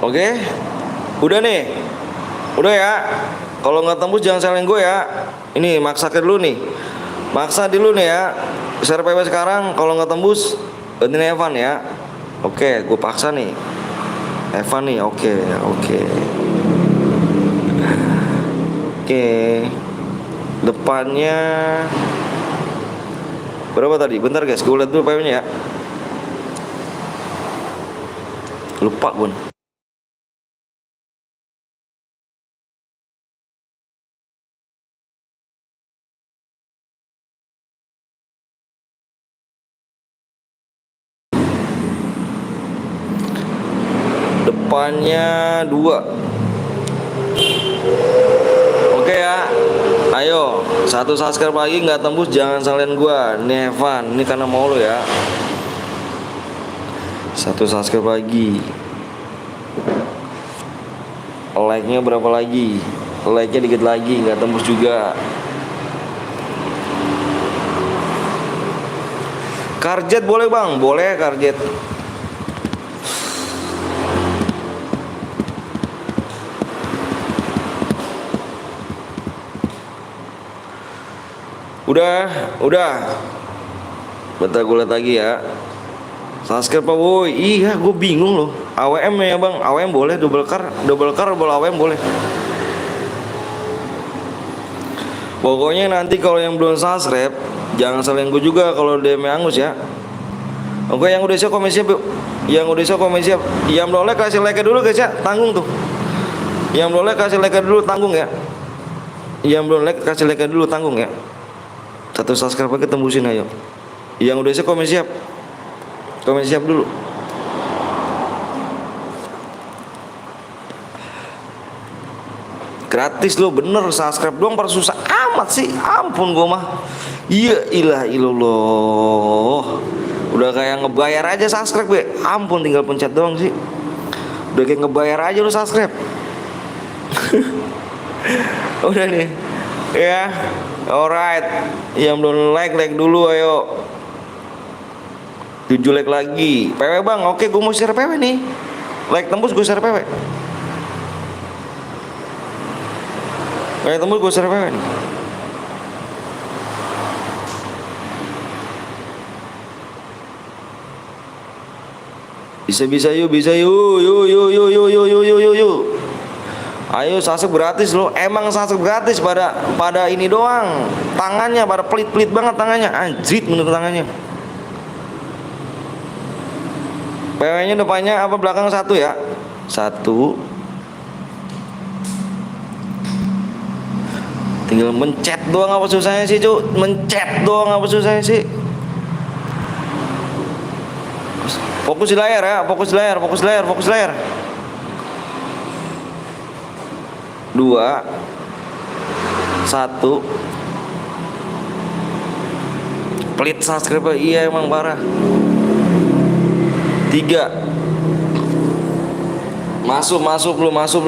Oke, udah nih, udah ya. Kalau nggak tembus jangan salahin gue ya. Ini maksakan dulu nih, maksa dulu nih ya. Share PW sekarang, kalau nggak tembus, ini Evan ya. Oke, gue paksa nih, Evan nih. Oke. Depannya berapa tadi? Bentar guys, gue lihat dulu PW-nya ya. Lupa bun. Depannya 2. Oke ya. Ayo, 1 subscribe lagi nggak tembus jangan salahin gua. Nih Evan, ini karena mau lo ya. 1 subscribe lagi. Like-nya berapa lagi? Like-nya dikit lagi, nggak tembus juga. Karjet boleh bang? Boleh karjet. Udah. Bentar gue lihat lagi ya. Subscribe Pak Boy. Iya, gue bingung loh. AWM ya bang, AWM boleh, double car, double AWM boleh. Pokoknya nanti kalau yang belum subscribe, jangan salahin gue juga kalau DM Angus ya. Oke, yang udah siap komen siap yuk. Yang belum like kasih like dulu guys ya, tanggung tuh. Yang belum like kasih like dulu, tanggung ya. Yang belum like kasih like dulu, tanggung ya. 1 subscribe aja tembusin ayo. Yang udah siap komen siap. Komen siap dulu. Gratis lo bener, subscribe doang par susah amat sih. Ampun gua mah. Iya ilah ilallah. Udah kayak ngebayar aja subscribe be. Ampun tinggal pencet doang sih. Udah kayak ngebayar aja lo subscribe. Udah nih. Ya. Alright. Yang belum like dulu ayo. 7 like lagi. PW bang, oke gue mau share PW nih. Like tembus gue share PW. Like tembus gue share PW nih. Bisa yuk. Ayo subscribe gratis lo. Emang subscribe gratis pada ini doang. Tangannya pada pelit-pelit banget tangannya. Anjrit menurut tangannya. PW-nya depannya apa belakang 1 ya? 1. Tinggal mencet doang apa susahnya sih, Cuk? Mencet doang apa susahnya sih? Fokus di layar ya, fokus layar. 2 1 pelit subscriber, iya emang parah. 3. Masuk lu, masuk.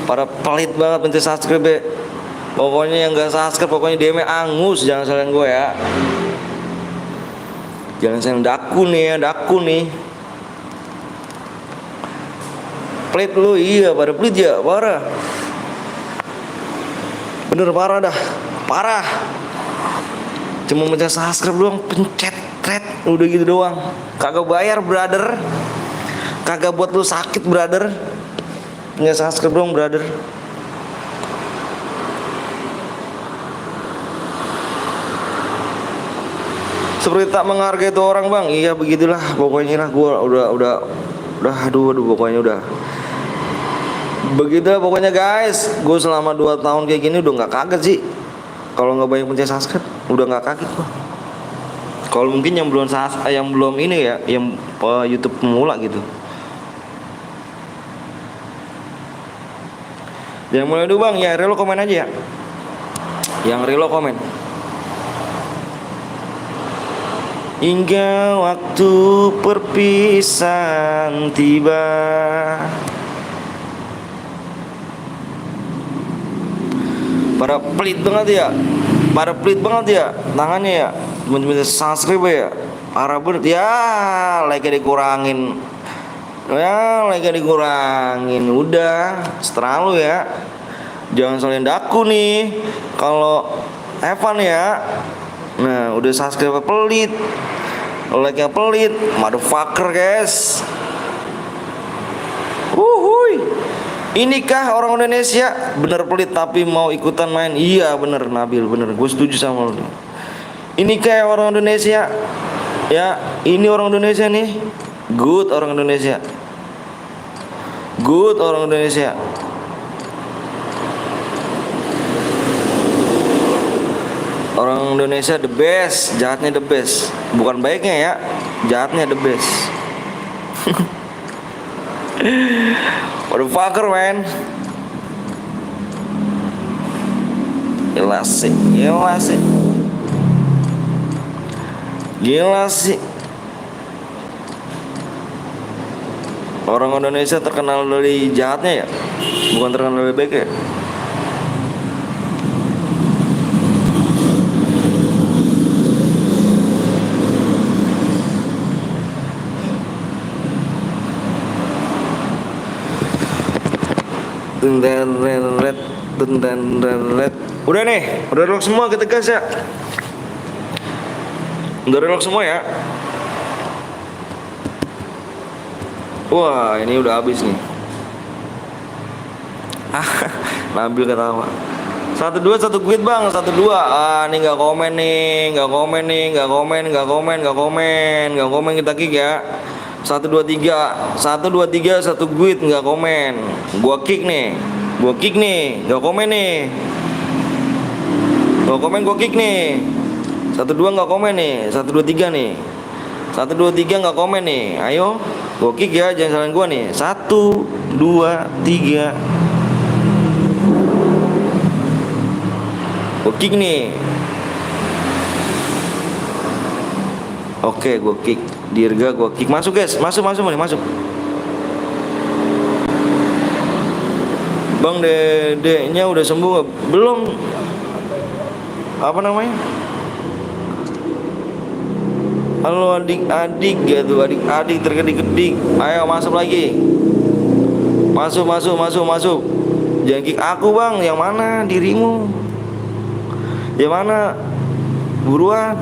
Pada pelit banget pencet subscribe ya. Pokoknya yang gak subscribe, pokoknya DM angus, jangan salahin gue ya. Jangan salahin daku nih. Pelit lu, iya pada pelit ya, parah. Bener parah dah, parah. Cuma pencet subscribe doang, pencet thread, udah gitu doang. Kagak bayar brother, kagak buat lu sakit brother. Pencet subscribe doang brother. Seperti tak menghargai itu orang bang, iya begitulah pokoknya lah. Gue udah aduh pokoknya udah begitu pokoknya guys. Gue selama 2 tahun kayak gini udah nggak kaget sih. Kalau nggak banyak pencet subscribe, udah nggak kaget gue. Kalau mungkin yang belum ini ya, yang YouTube pemula gitu. Yang mulai dulu bang, ya relo komen aja ya. Yang relo komen. Hingga waktu perpisahan tiba. Pada pelit banget ya tangannya ya. Teman-teman subscribe ya. Parah banget ya, like-nya dikurangin. Udah, seterah lu ya. Jangan salahin daku nih. Kalau Evan ya. Nah, udah subscribe pelit, like-nya pelit, motherfucker guys. Inikah orang Indonesia bener pelit tapi mau ikutan main? Iya bener Nabil, bener, gue setuju sama lu. Inikah orang Indonesia? Ya, ini orang Indonesia nih. Good orang Indonesia. Orang Indonesia the best, jahatnya the best. Bukan baiknya ya, jahatnya the best. Motherfucker man. Gila sih. Orang Indonesia terkenal dari jahatnya ya, bukan terkenal dari baiknya. Udah nih, udah relok semua kita gas ya. Udah relok semua ya. Wah, ini udah habis nih. Nabil ketawa. 1-2 1 quit bang, 1-2. Ini nggak komen kita kick ya. 1-2-3 1 quit nggak komen. Gua kick nih, nggak komen nih. Nggak komen gua kick nih. 1-2 nggak komen nih. 1-2-3 nih. 1-2-3 nggak komen nih. Ayo, gua kick ya, jangan salahin gua nih. 1-2-3. Gua kick nih. Oke, gua kick. Dirga gua kick. Masuk guys, masuk. Bang dedeknya udah sembuh gak? Belum. Apa namanya? Halo adik-adik gitu, adik-adik terkedik-kedik. Ayo masuk lagi. Masuk. Jangan kick aku bang. Yang mana dirimu? Yang mana? Buruan.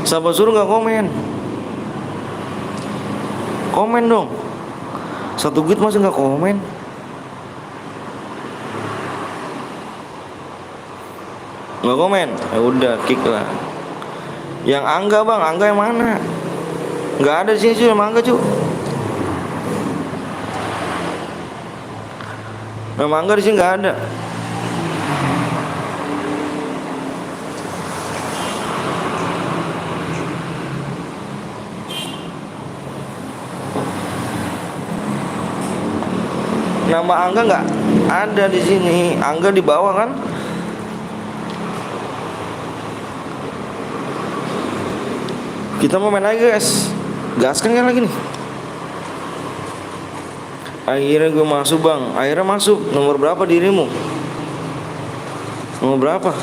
Siapa suruh gak komen? Komen dong. 1 git masih gak komen? Gak komen? Ya udah kick lah. Yang Angga bang, Angga yang mana? Gak ada sih yang Angga cu. Nama Angga di sini gak ada. Nama Angga nggak Ada di sini. Angga di bawah kan? Kita mau main lagi guys. Gaskan kan lagi nih. Akhirnya gue masuk bang. Akhirnya masuk. Nomor berapa dirimu? Nomor berapa?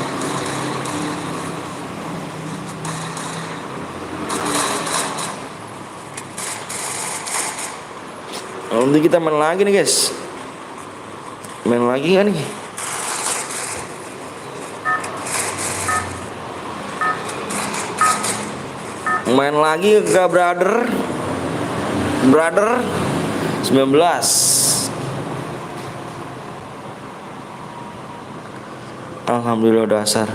Nanti kita main lagi nih guys. Main lagi kan nih? Main lagi gak brother? Brother 19. Alhamdulillah dasar.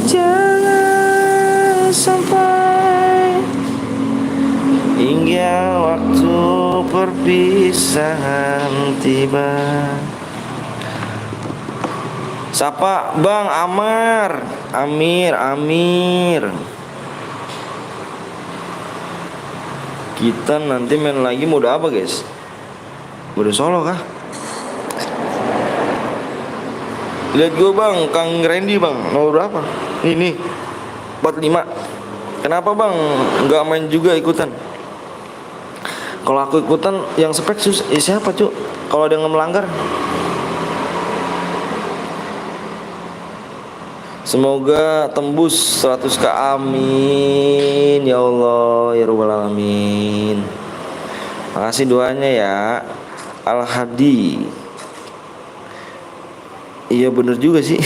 Jangan sampai hingga waktu perpisahan tiba. Siapa? Bang Amar, Amir. Kita nanti main lagi mode apa guys? Mode solo kah? Lihat gue bang, Kang Randy bang, nomor berapa? Ini 45. Kenapa bang nggak main juga ikutan? Kalau aku ikutan yang spek siapa cuk? Kalau ada yang melanggar. Semoga tembus 100k, amin ya Allah ya Rabbal alamin. Makasih doanya ya Al Hadi. Iya bener juga sih.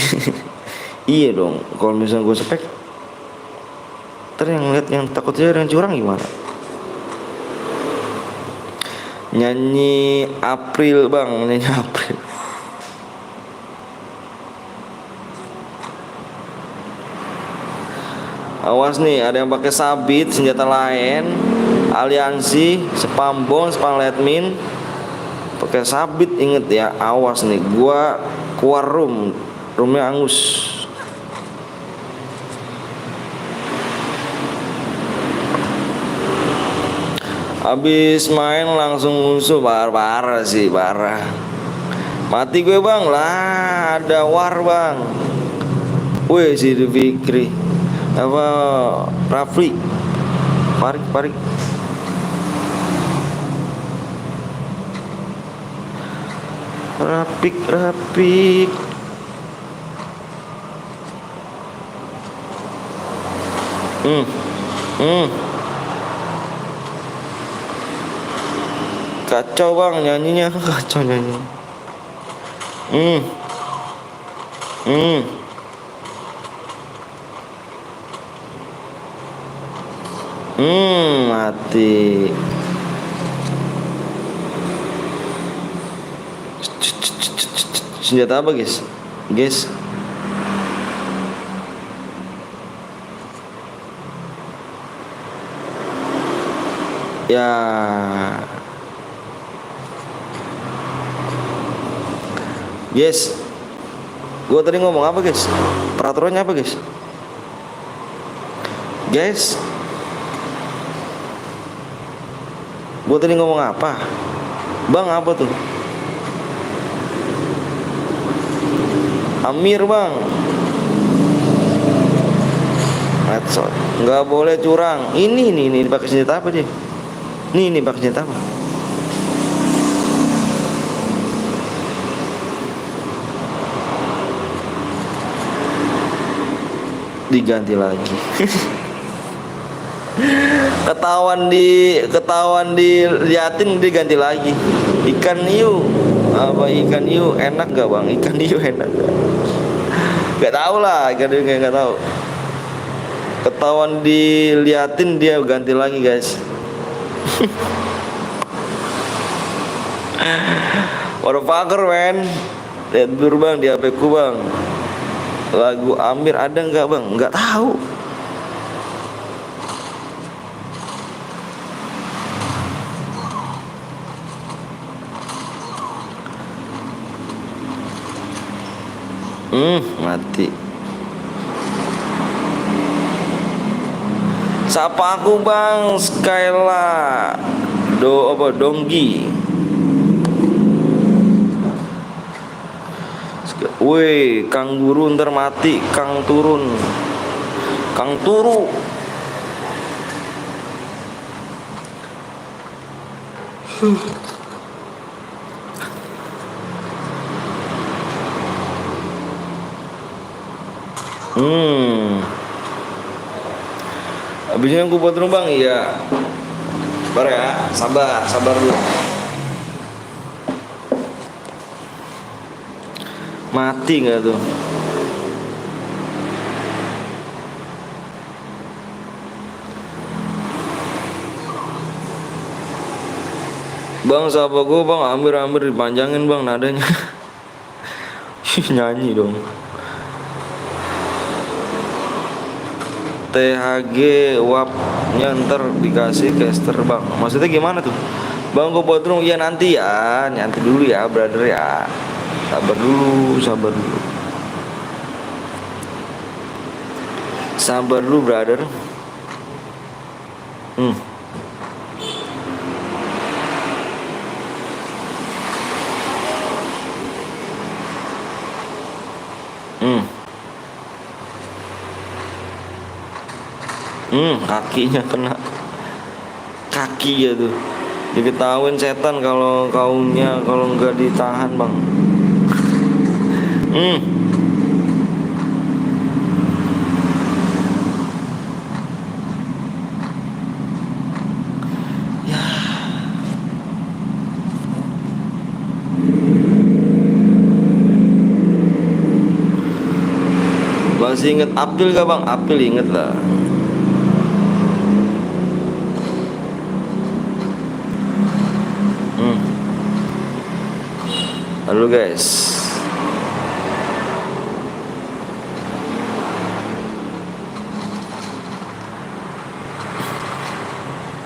Iya dong. Kalau misalnya gue spek, ntar yang lihat yang takutnya yang curang gimana? Nyanyi April bang, nyanyi April. Awas nih, ada yang pakai sabit, senjata lain, aliansi, spam bomb, spam letmin, pakai sabit, inget ya, awas nih, gua keluar roomnya angus. Abis main langsung musuh, parah sih, parah. Mati gue bang, lah ada war bang. Wih si Fikri, apa Rafli, Parik. Rapik. Kacau bang nyanyinya, kacau nyanyi. Mati. Senjata apa guys? Ya. Guys, gua tadi ngomong apa guys? Peraturannya apa guys? Guys, gua tadi ngomong apa? Bang apa tuh? Amir bang, headshot, nggak boleh curang. Ini pakai senjata apa dia? Ini pakai senjata apa? Diganti lagi. ketahuan diliatin diganti lagi. Ikan hiu enak gak bang? Ikan hiu enak gak? Gak tahu lah, ikan hiu gak tahu. Ketahuan diliatin dia ganti lagi guys. Motherfucker man. Lihat dulu bang di HP ku bang. Lagu Amir ada nggak bang? Nggak tahu. Mati. Sapa aku bang Skyla. Donggi. Woi, Kang Guru ntar mati, Kang turun. Kang turu. Habisnya aku buat rumah bang, iya. Sabar ya, sabar dulu. Mati nggak tuh? Bang, sahabat gue bang, hampir dipanjangin bang nadanya. Nyanyi dong. THG uapnya ntar dikasih caster bang. Maksudnya gimana tuh? Bang, gue buat dulu. Iya nanti ya, nanti dulu ya brother ya. Sabar dulu. Sabar dulu brother. Kakinya kena kaki ya tuh. Diketahuin setan kalau kaumnya kalau nggak ditahan bang. Ya. Masih inget April gak bang? April inget lah. Halo guys.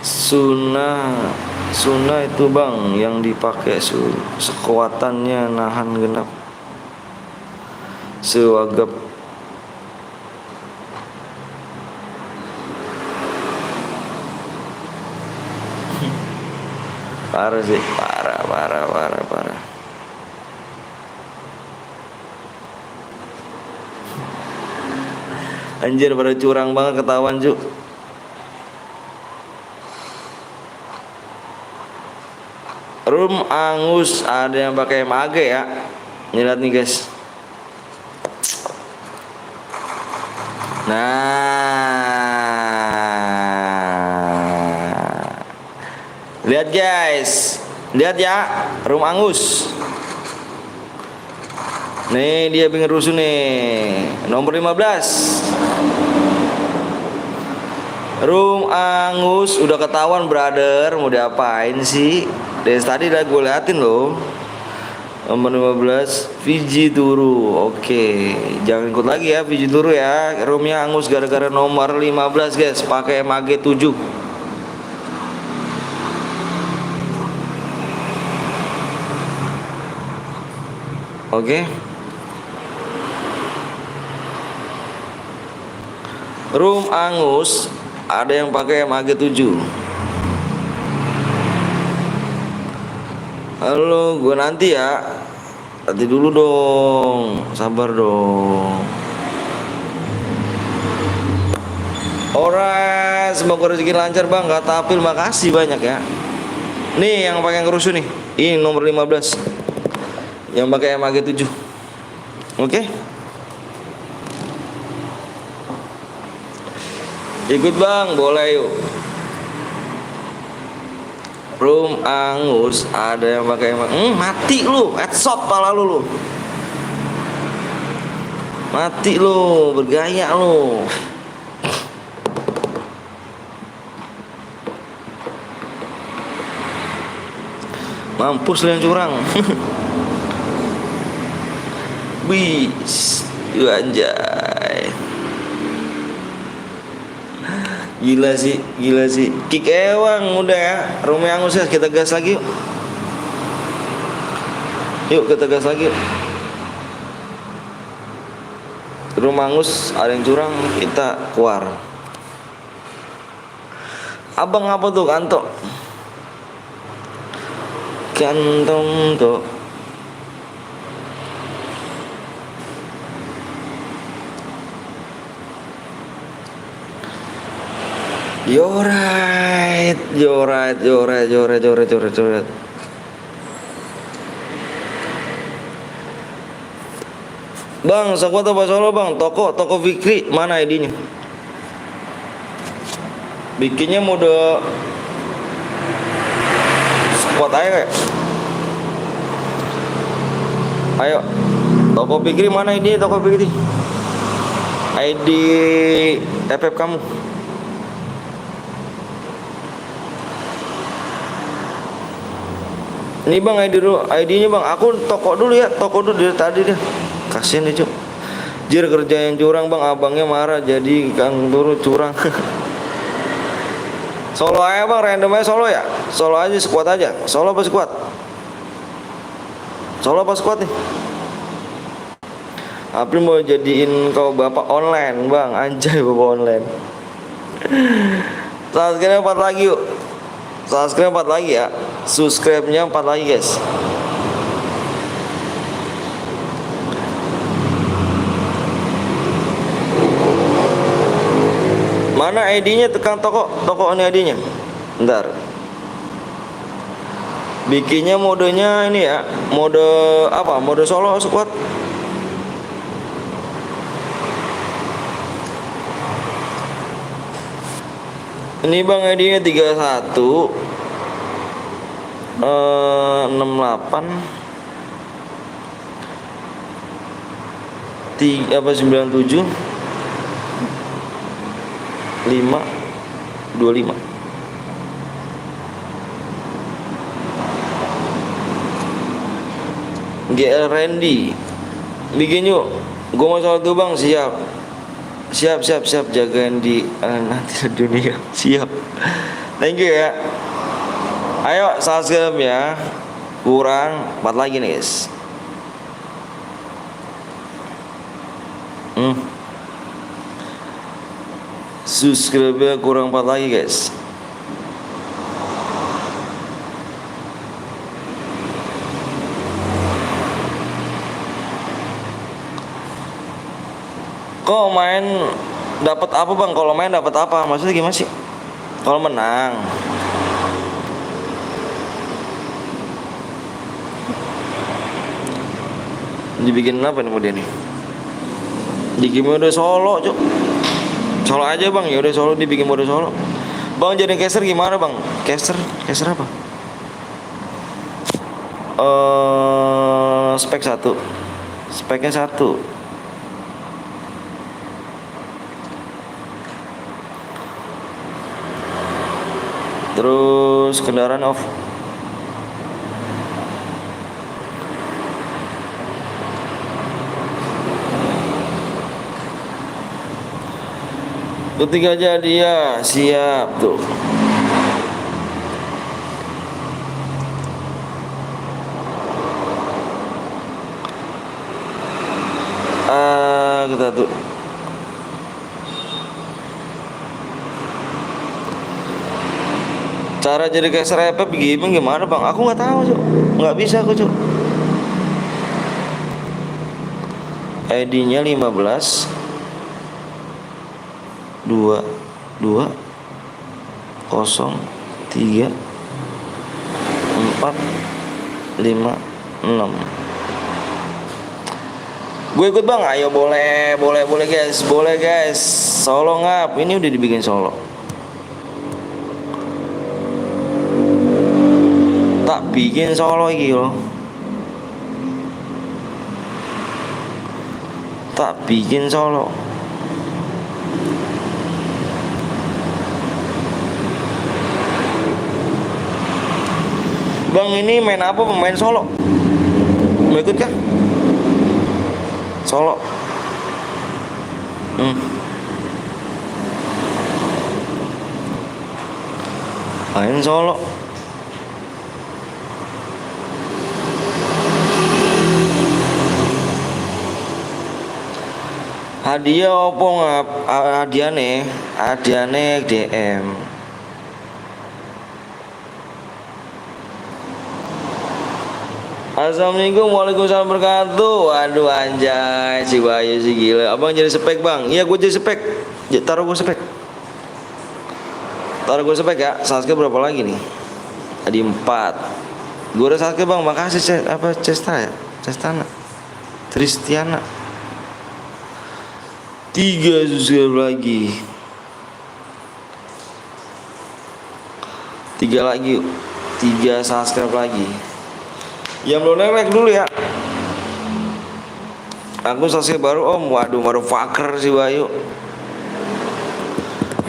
Sunnah itu bang yang dipakai sekuatannya nahan genap sewagap. Parah sih, parah. Anjir pada curang banget ketahuan cu. Room angus ada yang pakai mage ya. Ini lihat nih guys. Nah, lihat guys, lihat ya, room angus. Nih dia bikin rusuh nih, nomor 15. Room angus udah ketahuan brother, mau diapain sih? Dari tadi udah gue liatin loh. Nomor 15 Fiji Turu. Oke, jangan ikut lagi ya Fiji Turu ya. Roomnya angus gara-gara nomor 15 guys, pakai MAG 7. Oke. Room angus ada yang pakai MAG 7. Halo, gue nanti ya. Nanti dulu dong, sabar dong. Alright, semoga rezeki lancar bang. Kata Apil, makasih banyak ya. Nih yang pakai kerusuh nih. Ini nomor 15. Yang pakai MAG 7. Oke. Ikut bang, boleh yuk. Room angus ada yang pakai mati lu, headshot pala lu. Mati lu, bergaya lu. Mampus lu yang curang. Bis, anjay. Gila sih. Kick ewang udah ya. Room angus ya, kita gas lagi yuk. Yuk kita gas lagi yuk. Room angus ada yang curang, kita keluar. Abang apa tuh Kanto? kantong to. Yorait. Bang, sekuat apa Solo bang? Toko Fikri, mana ID-nya? Bikinnya mode squad aja kayak. Ayo, Toko Fikri mana ID Toko Fikri? ID FF kamu. Ini bang ID-nya bang. Aku toko dulu dari tadi deh. Kasian ya cuk. Jir kerja yang curang bang, abangnya marah jadi Kang Turu curang. Solo aja bang, random aja Solo ya. Solo aja squad aja. Solo apa squad? Solo apa squad nih? April mau jadiin kau bapak online bang, anjay bapak online. Subscribe 4 lagi yuk. Subscribe 4 lagi ya. Subscribe-nya 4 lagi guys. Mana ID-nya? Tekan toko ini ID-nya. Bentar. Bikinnya modenya ini ya. Mode apa? Mode Solo squad. Ini bang ID-nya 31 68 97 525. GL Randy. Bikin yuk. Gue mau soal tuh bang, siap. Jagain di nanti dunia. Siap. Thank you ya. Ayo subscribe ya. Kurang 4 lagi nih guys. Subscribe kurang 4 lagi guys. Kok main dapat apa bang? Kalau main dapat apa? Maksudnya gimana sih? Kalau menang. Dibikin apa nih model nih? Dibikin mode Solo cuk. Solo aja bang, ya udah Solo dibikin mode Solo. Bang jadi caster gimana bang? Caster apa? Spek 1. Speknya 1. Terus kendaraan off. Ketika jadi ya siap tuh. Kita tuh. Cara jadi caster FF gaming gimana bang? Aku nggak tahu cuk. Nggak bisa aku cuk. ID-nya 15 2 2 0 3 4 5 6. Gue ikut bang, ayo boleh guys. Solo ngap, ini udah dibikin Solo. Tak bikin Solo iki loh. Tak bikin Solo. Bang ini main apa? Pemain Solo. Mau ikut kah? Solo. Main Solo. Hadiah opo ngap? Hadiahne DM. Assalamualaikum, waalaikumsalam wabarakatuh. Waduh anjay, si Bayu sih gila. Abang jadi spek bang? Iya gue jadi spek. Taruh gue spek. Taruh gue spek ya. Sasuke berapa lagi nih? Tadi 4. Gue udah Sasuke bang, makasih Cesta ya? Cestana Tristiana 3 subscribe lagi. 3 lagi yuk. 3 subscribe lagi. Yang belum like dulu ya. Aku Sasuke baru om. Waduh motherfucker si Bayu.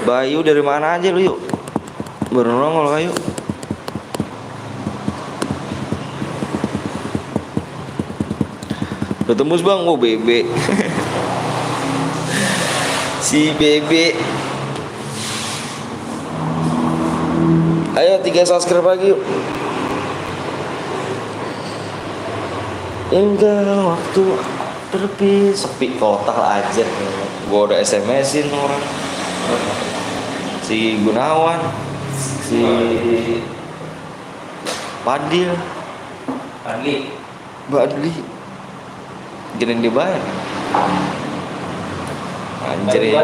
Bayu dari mana aja lu yuk? Baru nongol kayu. Udah tembus bang, oh bebe. Si bebe. Ayo 3 subscribe lagi yuk. Enggak waktu terlebih sepi total aja. Gua udah SMS-in orang. Si Gunawan, si Padil, Badli, gini dibayar. Anjir ya.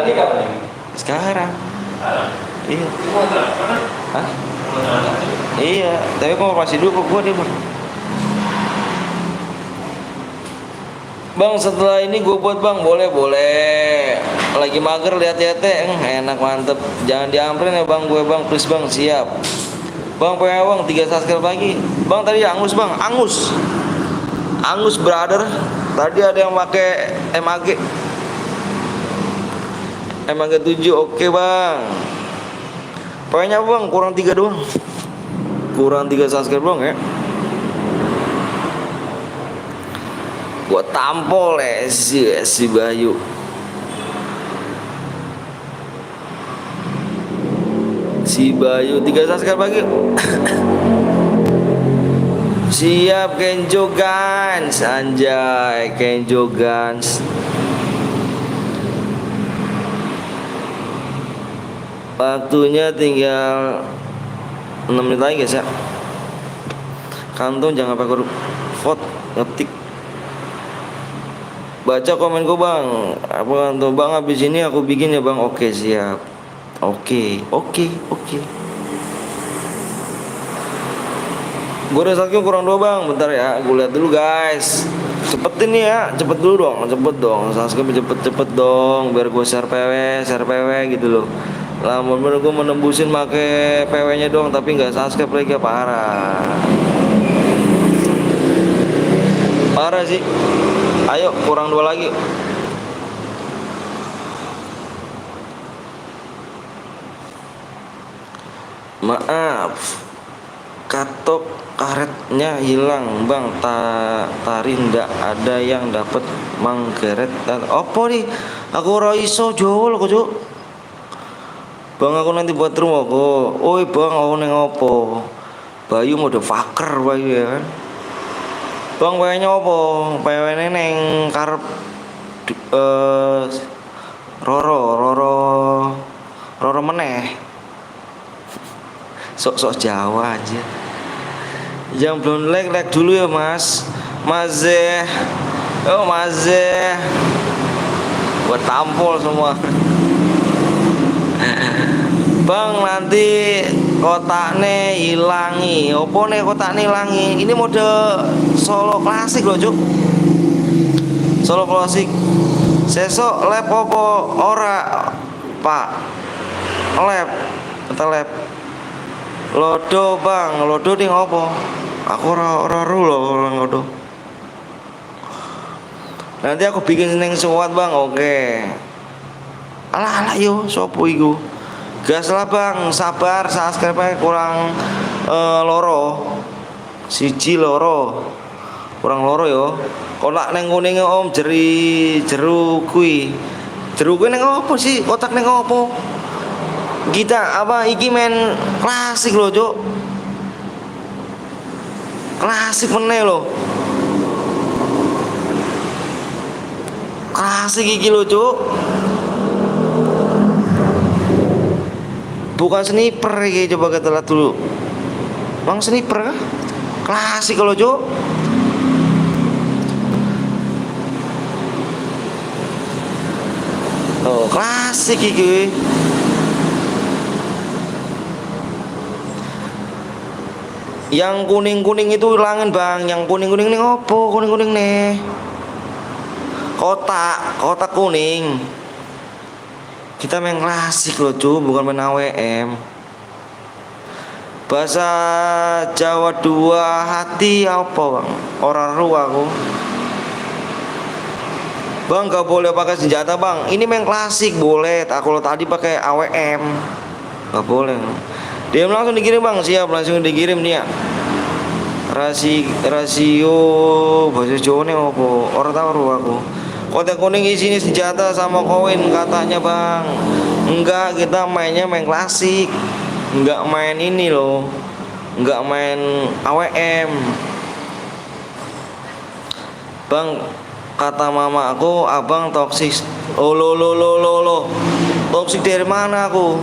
Sekarang. Iya. Hah? Iya, tapi kok masih dulu kok gua dia bang. Bang setelah ini gue buat bang, boleh. Lagi mager lihat-lihat enak mantep. Jangan diamperin ya bang, gue bang, please bang, siap. Bang pengen bang 3 subscribe lagi. Bang tadi Angus bang, Angus brother. Tadi ada yang pakai MAG 7, oke bang. Pengennya bang, kurang 3 doang. Kurang 3 subscribe doang ya. Gua tampol si Bayu. Si Bayu 3 subscribe lagi. Siap Kenjo Gans. Anjay Kenjo Gans. Waktunya tinggal 6 menit lagi guys ya. Kantong jangan pakai huruf vote, ngetik. Baca komen gue bang. Apa tuh bang, habis ini aku bikin ya bang. Oke siap. Oke. Gue udah sakit kurang 2 bang. Bentar ya, gue lihat dulu guys. Cepetin nih ya, cepet dong. Subscribe cepet dong. Biar gue share PW gitu loh. Lama bener gue menembusin make PW-nya doang, tapi nggak subscribe lagi, parah sih. Ayo kurang 2 lagi. Maaf, katok karetnya hilang bang. Tari ndak ada yang dapat manggeret dan opo nih. Aku raiso jol kok cuk. Bang aku nanti buat rumah kok. Oi bang aku neng opo. Bayu motherfucker Bayu ya kan. Bang PW-nya opo? PW-nya neng karep Roro meneh. Sok-sok Jawa aja. Yang belum like dulu ya Mas Mazeh. Oh Mazeh. Buat tampol semua. Bang nanti kotaknya hilangi. Opo nih kotaknya hilangi? Ini mode solo klasik loh cuk. Solo klasik. Sesok lab opo ora pak? Lab. Kita lab. Lodo bang, lodo nih opo? Aku ora orang lodo. Nanti aku bikin neng suat bang, oke. Alah yo, sopo iku? Gas lah bang, sabar, subscribe kurang loro. Siji loro. Kurang loro yo. Kotak neng kuning om jeru kui neng opo sih? Kotak neng opo? Kita apa iki men klasik loh cuk. Klasik meneh loh. Klasik iki loh cuk. Bukan sniper iki, coba kita lihat dulu. Bang sniper kah? Klasik loh cuk. loh, klasik iki. Yang kuning-kuning itu hilangin bang. Yang kuning-kuning nih opo? Kuning-kuning nih kotak kuning. Kita main klasik loh cu, bukan main AWM. Bahasa Jawa dua hati apa bang? Orang ru aku. Bang gak boleh pakai senjata bang. Ini main klasik boleh. Kalau tadi pakai AWM gak boleh. Dia langsung dikirim bang. Siap, langsung dikirim dia. Rasio bahasa Jawa nih apa? Orang tahu aku. Kotak kuning isinya senjata sama koin katanya bang. Enggak, kita mainnya main klasik. Enggak main ini loh. Enggak main AWM. Bang, kata mama aku abang toksis. Oh lo. Toksik dari mana aku?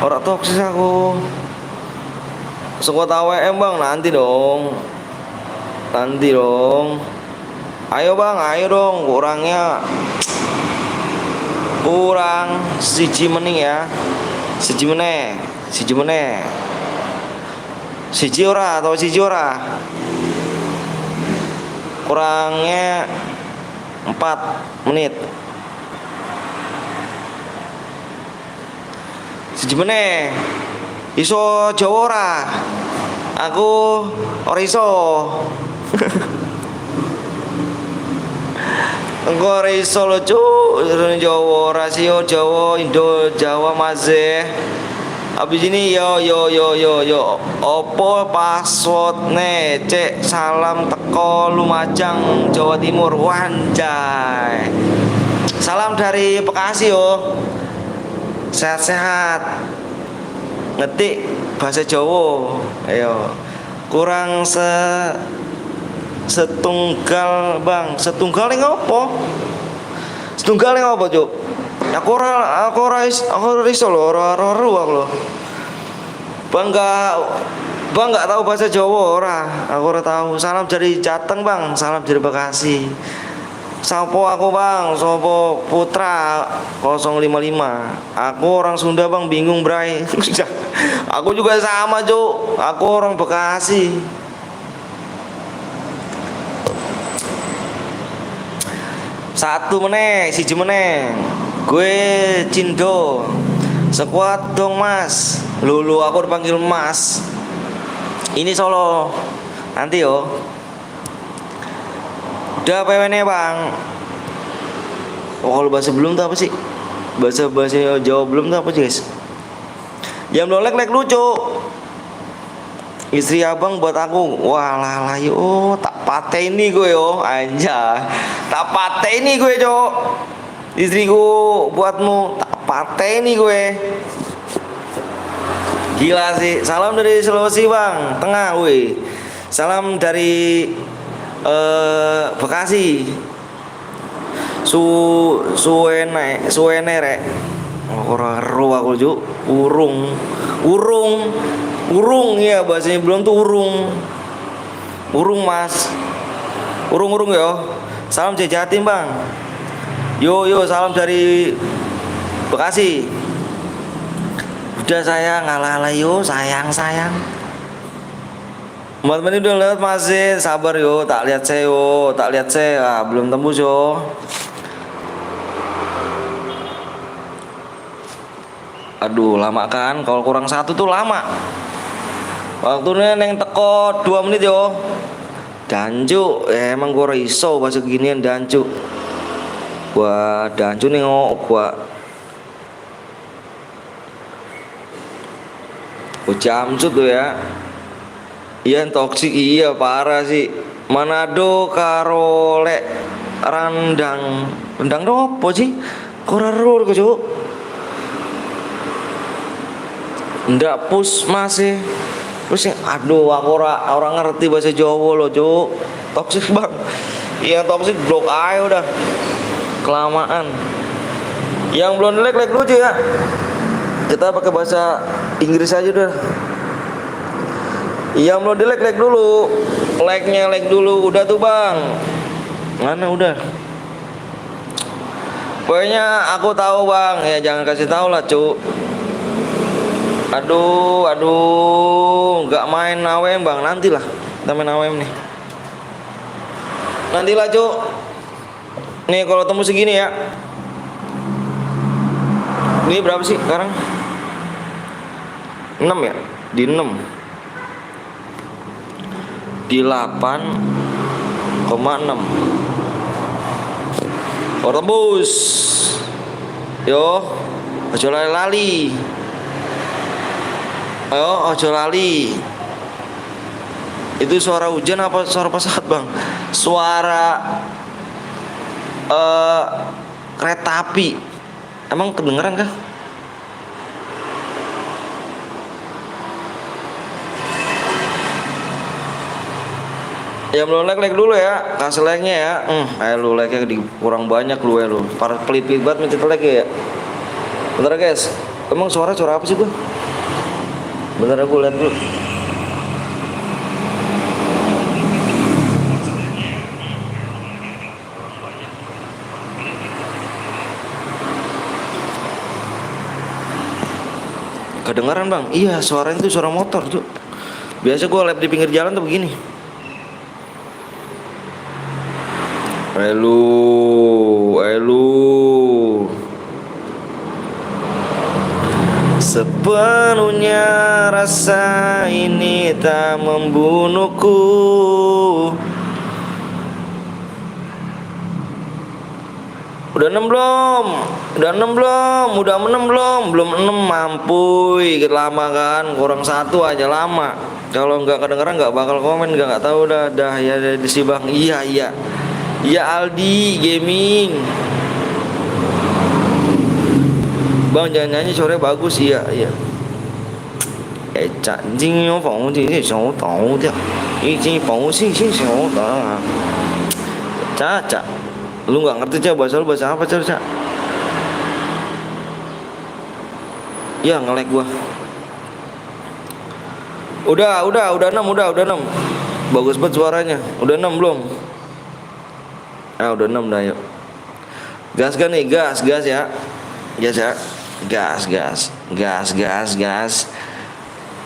Orang toksis aku. Sekuat AWM bang, nanti dong. Ayo bang, ayo dong. Kurang siji meneh ya. Siji meneh. Siji ora. Kurangnya 4 menit. Siji meneh. Iso Jawa ora? Aku ora iso. Engko ora iso lho cuk, Jawa rasio Jawa Indo Jawa mazeh. Abis ini yo. Opo passwordne cek salam teko Lumajang Jawa Timur. Wanjay. Salam dari Bekasi yo. Sehat-sehat. Ngetik bahasa Jawa. Ayo. Kurang setunggal bang. Setunggal yang apa? Cuk? Aku ora iso lho, ora lho. Bang enggak tahu bahasa Jawa ora. Aku ora tahu. Salam dari Jateng bang, salam dari Bekasi. Sopo aku bang, Sopo Putra 055. Aku orang Sunda bang, bingung bray. Aku juga sama cuk. Aku orang Bekasi. Siji meneh. Gue Cindo. Sekuat dong mas. Lulu aku dipanggil mas. Ini Solo. Nanti yo. Udah PWN bang. Kalau bahasa belum tuh apa sih? Bahasa Jawa belum tuh apa sih guys? Yang belum like lucu. Istri abang buat aku. Wah lah yo. Tak pateni gue yo. Anjay. Tak pateni gue cok. Istriku buatmu. Tak pateni gue. Gila sih. Salam dari Sulawesi bang. Tengah weh. Salam dari Bekasi. Suwene rek. Ora ero aku juk. Urung ya bahasanya belum tuh urung mas. Urung yo. Salam dari Jatim bang. Yo salam dari Bekasi. Udah sayang, ala yo sayang. Buat menit udah lewat masih sabar yo, tak lihat saya belum tembus yo. Aduh lama kan, kalau kurang 1 tuh lama. Waktunya neng teko 2 menit yo. Dancu, emang gue iso bahasa ginian dancu. Gua dancu nih gua jamcut tuh ya. Iya toksik iya parah sih. Manado karo lek rendang opo sih? Koraro kok cuk. Ndak pus masih. Terus yang aduh aku ora ngerti bahasa Jawa loh cuk. Toksik bang. Iya toksik blok aja udah. Kelamaan. Yang belum like lucu ya. Kita pakai bahasa Inggris aja udah. Yang belum di like dulu. Like dulu. Udah tuh bang. Mana udah? Pokoknya aku tahu bang, ya jangan kasih tahu lah cu. Aduh, nggak main AWM bang, nantilah kita main AWM nih. Nantilah cu. Nih kalau temu segini ya. Ini berapa sih sekarang? 6 ya? Di 6. Di 8,6. Oh tembus. Yo, ojo lali. Ayo, ojo lali. Itu suara hujan apa suara pesawat bang? Suara kereta api. Emang kedengeran kah? Ya belum like dulu ya, kasih like-nya ya. Lu like-nya kurang banyak lu ya lu. Para pelit-pelit banget minta like ya. Bentar guys, emang suara apa sih gua? Bentar aku lihat dulu. Kedengaran bang? Iya suaranya itu suara motor tuh. Biasa gua lap di pinggir jalan tuh begini. Elu. Sepenuhnya rasa ini tak membunuhku. Udah 6 belum? Udah 6 belum? Udah 6 belum? Belum 6 mampuy. Lama kan? Kurang 1 aja lama. Kalau nggak kedengeran nggak bakal komen, nggak tahu dah ya di si bang. Iya. Iya Aldi Gaming. Bang jangan nyanyi sore bagus iya. Cak jing yo phong ji ji xiao dao de. Yi ji phong xi xi xiao da. Caca. Lu nggak ngerti Cak bahasa lu bahasa apa Cak? Ya nge-lag gua. Udah 6, udah 6. Bagus banget suaranya. Udah 6 belum? Udah 6 dah yuk. Gas kan nih, gas ya. Gas ya. Gas.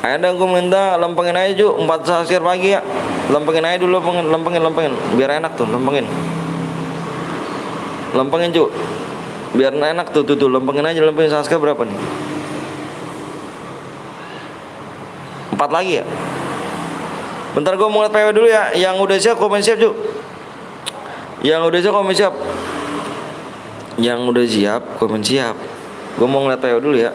Ayo dah gue minta lempengin aja Ju, 4 sasir pagi ya. Lempengin aja dulu, lempengin. Biar enak tuh, lempengin. Lempengin Ju. Biar enak tuh, lempengin aja, lempengin Saska berapa nih? 4 lagi ya. Bentar gue mau liat PW dulu ya. Yang udah siap komen siap Ju. Yang udah siap komen siap. Gue mau ngeliat PW dulu ya.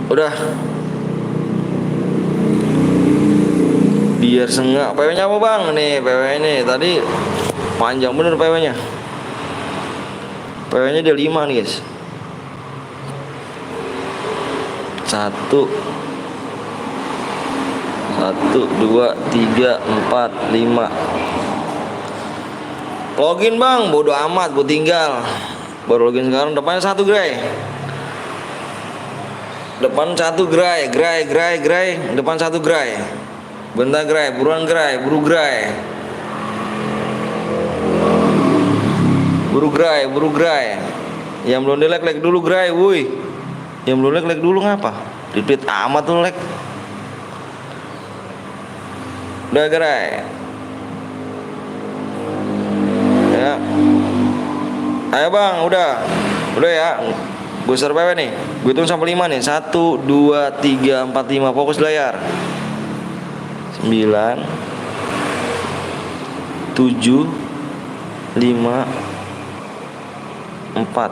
Udah. Biar sengak. PW-nya apa bang? Nih PW ini tadi panjang bener PW-nya. PW-nya dia 5 nih guys. 1 2 3 4 5. Login bang, bodo amat, gue tinggal. Baru login sekarang, depannya 1 gray. Depan 1 gray. Depan 1 gray. Bentar gray, buruan gray, buru gray. Buru gray. Yang belum di like dulu gray, wuih. Yang belum like dulu ngapa? Repeat amat tuh like. Udah gray. Ya. Ayo bang, udah ya. Gue survei nih. Gue hitung sampai 5 nih. 1, 2, 3, 4, 5. Fokus layar. 9, 7, 5, 4.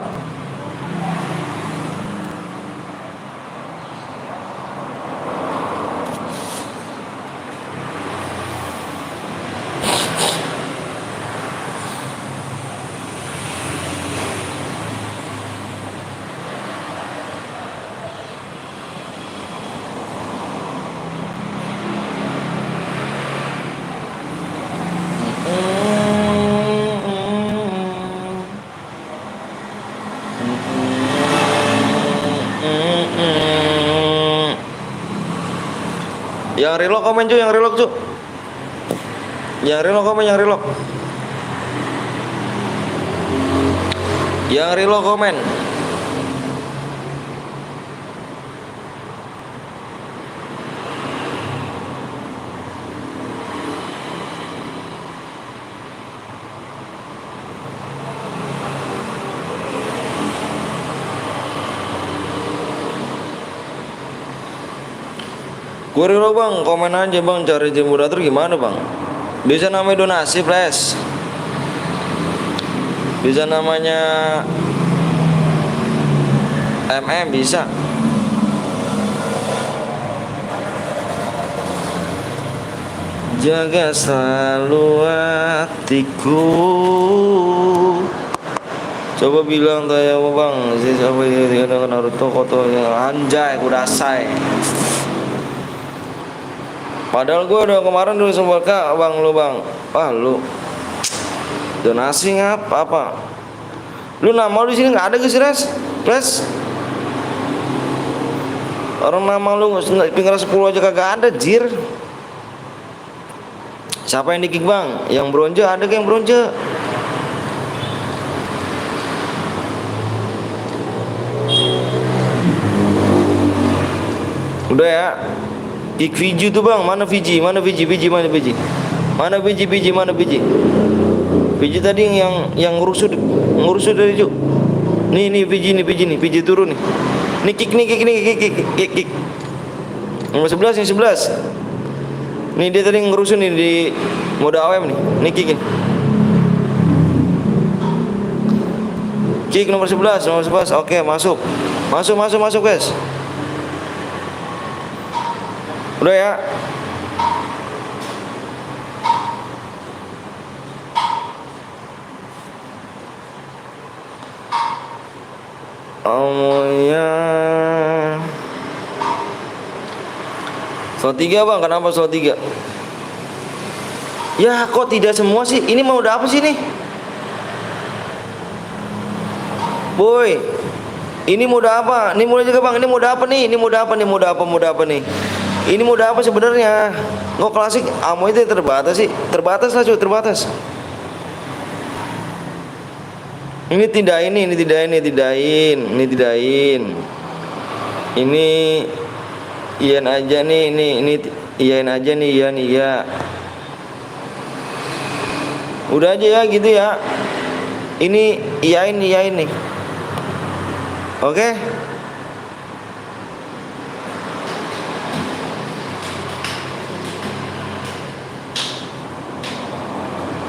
Yang relock komen cuy, yang relock cuy. Yang relock komen, yang relock. Yang relock komen. Gue relock bang, komen aja bang, cari moderator gimana bang? Bisa namanya donasi flash. Bisa namanya bisa. Jaga selalu hatiku. Coba bilang tanya apa bang, siapa yang Naruto koto anjay kudasai. Padahal gue udah kemarin dulu sempat kak bang lu bang. Wah lu donasi apa? Lu nama lu di sini nggak ada guys res? Plus orang nama lu tinggal 10 aja kagak ada jir. Siapa yang di kick bang? Yang bronze ada yang bronze? Udah ya. Kick Fiji tuh bang, mana Fiji? Mana Fiji tadi yang ngurusut dari Cuk. Nih Fiji turun nih. Nih kick. Nomor 11 yang 11. Nih dia tadi ngerusuh nih di mode AWM nih. Nih kick. Kick nomor 11. Oke, masuk guys. Udah ya. Ya. Slot 3 bang, kenapa slot 3? Ya kok tidak semua sih? Ini mau udah apa sih nih? Boy, ini mode apa? Ini mulai juga bang, ini mode apa nih? Ini mode apa nih? Ini mode apa sebenarnya? Nggak klasik, ammo itu terbatas sih. Terbatas lah cuy, terbatas. Ini tidak. Ini iyan aja nih, ini iyain aja nih, iya. Udah aja ya gitu ya. Ini iyain nih. Oke.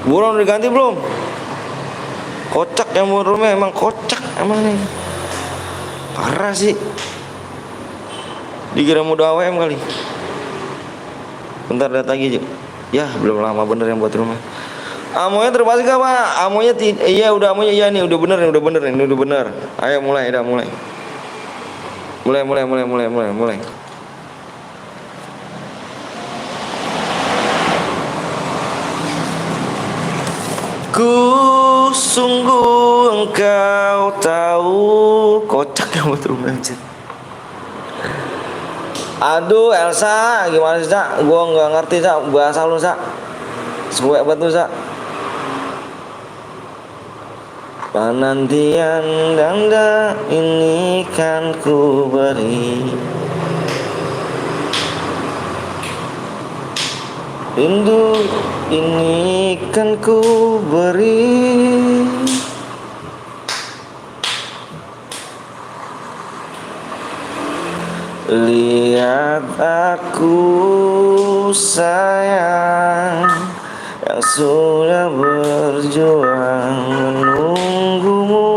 Buron udah ganti belum? Kocak yang burungnya, emang kocak emang nih. Parah sih. Dikira mode AWM kali. Bentar lihat lagi juga. Ya belum lama bener yang buat rumah. Amonya terbatas gak pak? Amonya iya udah amonya iya nih udah bener. Ayo mulai. Mulai. Ku sungguh engkau tahu. Kocak yang buat rumah anjir. Aduh Elsa, gimana sih Sa? Gua nggak ngerti Sa, bahasa lu Sa. Suwe batu Sa. Penantian ganda ini kan ku beri. Rindu ini kan ku beri, lihat aku sayang, yang sudah berjuang menunggumu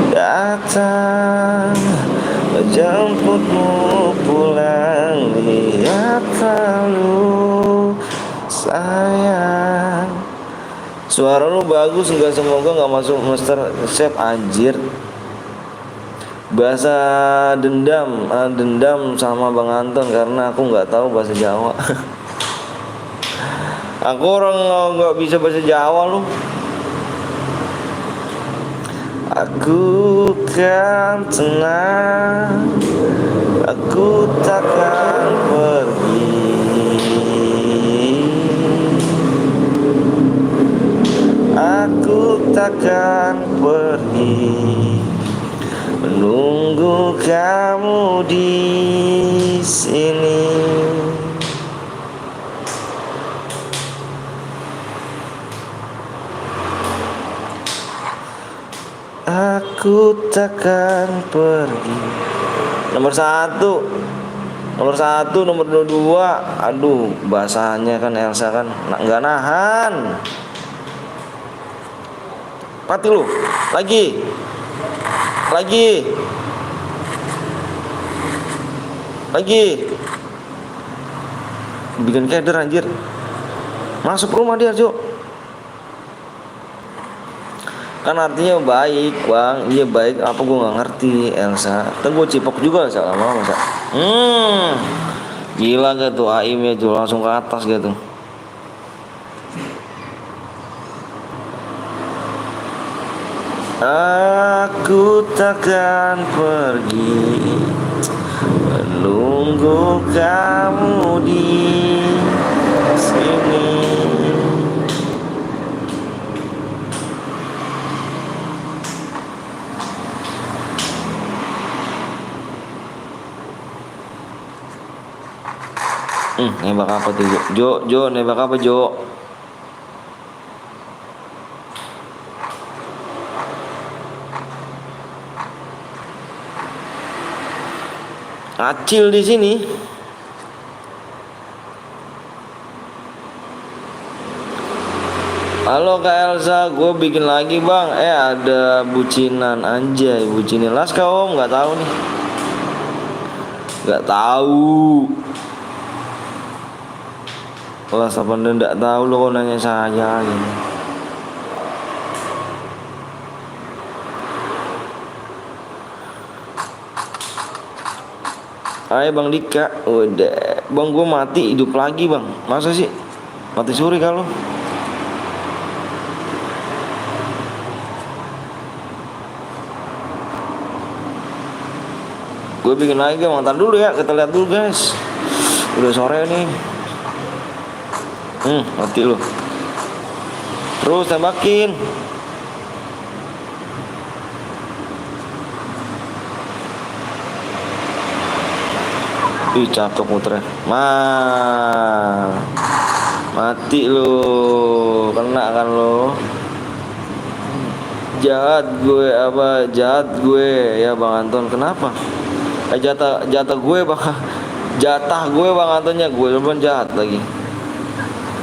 datang, menjemputmu pulang. Lihat lalu sayang. Suara lu bagus, enggak, semoga nggak masuk Master Chef anjir. Bahasa dendam, dendam sama Bang Anton karena aku nggak tahu bahasa Jawa. Aku orang nggak bisa bahasa Jawa lu. Aku kan tenang, aku takkan pergi. Aku takkan pergi, menunggu kamu di sini. Aku takkan pergi. Nomor satu, nomor dua. Aduh, bahasanya kan Elsa kan nggak nahan. Mati lu. Lagi. Bikin keder anjir. Masuk rumah dia, Jo. Kan artinya baik, Bang. Iya baik, apa gue nggak ngerti, Elsa. Kan gue cipok juga salah masa. Gila gak tuh Aimnya tuh langsung ke atas gitu. Aku takkan pergi, menunggu kamu di sini. Nembak apa tuh, Jo? Nembak apa, Jo? Acil di sini. Halo Kak Elsa, gue bikin lagi bang. Ada bucinan, anjay, bucinin Laska om, nggak tahu nih. Nggak tahu. Kelas apa nggak tahu lo kok nanya saya gini. Hai Bang Dika, udah bang gue mati hidup lagi bang, masa sih mati suri kalau gue bikin lagi bang, ntar dulu ya kita lihat dulu guys, udah sore nih. Mati lu, terus tembakin. Ih cakep muternya. Mati lu, kena kan lu. Jahat gue ya Bang Anton. Kenapa? Jatah gue bang. Jatah gue Bang Antonnya, gue belum jahat lagi.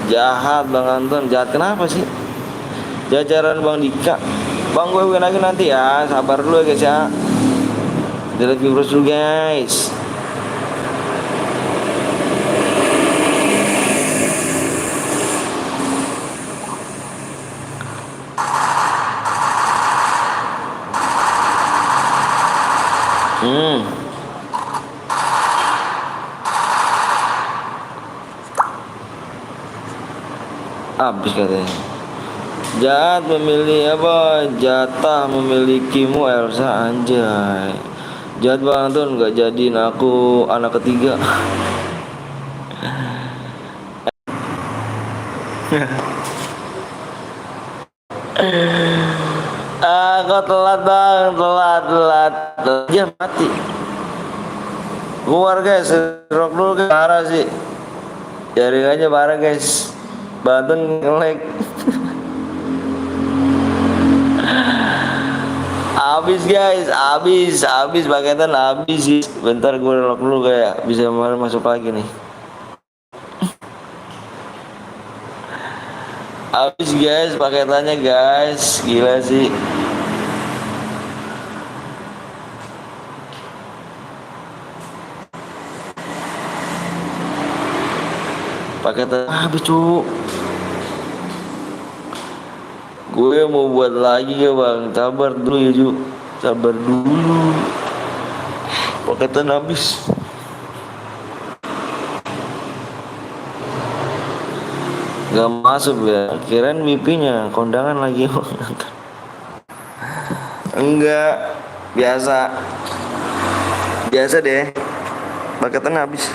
Jahat Bang Anton, jahat kenapa sih? Jajaran Bang Dika. Bang gue lagi nanti ya, sabar dulu ya guys ya. Delete viewers dulu guys. Habis katanya. Jahat memilih apa? Jatah memilikimu Elsa, anjay. Jahat Bang Anton gak jadiin aku anak ketiga. Kok telat bang, telat. Dia mati. Keluar guys, rock dulu guys. Parah sih. Cari aja bareng guys. Banten nge-lag. Habis guys, habis paketan habis sih. Bentar gue lock dulu kayak bisa masuk lagi nih. Habis guys paketannya guys, gila sih. Paketan habis cu. Gue mau buat lagi ya bang, sabar dulu ya cu, sabar dulu. Paketan habis. Gak masuk ya, kirain MIP-nya kondangan lagi. Enggak, biasa deh, paketan habis.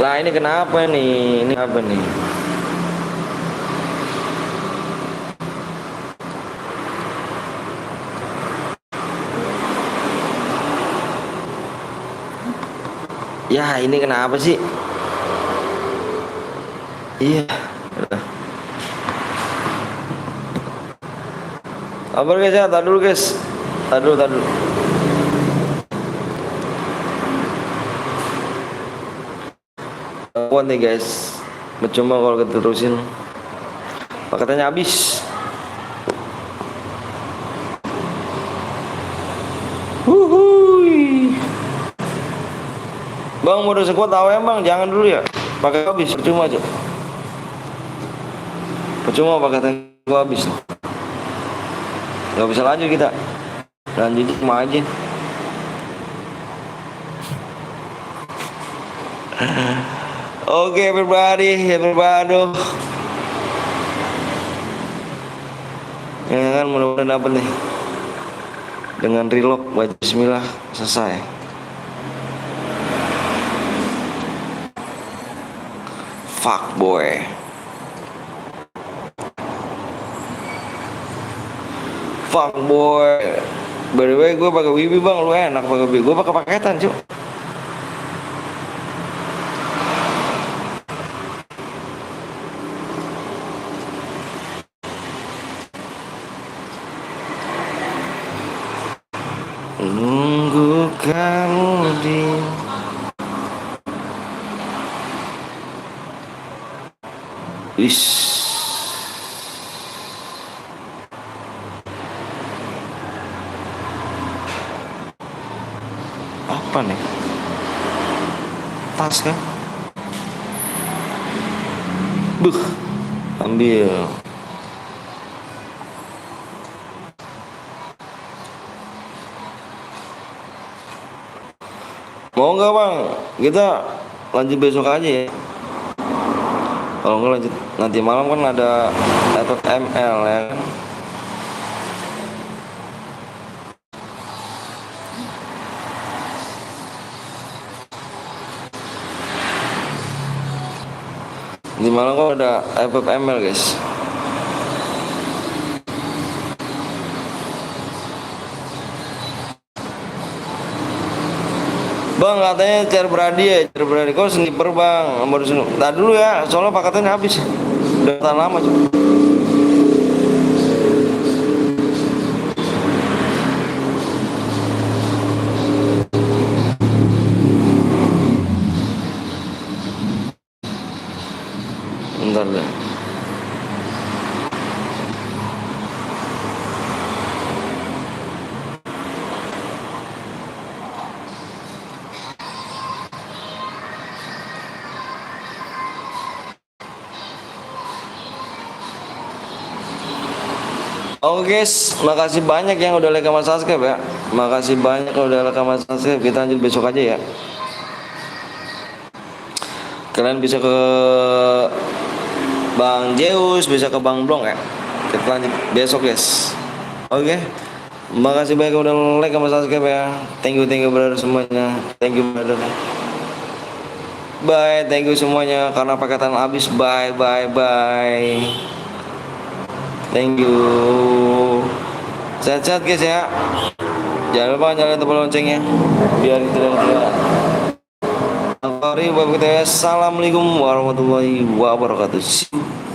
Lah ini kenapa nih? Ini apa nih? Ya ini kenapa sih? Iya. Apa guys ya? Tar dulu guys. Tar dulu. Kuat nih guys. Percuma kalau keterusin. Paketannya habis. Wuhui. Bang mau sekuat AWM bang, jangan dulu ya. Pakai habis, percuma aja. Percuma paketan gua habis. Gak bisa lanjut kita. Lanjut cuma aja. Oke everybody. Ya kan mudah-mudahan dapat nih. Dengan relock baca bismillah selesai. Fuck boy. By the way gue pakai wibi bang, lu enak pakai wibi. Gue pakai paketan cuy. Nunggu kamu di apa nih? Tas kan? Ambil. Mau nggak bang? Kita lanjut besok aja ya. Kalau nggak lanjut nanti malam kan ada ML ya kan. Di malam kok ada FFML guys. Bang katanya cer beradi kok sniper bang, baru nah dulu ya soalnya paketnya habis udah tahan lama cuy. Bentar deh. Oke guys, makasih banyak yang udah like sama subscribe ya. Makasih banyak yang udah like sama subscribe. Kita lanjut besok aja ya. Kalian bisa ke Bang Zeus, bisa ke Bang Blong ya. Kita lanjut besok guys. Oke. Makasih banyak yang udah like sama subscribe ya. Thank you brother semuanya. Thank you brother. Bye, thank you semuanya karena paketan habis. Bye. Thank you. Sehat-sehat guys ya. Jangan lupa nyalain tombol loncengnya biar kita tidak. Assalamualaikum warahmatullahi wabarakatuh.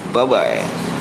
Bye bye.